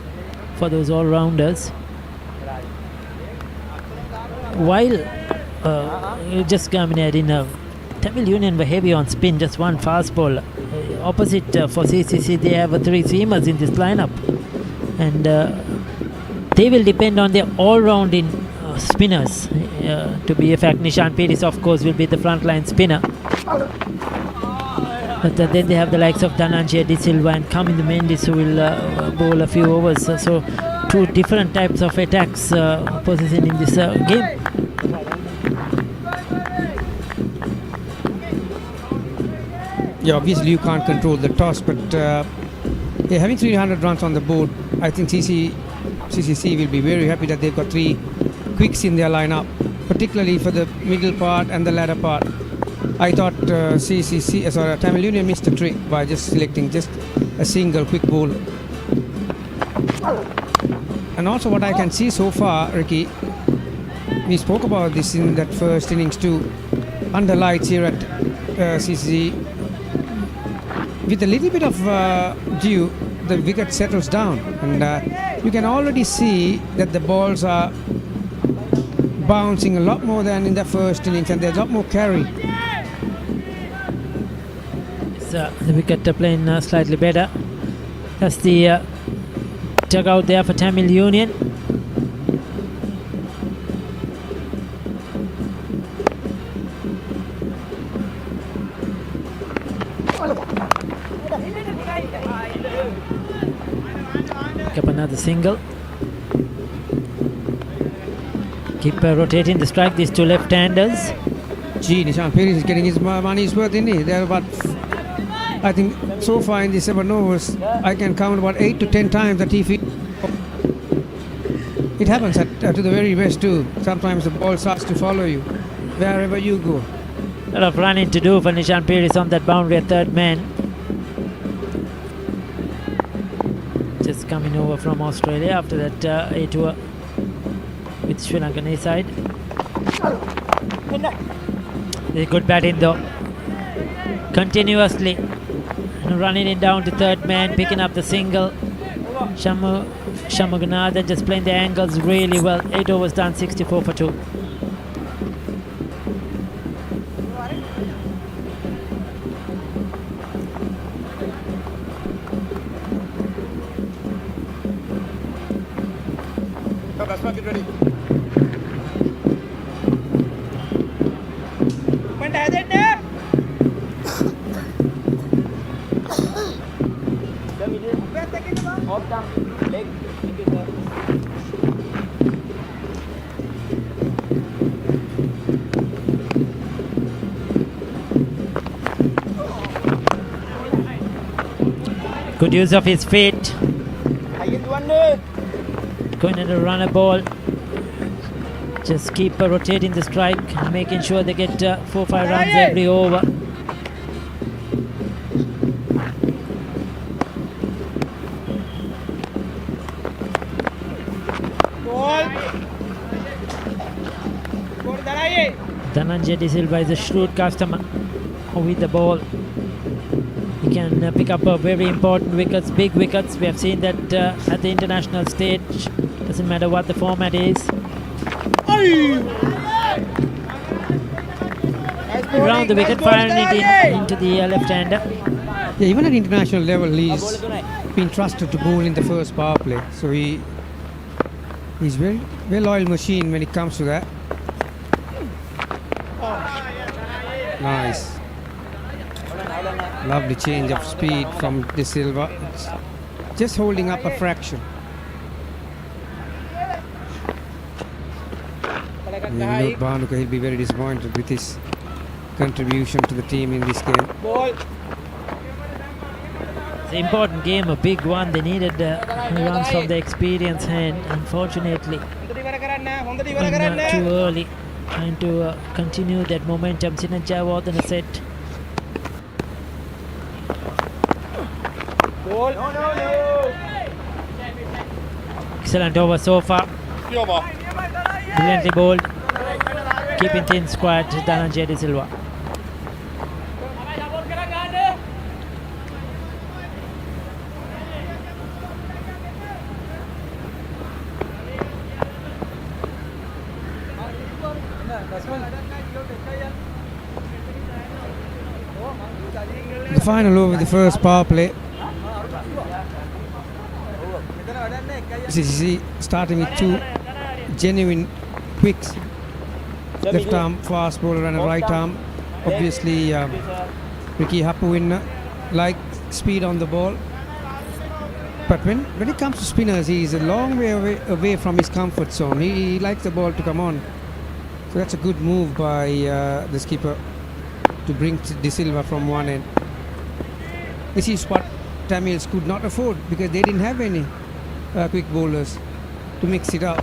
for those all-rounders. While just coming in, Tamil Union were heavy on spin, just one fast ball. Opposite for CCC, they have three seamers in this lineup, and they will depend on their all-rounding spinners. To be a fact, Nishan Piris, of course, will be the frontline spinner. But then they have the likes of Dhananjay De Silva and Kamindu Mendis, who will bowl a few overs. So two different types of attacks possessing in this game. Yeah, obviously you can't control the toss, but having 300 runs on the board, I think CCC will be very happy that they've got three quicks in their lineup, particularly for the middle part and the latter part. I thought Tamil Union missed a trick by just selecting just a single quick bowler. And also what I can see so far, Ricky, we spoke about this in that first innings too, under lights here at CCC. With a little bit of dew, the wicket settles down, and you can already see that the balls are bouncing a lot more than in the first innings, and there's a lot more carry. The wicket playing slightly better. That's the dugout there for Tamil Union. Pick up another single. Keep rotating the strike, these two left-handers. Gee, Nishan Piris is getting his money's worth, isn't he? They're about, I think, so far in the 7 overs, I can count about 8 to 10 times that he it happens to the very best too. Sometimes the ball starts to follow you wherever you go. A lot of running to do for Nishan Piris on that boundary at third man. Just coming over from Australia after that A tour with Sri Lankan A side. There's good batting though. Continuously running it down to third man, picking up the single. Shamaganathan just playing the angles really well. 8 overs done, 64 for 2. Get ready. Good use of his feet. Going in a runner ball. Just keep rotating the strike, making sure they get 4 or 5 runs every over. Dhananjay De Silva is a shrewd customer with the ball. He can pick up very important wickets, big wickets. We have seen that at the international stage. Doesn't matter what the format is. Around the wicket, firing it into the left-hander. Yeah, even at international level, he's been trusted to bowl in the first power play. So he's very well-oiled machine when it comes to that. Nice. Lovely change of speed from De Silva. It's just holding up a fraction. Vinod Bhanuka, he'll be very disappointed with his contribution to the team in this game. It's an important game, a big one. They needed runs from the experienced hand. Unfortunately, too early. trying to continue that momentum. Sinajawardena set. Excellent over so far. Brilliantly bowled. Keeping things quiet, Dhananjaya De Silva. The final over the first power play. CCC starting with two genuine quicks. Left arm fast bowler and a right arm. Obviously, Ricky Hapuin like speed on the ball. But when it comes to spinners, he is a long way away from his comfort zone. He likes the ball to come on. So that's a good move by the skipper to bring De Silva from one end. This is what Tamils could not afford because they didn't have any quick bowlers to mix it up.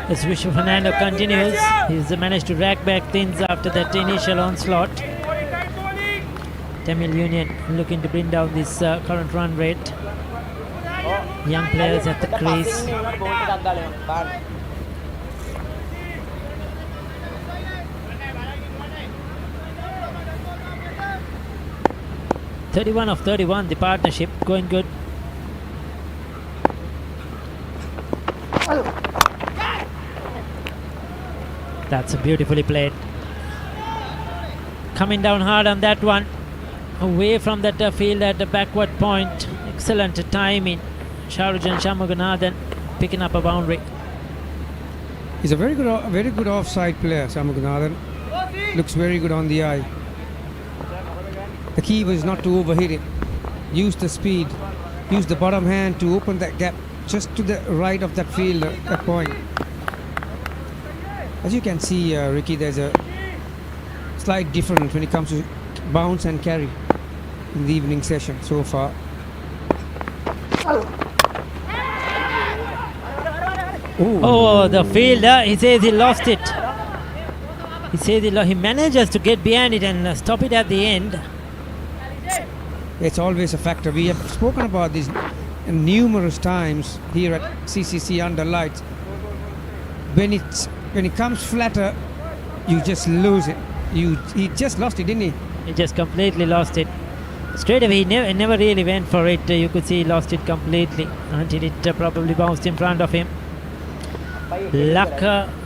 As Vishwa Fernando continues, he's managed to rack back things after that initial onslaught. Tamil Union looking to bring down this current run rate. Young players at the crease. 31 of 31, the partnership going good. That's beautifully played. Coming down hard on that one. Away from that field at the backward point. Excellent timing. Sharujan Shanmuganathan picking up a boundary. He's a very good offside player, Shanmuganathan. Looks very good on the eye. The key was not to overhit it. Use the speed. Use the bottom hand to open that gap just to the right of that field at that point. As you can see, Ricky, there's a slight difference when it comes to bounce and carry in the evening session so far. Oh, the fielder, he says he lost it. He says he manages to get behind it and stop it at the end. It's always a factor. We have spoken about this numerous times here at CCC under lights. When it comes flatter, you just lose it. He just lost it, didn't he? He just completely lost it. Straight away, he never really went for it. You could see he lost it completely until it probably bounced in front of him. Luck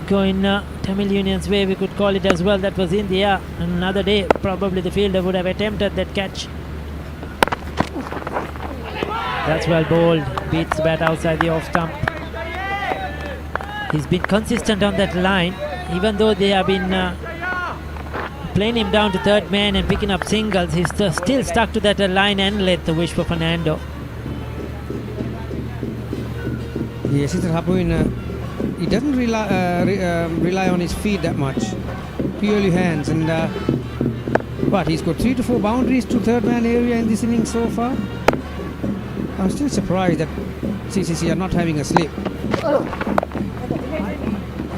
going Tamil Union's way, we could call it as well. That was in the air. Another day, probably the fielder would have attempted that catch. That's well bowled. Beats the bat outside the off stump. He's been consistent on that line, even though they have been playing him down to third man and picking up singles. He's still stuck to that line and let the wish for Fernando. Yes, it's Hapuin. He doesn't rely on his feet that much. Purely hands, and but he's got 3 to 4 boundaries to third man area in this inning so far. I'm still surprised that CCC are not having a slip.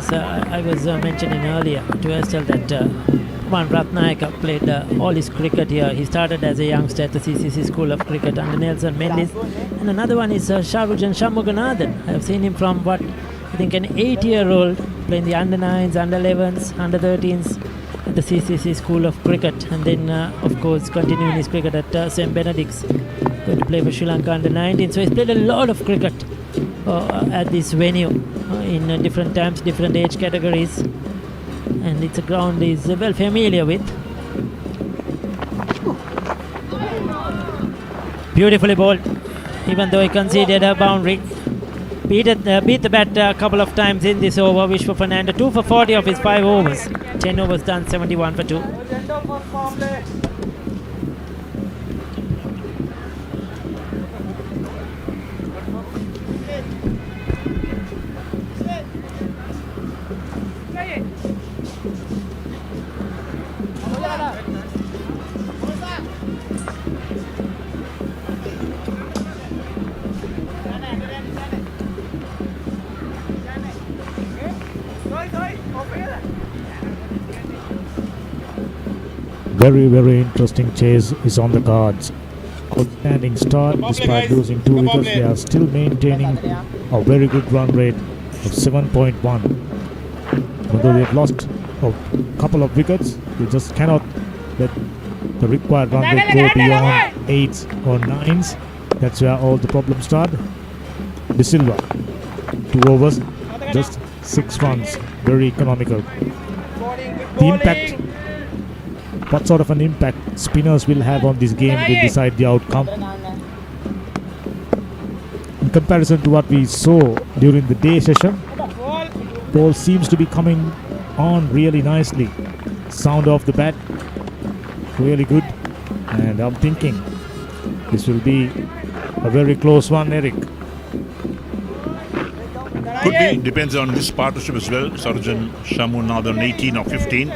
So I was mentioning earlier to Estelle that one Ratnayaka played all his cricket here. He started as a youngster at the CCC School of Cricket under Nelson Mendes. And another one is Sharujan Shanmuganathan. I have seen him from I think an 8-year-old playing the under 9s, under 11s, under 13s at the CCC School of Cricket. And then of course continuing his cricket at St. Benedict's. Going to play for Sri Lanka under 19. So he's played a lot of cricket at this venue in different times, different age categories, and it's a ground he's well familiar with. Beautifully bowled, even though he conceded a boundary. Beat the bat a couple of times in this over. Wish for Fernando, 2 for 40 of his 5 overs. 10 overs done, 71 for 2. Very, very interesting chase is on the cards. Outstanding start. Despite losing 2 wickets, they are still maintaining a very good run rate of 7.1. Although they've lost a couple of wickets, they just cannot let the required run rate go beyond 8s or 9s. That's where all the problems start. De Silva, 2 overs, just 6 runs, very economical. The impact, what sort of an impact spinners will have on this game will decide the outcome. In comparison to what we saw during the day session, ball seems to be coming on really nicely. Sound of the bat, really good. And I'm thinking this will be a very close one, Eric. Could be, depends on this partnership as well. Sarjan Shamu now on 18 of 15.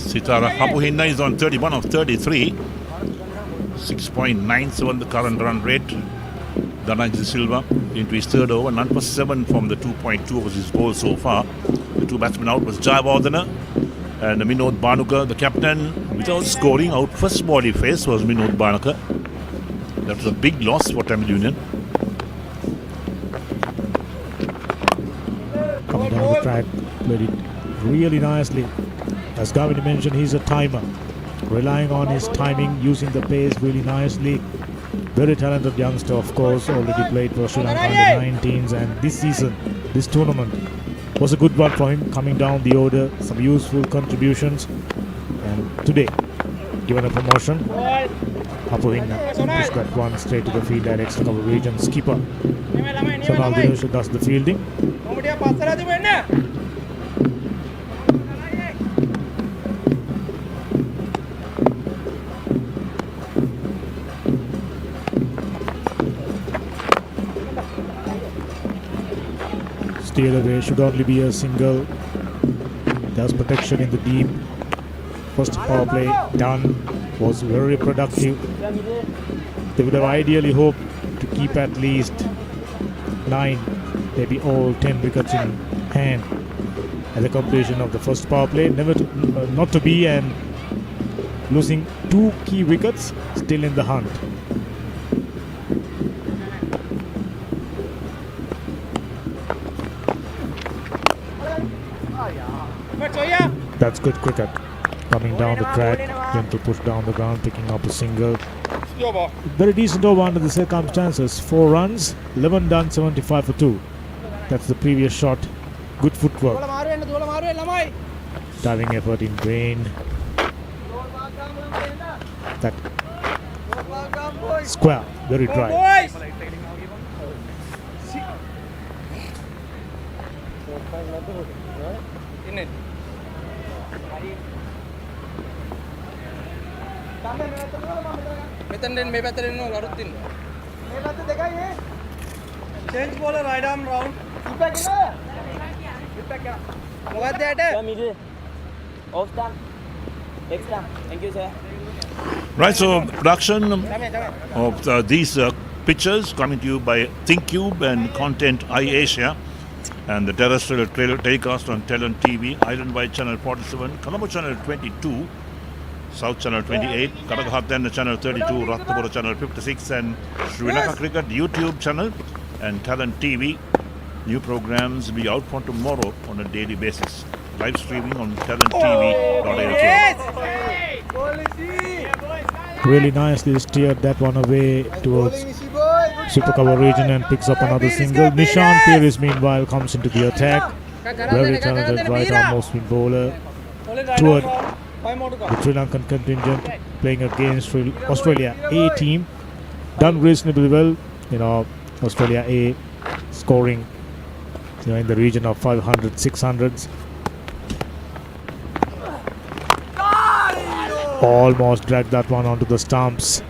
Sitara Hapuhinna is on 31 of 33. 6.97 the current run rate. Dhananjay De Silva into his third over. None for 7 from the 2.2 overs his ball so far. The 2 batsmen out was Jayawardena and Minod Bhanuka. The captain, without scoring, out first ball he faced was Minod Bhanuka. That was a big loss for Tamil Union. Coming down the track, played it really nicely. As Gavin mentioned, he's a timer. Relying on his timing, using the pace really nicely. Very talented youngster, of course, already played for Sri Lanka under 19s, and this season, this tournament was a good one for him, coming down the order, some useful contributions. And today, given a promotion, Hapuhinna pushed that one straight to the field, directs the cover region skipper. Sonal Dinesh does the fielding. Steer away, should only be a single. There's protection in the deep. First power play done, was very productive. They would have ideally hoped to keep at least 9, maybe all 10 wickets in hand at the completion of the first power play. Never to, not to be, and losing 2 key wickets, still in the hunt. That's good cricket. Coming down the track, gentle push down the ground, picking up a single. Very decent over under the circumstances. 4 runs, 11 done, 75 for 2. That's the previous shot. Good footwork. Diving effort in vain. That square, very dry. Change bowler right arm round. What that? Off stand. Next stand. Thank you, sir. Right, so production of these pictures coming to you by ThinkCube and Content iAsia, and the terrestrial telecast on Talent TV, Island Wide Channel 47, Colombo Channel 22, South Channel 28, Karaghattan Channel 32, Ratnapura Channel 56, and Sri Lanka Cricket YouTube channel and Talent TV. New programs will be out for tomorrow on a daily basis. Live streaming on talenttv.lk. Really nicely steered that one away towards super cover region and picks up another single. Nishan Peiris meanwhile comes into the attack. Very talented right arm off-spin bowler toward the Sri Lankan contingent, playing against Australia A team. Done reasonably well, Australia A scoring in the region of 500, 600s. Almost dragged that one onto the stumps.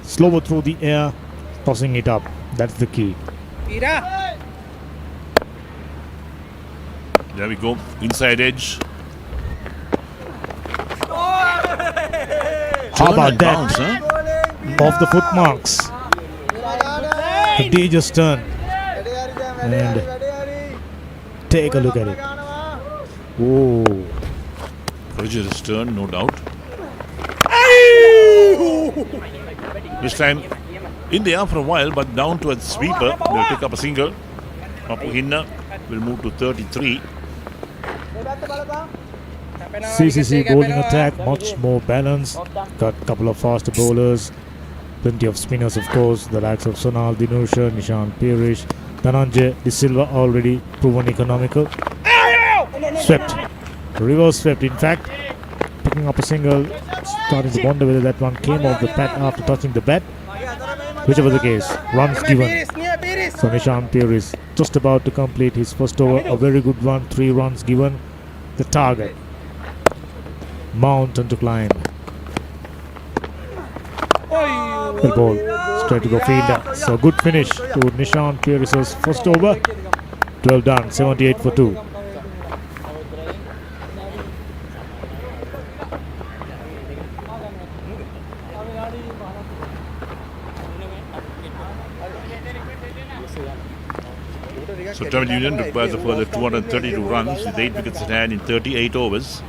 Slower through the air, tossing it up. That's the key. There we go, inside edge. How about that? Bounce, huh? Off the foot marks. A dangerous turn. And take a look at it. Whoa. Roger's turn, no doubt. This time in the air for a while, but down to a sweeper. They'll pick up a single. Papu Hinna will move to 33. CCC bowling attack much more balanced. Got a couple of faster bowlers. Plenty of spinners, of course. The likes of Sonal Dinusha, Nishan Pirish, Dhananjay De Silva already proven economical. Swept. Reverse swept, in fact. Picking up a single. Starting to wonder whether that one came off the pad after touching the bat. Whichever the case, runs given. So Nishan Pirish just about to complete his first over. A very good one, 3 runs given. The target. Mountain to climb. Well ball. Straight to the fielder. So good finish to Nishan Pirish's first over. 12 done, 78 for 2. So Tamil Union requires a further 232 runs with 8 wickets in hand in 38 overs.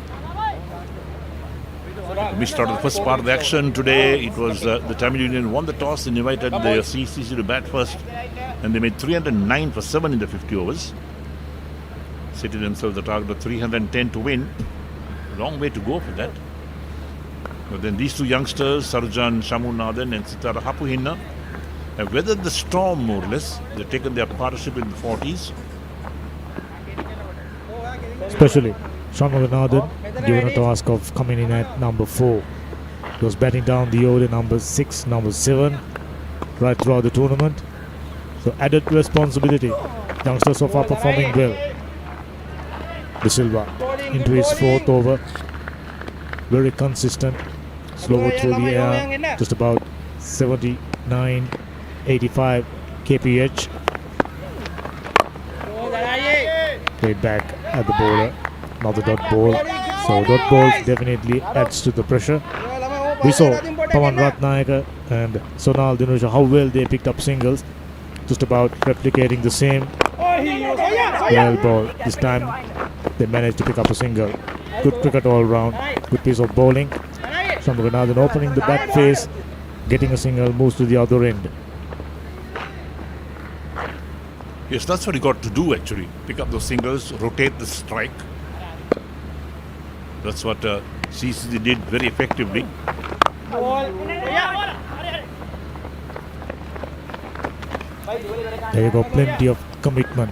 Missed out of the first part of the action today. It was the Tamil Union won the toss and invited the CCC to bat first, and they made 309 for 7 in the 50 overs. Setting themselves the target of 310 to win. Long way to go for that. But then these two youngsters, Sarjan Shamunathan and Sitara Hapuhinna, have weathered the storm more or less. They've taken their partnership in the 40s. Especially Shamunathan given a task of coming in at number 4. He was batting down the order number 6, number 7 right throughout the tournament. So added responsibility. Youngsters so far performing well. De Silva into his 4th over. Very consistent. Slower through the air. Just about 79, 85 kph. Played back at the bowler. Another dot ball. So dot ball definitely adds to the pressure. We saw Pawan Ratnayaka and Sonal Dinusha how well they picked up singles. Just about replicating the same. Well ball. This time they managed to pick up a single. Good cricket all round. Good piece of bowling. Shamunathan opening the bat face, getting a single, moves to the other end. Yes, that's what he got to do actually. Pick up those singles, rotate the strike. That's what CCC did very effectively. There you go, plenty of commitment.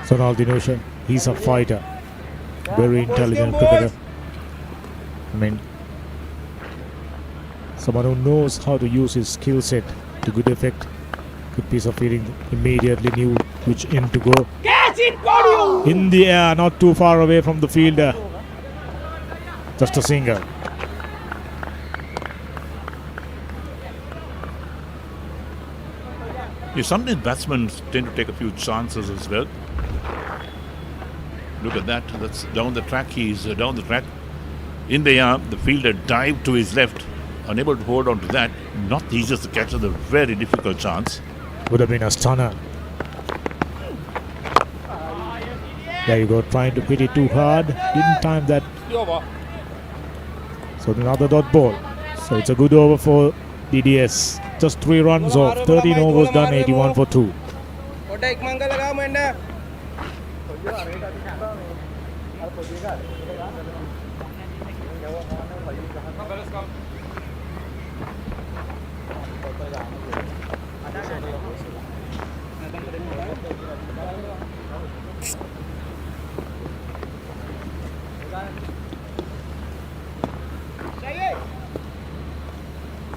Sonal Dinusha, he's a fighter. Very intelligent cricketer. I mean, someone who knows how to use his skill set to good effect. Good piece of fielding, immediately knew which end to go. In the air, not too far away from the fielder. Just a single. Yeah, sometimes batsmen tend to take a few chances as well. Look at that. That's down the track. He's down the track. In the air, the fielder dived to his left. Unable to hold on to that. Not the easiest to catch with a very difficult chance. Would have been a stunner. There you go, trying to hit it too hard. Didn't time that. So another dot ball. So it's a good over for DDS. Just 3 runs off. 13 overs done, 81 for 2.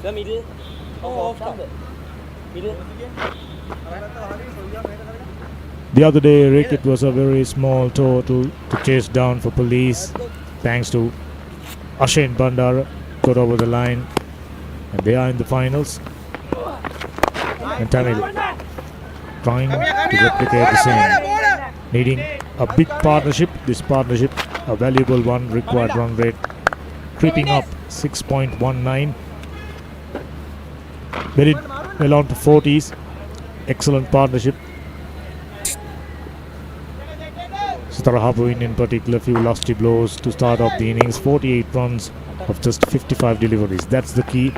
The middle. The other day, Rick, it was a very small total to chase down for police. Thanks to Ashen Bandara, got over the line, and they are in the finals. And Tamil trying to replicate the same, needing a big partnership. This partnership, a valuable one, required run rate creeping up 6.19. Very well on to 40s. Excellent partnership. Sitara Hapuin in particular, few lusty blows to start off the innings. 48 runs of just 55 deliveries. That's the key.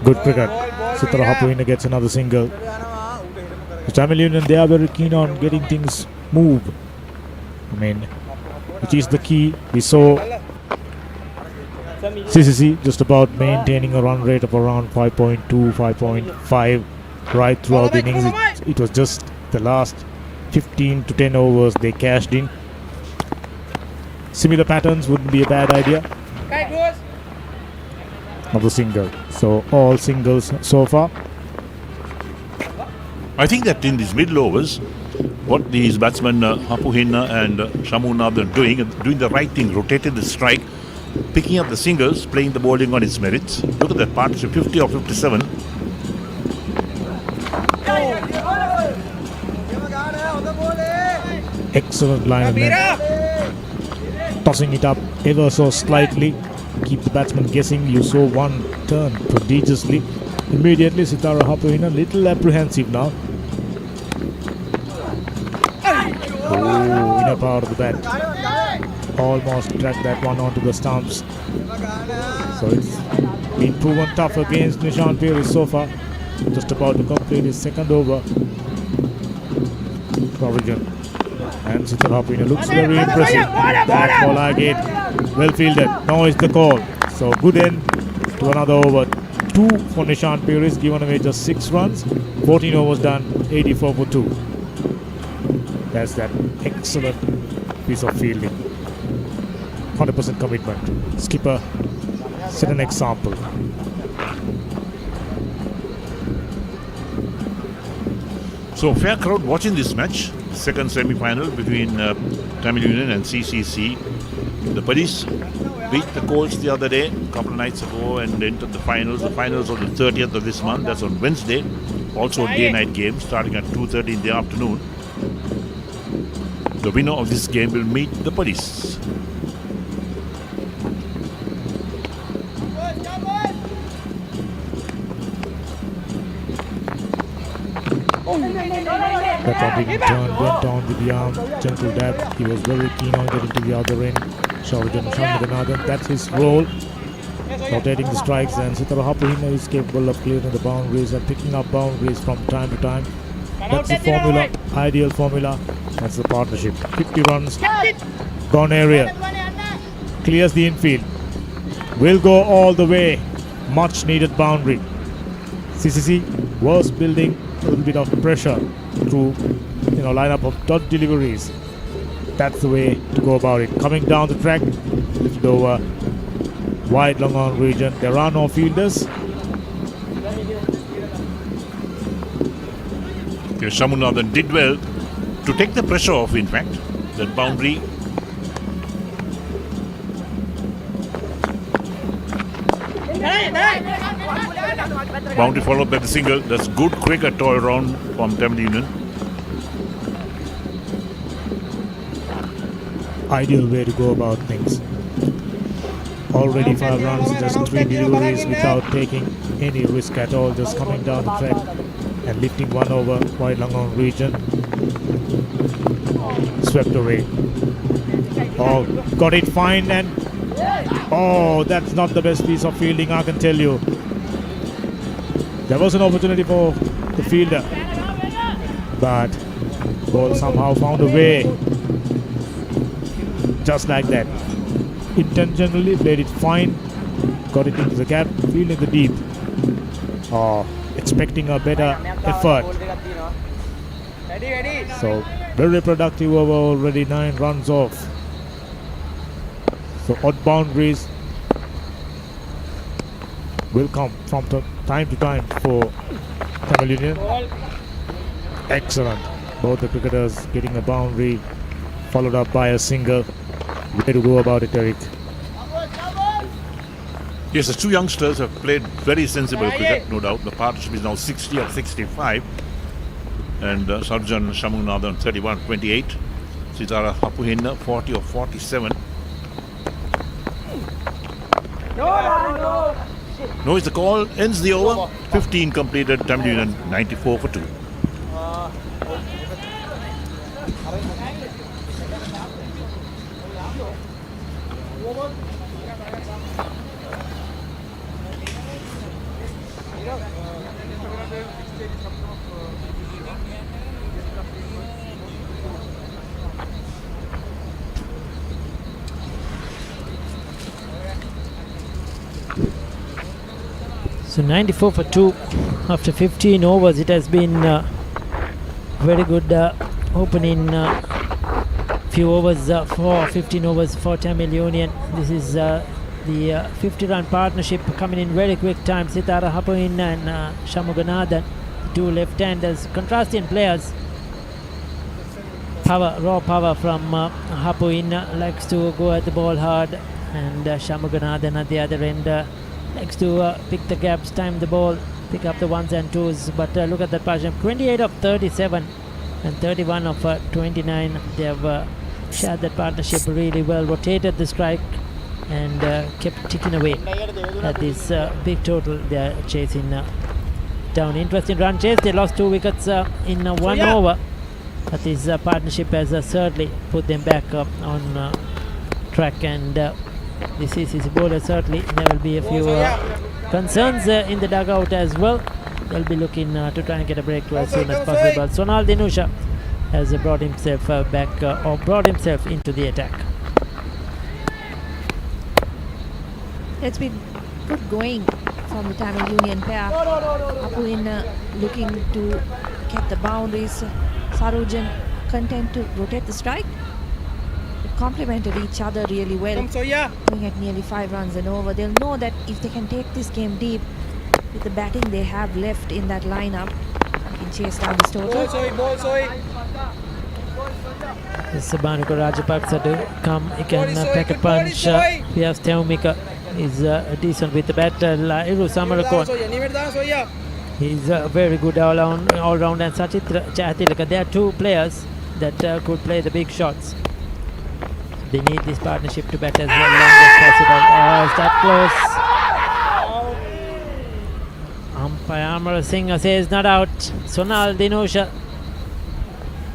Good cricket. Sitara Hapuina gets another single. The Tamil Union, they are very keen on getting things move. I mean, which is the key. We saw CCC just about maintaining a run rate of around 5.2, 5.5 right throughout the innings. It was just the last 15 to 10 overs they cashed in. Similar patterns wouldn't be a bad idea. Another single. So all singles so far. I think that in these middle overs, what these batsmen Hapuhina and Shamunathan are doing the right thing, rotated the strike, picking up the singles, playing the bowling on its merits. Look at that partnership, 50 or 57. Excellent line of men. Tossing it up ever so slightly. Keep the batsman guessing. You saw one turn prodigiously. Immediately Sitara Hapuhina a little apprehensive now. Oh, inner part of the bat. Almost dragged that one onto the stumps. So it's been proven tough against Nishan Piri so far. Just about to complete his second over. Origin. And Sitara Hapuhina looks very impressive. That ball again. Well fielded. Now is the call. So good end to another over. 2 for Nishan Piri, given away just 6 runs. 14 overs done, 84 for 2. That's that excellent piece of fielding. 100% commitment. Skipper set an example. So fair crowd watching this match. Second semi-final between Tamil Union and CCC. The police beat the Colts the other day, a couple of nights ago, and entered the finals. The finals on the 30th of this month. That's on Wednesday. Also a day-night game starting at 2:30 in the afternoon. The winner of this game will meet the police. That one didn't turn, went down with the arm, gentle dab. He was very keen on getting to the other end. Shamunathan, that's his role. Rotating the strikes, and Sitara Hapuhina is capable of clearing the boundaries and picking up boundaries from time to time. That's the formula, ideal formula. That's the partnership. 50 runs, gone area. Clears the infield. Will go all the way. Much needed boundary. CCC was building a little bit of pressure through lineup of dot deliveries. That's the way to go about it. Coming down the track, lifted over, wide long on region. There are no fielders. Shamunathan did well to take the pressure off, in fact. That boundary. Boundary followed by the single. That's good cricket all around from Tamil Union. Ideal way to go about things. Already 5 runs, just 3 deliveries without taking any risk at all. Just coming down the track and lifting one over wide long on region. Swept away. Oh, got it fine, and oh, that's not the best piece of fielding, I can tell you. There was an opportunity for the fielder, but ball somehow found a way. Just like that. Intentionally played it fine. Got it into the gap, fielding the deep. Oh, expecting a better effort. So very productive over, already 9 runs off. So odd boundaries will come from time to time for Tamil Union. Excellent. Both the cricketers getting a boundary followed up by a single. Way to go about it, Eric. Yes, the 2 youngsters have played very sensible cricket, no doubt. The partnership is now 60 of 65. And Sarjan Shamunathan 31-28. Sitara Hapuhina 40 of 47. No is the call, ends the over. 15 completed, Tamil Union 94 for 2. So 94 for 2 after 15 overs. It has been very good opening few overs for 15 overs for Tamil Union. This is the 50-run partnership coming in very quick time. Sitara Hapuin and Shamuganathan, two left-handers, contrasting players. Power, raw power from Hapuin, likes to go at the ball hard, and Shamuganathan at the other end likes to pick the gaps, time the ball, pick up the ones and twos. But look at that partnership, 28 of 37 and 31 of 29. They have shared that partnership really well, rotated the strike and kept ticking away at this big total they are chasing down. Interesting run chase. They lost 2 wickets in 1 over, but this partnership has certainly put them back on track, and the CCC bowler certainly there will be a few concerns in the dugout as well. They'll be looking to try and get a breakthrough as soon as possible. Sonal Dinusha has brought himself back or brought himself into the attack. It's been good going from the Tamil Union pair. Apuin looking to get the boundaries. Sarujan content to rotate the strike. They complemented each other really well. Going at nearly 5 runs and over. They'll know that if they can take this game deep with the batting they have left in that lineup, they can chase down this total. Sabanuka Rajapaksa to come. He can pack a punch. Pias Teumika is decent with the bat. Lairu Samarakon, he's very good all round, and Sachitra Chahatilaka. There are 2 players that could play the big shots. They need this partnership to bat as long as possible. Is that close? Umpire Amar Singh says not out. Sonal Dinusha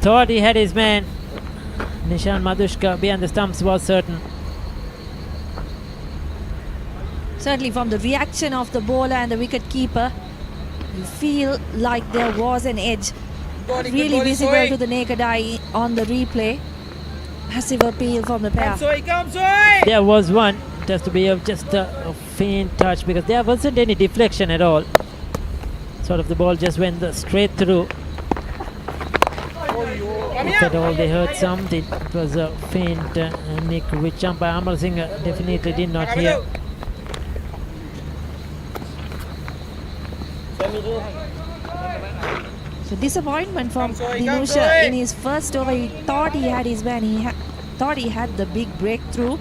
thought he had his man. Nishan Madhushka behind the stumps was certain. Certainly from the reaction of the bowler and the wicket keeper, you feel like there was an edge really visible to the naked eye on the replay. Massive appeal from the pair. There was one. It has to be just a faint touch because there wasn't any deflection at all. Sort of the ball just went straight through. If at all they heard something, it was a faint nick which umpire Amar Singh definitely did not hear. So disappointment from Dinusha in his first over. He thought he had his man. He thought he had the big breakthrough,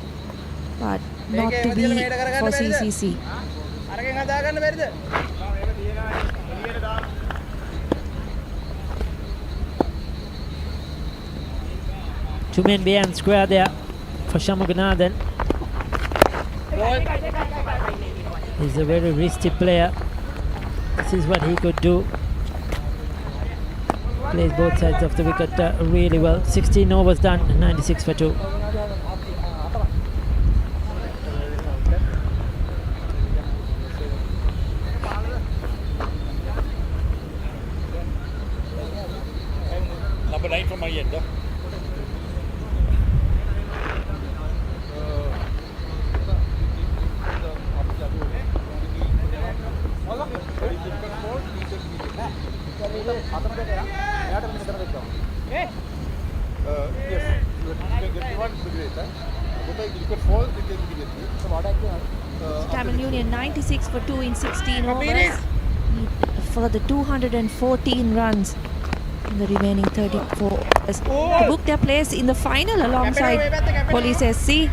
but not to be for CCC. Two men behind square there for Shamuganathan. He's a very risky player. This is what he could do. Plays both sides of the wicket really well. 16 overs done, 96 for 2. Number 9 from my end. Tamil Union 96 for 2 in 16 overs. Need a further 214 runs in the remaining 34 overs to book their place in the final alongside Police SC.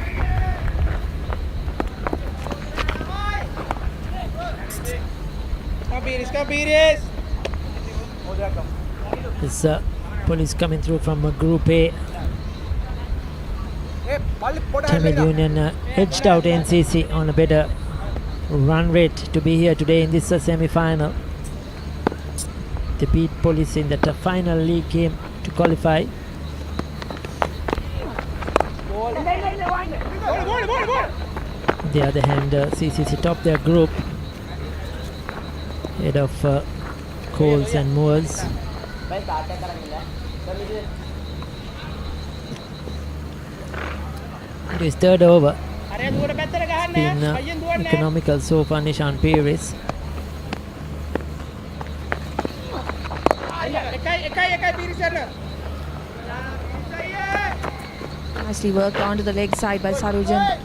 This Police coming through from Group A. Tamil Union edged out NCC on a better run rate to be here today in this semi-final. They beat Police in that final league game to qualify. On the other hand, CCC topped their group ahead of Coles and Moores. It is third over. Been economical so far, Nishan Peris. Nicely worked onto the leg side by Sarujan.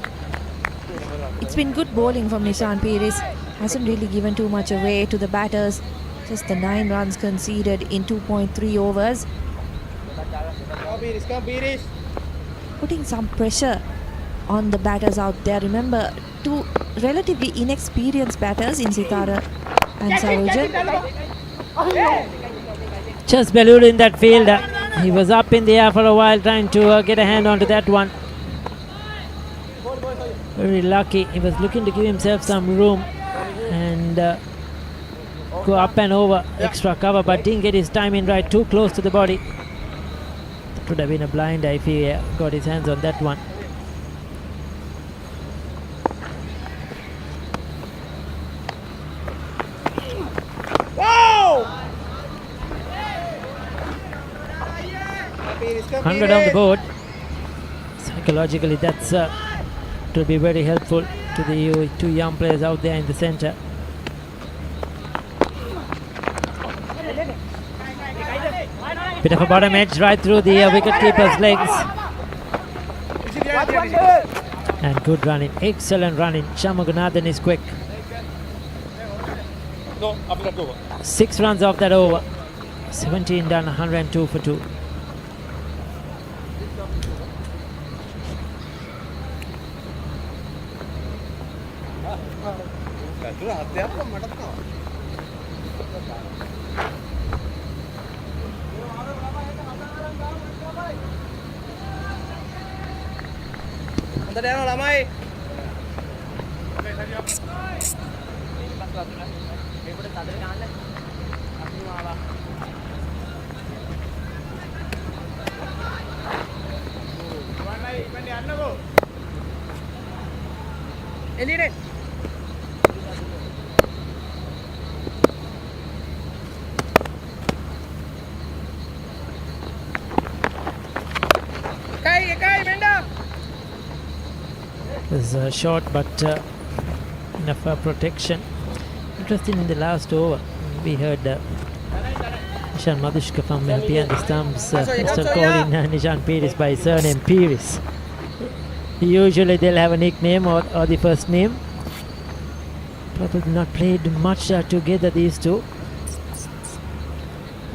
It's been good bowling from Nishan Peris. Hasn't really given too much away to the batters. Just the 9 runs conceded in 2.3 overs. Putting some pressure on the batters out there. Remember, two relatively inexperienced batters in Sitara and Sarujan. Just Belur in that field. He was up in the air for a while trying to get a hand onto that one. Very lucky. He was looking to give himself some room and go up and over extra cover, but didn't get his timing right. Too close to the body. That would have been a blind if he got his hands on that one. Wow! 100 on the board. Psychologically, that's to be very helpful to the two young players out there in the centre. Bit of a bottom edge right through the wicket-keeper's legs. And good running, excellent running. Shamugunathan is quick. 6 runs off that over. 17 done, 102 for 2. This is short, but enough protection. Interesting, in the last over, we heard Nishan Madhushka from behind the stumps started calling Nishan Peris by surname Peris. Usually they'll have a nickname or the first name. Probably not played much together, these two.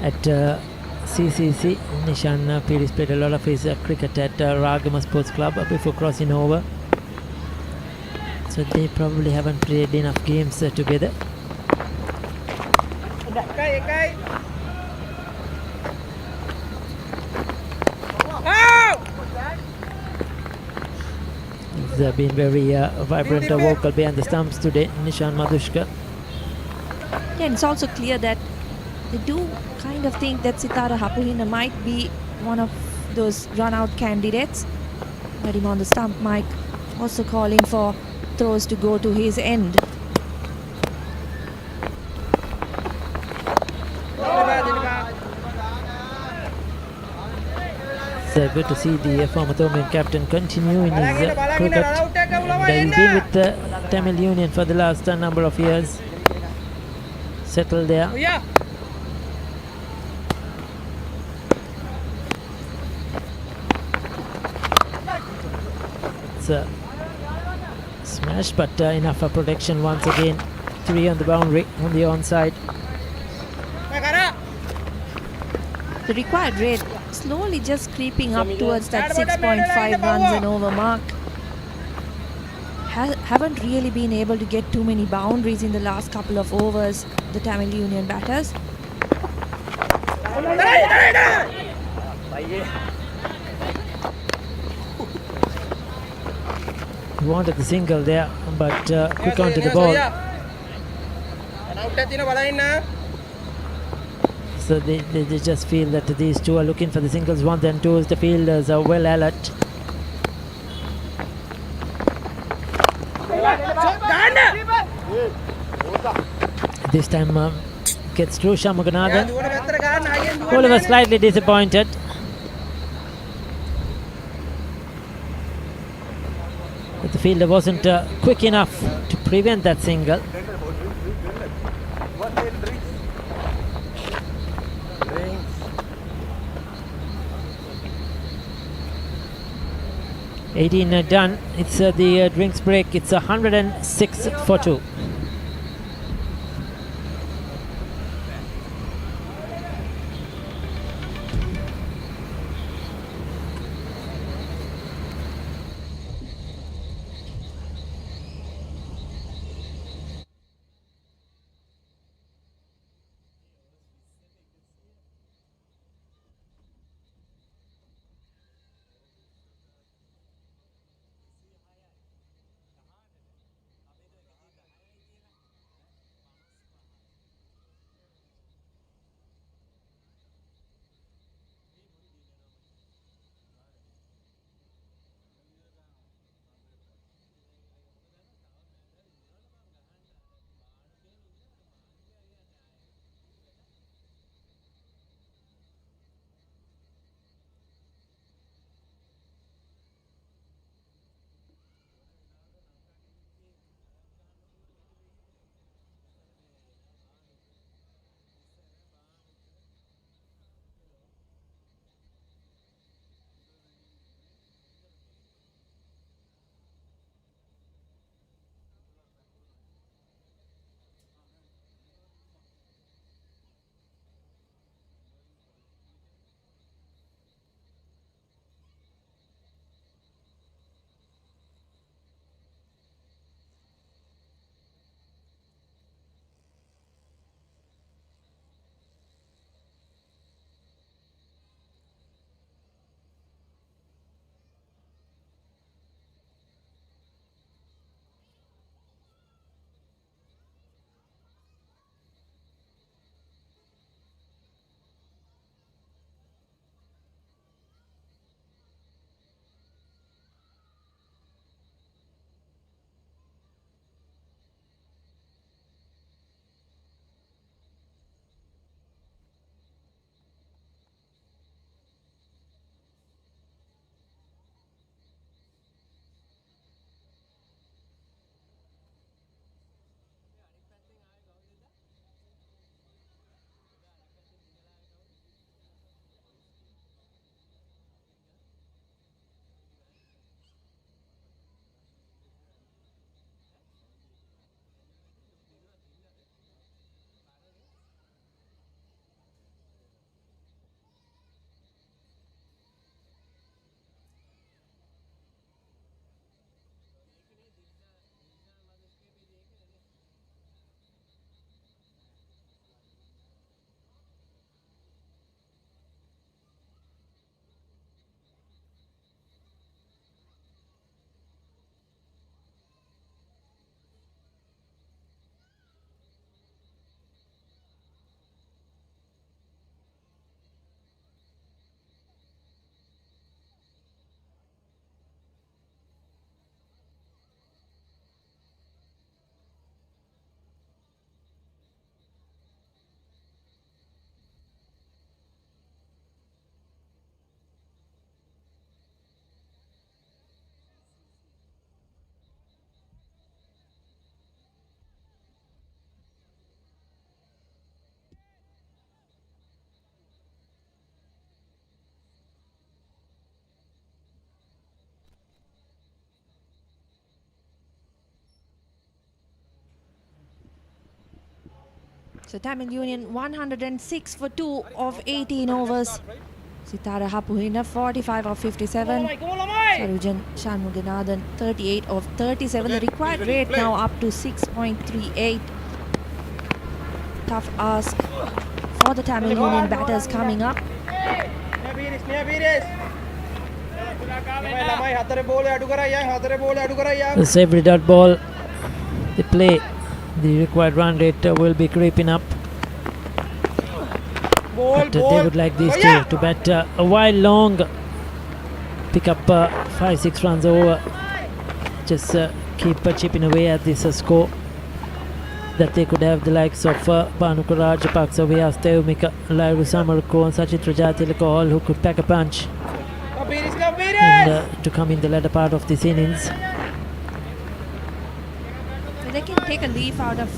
At CCC, Nishan Peris played a lot of his cricket at Ragama Sports Club before crossing over. So they probably haven't played enough games together. He's been very vibrant vocal behind the stumps today, Nishan Madhushka. Yeah, and it's also clear that they do kind of think that Sitara Hapuhina might be one of those run-out candidates. But him on the stump, Mike also calling for throws to go to his end. It's good to see the former Thomian captain continue in his cricket. And he's been with the Tamil Union for the last number of years. Settled there. It's a smash, but enough for protection once again. 3 on the boundary on the onside. The required rate slowly just creeping up towards that 6.5 runs and over mark. Haven't really been able to get too many boundaries in the last couple of overs, the Tamil Union batters. He wanted the single there, but quick onto the ball. So they just feel that these two are looking for the singles, 1s and 2s. The fielders are well alert. This time gets through Shanmuganathan. Oliver slightly disappointed. But the fielder wasn't quick enough to prevent that single. Done. It's the drinks break. It's 106 for 2. So Tamil Union 106 for 2 of 18 overs. Sitara Hapuhina 45 of 57. Sarujan Shanmuganathan 38 of 37. The required rate now up to 6.38. Tough ask for the Tamil Union batters coming up. This every dot ball they play, the required run rate will be creeping up. But they would like these two to bat a while long, pick up 5-6 runs over, just keep chipping away at this score. that they could have the likes of Bhanuka Rajapaksa, Vyas Devmika, Lairu Samarko and Sachit Rajatilaka, all who could pack a punch and to come in the latter part of this innings. They can take a leaf out of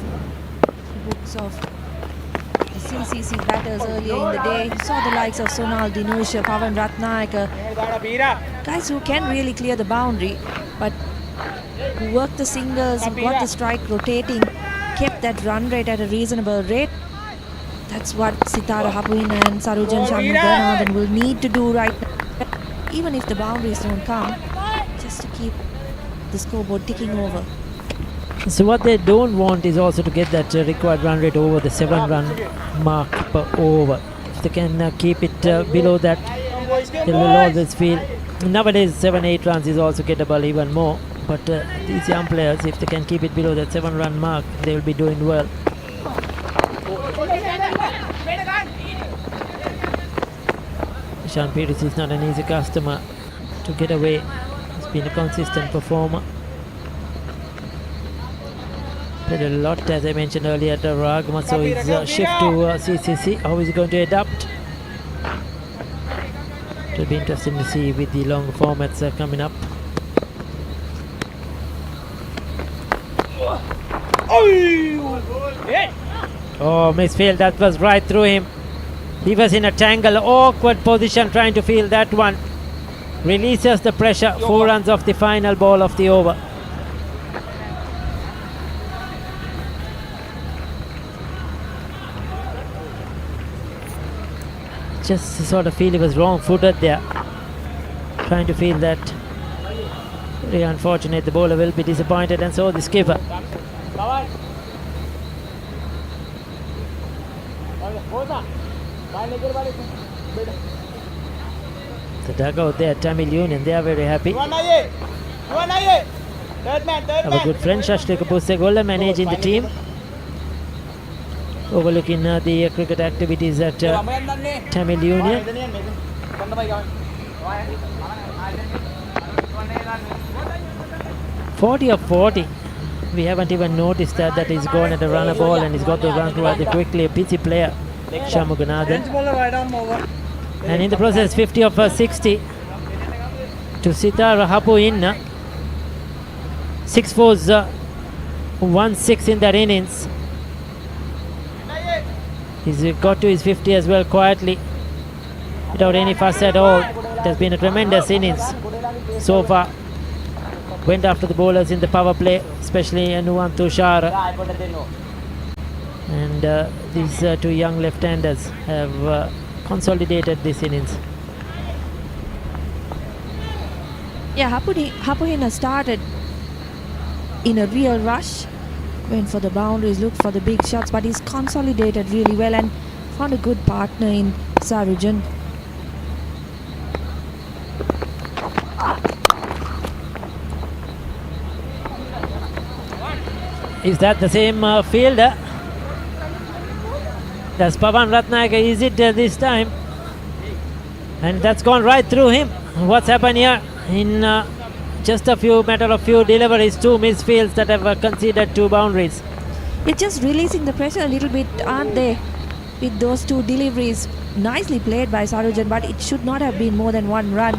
the books of the CCC batters earlier in the day. You saw the likes of Sonal Dinusha, Pavan Ratnayaka, guys who can really clear the boundary, but who worked the singles, who got the strike rotating, kept that run rate at a reasonable rate. That's what Sitara Hapuin and Sarujan Shanmuganathan will need to do right now, even if the boundaries don't come, just to keep the scoreboard ticking over. So what they don't want is also to get that required run rate over the 7-run mark per over. If they can keep it below that, they will always feel. Nowadays 7-8 runs is also gettable even more, but these young players, if they can keep it below that 7-run mark, they will be doing well. Ishan Peters is not an easy customer to get away. He's been a consistent performer. Played a lot, as I mentioned earlier, at Ragama, so his shift to CCC, how is he going to adapt? It will be interesting to see with the longer formats coming up. Oh, misfield, that was right through him. He was in a tangle, awkward position trying to field that one. Releases the pressure, 4 runs off the final ball of the over. Just sort of feel he was wrong-footed there, trying to feel that. Very unfortunate. The bowler will be disappointed, and so the skipper. The dugout there, Tamil Union, they are very happy. Have a good friend, Shashleka Pusegola, managing the team, overlooking the cricket activities at Tamil Union. 40 of 40. We haven't even noticed that he's gone at a runner ball and he's got the run rather quickly. A busy player, Shanmuganathan. And in the process, 50 of 60 to Sitara Hapuin. 6 fours, 1-6 in that innings. He's got to his 50 as well quietly, without any fuss at all. It has been a tremendous innings so far. Went after the bowlers in the power play, especially Nuwan Tushar. And these 2 young left-handers have consolidated this innings. Yeah, Hapuhina started in a real rush, went for the boundaries, looked for the big shots, but he's consolidated really well and found a good partner in Sarujan. Is that the same fielder? That's Pavan Ratnayaka, is it this time? And that's gone right through him. What's happened here? In just a matter of few deliveries, 2 misfields that have conceded 2 boundaries. It's just releasing the pressure a little bit, aren't they? With those 2 deliveries, nicely played by Sarujan, but it should not have been more than 1 run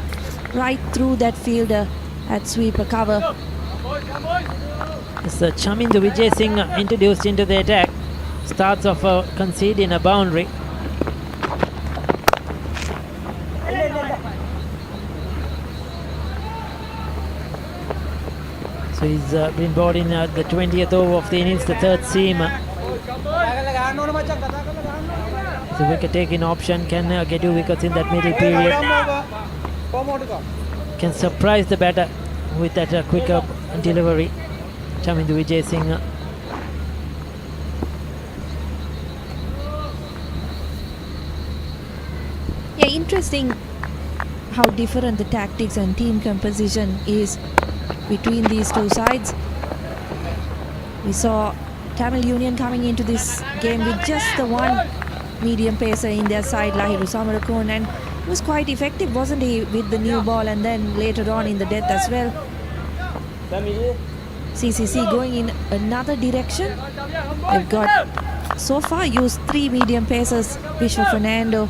right through that fielder at sweeper cover. It's Chamindu Vijay Singh introduced into the attack. Starts off conceding a boundary. So he's been brought in at the 20th over of the innings, the 3rd seamer. The wicket taking option can get 2 wickets in that middle period. Can surprise the batter with that quicker delivery. Chamindu Vijay Singh. Yeah, interesting how different the tactics and team composition is between these 2 sides. We saw Tamil Union coming into this game with just the 1 medium pacer in their side, Lahiru Samarakon, and he was quite effective, wasn't he, with the new ball and then later on in the death as well. CCC going in another direction. They've got so far used 3 medium pacers, Vishwa Fernando,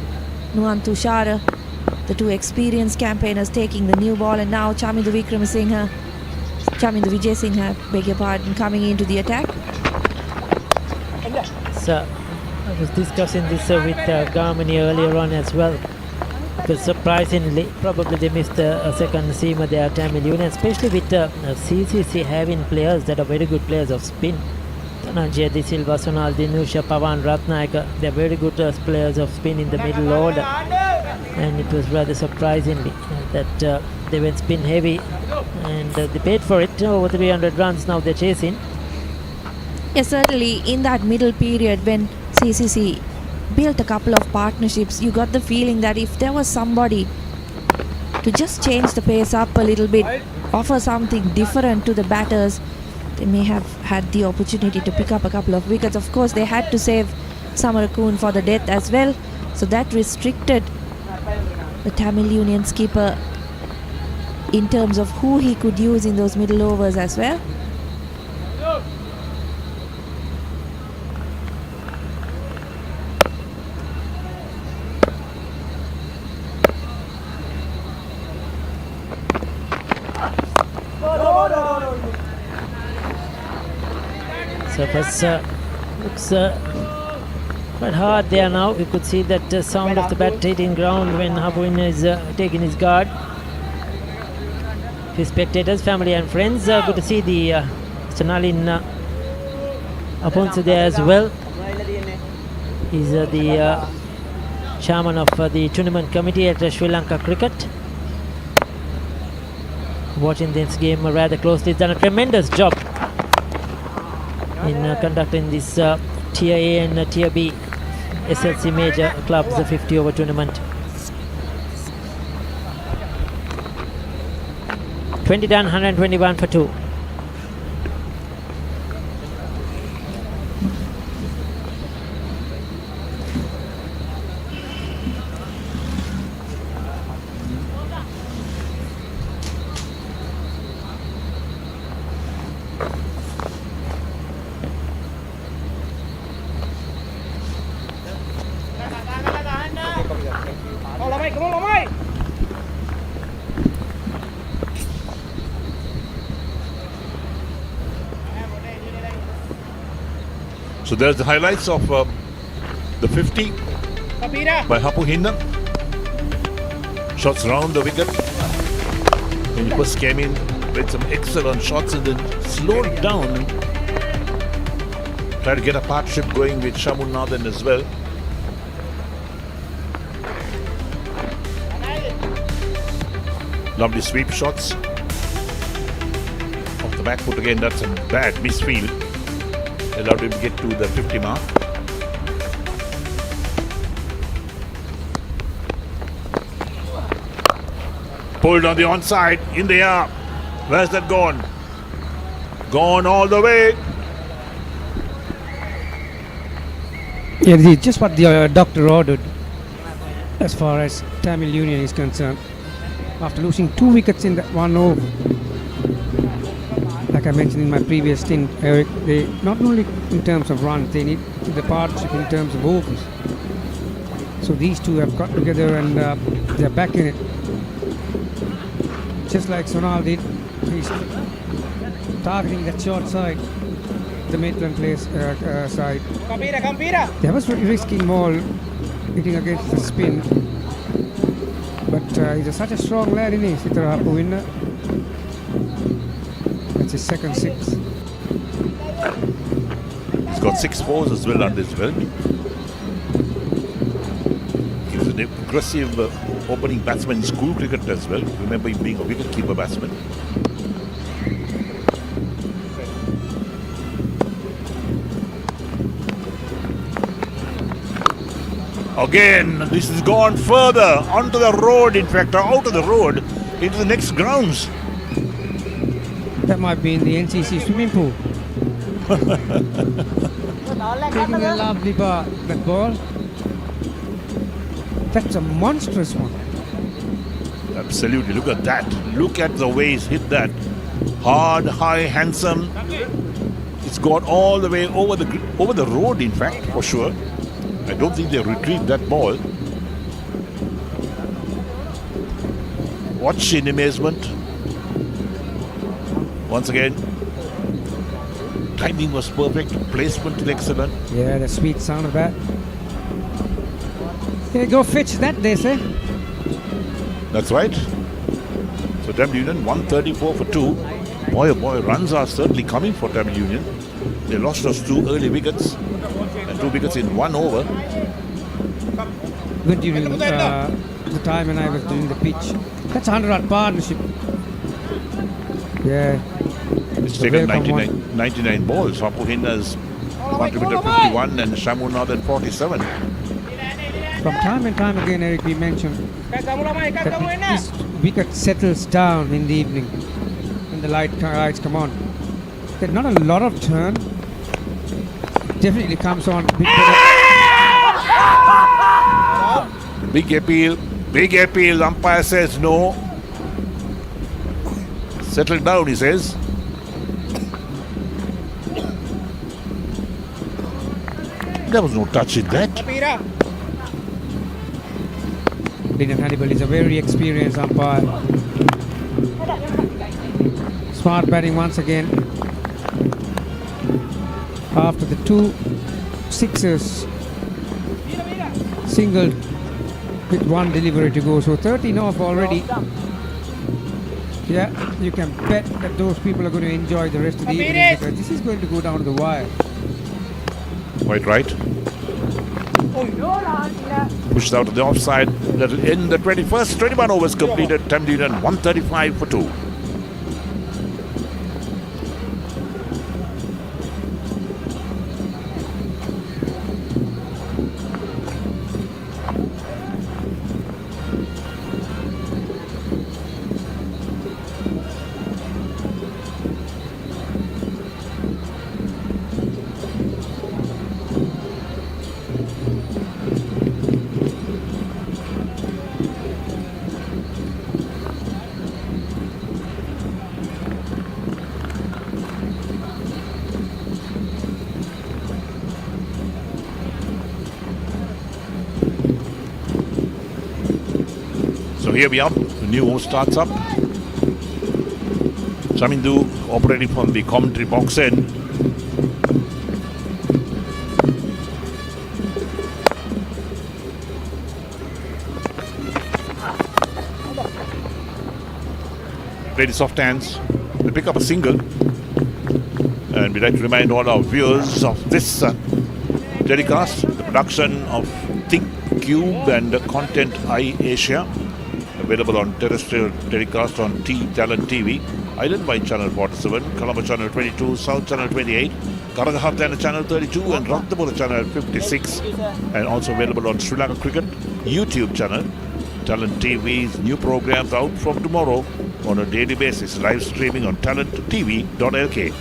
Nuan Tushara, the 2 experienced campaigners taking the new ball, and now Chamindu Vijay Singha, beg your pardon, coming into the attack. So I was discussing this with Garmini earlier on as well, because surprisingly probably they missed a second seamer there, Tamil Union, especially with CCC having players that are very good players of spin. Dhananjaya De Silva, Sonal Dinusha, Pawan Ratnayaka, they're very good players of spin in the middle order, and it was rather surprisingly that they went spin heavy, and they paid for it. Over 300 runs now they're chasing. Yes, certainly in that middle period when CCC built a couple of partnerships, you got the feeling that if there was somebody to just change the pace up a little bit, offer something different to the batters, they may have had the opportunity to pick up a couple of wickets. Of course, they had to save Samarakun for the death as well, so that restricted the Tamil Union skipper in terms of who he could use in those middle overs as well. So first looks quite hard there now. You could see that sound of the bat hitting ground when Habuin is taking his guard. His spectators, family and friends, good to see the Chanalin Aponso there as well. He's the chairman of the tournament committee at Sri Lanka Cricket. Watching this game rather closely. He's done a tremendous job in conducting this Tier A and Tier B SLC major clubs, the 50 over tournament. 20 done, 121 for 2. So there's the highlights of the 50 by Hapu Hinna. Shots round the wicket. When he first came in, played some excellent shots and then slowed down. Tried to get a partnership going with Shamunathan as well. Lovely sweep shots. Off the back foot again, that's a bad misfield. Allowed him to get to the 50 mark. Pulled on the onside, in the air. Where's that gone? Gone all the way. Yeah, this is just what the doctor ordered as far as Tamil Union is concerned. After losing 2 wickets in that one over, like I mentioned in my previous stint, Eric, they not only in terms of runs, they need the partnership in terms of overs. So these two have got together and they're back in it. Just like Sonal did, he's targeting that short side, the Maitland place side. They was risking more hitting against the spin, but he's such a strong lad in his Sitara Hapu winner. That's his second 6. He's got 6 fours as well under his belt. He was an aggressive opening batsman in school cricket as well. Remember him being a wicket-keeper batsman. Again, this has gone further onto the road, in fact, or out of the road into the next grounds. That might be in the NCC swimming pool. Taking a lovely bar, that ball. That's a monstrous one. Absolutely, look at that. Look at the way he's hit that. Hard, high, handsome. It's gone all the way over the road, in fact, for sure. I don't think they retrieved that ball. Watch in amazement. Once again, timing was perfect, placement was excellent. Yeah, the sweet sound of that. Here, go fetch that, they say. That's right. So Tamil Union 134 for 2. Boy, oh boy, runs are certainly coming for Tamil Union. They lost those 2 early wickets and 2 wickets in 1 over. Even during the time when I was doing the pitch. That's 100-run partnership. Yeah. It's taken 99 balls. Apuhin has contributed 51 and Shamunathan 47. From time and time again, Eric, we mentioned that this wicket settles down in the evening when the lights come on. There's not a lot of turn. It definitely comes on. Big appeal. Umpire says no. Settle down, he says. There was no touch in that. Lyndon Hannibal is a very experienced umpire. Smart batting once again. After the 2 sixes, single with 1 delivery to go. So 13 off already. Yeah, you can bet that those people are going to enjoy the rest of the evening because this is going to go down to the wire. Quite right. Pushed out of the offside. That'll end the 21st. 21 overs completed. Tamil Union 135 for 2. So here we are, the new over starts up. Shamindu operating from the commentary box end. Very soft hands. They pick up a single. And we'd like to remind all our viewers of this telecast, the production of Think Cube and Content Eye Asia, available on terrestrial telecast on Talent TV, Island-wide Channel 47, Colombo Channel 22, South Channel 28, Karagahatan Channel 32 and Ratnapura Channel 56, and also available on Sri Lanka Cricket YouTube channel. Talent TV's new programs out from tomorrow on a daily basis, live streaming on talenttv.lk.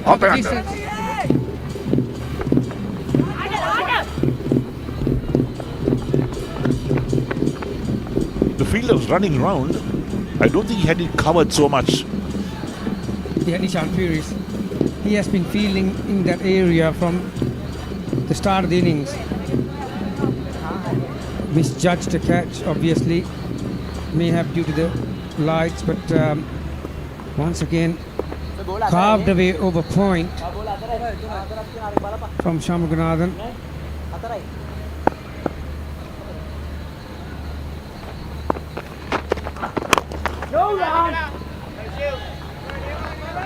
Up and under. The fielder was running around. I don't think he had it covered so much. Yeah, Nishan Puris. He has been fielding in that area from the start of the innings. Misjudged the catch, obviously. May have due to the lights, but once again carved away over point from Shamugunathan.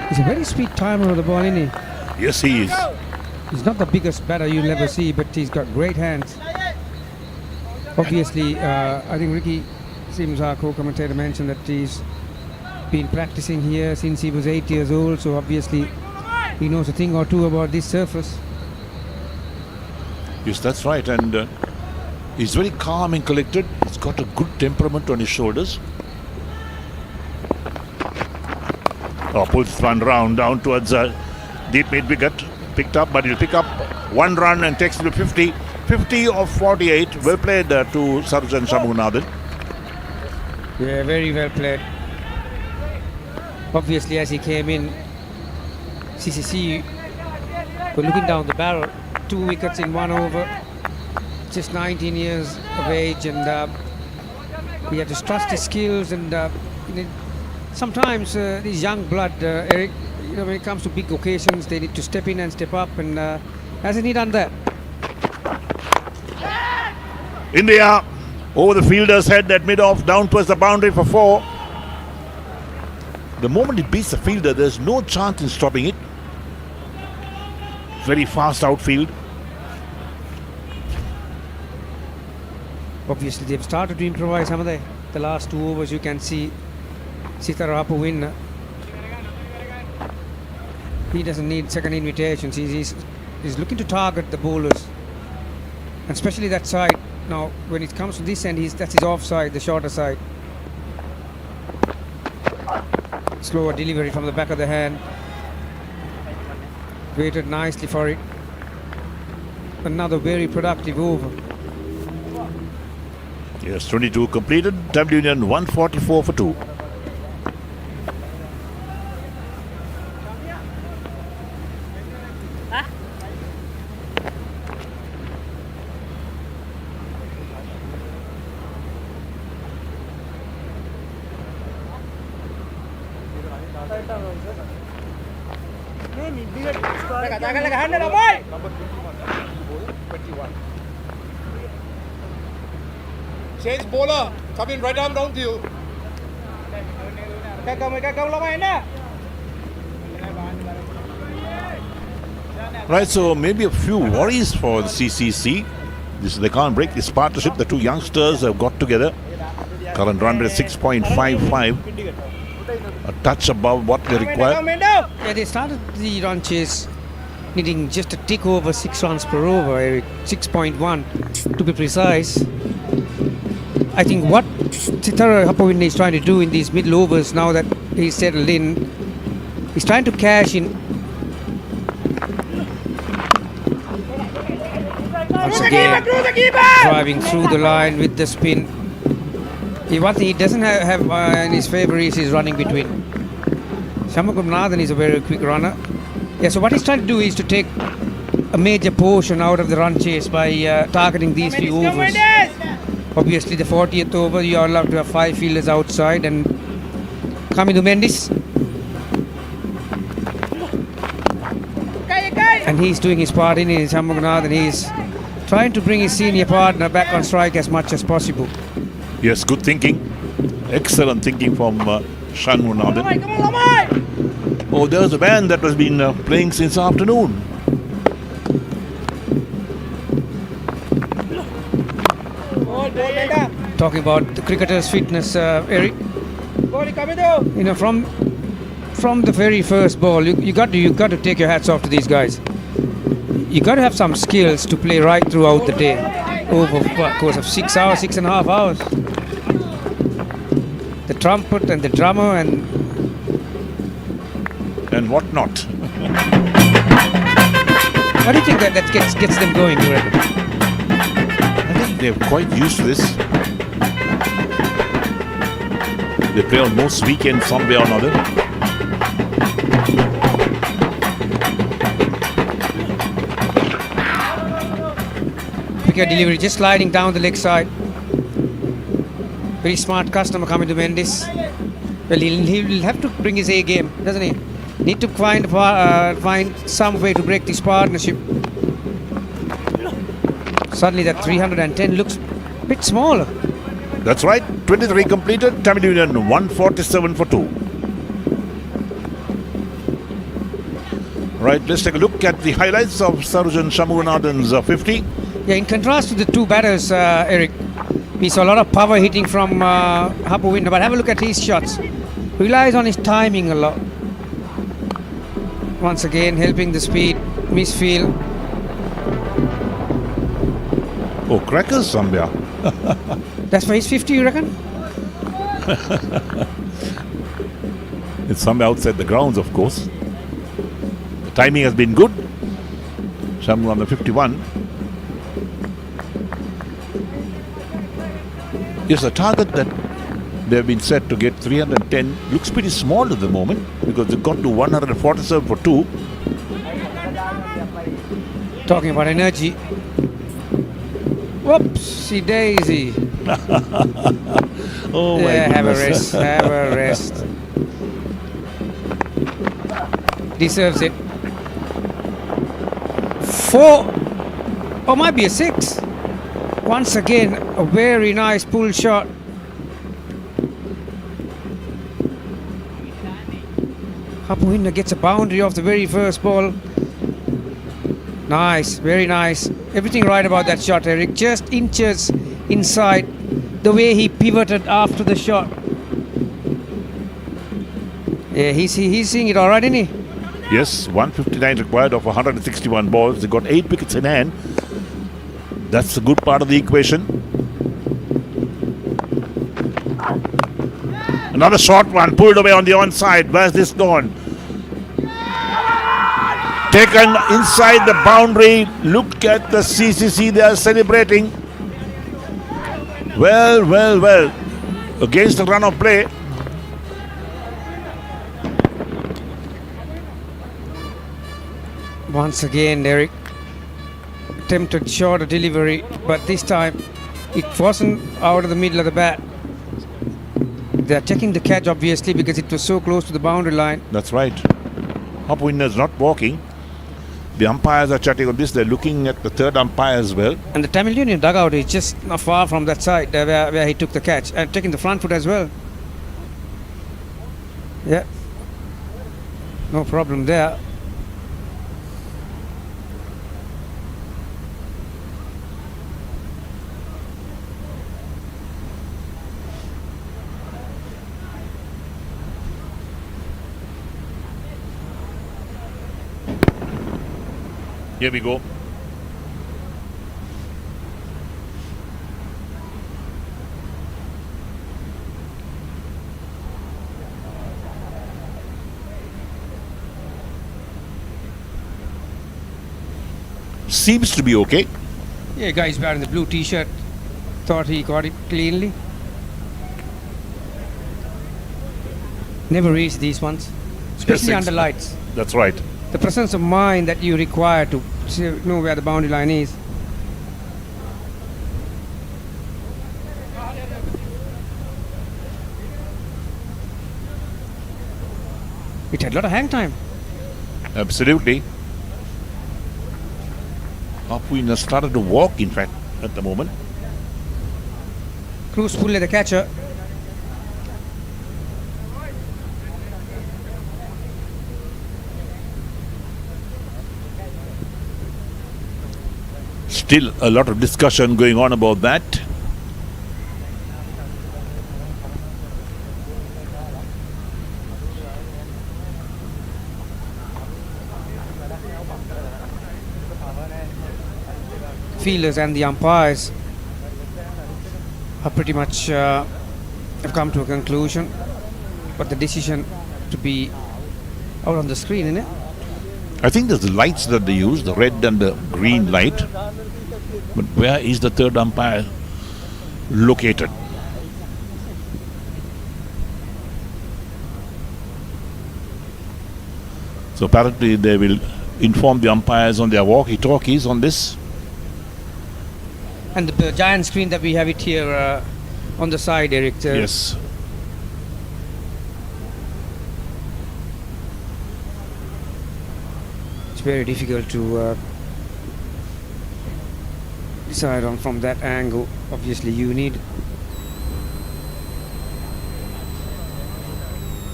He's a very sweet timer of the ball, isn't he? Yes, he is. He's not the biggest batter you'll ever see, but he's got great hands. Obviously, I think Ricky Sims, our co-commentator, mentioned that he's been practicing here since he was 8 years old, so obviously he knows a thing or two about this surface. Yes, that's right, and he's very calm and collected. He's got a good temperament on his shoulders. Pulls one round down towards deep mid wicket. Picked up, but he'll pick up 1 run and takes it to 50. 50 of 48. Well played to Sarjan Shamugunathan. Yeah, very well played. Obviously, as he came in, CCC were looking down the barrel. 2 wickets in 1 over. Just 19 years of age, and he had to trust his skills. And sometimes these young blood, Eric, when it comes to big occasions, they need to step in and step up. And hasn't he done that? India over the fielder's head at mid-off, down towards the boundary for 4. The moment it beats the fielder, there's no chance in stopping it. Very fast outfield. Obviously, they've started to improvise, haven't they? The last 2 overs, you can see Sitara win. He doesn't need second invitations. He's looking to target the bowlers, and especially that side. Now, when it comes to this end, that's his offside, the shorter side. Slower delivery from the back of the hand. Waited nicely for it. Another very productive over. Yes, 22 completed. Tamil Union 144 for 2. Change bowler. Come in right arm down to you. Right, so maybe a few worries for the CCC. They can't break this partnership. The 2 youngsters have got together. Current run rate 6.55. A touch above what they require. Yeah, they started the run chase needing just a tick over 6 runs per over, Eric. 6.1 to be precise. I think what Sitara Hapawinda is trying to do in these middle overs, now that he's settled in, he's trying to cash in. Once again, driving through the line with the spin. One thing he doesn't have in his favour is his running between. Shamagunathan is a very quick runner. Yeah, so what he's trying to do is to take a major portion out of the run chase by targeting these few overs. Obviously, the 40th over, you are allowed to have 5 fielders outside, and Kamindu Mendis. And he's doing his part in it, Shamagunathan, and he's trying to bring his senior partner back on strike as much as possible. Yes, good thinking. Excellent thinking from Shamagunathan. Oh, there's a band that has been playing since afternoon. Talking about the cricketer's fitness, Eric. From the very first ball, you got to take your hats off to these guys. You got to have some skills to play right throughout the day, over a course of 6 hours, 6.5 hours. The trumpet and the drummer and whatnot. How do you think that gets them going, you reckon? I think they're quite used to this. They play on most weekends some way or another. Wicket delivery, just sliding down the leg side. Very smart customer coming to Mendis. Well, he'll have to bring his A game, doesn't he? Need to find some way to break this partnership. Suddenly that 310 looks a bit smaller. That's right, 23 completed, Tamil Union 147 for 2. Right, let's take a look at the highlights of Sarjan Shamagunathan's 50. Yeah, in contrast to the 2 batters, Eric, we saw a lot of power hitting from Hapawinda, but have a look at his shots. Relies on his timing a lot. Once again, helping the speed, misfield. Oh, crackers, Sambhya. That's for his 50, you reckon? It's somewhere outside the grounds, of course. The timing has been good. Shamu on the 51. It's a target that They've been set to get 310. Looks pretty small at the moment because they got to 147 for 2. Talking about energy. Whoopsie daisy. Oh my Yeah, have a goodness. rest. Have a rest. Deserves it. 4. Or might be a 6. Once again, a very nice pull shot. Hapuhinna gets a boundary off the very first ball. Nice, very nice. Everything right about that shot, Eric. Just inches inside. The way he pivoted after the shot. Yeah, he's seeing it all right, isn't he? Yes, 159 required of 161 balls. They got 8 wickets in hand. That's a good part of the equation. Another short one pulled away on the onside. Where's this gone? Taken inside the boundary. Look at the CCC. They are celebrating. Well. Against the run of play. Once again, Derek attempted shorter delivery, but this time it wasn't out of the middle of the bat. They're checking the catch, obviously, because it was so close to the boundary line. That's right. Hopwinner is not walking. The umpires are chatting on this. They're looking at the third umpire as well. And the Tamil Union dugout is just not far from that side where he took the catch, and taking the front foot as well. Yeah, no problem there. Here we go. Seems to be okay. Yeah, guy's wearing the blue t-shirt. Thought he got it cleanly. Never reach these ones, especially under lights. That's right. The presence of mind that you require to know where the boundary line is. It had a lot of hang time. Absolutely. Hopwinner started to walk, in fact, at the moment. Close pull at the catcher. Still a lot of discussion going on about that. Fielders and the umpires are pretty much have come to a conclusion, but the decision to be out on the screen, isn't it? I think there's the lights that they use, the red and the green light. But where is the third umpire located? So apparently they will inform the umpires on their walkie-talkies on this. And the giant screen that we have it here on the side, Eric. Yes. It's very difficult to decide on from that angle. Obviously you need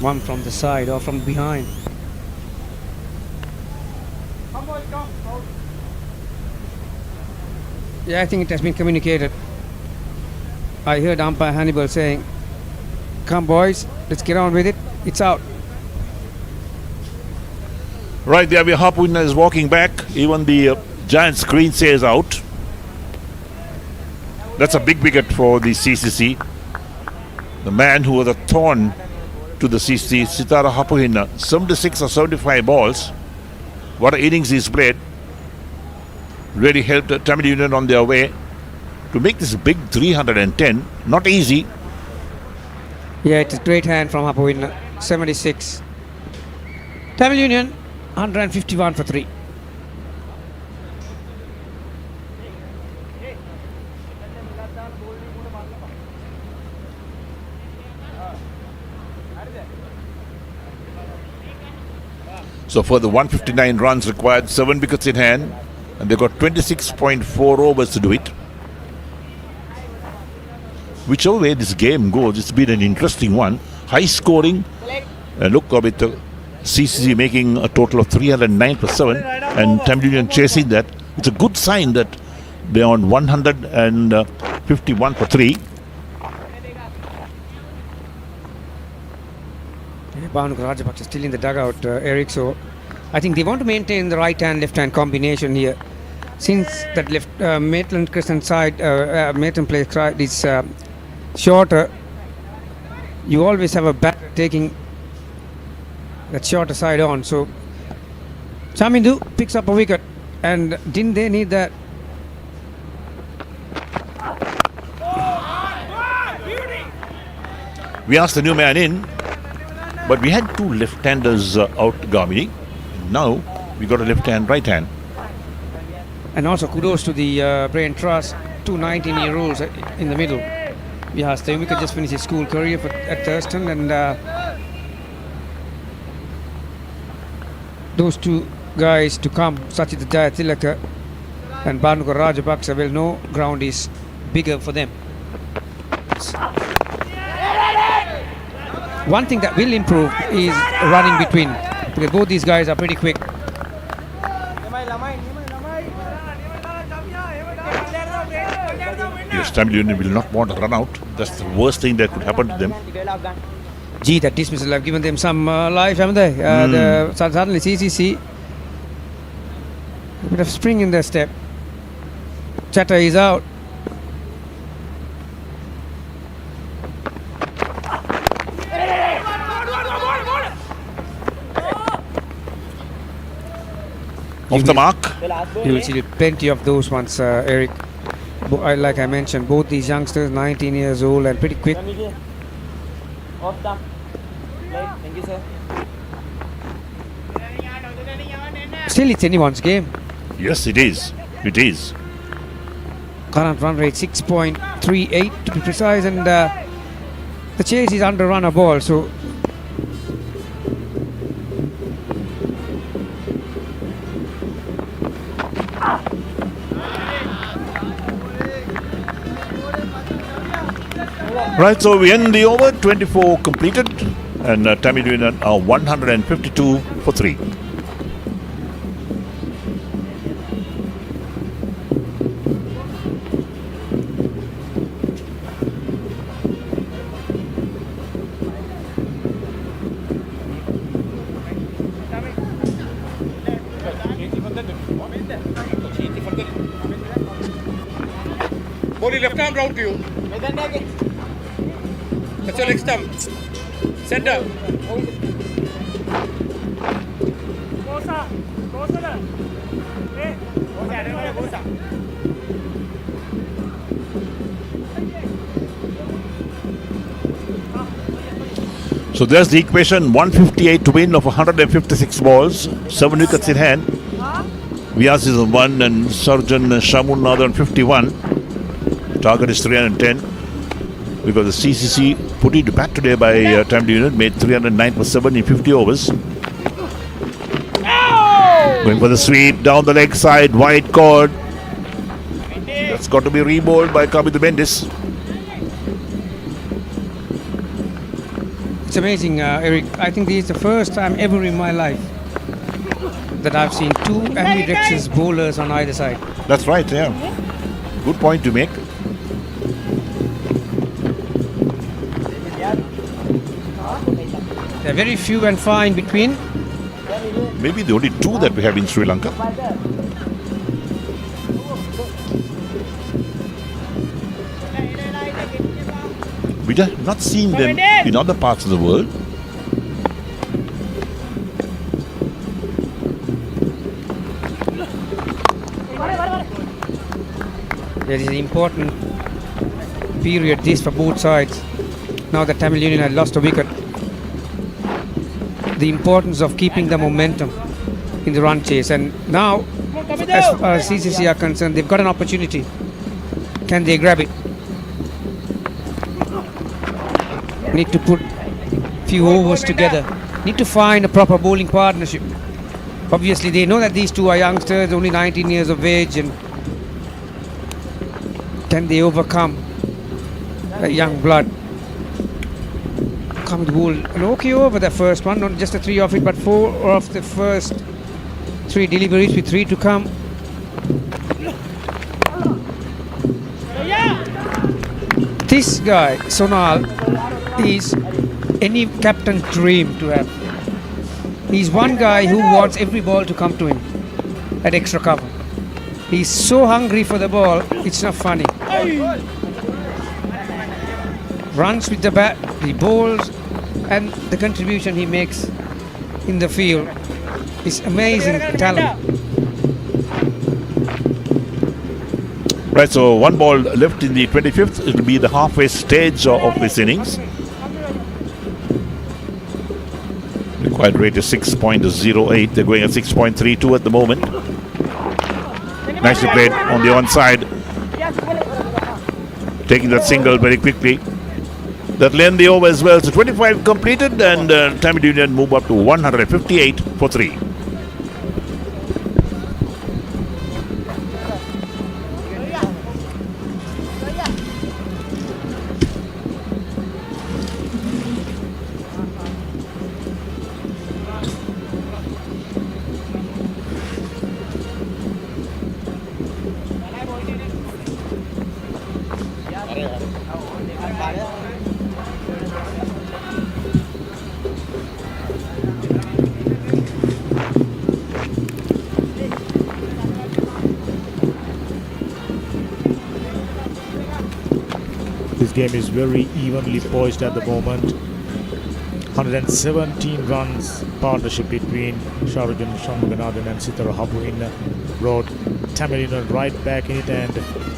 one from the side or from behind. Yeah, I think it has been communicated. I heard umpire Hannibal saying, "Come boys, let's get on with it. It's out." Right there, Hopwinner is walking back. Even the giant screen says out. That's a big wicket for the CCC. The man who was a thorn to the CCC, Sitara Hopwinner, 76 or 75 balls. What an innings he's played. Really helped Tamil Union on their way to make this big 310. Not easy. Yeah, it's a great hand from Hapu in 76. Tamil Union 151 for 3. So for the 159 runs required, 7 wickets in hand, and they got 26.4 overs to do it. Whichever way this game goes, it's been an interesting one. High scoring. Look with CCC making a total of 309 for 7, and Tamil Union chasing that. It's a good sign that they're on 151 for 3. Bhanuka Rajapaksa still in the dugout, Eric. So I think they want to maintain the right hand, left hand combination here. Since that left Maitland Crescent side, Maitland Place side is shorter, you always have a batter taking that shorter side on. So Chamindu picks up a wicket, and didn't they need that? We asked the new man in, but we had 2 left-handers out, Gamini. Now we got a left hand, right hand. And also kudos to the Brain Trust, 2 19-year-olds in the middle. Yeah, Stevika just finished his school career at Thurston, and those 2 guys to come, Sachit Jayatilaka and Bhanuka Rajapaksa, will know ground is bigger for them. One thing that will improve is running between, because both these guys are pretty quick. Yes, Tamil Union will not want to run out. That's the worst thing that could happen to them. Gee, that dismissal have given them some life, haven't they? Suddenly CCC, a bit of spring in their step. Chatter is out. Off the mark. You will see plenty of those ones, Eric. Like I mentioned, both these youngsters, 19 years old and pretty quick. Thank you, sir. Still, it's anyone's game. Yes, it is. It is. Current run rate 6.38 to be precise, and the chase is under run a ball. So right, so we end the over, 24 completed, and Tamil Union are 152 for 3. Bowling left arm round to you. That's your leg stump. Center. So there's the equation, 158 to win of 156 balls, 7 wickets in hand. Vyas is on 1 and Sarjan Shamun now on 51. Target is 310 because the CCC put it back today by Tamil Union, made 309 for 7 in 50 overs. Going for the sweep down the leg side, wide chord. That's got to be re-bowled by Kabithu Bendis. it's amazing, Eric. I think this is the first time ever in my life that I've seen 2 ambidextrous bowlers on either side. That's right, yeah. Good point to make. They're very few and far in between. Maybe the only 2 that we have in Sri Lanka. We have not seen them in other parts of the world. There is an important period this for both sides. now that Tamil Union had lost a wicket, the importance of keeping the momentum in the run chase. And now, as far as CCC are concerned, they've got an opportunity. Can they grab it? Need to put few overs together. Need to find a proper bowling partnership. Obviously, they know that these two are youngsters, only 19 years of age, and can they overcome a young blood? Come to bowl an okay over the first one, not just a 3 off it, but 4 of the first 3 deliveries with 3 to come. This guy, Sonal, is any captain's dream to have. He's one guy who wants every ball to come to him at extra cover. He's so hungry for the ball, it's not funny. Runs with the bat, he bowls, and the contribution he makes in the field is amazing talent. Right, so 1 ball left in the 25th. It will be the halfway stage of this innings. Required rate is 6.08. They're going at 6.32 at the moment. Nicely played on the onside. Taking that single very quickly. That'll end the over as well. So 25 completed, and Tamil Union move up to 158 for 3. This game is very evenly poised at the moment. 117 runs partnership between Sharajan Shanmuganathan and Sitara Habuin brought Tamil Union right back in it, and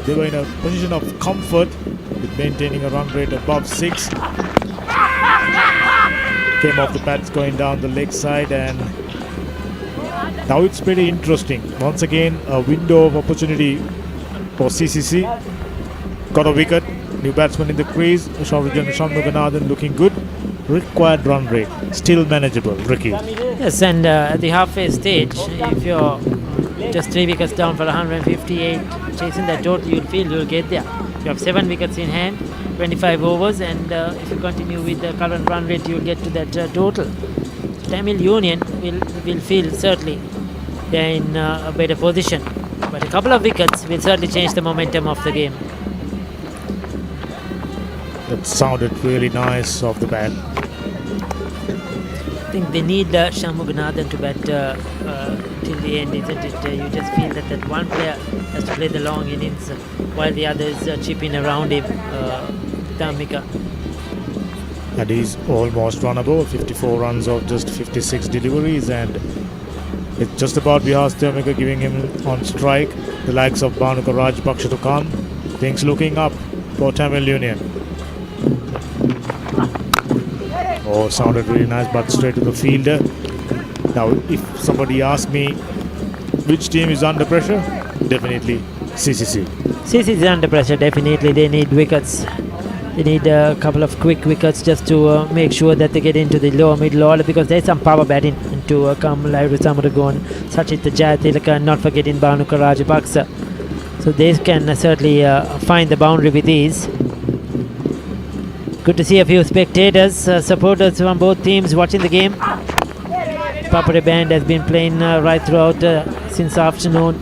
they were in a position of comfort with maintaining a run rate above 6. Came off the bats going down the leg side, and now it's pretty interesting. Once again, a window of opportunity for CCC. Got a wicket. New batsman in the crease. Sharajan Shanmuganathan looking good. Required run rate still manageable. Ricky. Yes, and at the halfway stage, if you're just 3 wickets down for 158, chasing that total, you'll feel you'll get there. You have 7 wickets in hand, 25 overs, and if you continue with the current run rate, you'll get to that total. Tamil Union will feel certainly they're in a better position, but a couple of wickets will certainly change the momentum of the game. That sounded really nice off the bat. I think they need Shanmuganathan to bat till the end, isn't it? You just feel that one player has to play the long innings while the others chip in around him. Dhamika. And he's almost runnable. 54 runs of just 56 deliveries, and it's just about Vihas Dhamika giving him on strike. The likes of Bhanuka Rajpaksha to come. Things looking up for Tamil Union. Oh, sounded really nice, but straight to the fielder. Now, if somebody asks me which team is under pressure, definitely CCC. CCC is under pressure, definitely. They need wickets. They need a couple of quick wickets just to make sure that they get into the lower middle order, because there's some power batting to come live with Samaragon, Sachit Jayatilaka, and not forgetting Bhanuka Rajapaksa. So they can certainly find the boundary with ease. Good to see a few spectators, supporters from both teams watching the game. Powerplay band has been playing right throughout since afternoon.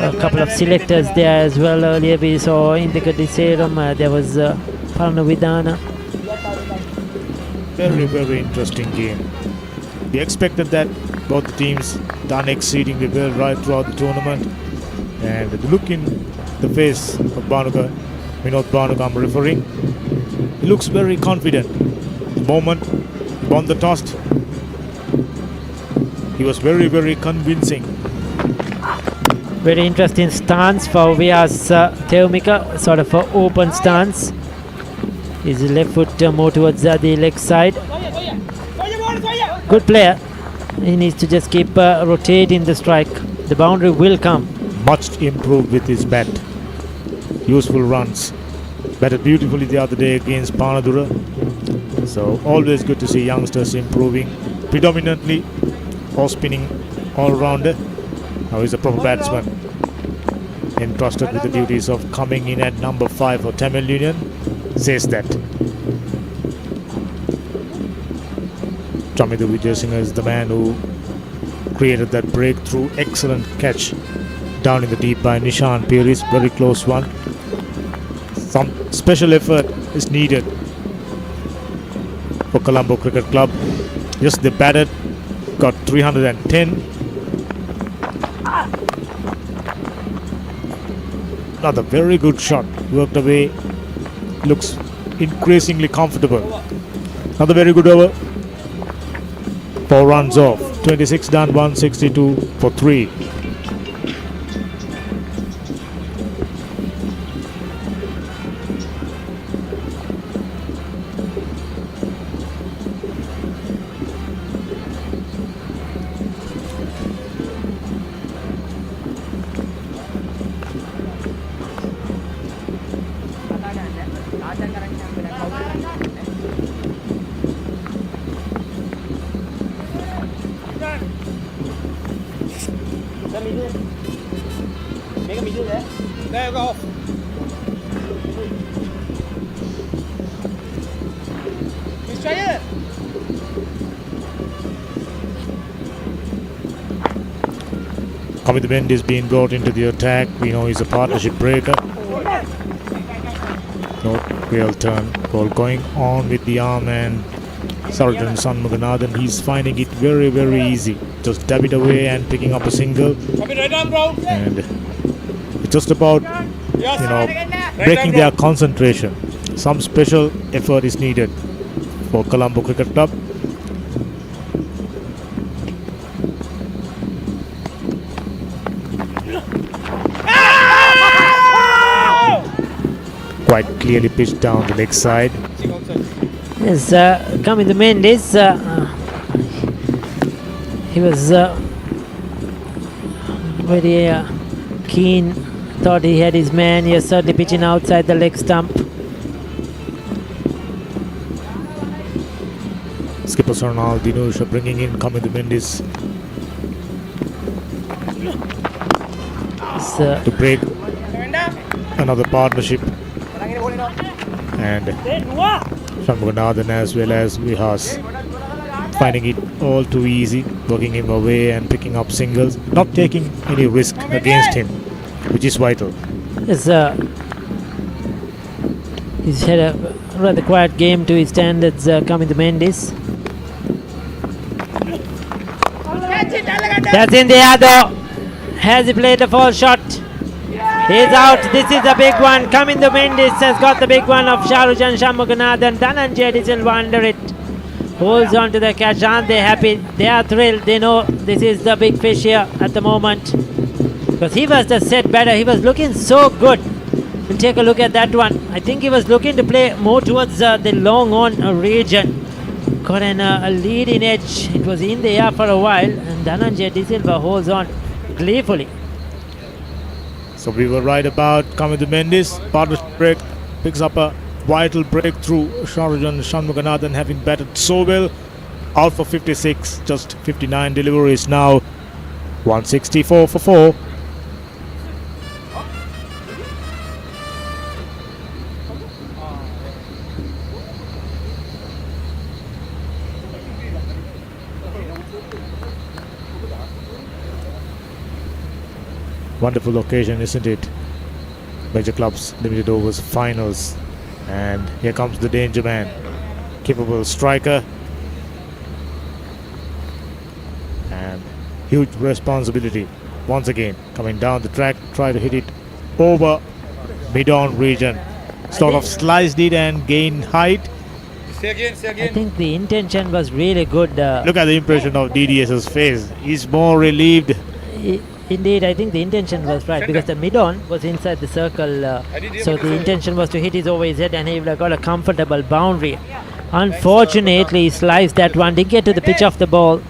A couple of selectors there as well. Earlier we saw Indika Diseram, there was Palna Vidana. Very, very interesting game. We expected that both the teams done exceedingly well right throughout the tournament. And the look in the face of Bhanuka, Vinod Bhanuka I'm referring, he looks very confident. The moment he won the toss, he was very, very convincing. Very interesting stance for Vyas Theumika, sort of an open stance. His left foot more towards the leg side. Good player. He needs to just keep rotating the strike. The boundary will come. Much improved with his bat. Useful runs. Batted beautifully the other day against Panadura. So always good to see youngsters improving. Predominantly off-spinning all-rounder. Now he's a proper batsman. Entrusted with the duties of coming in at number 5 for Tamil Union. Says that. Chamidu Vijayasinghe is the man who created that breakthrough. Excellent catch down in the deep by Nishan Puris. Very close one. Some special effort is needed for Colombo Cricket Club. Yes, they batted, got 310. Another very good shot, worked away, looks increasingly comfortable. Another very good over. 4 runs off, 26 done, 162 for 3. There, go off. Miss Chaya. Kamid Bend is being brought into the attack. We know he's a partnership breaker. Not real turn. Ball going on with the arm and Sarjan Shanmuganathan. He's finding it very, very easy. Just dab it away and picking up a single. And it's just about, breaking their concentration. Some special effort is needed for Colombo Cricket Club. Quite clearly pitched down the leg side. Yes, coming the Mendes. He was very keen. Thought he had his man. He was certainly pitching outside the leg stump. Skipper Sarnal Dinusha bringing in Kamid Mendes to break another partnership. And Shanmuganathan as well as Vihas finding it all too easy, working him away and picking up singles, not taking any risk against him, which is vital. Yes, he's had a rather quiet game to his standards, coming the Mendes. That's in the air though. Has he played the fall shot? He's out. This is a big one. Coming the Mendes has got the big one of Sharujan Shanmuganathan. Dhananjay will under it. Holds on to the catch. Aren't they happy? They are thrilled. They know this is the big fish here at the moment. Because he was the set batter. He was looking so good. We'll take a look at that one. I think he was looking to play more towards the long on region. Got a leading edge. It was in the air for a while. And Dhananjay De Silva holds on gleefully. So we were right about Kamid Mendes. Partnership break picks up a vital breakthrough. Sharujan Shanmuganathan having batted so well. Out for 56, just 59 deliveries now. 164 for 4. Wonderful occasion, isn't it? Major Clubs Limited Overs Finals. And here comes the danger man. Capable striker. And huge responsibility. Once again, coming down the track, try to hit it over mid-on region. Sort of sliced it and gained height. Say again, say again. I think the intention was really good. Look at the impression of DDS's face. He's more relieved. Indeed, I think the intention was right because the mid-on was inside the circle, so the intention was to hit his over his head and he would have got a comfortable boundary. Unfortunately, he sliced that one, didn't get to the pitch of the ball.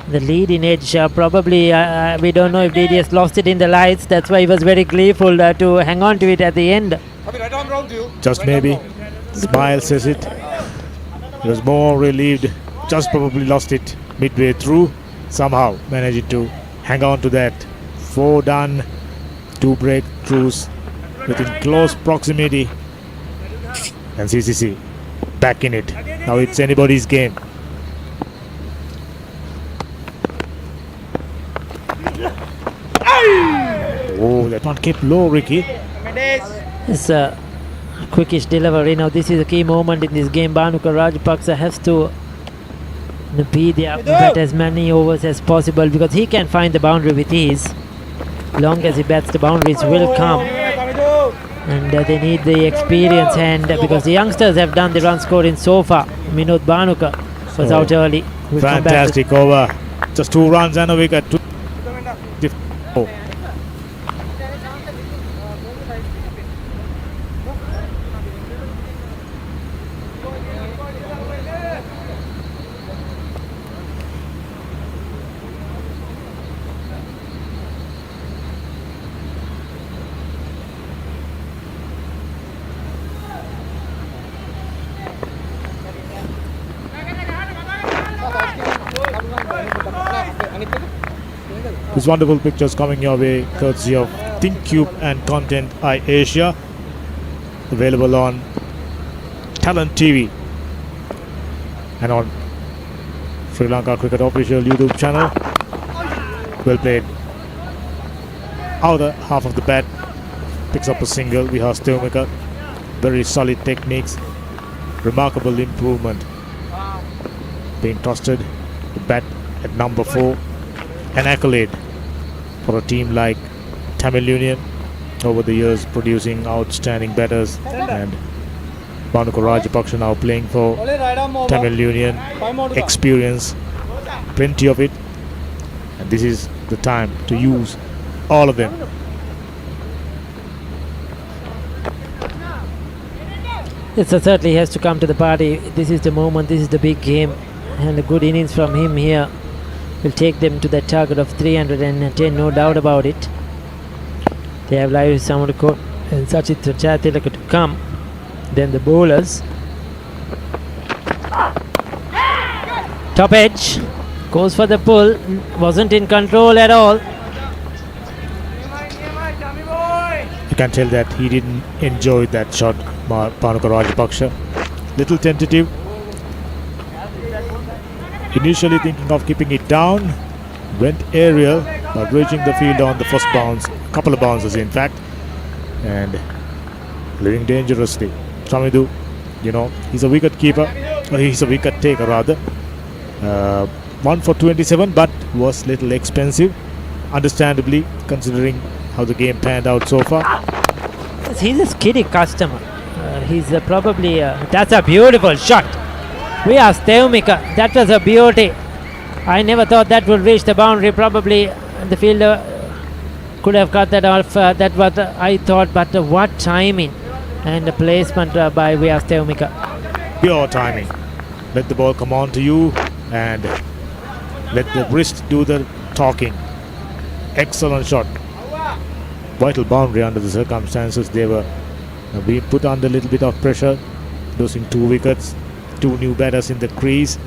The leading edge, probably, we don't know if DDS lost it in the lights, that's why he was very gleeful to hang on to it at the end. Just maybe. Smile says it. He was more relieved. Just probably lost it midway through. Somehow managed to hang on to that. 4 done. 2 breakthroughs within close proximity. And CCC back in it. Now it's anybody's game. Oh, that one kept low, Ricky. It's a quickish delivery. Now this is a key moment in this game. Bhanuka Rajapaksa has to be there bat as many overs as possible because he can find the boundary with ease. Long as he bats, the boundaries will come. And they need the experience hand because the youngsters have done the run scoring so far. Minod Bhanuka was out early. We'll fantastic over. Just 2 runs and a wicket. Oh. These wonderful pictures coming your way courtesy of ThinkCube and Content Asia, available on Talent TV and on Sri Lanka Cricket official YouTube channel. Well played. Outer half of the bat picks up a single. Vihas Teumika, very solid techniques, remarkable improvement. Being trusted to bat at number 4, an accolade for a team like Tamil Union over the years, producing outstanding batters. And Bhanuka Rajapaksa now playing for Tamil Union, experience, plenty of it, and this is the time to use all of them. It certainly has to come to the party. This is the moment, this is the big game, and a good innings from him here will take them to that target of 310, no doubt about it. They have Live Samuduko and Sachitra Chatilaka to come. Then the bowlers. Top edge, goes for the pull, wasn't in control at all. You can tell that he didn't enjoy that shot, Bhanuka Rajapaksa. Little tentative. Initially thinking of keeping it down, went aerial, but reaching the field on the first bounce, couple of bounces in fact, and living dangerously. Samidu, you know, he's a wicket keeper, or he's a wicket taker rather. 1 for 27, but was little expensive, understandably, considering how the game panned out so far. He's a skiddy customer. He's probably, that's a beautiful shot. Vihas Teumika, that was a beauty. I never thought that would reach the boundary. Probably the fielder could have cut that off. That was I thought, but what timing and the placement by Vihas Teumika. Pure timing. Let the ball come on to you and let the wrist do the talking. Excellent shot. Vital boundary under the circumstances. They were being put under a little bit of pressure, losing 2 wickets. 2 new batters in the crease.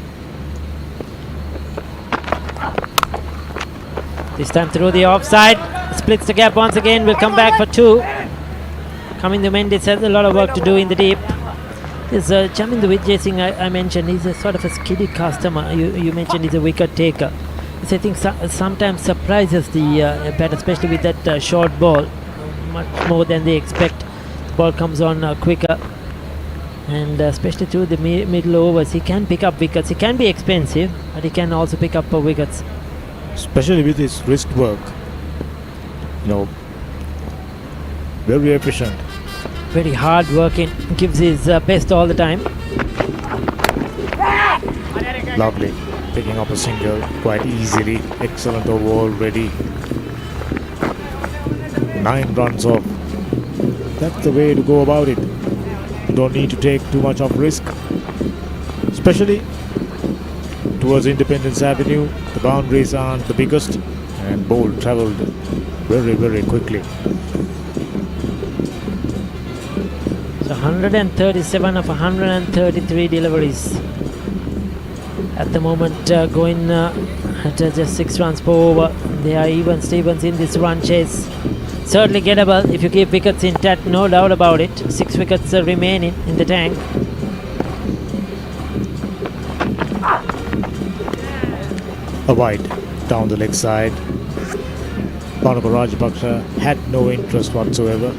This time through the offside, splits the gap once again, will come back for 2. Kamindu Mendis has a lot of work to do in the deep. This Chamindu Vijay Singh I mentioned, he's a sort of a skiddy customer. You mentioned he's a wicket taker. This I think sometimes surprises the batter, especially with that short ball, much more than they expect. The ball comes on quicker. And especially through the middle overs, he can pick up wickets. He can be expensive, but he can also pick up wickets. Especially with his wrist work. You know, very efficient. Very hard working, gives his best all the time. Lovely. Picking up a single quite easily. Excellent over already. 9 runs off. That's the way to go about it. You don't need to take too much of risk, especially towards Independence Avenue. The boundaries aren't the biggest, and ball travelled very, very quickly. So 137 of 133 deliveries at the moment, going at just 6 runs per over. They are even Stevens in this run chase. Certainly gettable if you keep wickets intact, no doubt about it. 6 wickets remaining in the tank. A wide down the leg side. Bhanuka Rajapaksa had no interest whatsoever.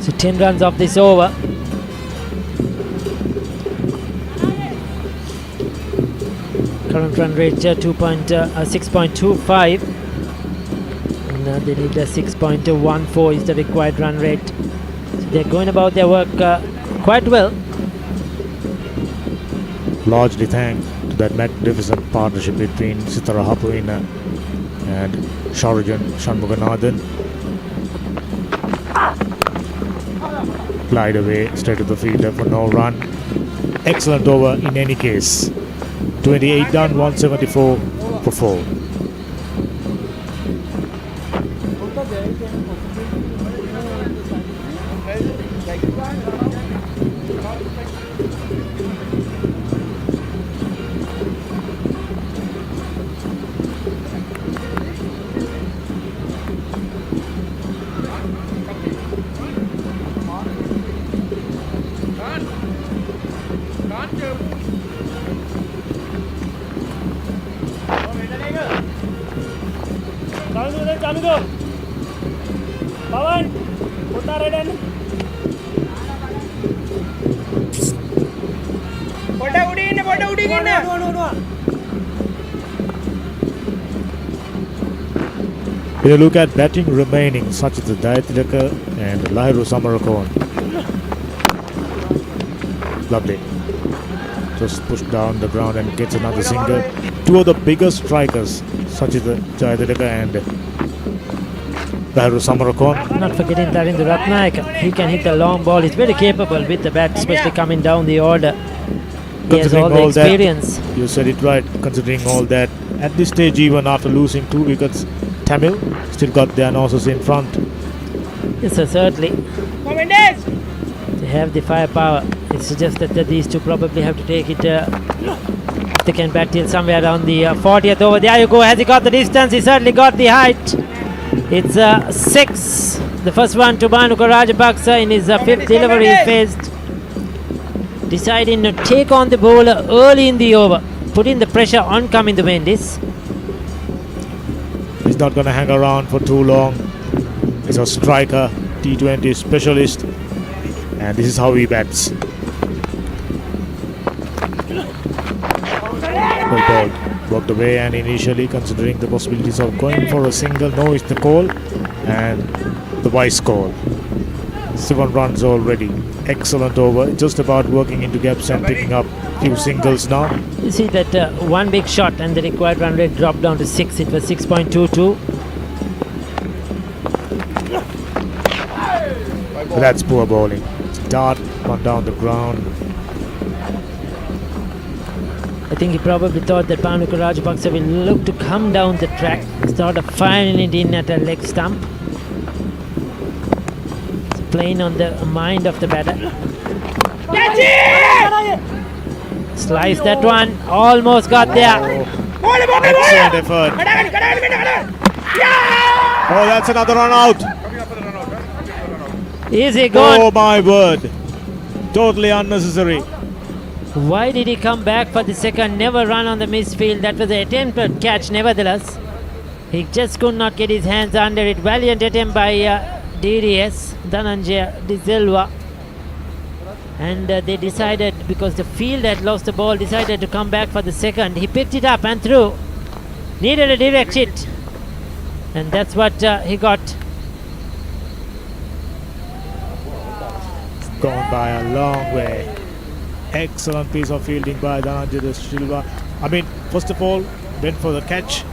So 10 runs off this over. Current run rate 6.25, and they need a 6.14 is the required run rate. So they're going about their work quite well. Largely thanks to that magnificent partnership between Sitara Hapuina and Sharajan Shanmuganathan. Glide away straight to the fielder for no run. Excellent over in any case. 28 done, 174 for 4. When you look at batting remaining, such as the Dayatilaka and Lahiru Samarakon, lovely. Just pushed down the ground and gets another single. 2 of the biggest strikers, such as the Dayatilaka and Lahiru Samarakon. Not forgetting Tarindu Ratnayaka. He can hit the long ball. He's very capable with the bat, especially coming down the order. He has all the experience. That, you said it right, considering all that. At this stage, even after losing 2 wickets, Tamil still got their noses in front. Yes, sir, certainly. They have the firepower. It's just that these two probably have to take it. They can bat till somewhere around the 40th over. There you go. Has he got the distance? He certainly got the height. It's 6. The first one to Bhanuka Rajapaksa in his 5th delivery faced. Deciding to take on the bowler early in the over, putting the pressure on Kamindu Mendis. He's not going to hang around for too long. He's a striker, T20 specialist, and this is how he bats. Well ball, worked away, and initially considering the possibilities of going for a single, no is the call, and the wise call. 7 runs already. Excellent over, just about working into gaps and picking up few singles now. You see that one big shot and the required run rate dropped down to 6. It was 6.22. That's poor bowling. Dart gone down the ground. I think he probably thought that Bhanuka Rajapaksa will look to come down the track instead of firing it in at a leg stump. It's playing on the mind of the batter. Slice that one, almost got there. Excellent effort. Oh, that's another run out. Easy gone. Oh my word. Totally unnecessary. Why did he come back for the second? Never run on the misfield. That was an attempted catch nevertheless. He just could not get his hands under it. Valiant attempt by DDS, Dhananjaya De Silva. And they decided, because the field had lost the ball, decided to come back for the second. He picked it up and threw. Needed a direct hit. And that's what he got. Gone by a long way. Excellent piece of fielding by Dhananjay De Silva. I mean, first of all, went for the catch,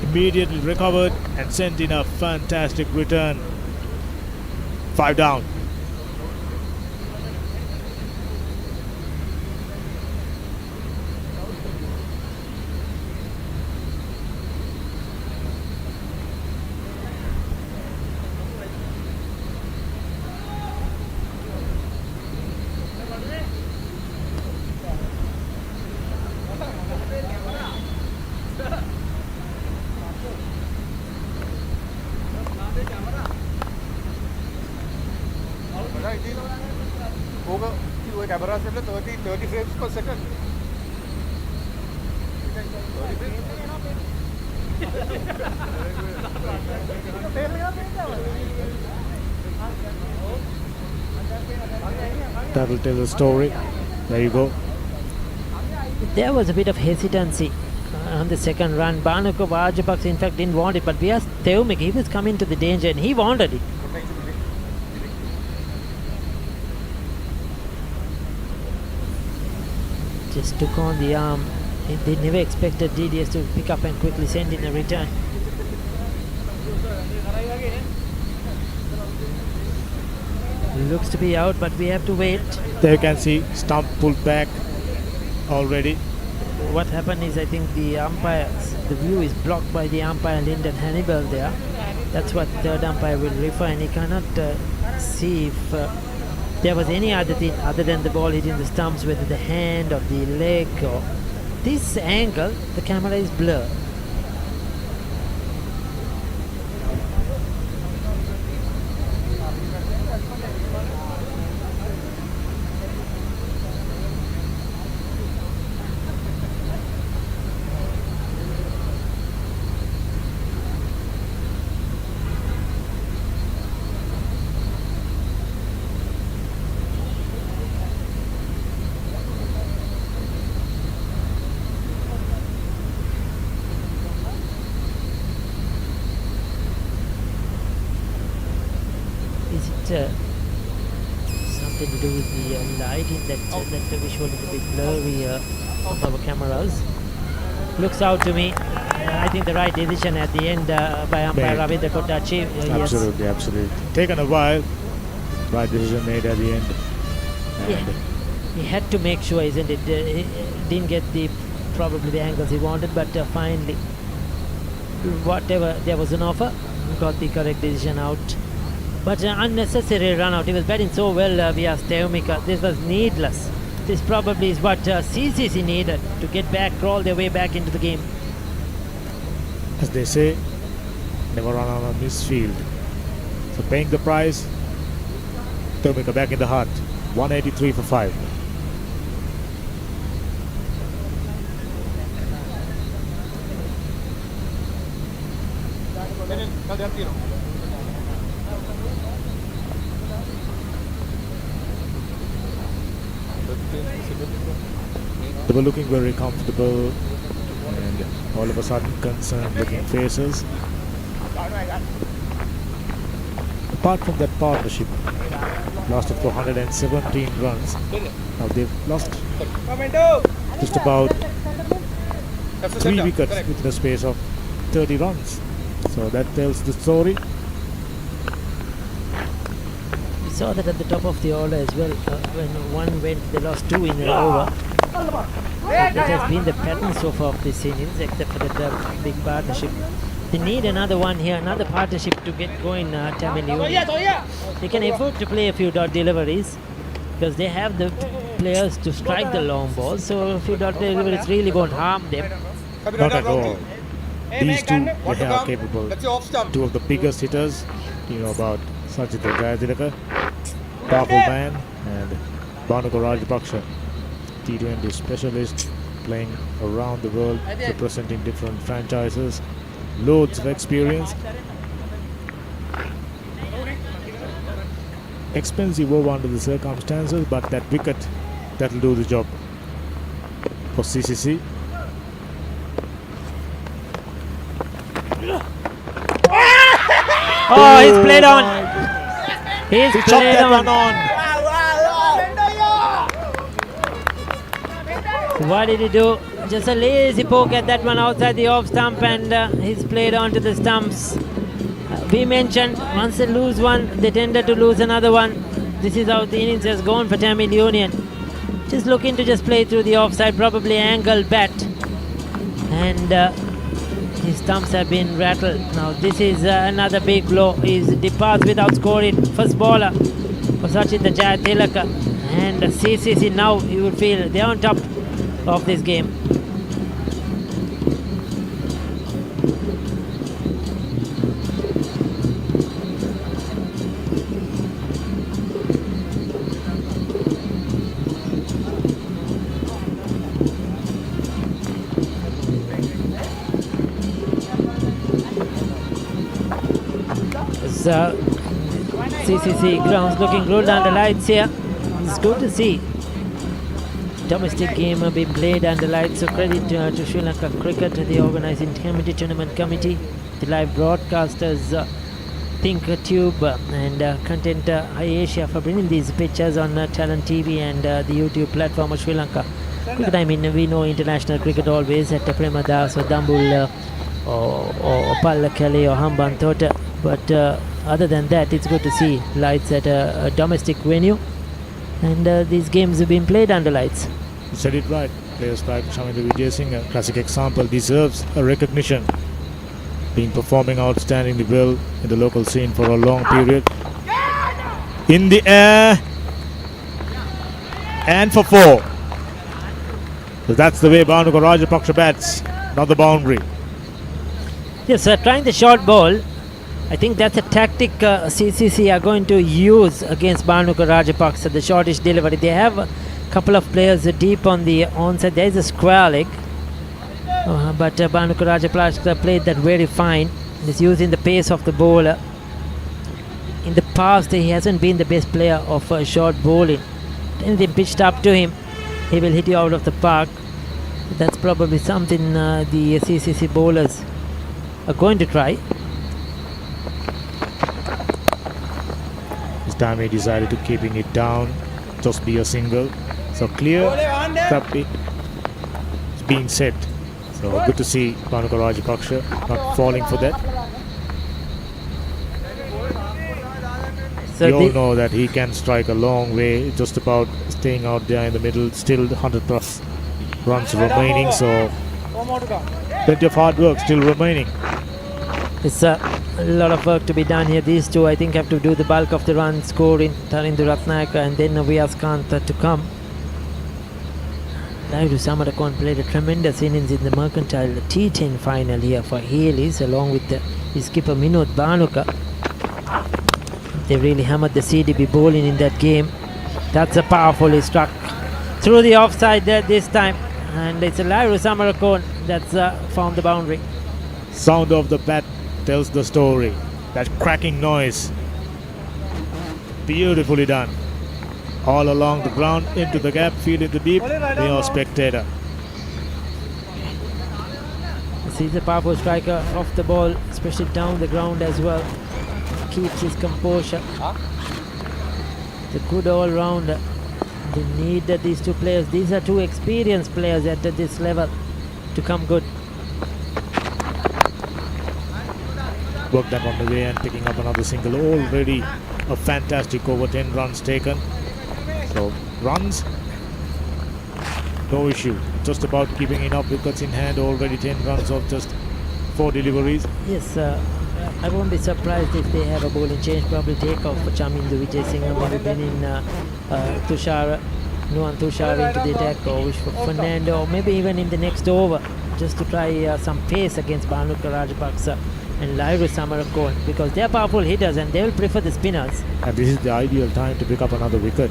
immediately recovered and sent in a fantastic return. 5 down. Camera 30 frames per second. That will tell the story. There you go. There was a bit of hesitancy on the second run. Bhanuka Rajapaksa in fact didn't want it, but Vyas Theumik, he was coming to the danger and he wanted it. Just took on the arm. They never expected DDS to pick up and quickly send in a return. Looks to be out, but we have to wait. There you can see stump pulled back already. What happened is, I think the umpires, the view is blocked by the umpire Lyndon Hannibal there. That's what third umpire will refer, and he cannot see if there was any other thing other than the ball hitting the stumps, whether the hand or the leg or this angle. The camera is blurred. Something to do with the lighting that the visual is a bit blurry of our cameras. Looks out to me. I think the right decision at the end by umpire Ravindra Kottachi. Absolutely, Yes. absolutely. Taken a while. Right decision made at the end. And Yeah. He had to make sure, isn't it? He didn't get probably the angles he wanted, but finally, whatever there was an offer, got the correct decision out. But unnecessary run out. He was batting so well via Theumika. This was needless. This probably is what CCC needed to get back, crawl their way back into the game. as they say, never run on a misfield. So paying the price, Theumika back in the hunt. 183 for 5. They were looking very comfortable and all of a sudden concerned looking faces. Apart from that partnership, lasted for 117 runs. Now they've lost just about 3 wickets within a space of 30 runs. So that tells the story. We saw that at the top of the order as well. When one went, they lost 2 in an over. That has been the pattern so far of this innings, except for that big partnership. They need another one here, another partnership to get going, Tamil Union. They can afford to play a few dot deliveries because they have the players to strike the long ball, so a few dot deliveries really won't harm them. Not at all. These two, they are capable. 2 of the biggest hitters. You know about Sajita Jayadilaka, powerful man, and Bhanuka Rajapaksa, T20 specialist, playing around the world, representing different franchises, loads of experience. Expensive over under the circumstances, but that wicket, that'll do the job for CCC. Oh, he's played on. He's He chopped played that on. one on. What did he do? Just a lazy poke at that one outside the off stump, and he's played onto the stumps. We mentioned once they lose one, they tended to lose another one. This is how the innings has gone for Tamil Union. Just looking to just play through the offside, probably angle bat, and his stumps have been rattled. Now this is another big blow. He departs without scoring. First bowler for Sachin Tilaka, and CCC now you would feel they're on top of this game. CCC grounds looking good under lights here. It's good to see domestic game being played under lights. So credit to Sri Lanka Cricket, the organising committee, tournament committee, the live broadcasters, Pink Tube and Content Asia for bringing these pictures on Talent TV and the YouTube platform of Sri Lanka. I mean, we know international cricket always at Premadas or Dambul or Pallakali or Hambantota, but other than that, it's good to see lights at a domestic venue, and these games have been played under lights. You said it right. Players like Shaminder Vijay Singh, a classic example, deserves a recognition. Been performing outstandingly well in the local scene for a long period. In the air, and for 4. So that's the way Bhanuka Rajapaksa bats, not the boundary. Yes, trying the short ball. I think that's a tactic CCC are going to use against Bhanuka Rajapaksa, the shortish delivery. They have a couple of players deep on the onside. There is a square leg, but Bhanuka Rajapaksa played that very fine. He's using the pace of the bowler. In the past, he hasn't been the best player of short bowling. Anything pitched up to him, he will hit you out of the park. That's probably something the CCC bowlers are going to try. This time he decided to keeping it down, just be a single. So clear, it's being set. So good to see Bhanuka Rajapaksa not falling for that. So we all know that he can strike a long way, just about staying out there in the middle, still 100 plus runs remaining, so plenty of hard work still remaining. It's a lot of work to be done here. These two, I think, have to do the bulk of the run scoring, Tarindu Ratnayaka and then Vyaskanth to come. Lairu Samarakon played a tremendous innings in the Mercantile T10 final here for Haleys, along with his skipper Minod Bhanuka. They really hammered the CDB bowling in that game. That's a powerfully struck through the offside there this time, and it's a Lairu Samarakon that's found the boundary. Sound of the bat tells the story. That cracking noise, beautifully done. All along the ground, into the gap, field into deep, near spectator. He's a powerful striker off the ball, especially down the ground as well. Keeps his composure. It's a good all-rounder. They need these two players. These are two experienced players at this level to come good. Work that on the way and picking up another single. Already a fantastic over 10 runs taken. So runs, no issue. Just about keeping enough wickets in hand. Already 10 runs of just 4 deliveries. Yes, I won't be surprised if they have a bowling change. Probably take off for Chamindu Vijay Singh, maybe bring in Nuwan Tushar into the attack, or wish for Fernando, or maybe even in the next over, just to try some pace against Bhanuka Rajapaksa and Lairu Samarakon, because they are powerful hitters and they will prefer the spinners. And this is the ideal time to pick up another wicket.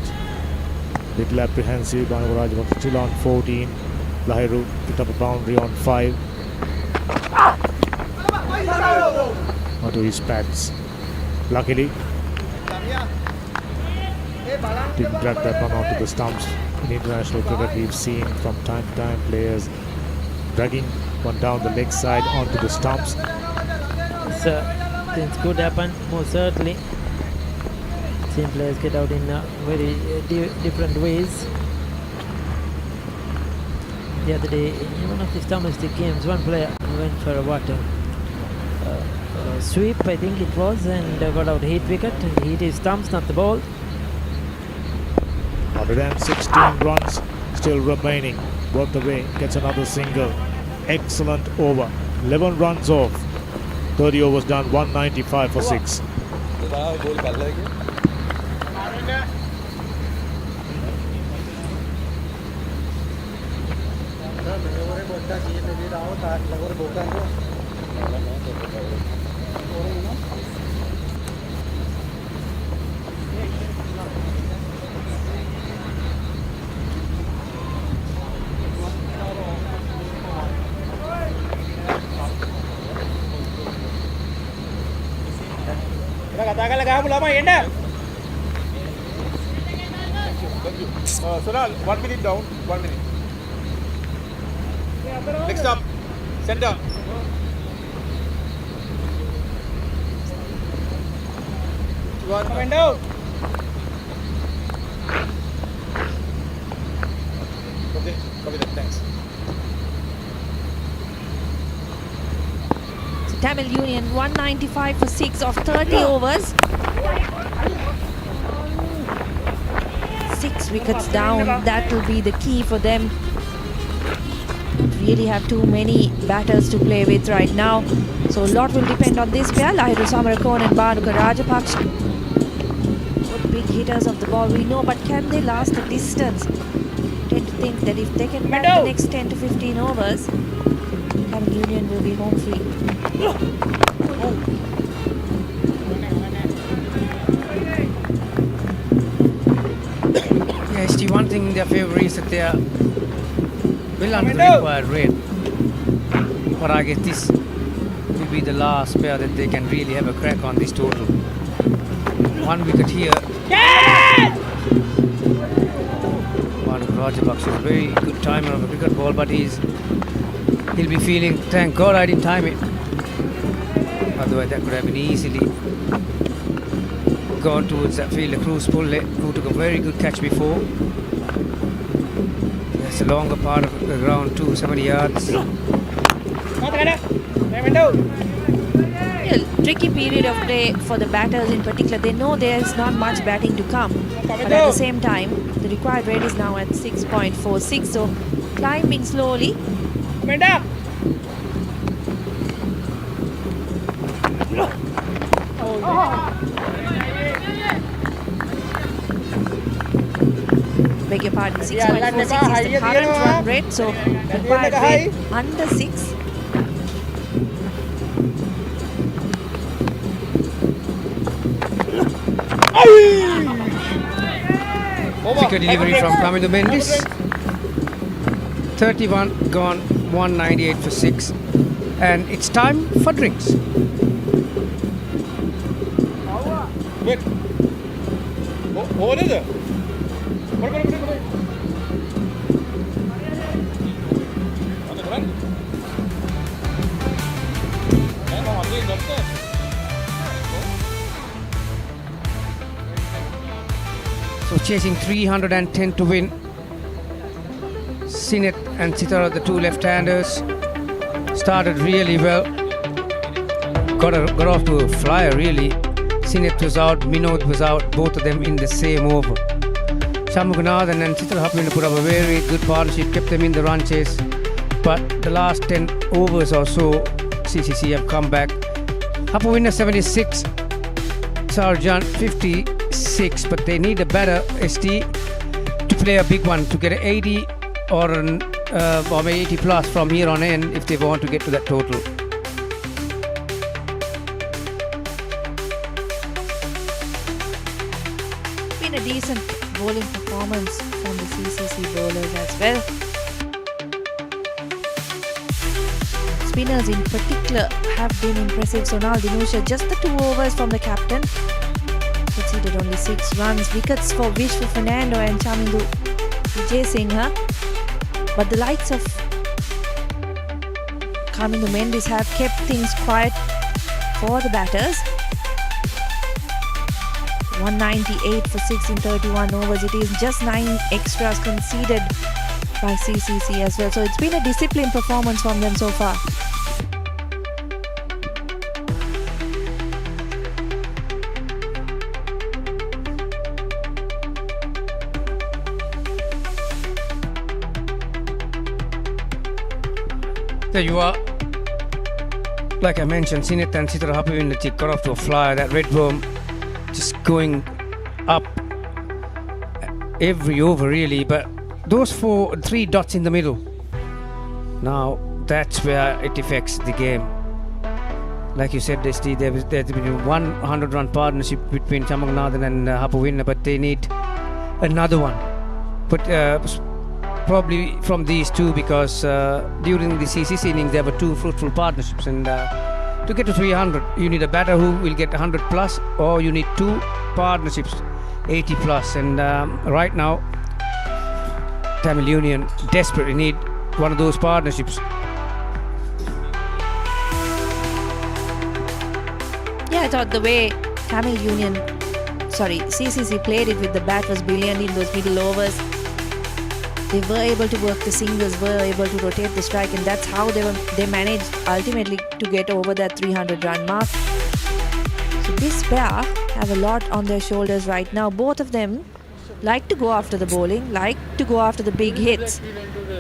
Little apprehensive, Bhanuka Rajapaksa still on 14. Lairu picked up a boundary on 5. Onto his pads. Luckily, didn't drag that one onto the stumps. In international cricket, we've seen from time to time players dragging one down the leg side onto the stumps. So things could happen, most certainly. Same players get out in very different ways. the other day in one of these domestic games. One player went for a sweep, I think it was, and got out a hit wicket. He hit his thumbs, not the ball. 116 runs still remaining. Worked away, gets another single. Excellent over. 11 runs off. 30 overs done, 195 for 6. Sonal, 1 minute down, 1 minute. Next up, center. Coming down. Okay, copy that, thanks. So Tamil Union 195 for 6 of 30 overs. 6 wickets down, that will be the key for them. Really have too many batters to play with right now. So a lot will depend on this pair, Lahiru Samarakone and Bhanuka Rajapaksa. Both big hitters of the ball, we know, but can they last the distance? Tend to think that if they can bat the next 10 to 15 overs, Tamil Union will be home free. ST, one thing in their favour is that they are well under the required rate. But I guess this will be the last pair that they can really have a crack on this total. 1 wicket here. Rajapaksa is a very good timer of a cricket ball, but he'll be feeling, thank God I didn't time it. Otherwise that could have been easily gone towards that fielder, Cruz Pulle, who took a very good catch before. That's a longer part of the ground too, 70 yards. Tricky period of play for the batters in particular. They know there is not much batting to come, but at the same time the required rate is now at 6.46, so climbing slowly. Beg your pardon, 6.46 is the current run rate, so required rate under 6. Thicker delivery from Kamindo Mendis. 31 gone, 198 for 6. And it's time for drinks. Wait. What is it? On the ground. So chasing 310 to win. Sinet and Sitara, the two left-handers, started really well. Got off to a flyer really. Sinet was out, Minod was out, both of them in the same over. Shamughanathan and Sitara happened to put up a very good partnership, kept them in the run chase. But the last 10 overs or so, CCC have come back. Hapu winner 76, Sarjan 56, but they need a better ST to play a big one to get an 80 or maybe 80 plus from here on in if they want to get to that total. Been a decent bowling performance from the CCC bowlers as well. Spinners in particular have been impressive. Sonal Dinusha, just the 2 overs from the captain, conceded only 6 runs. Wickets for Vishnu Fernando and Chamindu Vijay Singha. But the likes of Kamindo Mendis have kept things quiet for the batters. 198 for 6 in 31 overs. It is just 9 extras conceded by CCC as well. So it's been a disciplined performance from them so far. There you are. Like I mentioned, Sinet and Sitra Hapuvinati got off to a flyer. That red worm just going up every over really, but those 3 dots in the middle, now that's where it affects the game. Like you said, Desti, there's been 100 run partnership between Chamangnathan and Hapuvinna, but they need another one. But probably from these two, because during the CCC innings there were 2 fruitful partnerships, and to get to 300 you need a batter who will get 100 plus, or you need 2 partnerships 80 plus, and right now Tamil Union desperately need one of those partnerships. Yeah, I thought the way CCC played it with the bat was brilliant in those middle overs. They were able to work the singles, were able to rotate the strike, and that's how they managed ultimately to get over that 300 run mark. So this pair have a lot on their shoulders right now. Both of them like to go after the bowling, like to go after the big hits.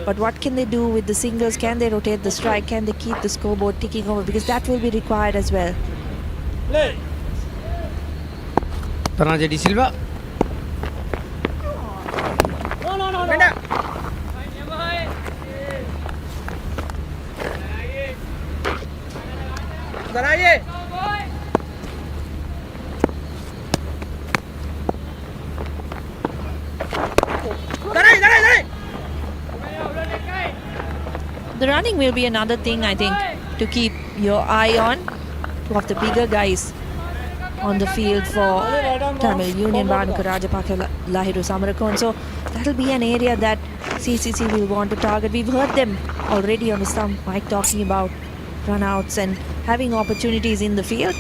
But what can they do with the singles? Can they rotate the strike? Can they keep the scoreboard ticking over? Because that will be required as well. Dhananjay De Silva. The running will be another thing, I think, to keep your eye on. 2 of the bigger guys on the field for Tamil Union, Bhanuka Rajapaksa, Lahiru Samarakon. So that'll be an area that CCC will want to target. We've heard them already on the stump mic talking about runouts and having opportunities in the field.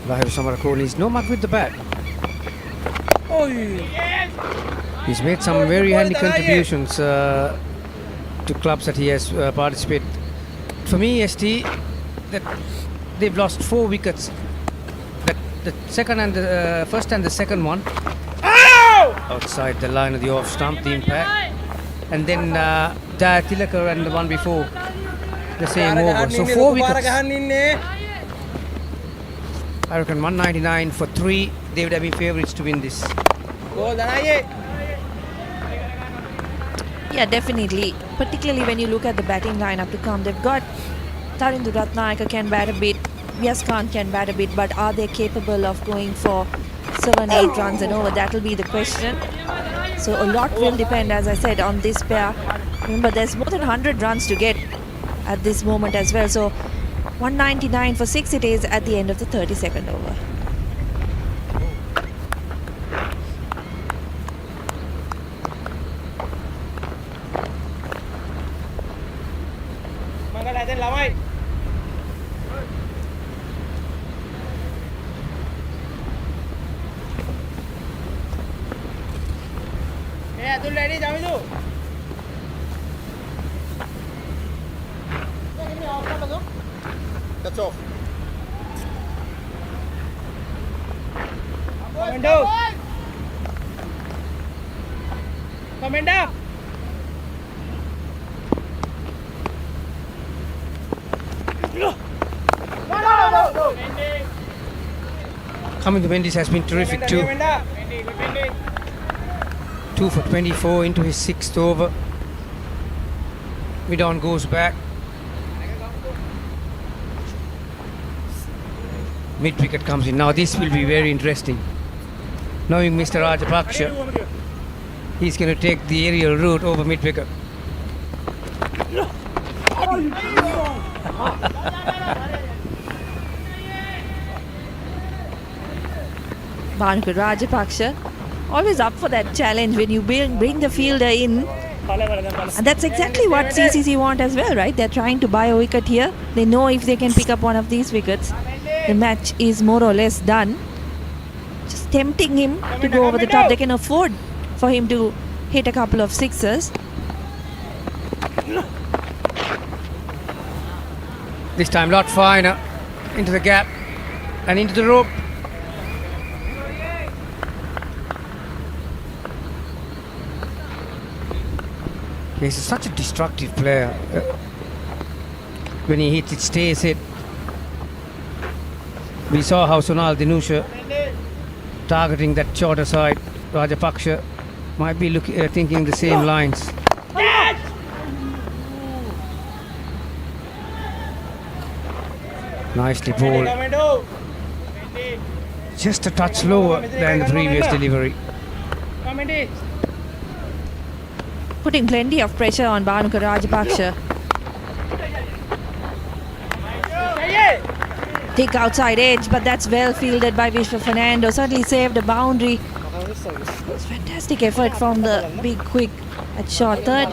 Lahiru Samarakon is no much with the bat. He's made some very handy contributions to clubs that he has participated. For me, ST, that they've lost 4 wickets. The second and the first and the second one outside the line of the off stump, the impact, and then Jaya Tilakar and the one before the same over. So 4 wickets. I reckon 199 for 3. They would have been favourites to win this. Yeah, definitely. Particularly when you look at the batting lineup to come. They've got Tarindu Ratnayaka can bat a bit, Vyas Khan can bat a bit, but are they capable of going for 7-8 runs and over? That will be the question. So a lot will depend, as I said, on this pair. Remember, there's more than 100 runs to get at this moment as well. So 199 for 6 it is at the end of the 32nd over. That's off. Commander! Coming to Mendes has been terrific too. 2 for 24 into his 6th over. Midon goes back. Mid wicket comes in. Now this will be very interesting. Knowing Mr. Rajapaksa, he's going to take the aerial route over mid wicket. Bhanuka Rajapaksa always up for that challenge when you bring the fielder in. And that's exactly what CCC want as well, right? They're trying to buy a wicket here. They know if they can pick up one of these wickets, the match is more or less done. Just tempting him to go over the top. They can afford for him to hit a couple of sixes. This time lot finer into the gap and into the rope. He's such a destructive player. When he hits, it stays hit. We saw how Sonal Dinusha targeting that shorter side. Rajapaksha might be thinking the same lines. Nicely bowled. Just a touch slower than the previous delivery. Putting plenty of pressure on Bhanuka Rajapaksha. Thick outside edge, but that's well fielded by Vishwa Fernando. Certainly saved a boundary. It's fantastic effort from the big quick at short third.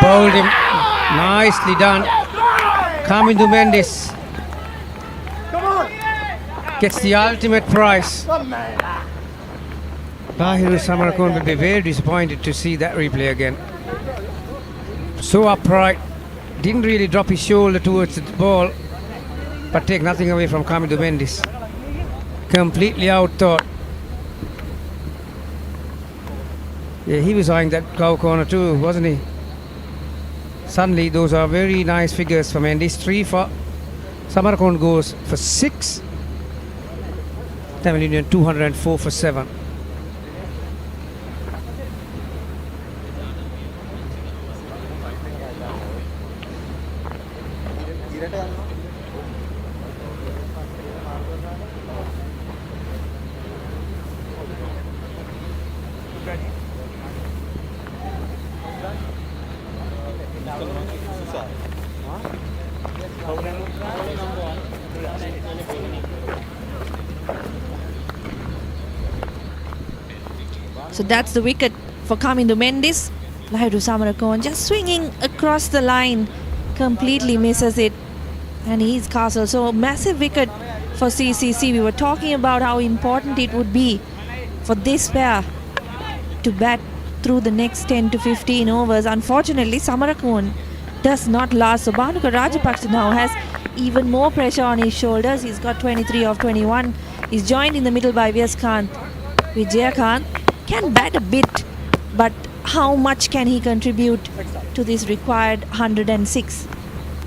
Bowled him. Nicely done. Kamindu Mendes gets the ultimate prize. Tahiru Samarakon will be very disappointed to see that replay again. So upright, didn't really drop his shoulder towards the ball, but take nothing away from Kamindu Mendes. Completely out-thought. Yeah, he was eyeing that cow corner too, wasn't he? Suddenly, those are very nice figures for Mendes. 3 for Samarakon goes for 6. Tamil Union 204 for 7. So that's the wicket for Kamindu Mendes. Lahadu Samarakon just swinging across the line, completely misses it, and he's castled. So massive wicket for CCC. We were talking about how important it would be for this pair to bat through the next 10 to 15 overs. Unfortunately, Samarakon does not last. So Bhanuka Rajapaksha now has even more pressure on his shoulders. He's got 23 of 21. He's joined in the middle by Vijayakant. Vijayakant can bat a bit, but how much can he contribute to this required 106?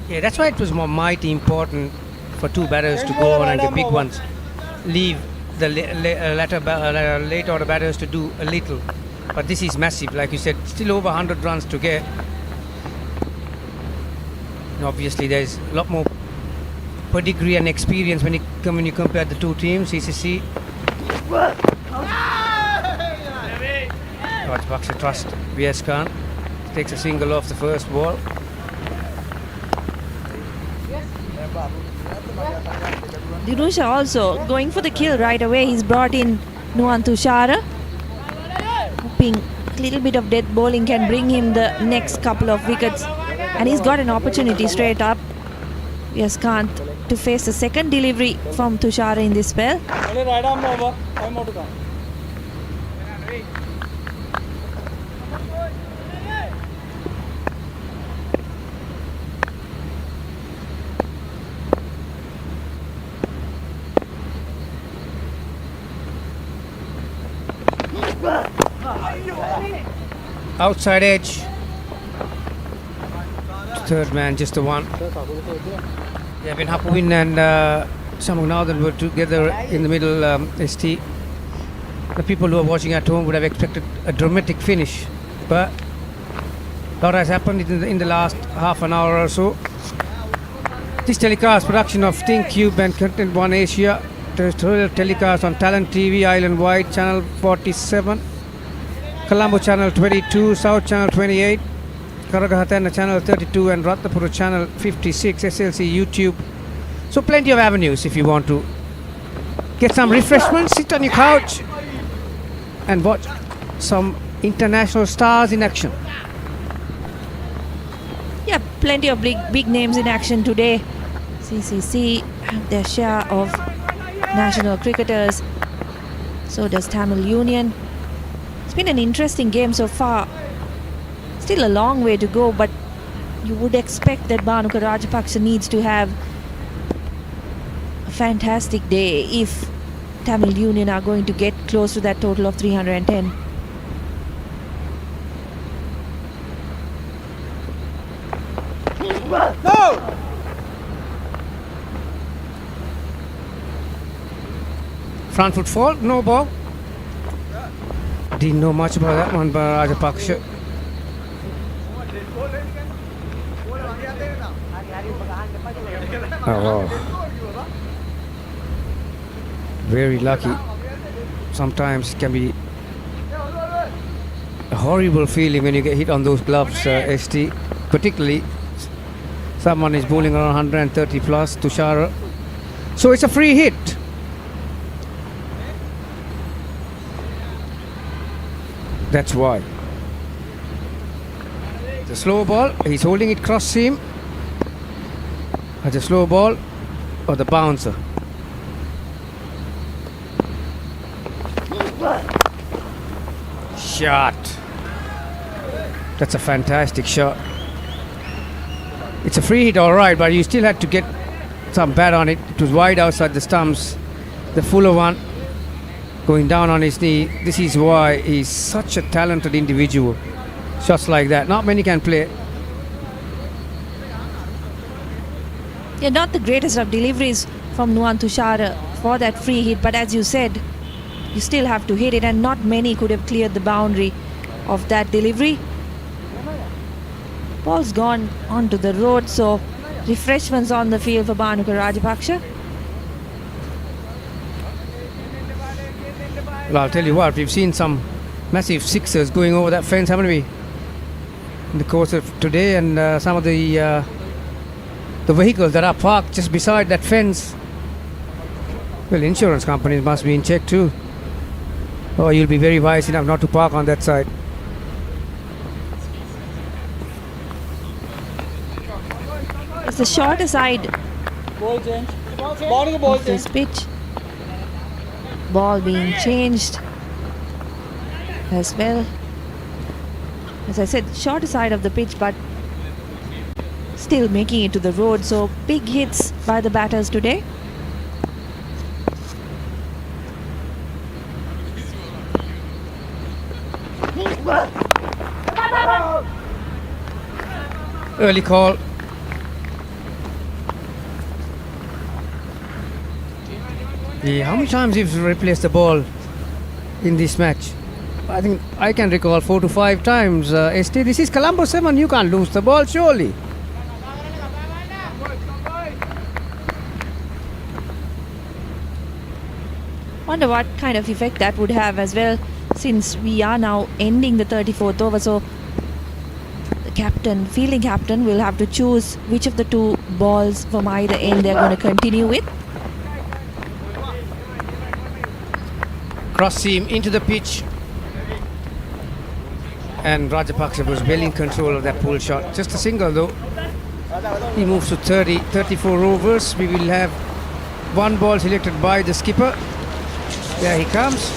Yeah, that's why it was mighty important for two batters to go on and the big ones leave the late order batters to do a little. But this is massive, like you said, still over 100 runs to get. And obviously there's a lot more pedigree and experience when you compare the two teams. CCC Rajapaksa trust Vijayakant, takes a single off the first ball. Dinusha also going for the kill right away. He's brought in Nuwan Tushara, hoping a little bit of death bowling can bring him the next couple of wickets, and he's got an opportunity straight up. Vijayakant to face the second delivery from Tushara in this spell. Outside edge. Third man, just the one. Yeah, when Hapuin and Samunathan were together in the middle, ST, the people who are watching at home would have expected a dramatic finish. But a lot has happened in the last half an hour or so. This telecast production of Think Cube and Content One Asia, telecast on Talent TV, Island Wide, Channel 47. Colombo Channel 22, South Channel 28, Karagahatana Channel 32 and Ratnapura Channel 56, SLC YouTube. So plenty of avenues if you want to get some refreshments, sit on your couch and watch some international stars in action. Yeah, plenty of big names in action today. CCC have their share of national cricketers. So does Tamil Union. It's been an interesting game so far. Still a long way to go, but you would expect that Bhanuka Rajapaksa needs to have a fantastic day if Tamil Union are going to get close to that total of 310. No! Front foot fall, no ball. Didn't know much about that one by Rajapaksa. Oh, wow. Very lucky. Sometimes it can be a horrible feeling when you get hit on those gloves, ST. Particularly, someone is bowling around 130 plus, Tushara. So it's a free hit. That's why. The slow ball, he's holding it cross seam. Or the slow ball or the bouncer. Shot. That's a fantastic shot. It's a free hit, all right, but you still had to get some bat on it. It was wide outside the stumps. The fuller one going down on his knee. This is why he's such a talented individual. Shots like that, not many can play. Yeah, not the greatest of deliveries from Nuwan Tushara for that free hit, but as you said, you still have to hit it, and not many could have cleared the boundary of that delivery. Ball's gone onto the road, so refreshments on the field for Bhanuka Rajapaksa. Well, I'll tell you what, we've seen some massive sixers going over that fence, haven't we? In the course of today, and some of the vehicles that are parked just beside that fence. Well, insurance companies must be in check too. Or you'll be very wise enough not to park on that side. It's the shorter side Ball change. Ball of this pitch. Ball being changed as well. As I said, shorter side of the pitch, but still making it to the road. So big hits by the batters today. Early call. How many times you've replaced the ball in this match? I think I can recall 4 to 5 times. ST, this is Colombo 7. You can't lose the ball, surely. Wonder what kind of effect that would have as well, since we are now ending the 34th over. So the captain, fielding captain, will have to choose which of the two balls from either end they're going to continue with. Cross seam into the pitch. And Rajapaksa was well in control of that pull shot. Just a single though. He moves to 34 overs. We will have one ball selected by the skipper. There he comes.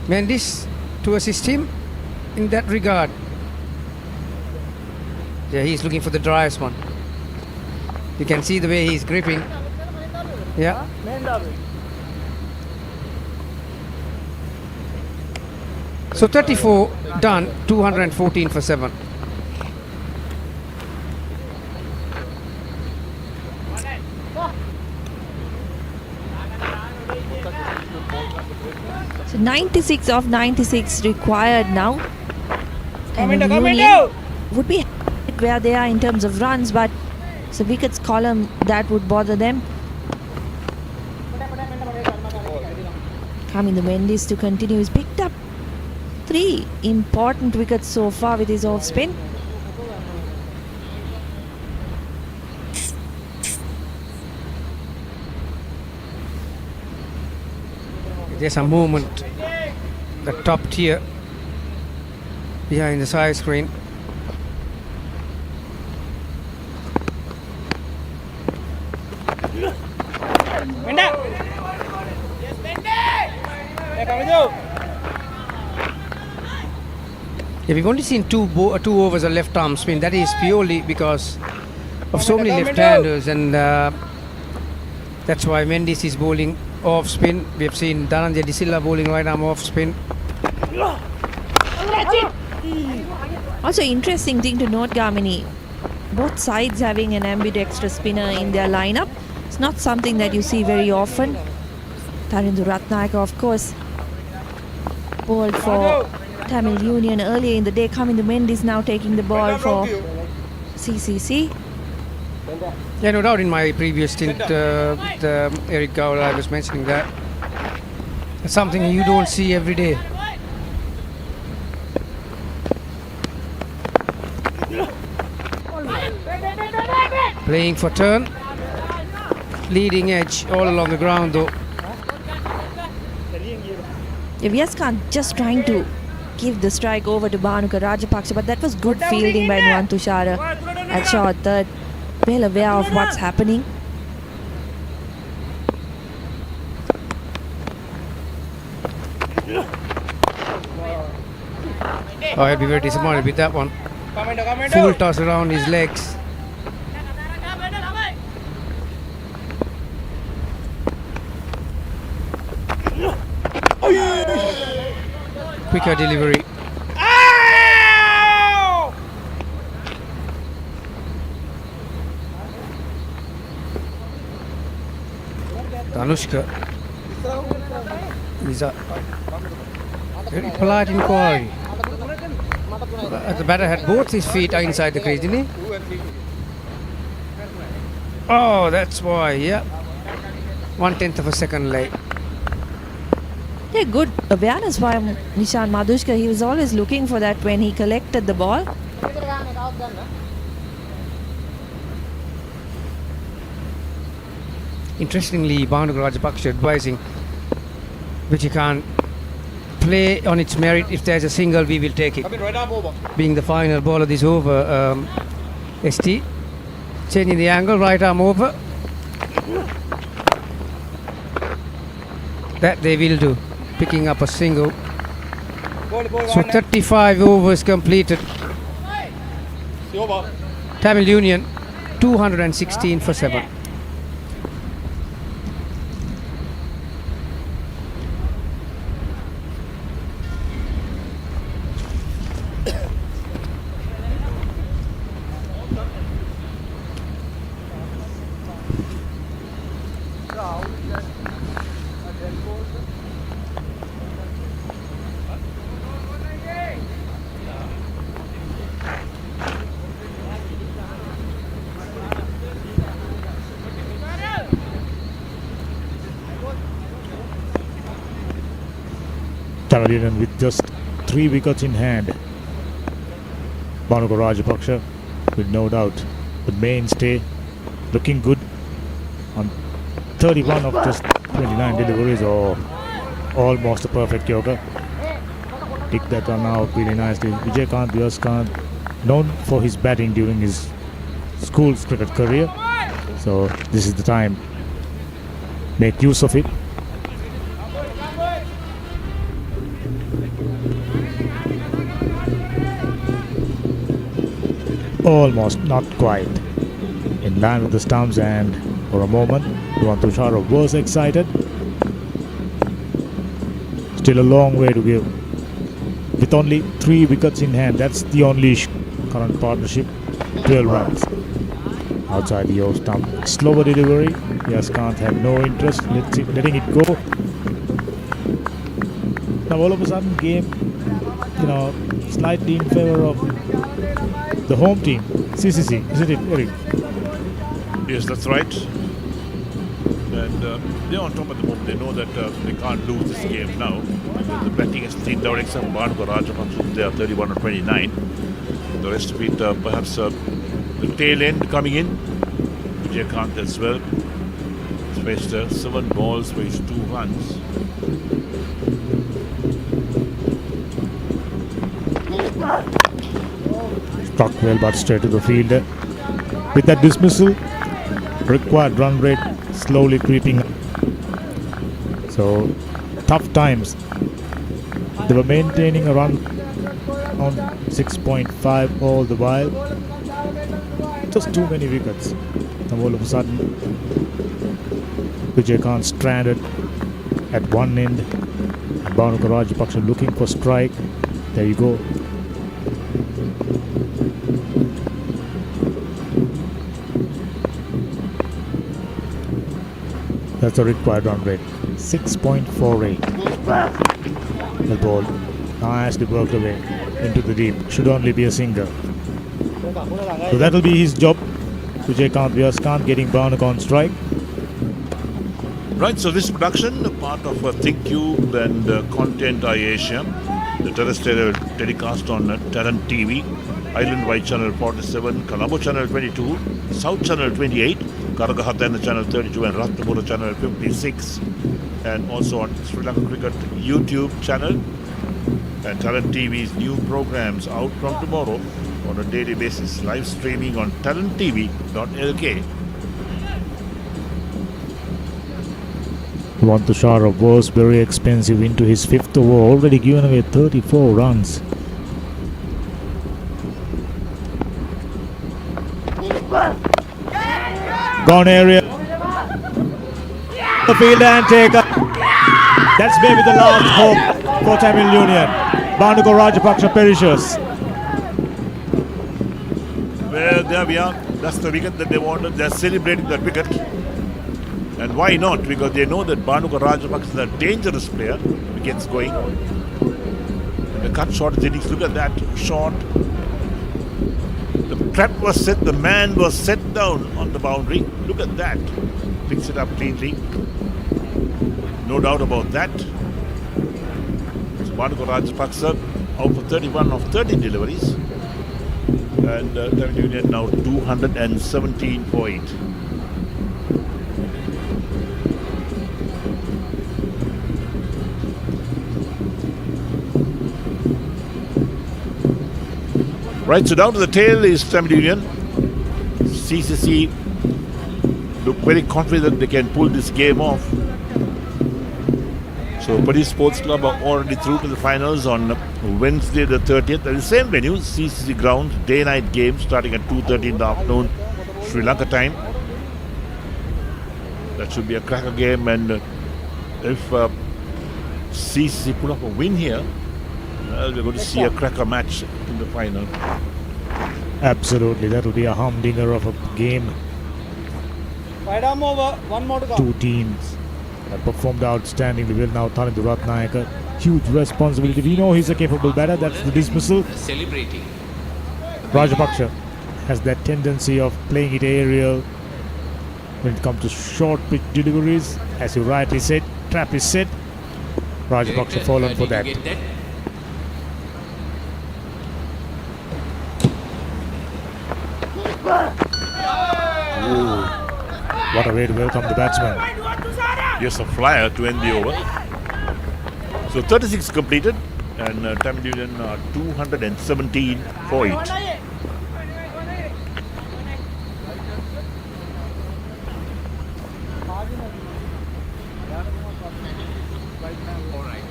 Mendes to assist him in that regard. Yeah, he's looking for the driest one. You can see the way he's gripping. Yeah. So 34 done, 214 for 7. So 96 of 96 required now. And Union would be where they are in terms of runs, but it's a wickets column that would bother them. Coming the Mendes to continue. He's picked up 3 important wickets so far with his off spin. There's a movement, the top tier behind the side screen. Yeah, we've only seen two overs of left arm spin. That is purely because of so many left-handers, and that's why Mendes is bowling off spin. We have seen Dhananjay De Silva bowling right arm off spin. Also, interesting thing to note, Gamini, both sides having an ambidextrous spinner in their lineup. It's not something that you see very often. Tharindu Ratnayaka, of course, bowled for Tamil Union earlier in the day. Kamindu Mendes now taking the ball for CCC. Yeah, no doubt. In my previous stint, Eric Gowler, I was mentioning that. It's something you don't see every day. Playing for turn. Leading edge all along the ground though. Vyaskan just trying to give the strike over to Bhanuka Rajapaksa, but that was good fielding by Nuwan Tushara at short third. Well aware of what's happening. Oh, I'll be very disappointed with that one. Full toss around his legs. Quicker delivery. Danushka is a very polite inquiry. The batter had both his feet inside the crease, didn't he? Oh, that's why, yeah. 1/10 of a second late. Yeah, good awareness by Nishan Madhushka. He was always looking for that when he collected the ball. Interestingly, Bhanuka Rajapaksa advising which he can't play on its merit. If there's a single, we will take it. Being the final ball of this over, ST changing the angle, right arm over. That they will do, picking up a single. So 35 overs completed. Tamil Union 216 for 7. Tamil Union with just 3 wickets in hand. Bhanuka Rajapaksa with no doubt the mainstay, looking good on 31 of just 29 deliveries, or almost a perfect Yorker. Pick that one out really nicely. Vijaykanth Vyaskanth, known for his batting during his school's cricket career, so this is the time. Make use of it. Almost, not quite. In line with the stumps, and for a moment, Nuwan Tushara was excited. Still a long way to give. With only 3 wickets in hand, that's the only current partnership. 12 runs. Outside the off stump. Slower delivery. Vyaskanth had no interest letting it go. Now all of a sudden, game, slightly in favor of the home team, CCC, isn't it, Eric? Yes, that's right. And they're on top at the moment. They know that they can't lose this game now. The batting has thinned out except Bhanuka Rajapaksa. They are 31 or 29. The rest of it, perhaps the tail end coming in. Vijaykanth as well. faced 7 balls for his 2 runs. Struck well but straight to the field. With that dismissal, required run rate slowly creeping up. So tough times. They were maintaining a run on 6.5 all the while. Just too many wickets. And all of a sudden, Wicket stranded at one end. And Bhanuka Rajapaksa looking for strike. There you go. That's the required run rate. 6.48. The ball nicely worked away into the deep. Should only be a single. So that will be his job. Vijaykanth Vyaskanth getting Bhanuka on strike. Right, so this production, a part of ThinkCube and Content Asia, the terrestrial telecast on Talent TV, Island Wide Channel 47, Colombo Channel 22, South Channel 28, Karagahatana Channel 32 and Ratnapura Channel 56, and also on Sri Lanka Cricket YouTube channel, and Talent TV's new programs out from tomorrow on a daily basis, live streaming on talenttv.lk. Tushar was very expensive into his 5th over, already given away 34 runs. Gone area. The field and take up. That's maybe the last hope for Tamil Union. Bhanuka Rajapaksa perishes. Well, there we are. That's the wicket that they wanted. They're celebrating that wicket. And why not? Because they know that Bhanuka Rajapaksa is a dangerous player. Wickets going. And the cut shot is innings. Look at that shot. The trap was set. The man was set down on the boundary. Look at that. Picks it up cleanly. No doubt about that. So Bhanuka Rajapaksa out for 31 of 30 deliveries. And Tamil Union now 217 for 8. Right, so down to the tail is Tamil Union. CCC look very confident that they can pull this game off. So Paddy Sports Club are already through to the finals on Wednesday the 30th at the same venue, CCC ground, day-night game starting at 2:30 in the afternoon, Sri Lanka time. That should be a cracker game, and if CCC pull up a win here, we're going to see a cracker match in the final. Absolutely, that will be a humdinger of a game. One more to go. Two teams have performed outstandingly well now. Thalindu Ratnayaka, huge responsibility. We know he's a capable batter. That's the dismissal. Celebrating. Rajapaksa has that tendency of playing it aerial when it comes to short pitch deliveries. As you rightly said, trap is set. Rajapaksa fallen for that. Ooh. What a way to welcome the batsman. Yes, a flyer to end the over. So 36 completed, and Tamil Union 217 for 8. Alright,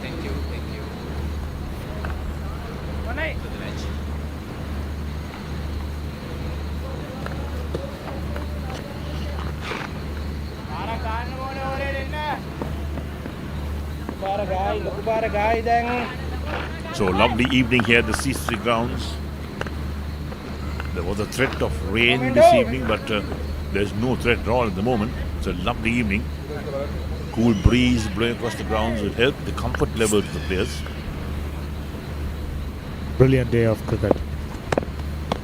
thank you. To the bench. So lovely evening here at the CCC grounds. There was a threat of rain this evening, but there's no threat at all at the moment. It's a lovely evening. Cool breeze blowing across the grounds will help the comfort level of the players. Brilliant day of cricket.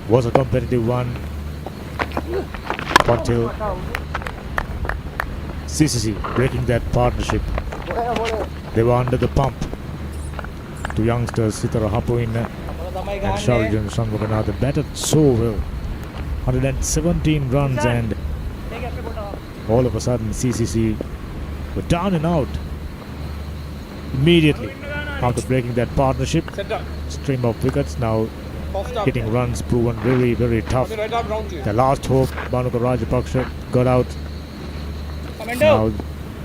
Was a competitive one until CCC breaking that partnership. They were under the pump. Two youngsters, Sitara Hapuina and Sharijan Shanmuganathan, batted so well. 117 runs and All of a sudden, CCC were down and out immediately after breaking that partnership. Stream of wickets now hitting runs proven very, very tough. The last hope, Bhanuka Rajapaksa got out. Now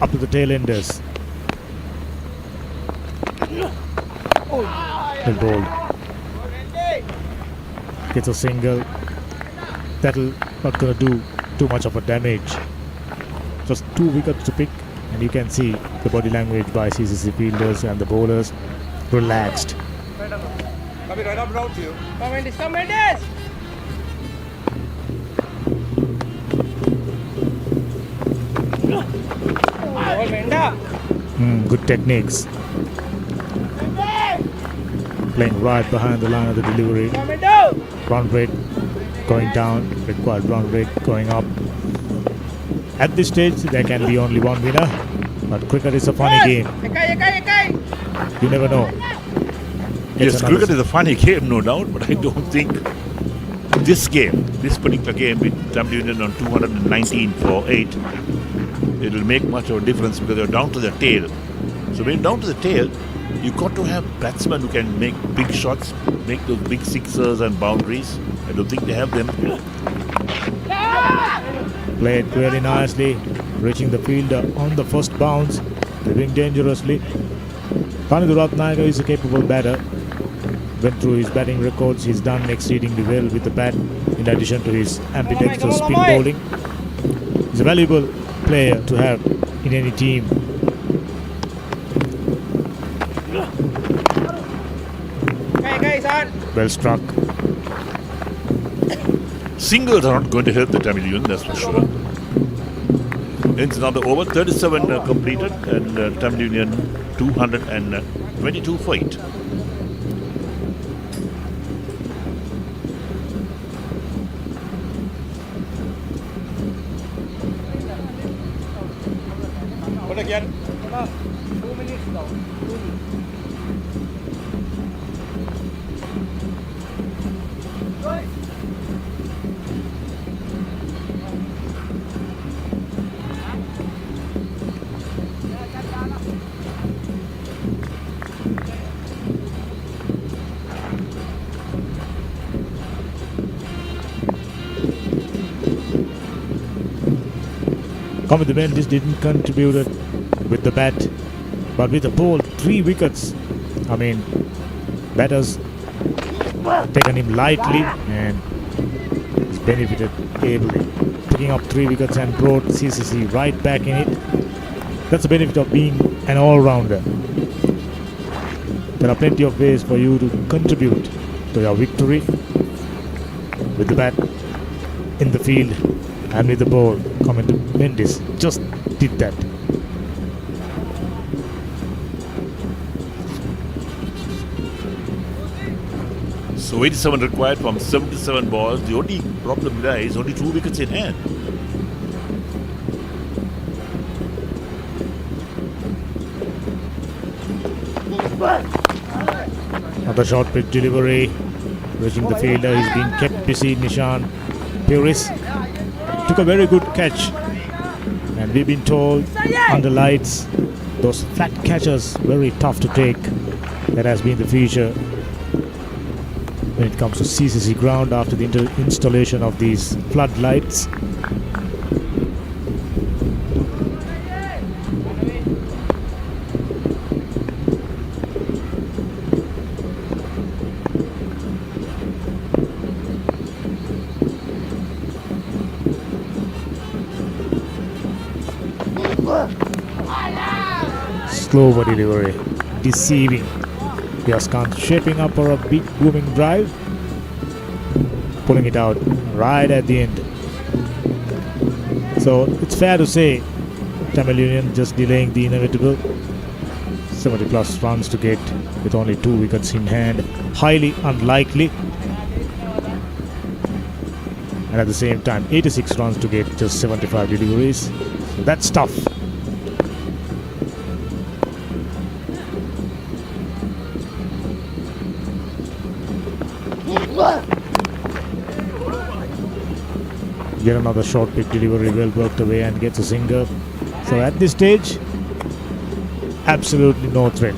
up to the tail enders. Well bowled. Gets a single. That'll not gonna do too much of a damage. Just 2 wickets to pick, and you can see the body language by CCC fielders and the bowlers relaxed. Coming right up round to you. Come Mendes! Good techniques. Playing right behind the line of the delivery. Run rate going down, required run rate going up. At this stage, there can be only one winner, but cricket is a funny game. You never know. Yes, cricket is a funny game, no doubt, but I don't think this game, this particular game with Tamil Union on 219 for 8, it will make much of a difference because they're down to the tail. So when down to the tail, you got to have batsmen who can make big shots, make those big sixers and boundaries. I don't think they have them. Played really nicely, reaching the fielder on the first bounce, living dangerously. Kanidhu Ratnayaka is a capable batter. Went through his batting records, he's done exceedingly well with the bat, in addition to his ambidextrous spin bowling. He's a valuable player to have in any team. Well struck. Singles are not going to help the Tamil Union, that's for sure. Ends another over, 37 completed, and Tamil Union 222 for 8. What again? 2 minutes now. 2 minutes. Coming Mendes didn't contribute with the bat, but with the ball, 3 wickets. I mean, batters taken him lightly and he's benefited ably. Picking up 3 wickets and brought CCC right back in it. That's the benefit of being an all-rounder. There are plenty of ways for you to contribute to your victory with the bat, in the field, and with the ball. Mendes just did that. So 87 required from 77 balls. The only problem there is only 2 wickets in hand. Another short pitch delivery, reaching the fielder. He's being kept busy. Nishan Puris took a very good catch, and we've been told under lights those flat catches very tough to take. That has been the feature when it comes to CCC ground after the installation of these floodlights. Slower delivery, deceiving. Yaskan shaping up for a big booming drive, pulling it out right at the end. So it's fair to say Tamil Union just delaying the inevitable. 70 plus runs to get with only 2 wickets in hand, highly unlikely. And at the same time 86 runs to get just 75 deliveries. So that's tough. Yet another short pick delivery, well worked away and gets a single. So at this stage, absolutely no threat.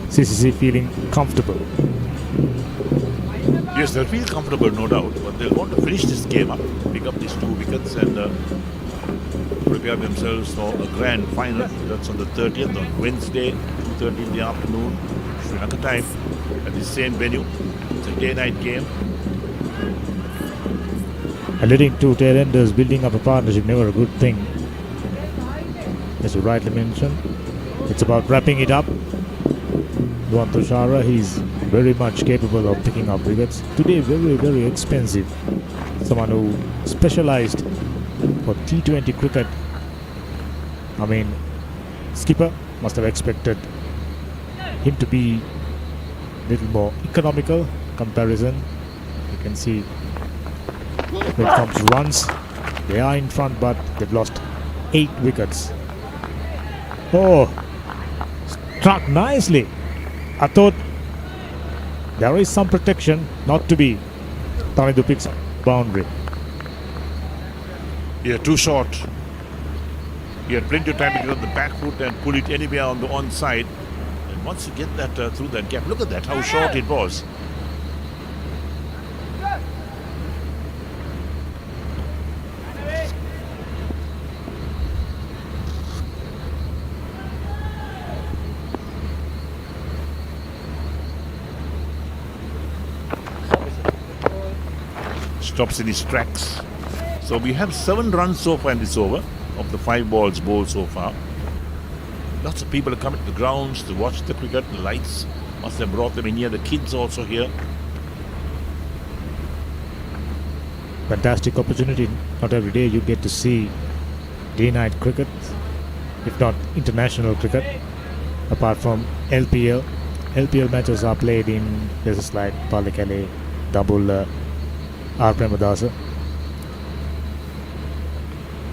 CCC feeling comfortable. Yes, they'll feel comfortable, no doubt, but they'll want to finish this game up, pick up these 2 wickets and prepare themselves for a grand final. That's on the 30th, on Wednesday, 2:30 in the afternoon, Sri Lanka time, at the same venue. It's a day-night game. And letting 2 tailenders building up a partnership, never a good thing. As you rightly mentioned, it's about wrapping it up. Duan Tushara, he's very much capable of picking up wickets. Today, very, very expensive. Someone who specialized for T20 cricket. I mean, skipper must have expected him to be a little more economical comparison. You can see when it comes to runs, they are in front, but they've lost 8 wickets. Oh, struck nicely. I thought there is some protection, not to be. Tanidu picks boundary. Yeah, too short. He had plenty of time to get on the back foot and pull it anywhere on the onside. And once you get that through that gap, look at that, how short it was. Stops in his tracks. So we have 7 runs so far in this over of the 5 balls bowled so far. Lots of people are coming to the grounds to watch the cricket. The lights must have brought them in here. The kids also here. Fantastic opportunity. Not every day you get to see day-night cricket, if not international cricket, apart from LPL. LPL matches are played in places like Palikale, Double, R. Premadasa.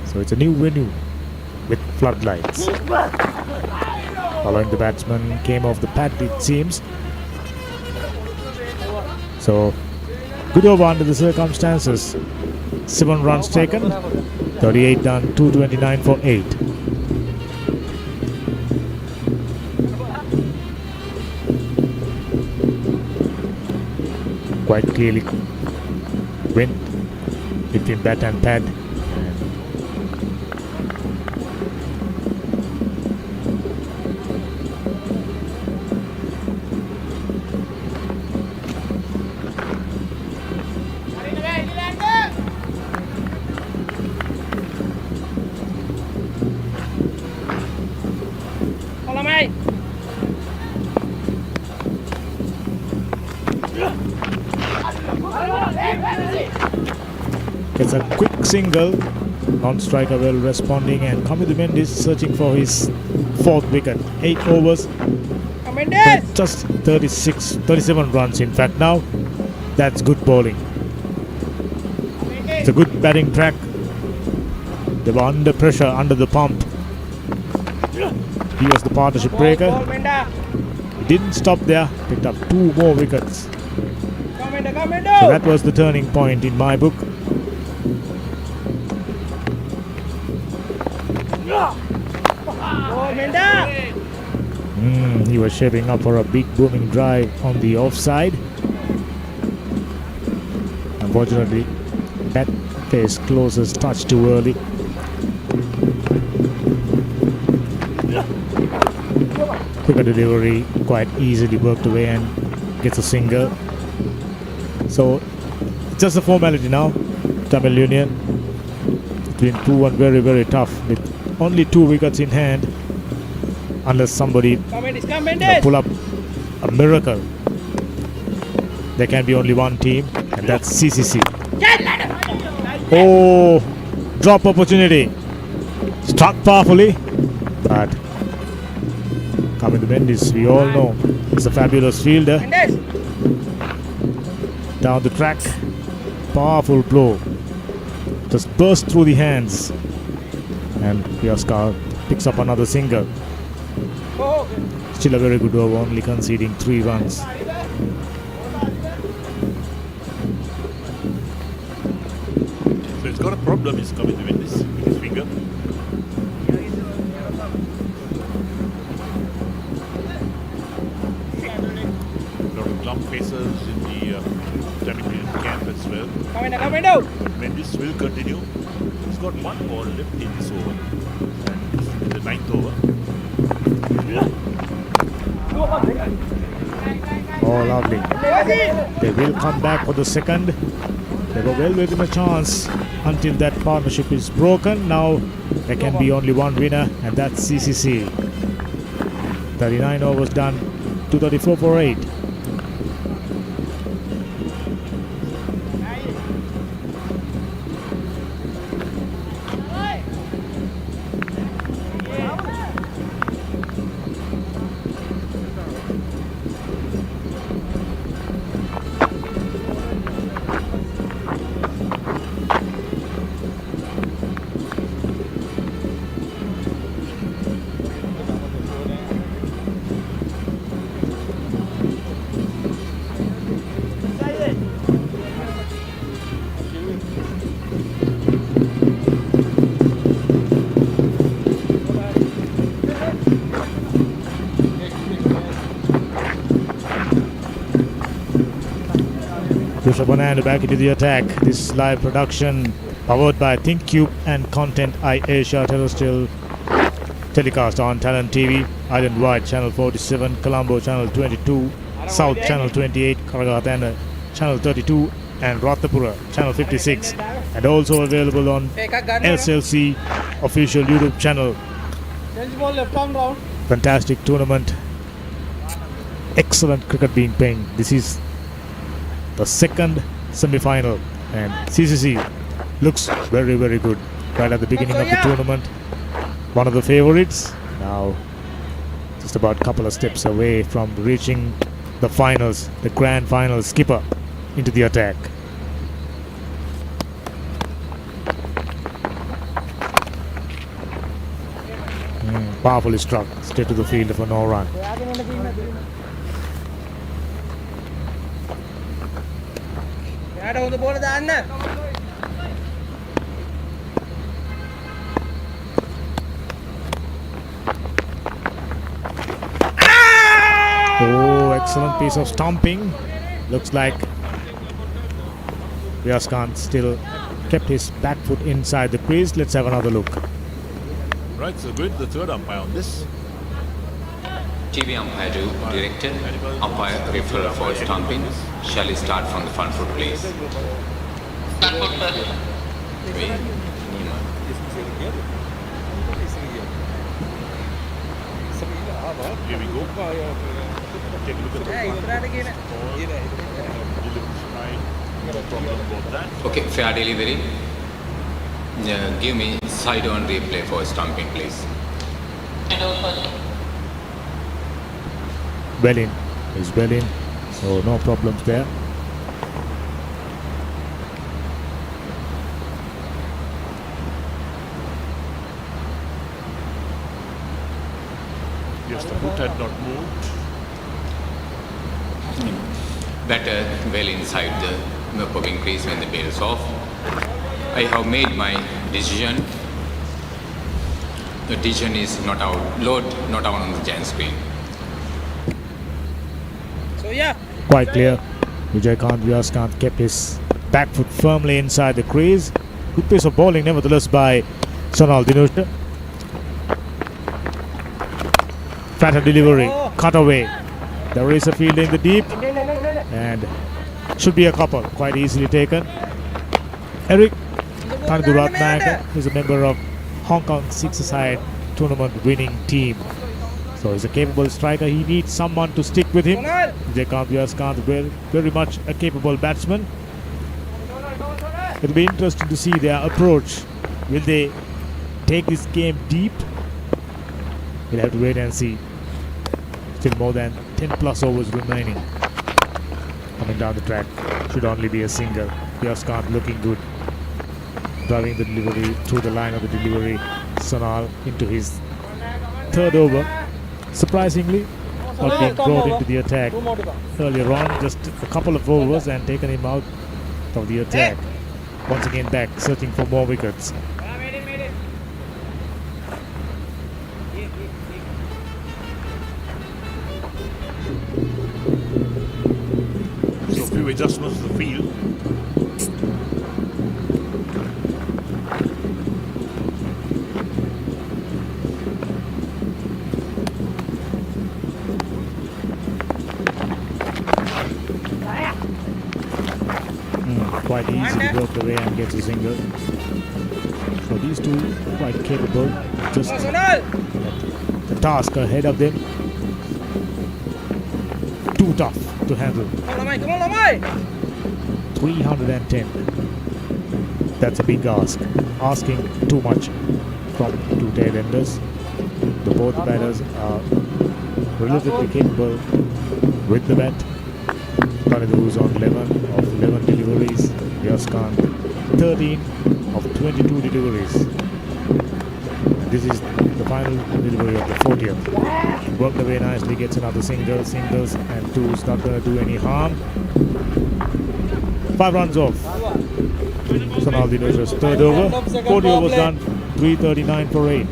So it's a new venue with floodlights. Following the batsman came off the pad, it seems. So good over under the circumstances. 7 runs taken, 38 done, 229 for 8. Quite clearly went between bat and pad. It's a quick single, non-striker well responding, and Kamidumend is searching for his 4th wicket. 8 overs, just 37 runs in fact now. That's good bowling. It's a good batting track. They were under pressure, under the pump. He was the partnership breaker. He didn't stop there, picked up 2 more wickets. So that was the turning point in my book. He was shaping up for a big booming drive on the offside. Unfortunately, that face closes touch too early. Quicker delivery, quite easily worked away and gets a single. So just a formality now. Tamil Union between 2 and very, very tough with only 2 wickets in hand. Unless somebody pull up a miracle, there can be only one team, and that's CCC. Oh, drop opportunity. Struck powerfully, but Kamidumend, we all know, is a fabulous fielder. Down the track, powerful blow. Just burst through the hands, and Piaskar picks up another single. Still a very good over, only conceding 3 runs. He's got a problem. He's coming to win this with his finger. A lot of glum faces in the Tamil camp as well. But Mendes will continue. He's got one ball left in this over. And this is the 9th over. Oh, lovely. They will come back for the second. They were well within a chance until that partnership is broken. Now there can be only one winner, and that's CCC. 39 overs done, 234 for 8. Banana back into the attack. This live production powered by ThinkCube and Content Asia terrestrial telecast on Talent TV, Island Wide Channel 47, Colombo Channel 22, South Channel 28, Karagathana Channel 32 and Ratnapura Channel 56, and also available on SLC official YouTube channel. Fantastic tournament. Excellent cricket being played. This is the second semi-final, and CCC looks very, very good right at the beginning of the tournament. One of the favorites, now just about a couple of steps away from reaching the finals, the grand finals. Skipper into the attack. Powerfully struck straight to the field for no run. Oh, excellent piece of stomping. Looks like Riaz Khan still kept his back foot inside the crease. Let's have another look. Right, so good. The third umpire on this. TV umpire to director, umpire referral for stomping. Shall we start from the front foot, please? Here we go. Take a look at the Okay, fair delivery. Give me side-on replay for stomping, please. Well in. He's well in. So no problems there. Yes, the foot had not moved. Better well inside the popping crease when the bail's off. I have made my decision. The decision is not out. Load not out on the giant screen. Quite clear. Riaz Khan kept his back foot firmly inside the crease. Good piece of bowling nevertheless by Sonal Dinush. Fatter delivery, cut away. There is a field in the deep and should be a couple, quite easily taken. Eric Tanduratnayaka is a member of Hong Kong six-a-side tournament winning team. So he's a capable striker. He needs someone to stick with him. Riaz Khan is very much a capable batsman. It'll be interesting to see their approach. Will they take this game deep? We'll have to wait and see. Still more than 10 plus overs remaining. Coming down the track. Should only be a single. Riaz Khan looking good. Driving the delivery through the line of the delivery. Sonal into his third over. Surprisingly, not being brought into the attack earlier on. Just a couple of overs and taken him out of the attack. once again back, searching for more wickets. So a few adjustments to the field. Quite easy to work the way and get a single. So these two quite capable. Just the task ahead of them. Too tough to handle. 310. That's a big ask. Asking too much from two tail-enders. The both batters are relatively capable with the bat. Who's on 11 of 11 deliveries. Yaskan 13 of 22 deliveries. And this is the final delivery of the 40th. Worked away nicely, gets another single, singles and twos, not going to do any harm. 5 runs off. Sonal Dinosa's third over. 40 overs done, 339 for 8.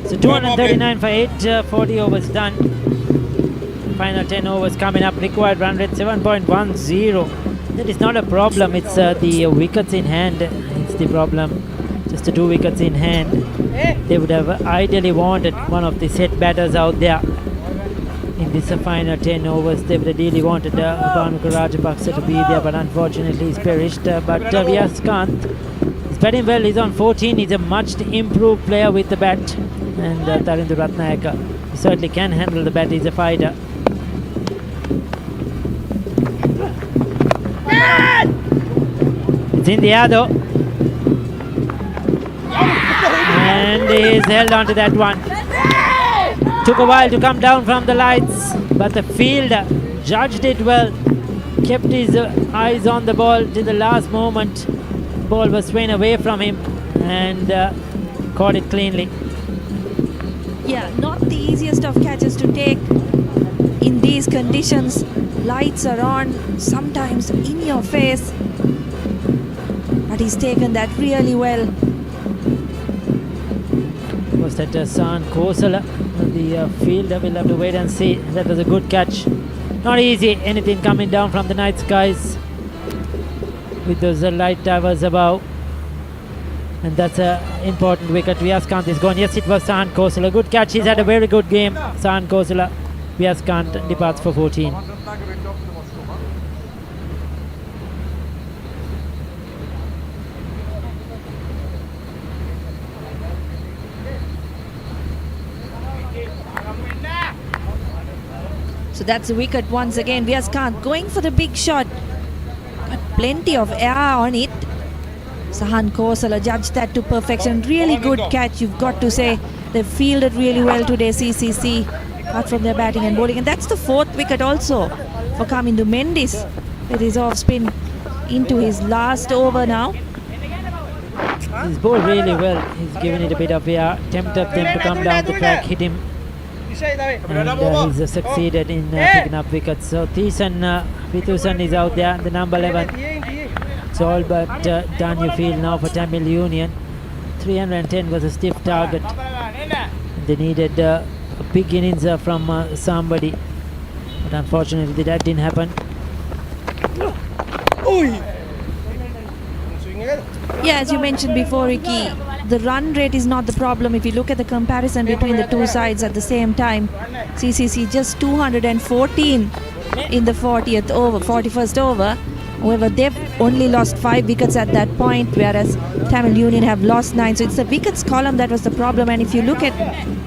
So 239 for 8, 40 overs done. Final 10 overs coming up. Required run rate 7.10. That is not a problem. It's the wickets in hand. It's the problem. Just the 2 wickets in hand. They would have ideally wanted one of the set batters out there in this final 10 overs. They would have really wanted Bhanuka Rajapaksa to be there, but unfortunately he's perished. But Vyaskanth is batting well. He's on 14. He's a much improved player with the bat. And Tarindu Ratnayaka, he certainly can handle the bat. He's a fighter. It's in the air though. And he's held on to that one. Took a while to come down from the lights, but the fielder judged it well. Kept his eyes on the ball till the last moment. The ball was swaying away from him and caught it cleanly. Yeah, not the easiest of catches to take in these conditions. Lights are on, sometimes in your face. But he's taken that really well. Was that San Kosala? The fielder will have to wait and see. That was a good catch. Not easy, anything coming down from the night skies with those light towers above. And that's an important wicket. Vyaskanth is gone. Yes, it was San Kosala. Good catch. He's had a very good game. San Kosala. Vyaskanth departs for 14. So that's a wicket once again. Vyaskanth going for the big shot. But plenty of air on it. Sahan Kosala judged that to perfection. Really good catch, you've got to say. They've fielded really well today, CCC, apart from their batting and bowling. And that's the 4th wicket also for Kamindu Mendis with his off spin into his last over now. He's bowled really well. He's given it a bit of air, tempted them to come down the track, hit him. And he's succeeded in picking up wickets. So Thisan Vithusan is out there, the number 11. It's all but done, you feel, now for Tamil Union. 310 was a stiff target. They needed a big innings from somebody, but unfortunately that didn't happen. Yeah, as you mentioned before, Ricky, the run rate is not the problem. If you look at the comparison between the two sides at the same time, CCC just 214 in the 41st over. However, they've only lost 5 wickets at that point, whereas Tamil Union have lost 9. So it's the wickets column that was the problem. And if you look at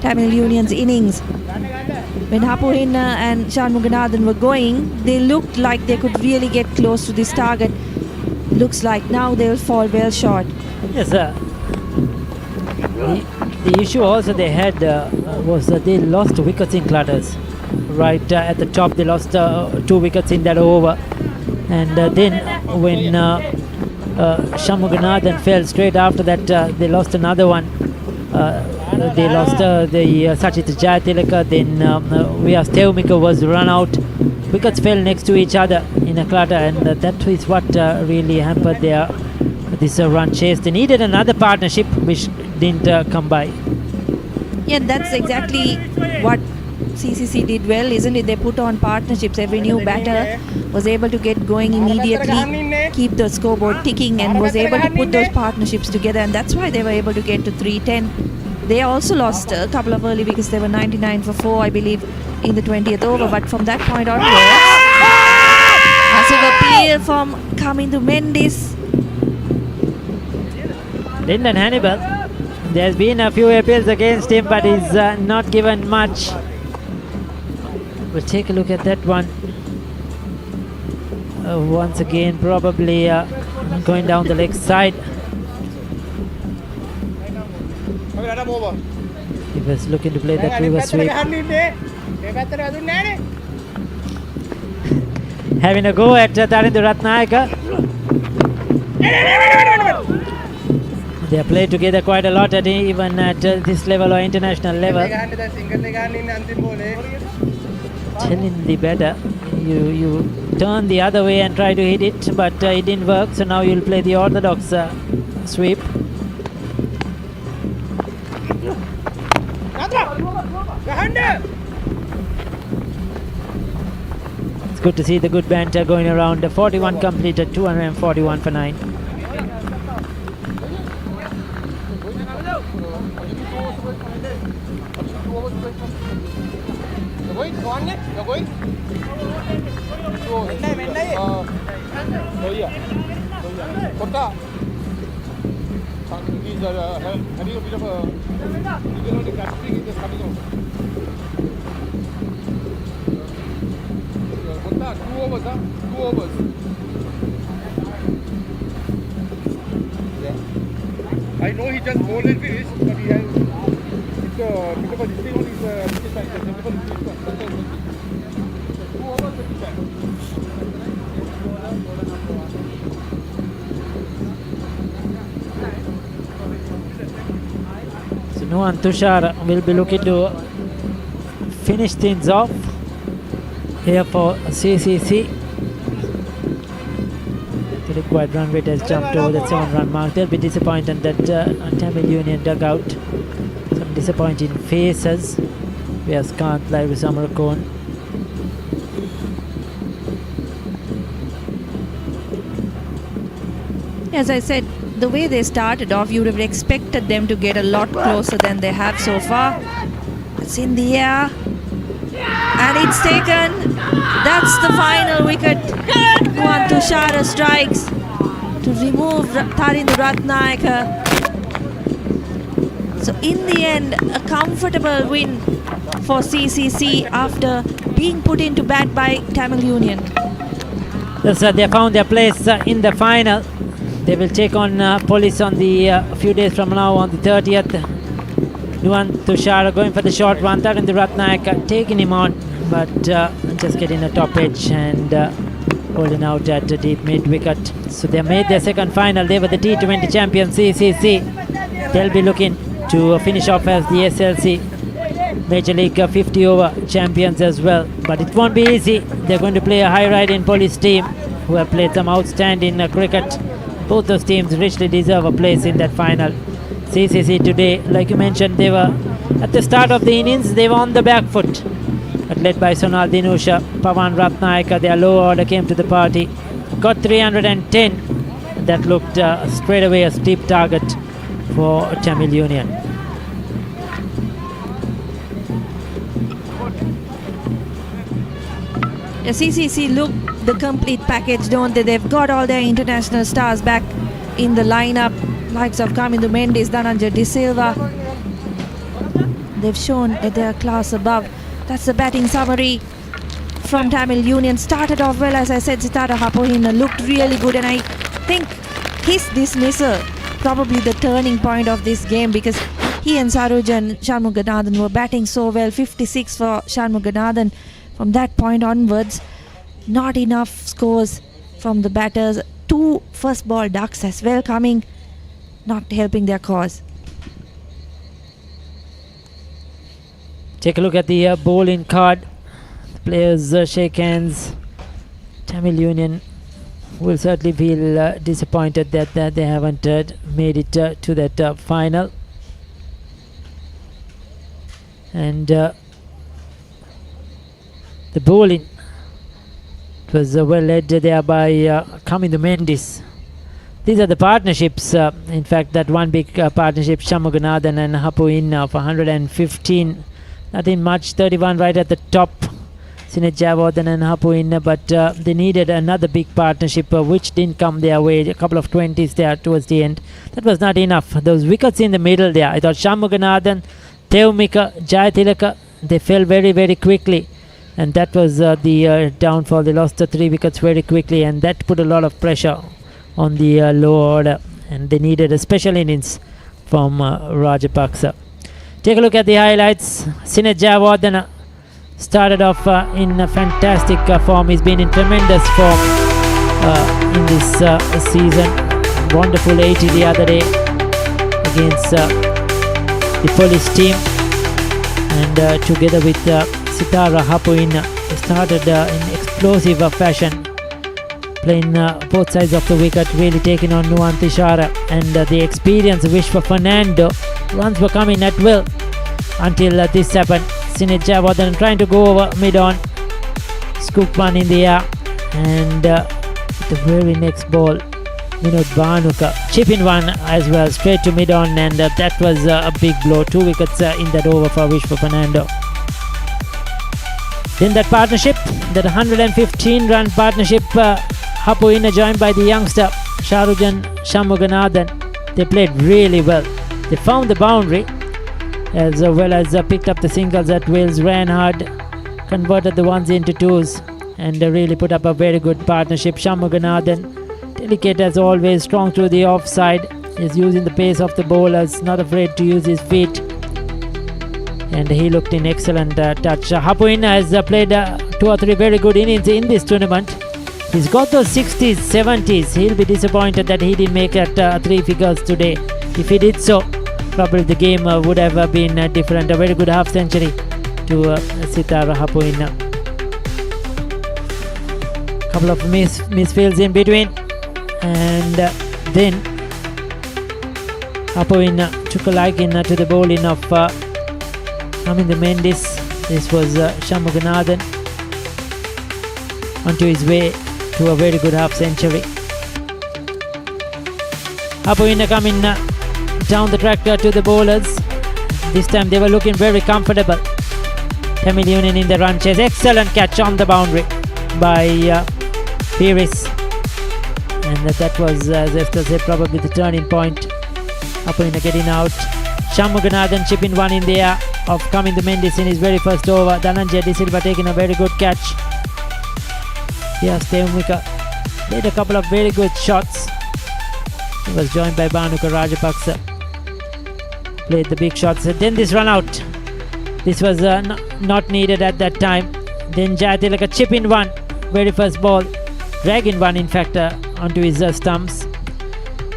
Tamil Union's innings, when Hapuhinna and Shanmuganathan were going, they looked like they could really get close to this target. Looks like now they'll fall well short. Yes, sir. The issue also they had was that they lost wickets in clutters. Right at the top, they lost 2 wickets in that over, and then when Shanmuganathan fell straight after that, they lost another one. They lost the Sachit Jayatilaka. Then Vyas Tevmika was run out. Wickets fell next to each other in a clutter, and that is what really hampered this run chase. They needed another partnership, which didn't come by. Yeah, that's exactly what CCC did well, isn't it? They put on partnerships. Every new batter was able to get going immediately, keep the scoreboard ticking, and was able to put those partnerships together, and that's why they were able to get to 310. They also lost a couple of early wickets. They were 99 for 4, I believe, in the 20th over, but from that point onwards, massive appeal from Kamindu Mendis. Lyndon Hannibal, there's been a few appeals against him, but he's not given much. We'll take a look at that one. Once again, probably going down the leg side. He was looking to play that reverse sweep. Having a go at Tarindu Ratnayaka. They have played together quite a lot even at this level or international level. Telling the batter, you turn the other way and try to hit it, but it didn't work, so now you'll play the orthodox sweep. It's good to see the good banter going around. 41 completed, 241 for 9. I know he just bowled and finished, but he has because this thing on his So Nuwan Tushar will be looking to finish things off here for CCC. The required run rate has jumped over the 7-run mark. They'll be disappointed that Tamil Union dug out some disappointing faces. Vyas Kant, Lairus Amarakon. As I said, the way they started off, you would have expected them to get a lot closer than they have so far. It's in the air, and it's taken. That's the final wicket. Nuwan Tushar strikes to remove Tarindu Ratnayaka. So in the end, a comfortable win for CCC after being put into bat by Tamil Union. Yes, they found their place in the final. They will take on Police on the a few days from now on the 30th. Nuwan Tushar going for the short one. Tarindu Ratnayaka taking him on, but just getting a top edge and holding out at a deep mid wicket. So they made their second final. They were the T20 champions CCC. They'll be looking to finish off as the SLC Major League 50 over champions as well. But it won't be easy. They're going to play a high riding Police team who have played some outstanding cricket. Both those teams richly deserve a place in that final. CCC today, like you mentioned, they were at the start of the innings, they were on the back foot. But led by Sonal Dinusha, Pawan Ratnayaka, their low order came to the party. Got 310. That looked straight away a steep target for Tamil Union. The CCC look the complete package, don't they? They've got all their international stars back in the lineup, likes of Kamindu Mendis, Dhananjay De Silva. They've shown that they're a class above. That's the batting summary from Tamil Union. Started off well, as I said. Sitara Hapohina looked really good, and I think his dismissal probably the turning point of this game, because He and Sarujan Shanmuganathan were batting so well. 56 for Shanmuganathan. From that point onwards, not enough scores from the batters. 2 first ball ducks as well coming, not helping their cause. Take a look at the bowling card. The players shake hands. Tamil Union will certainly feel disappointed that they haven't made it to that final. And the bowling was well led there by Kamindu Mendis. These are the partnerships. In fact, that one big partnership, Shanmuganathan and Hapu Inna for 115. Nothing much, 31 right at the top. Sinet Jayawardene and Hapu Inna, but they needed another big partnership which didn't come their way. A couple of 20s there towards the end. That was not enough. Those wickets in the middle there. I thought Shanmuganathan, Tevmika, Jayatilaka, they fell very, very quickly. And that was the downfall. They lost the 3 wickets very quickly, and that put a lot of pressure on the lower order. And they needed a special innings from Rajapaksa. Take a look at the highlights. Sinet Jayawardene started off in a fantastic form. He's been in tremendous form in this season. Wonderful 80 the other day against the police team. And together with Sitara Hapu Inna, started in explosive fashion, playing both sides of the wicket, really taking on Nuwan Tishara. And the experience wish for Fernando. Runs were coming at will until this happened. Sinet Jayawardene trying to go over mid-on, scoop one in the air, and the very next ball, Vinod Bhanuka chipping one as well straight to mid-on, and that was a big blow. 2 wickets in that over for Vishwa Fernando. Then that partnership, that 115 run partnership, Hapu Inna joined by the youngster Sarujan Shanmuganathan. They played really well. They found the boundary as well as picked up the singles at Wales, ran hard, converted the ones into twos, and really put up a very good partnership. Shanmuganathan, delicate as always, strong through the offside, is using the pace of the bowlers, not afraid to use his feet, and he looked in excellent touch. Hapu Inna has played 2 or 3 very good innings in this tournament. He's got those 60s, 70s. He'll be disappointed that he didn't make that 3 figures today. If he did so, probably the game would have been different. A very good half century to Sitara Hapu Inna. Couple of misfields in between, and then Hapu Inna took a liking to the bowling of Kamindu Mendis. This was Shanmuganathan onto his way to a very good half century. Hapu Inna coming down the track to the bowlers. This time they were looking very comfortable. Tamil Union in the run chase. Excellent catch on the boundary by Peiris. And that was, as Esther said, probably the turning point. Hapu Inna getting out. Shanmuganathan chipping one in the air of Kamindu Mendis in his very first over. Dhananjaya De Silva taking a very good catch. Yes, Tevmika played a couple of very good shots. He was joined by Bhanuka Rajapaksa. Played the big shots. Then this run out. This was not needed at that time. Then Jayatilaka chip in one. Very first ball. Dragging one, in fact, onto his stumps.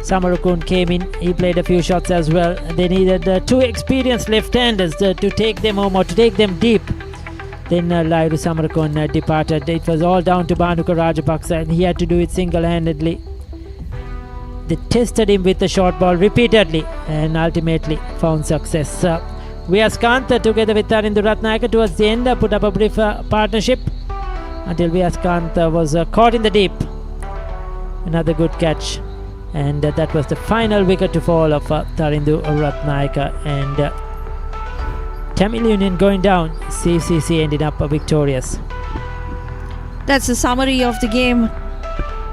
Samarukun came in. He played a few shots as well. They needed 2 experienced left-handers to take them home or to take them deep. Then Lairu Samarukun departed. It was all down to Bhanuka Rajapaksa, and he had to do it single-handedly. They tested him with the short ball repeatedly and ultimately found success. Vyaskanth together with Tarindu Ratnayaka towards the end put up a brief partnership until Vyaskanth was caught in the deep. Another good catch, and that was the final wicket to fall of Tarindu Ratnayaka, and Tamil Union going down. CCC ended up victorious. That's the summary of the game.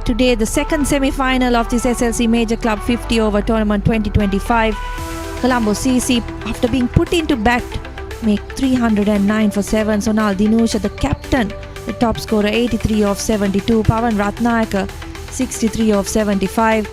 Today, the second semi-final of this SLC Major Club 50 over tournament 2025. Colombo CC, after being put into bat, make 309 for 7. Sonal Dinusha, the captain, the top scorer, 83 of 72. Pawan Ratnayaka, 63 of 75.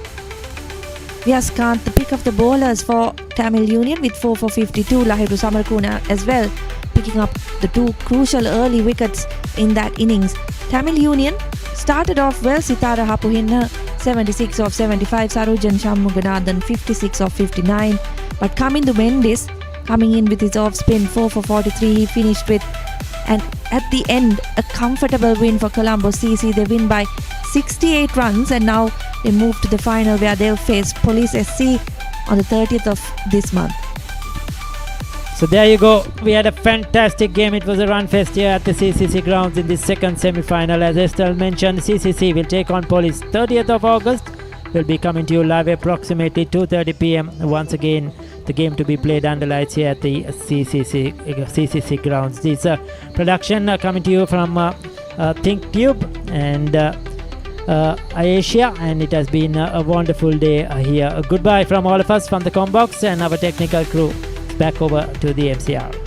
Vyaskant, the pick of the bowlers for Tamil Union with 4 for 52. Lahiru Samarakuna as well, picking up the 2 crucial early wickets in that innings. Tamil Union started off well. Sitara Hapuhinna 76 of 75, Sarujan Shammuganathan 56 of 59. But Kamindu Mendis coming in with his off spin 4 for 43, he finished with. And at the end, a comfortable win for Colombo CC. They win by 68 runs and now they move to the final where they'll face Police SC on the 30th of this month. So there you go. We had a fantastic game. It was a run fest here at the CCC grounds in this second semi-final. As Estelle mentioned, CCC will take on Police 30th of August. We'll be coming to you live approximately 2:30 p.m. Once again, the game to be played under lights here at the CCC grounds. This production coming to you from Think Tube and Asia, and it has been a wonderful day here. Goodbye from all of us from the Combox and our technical crew. Back over to the MCR.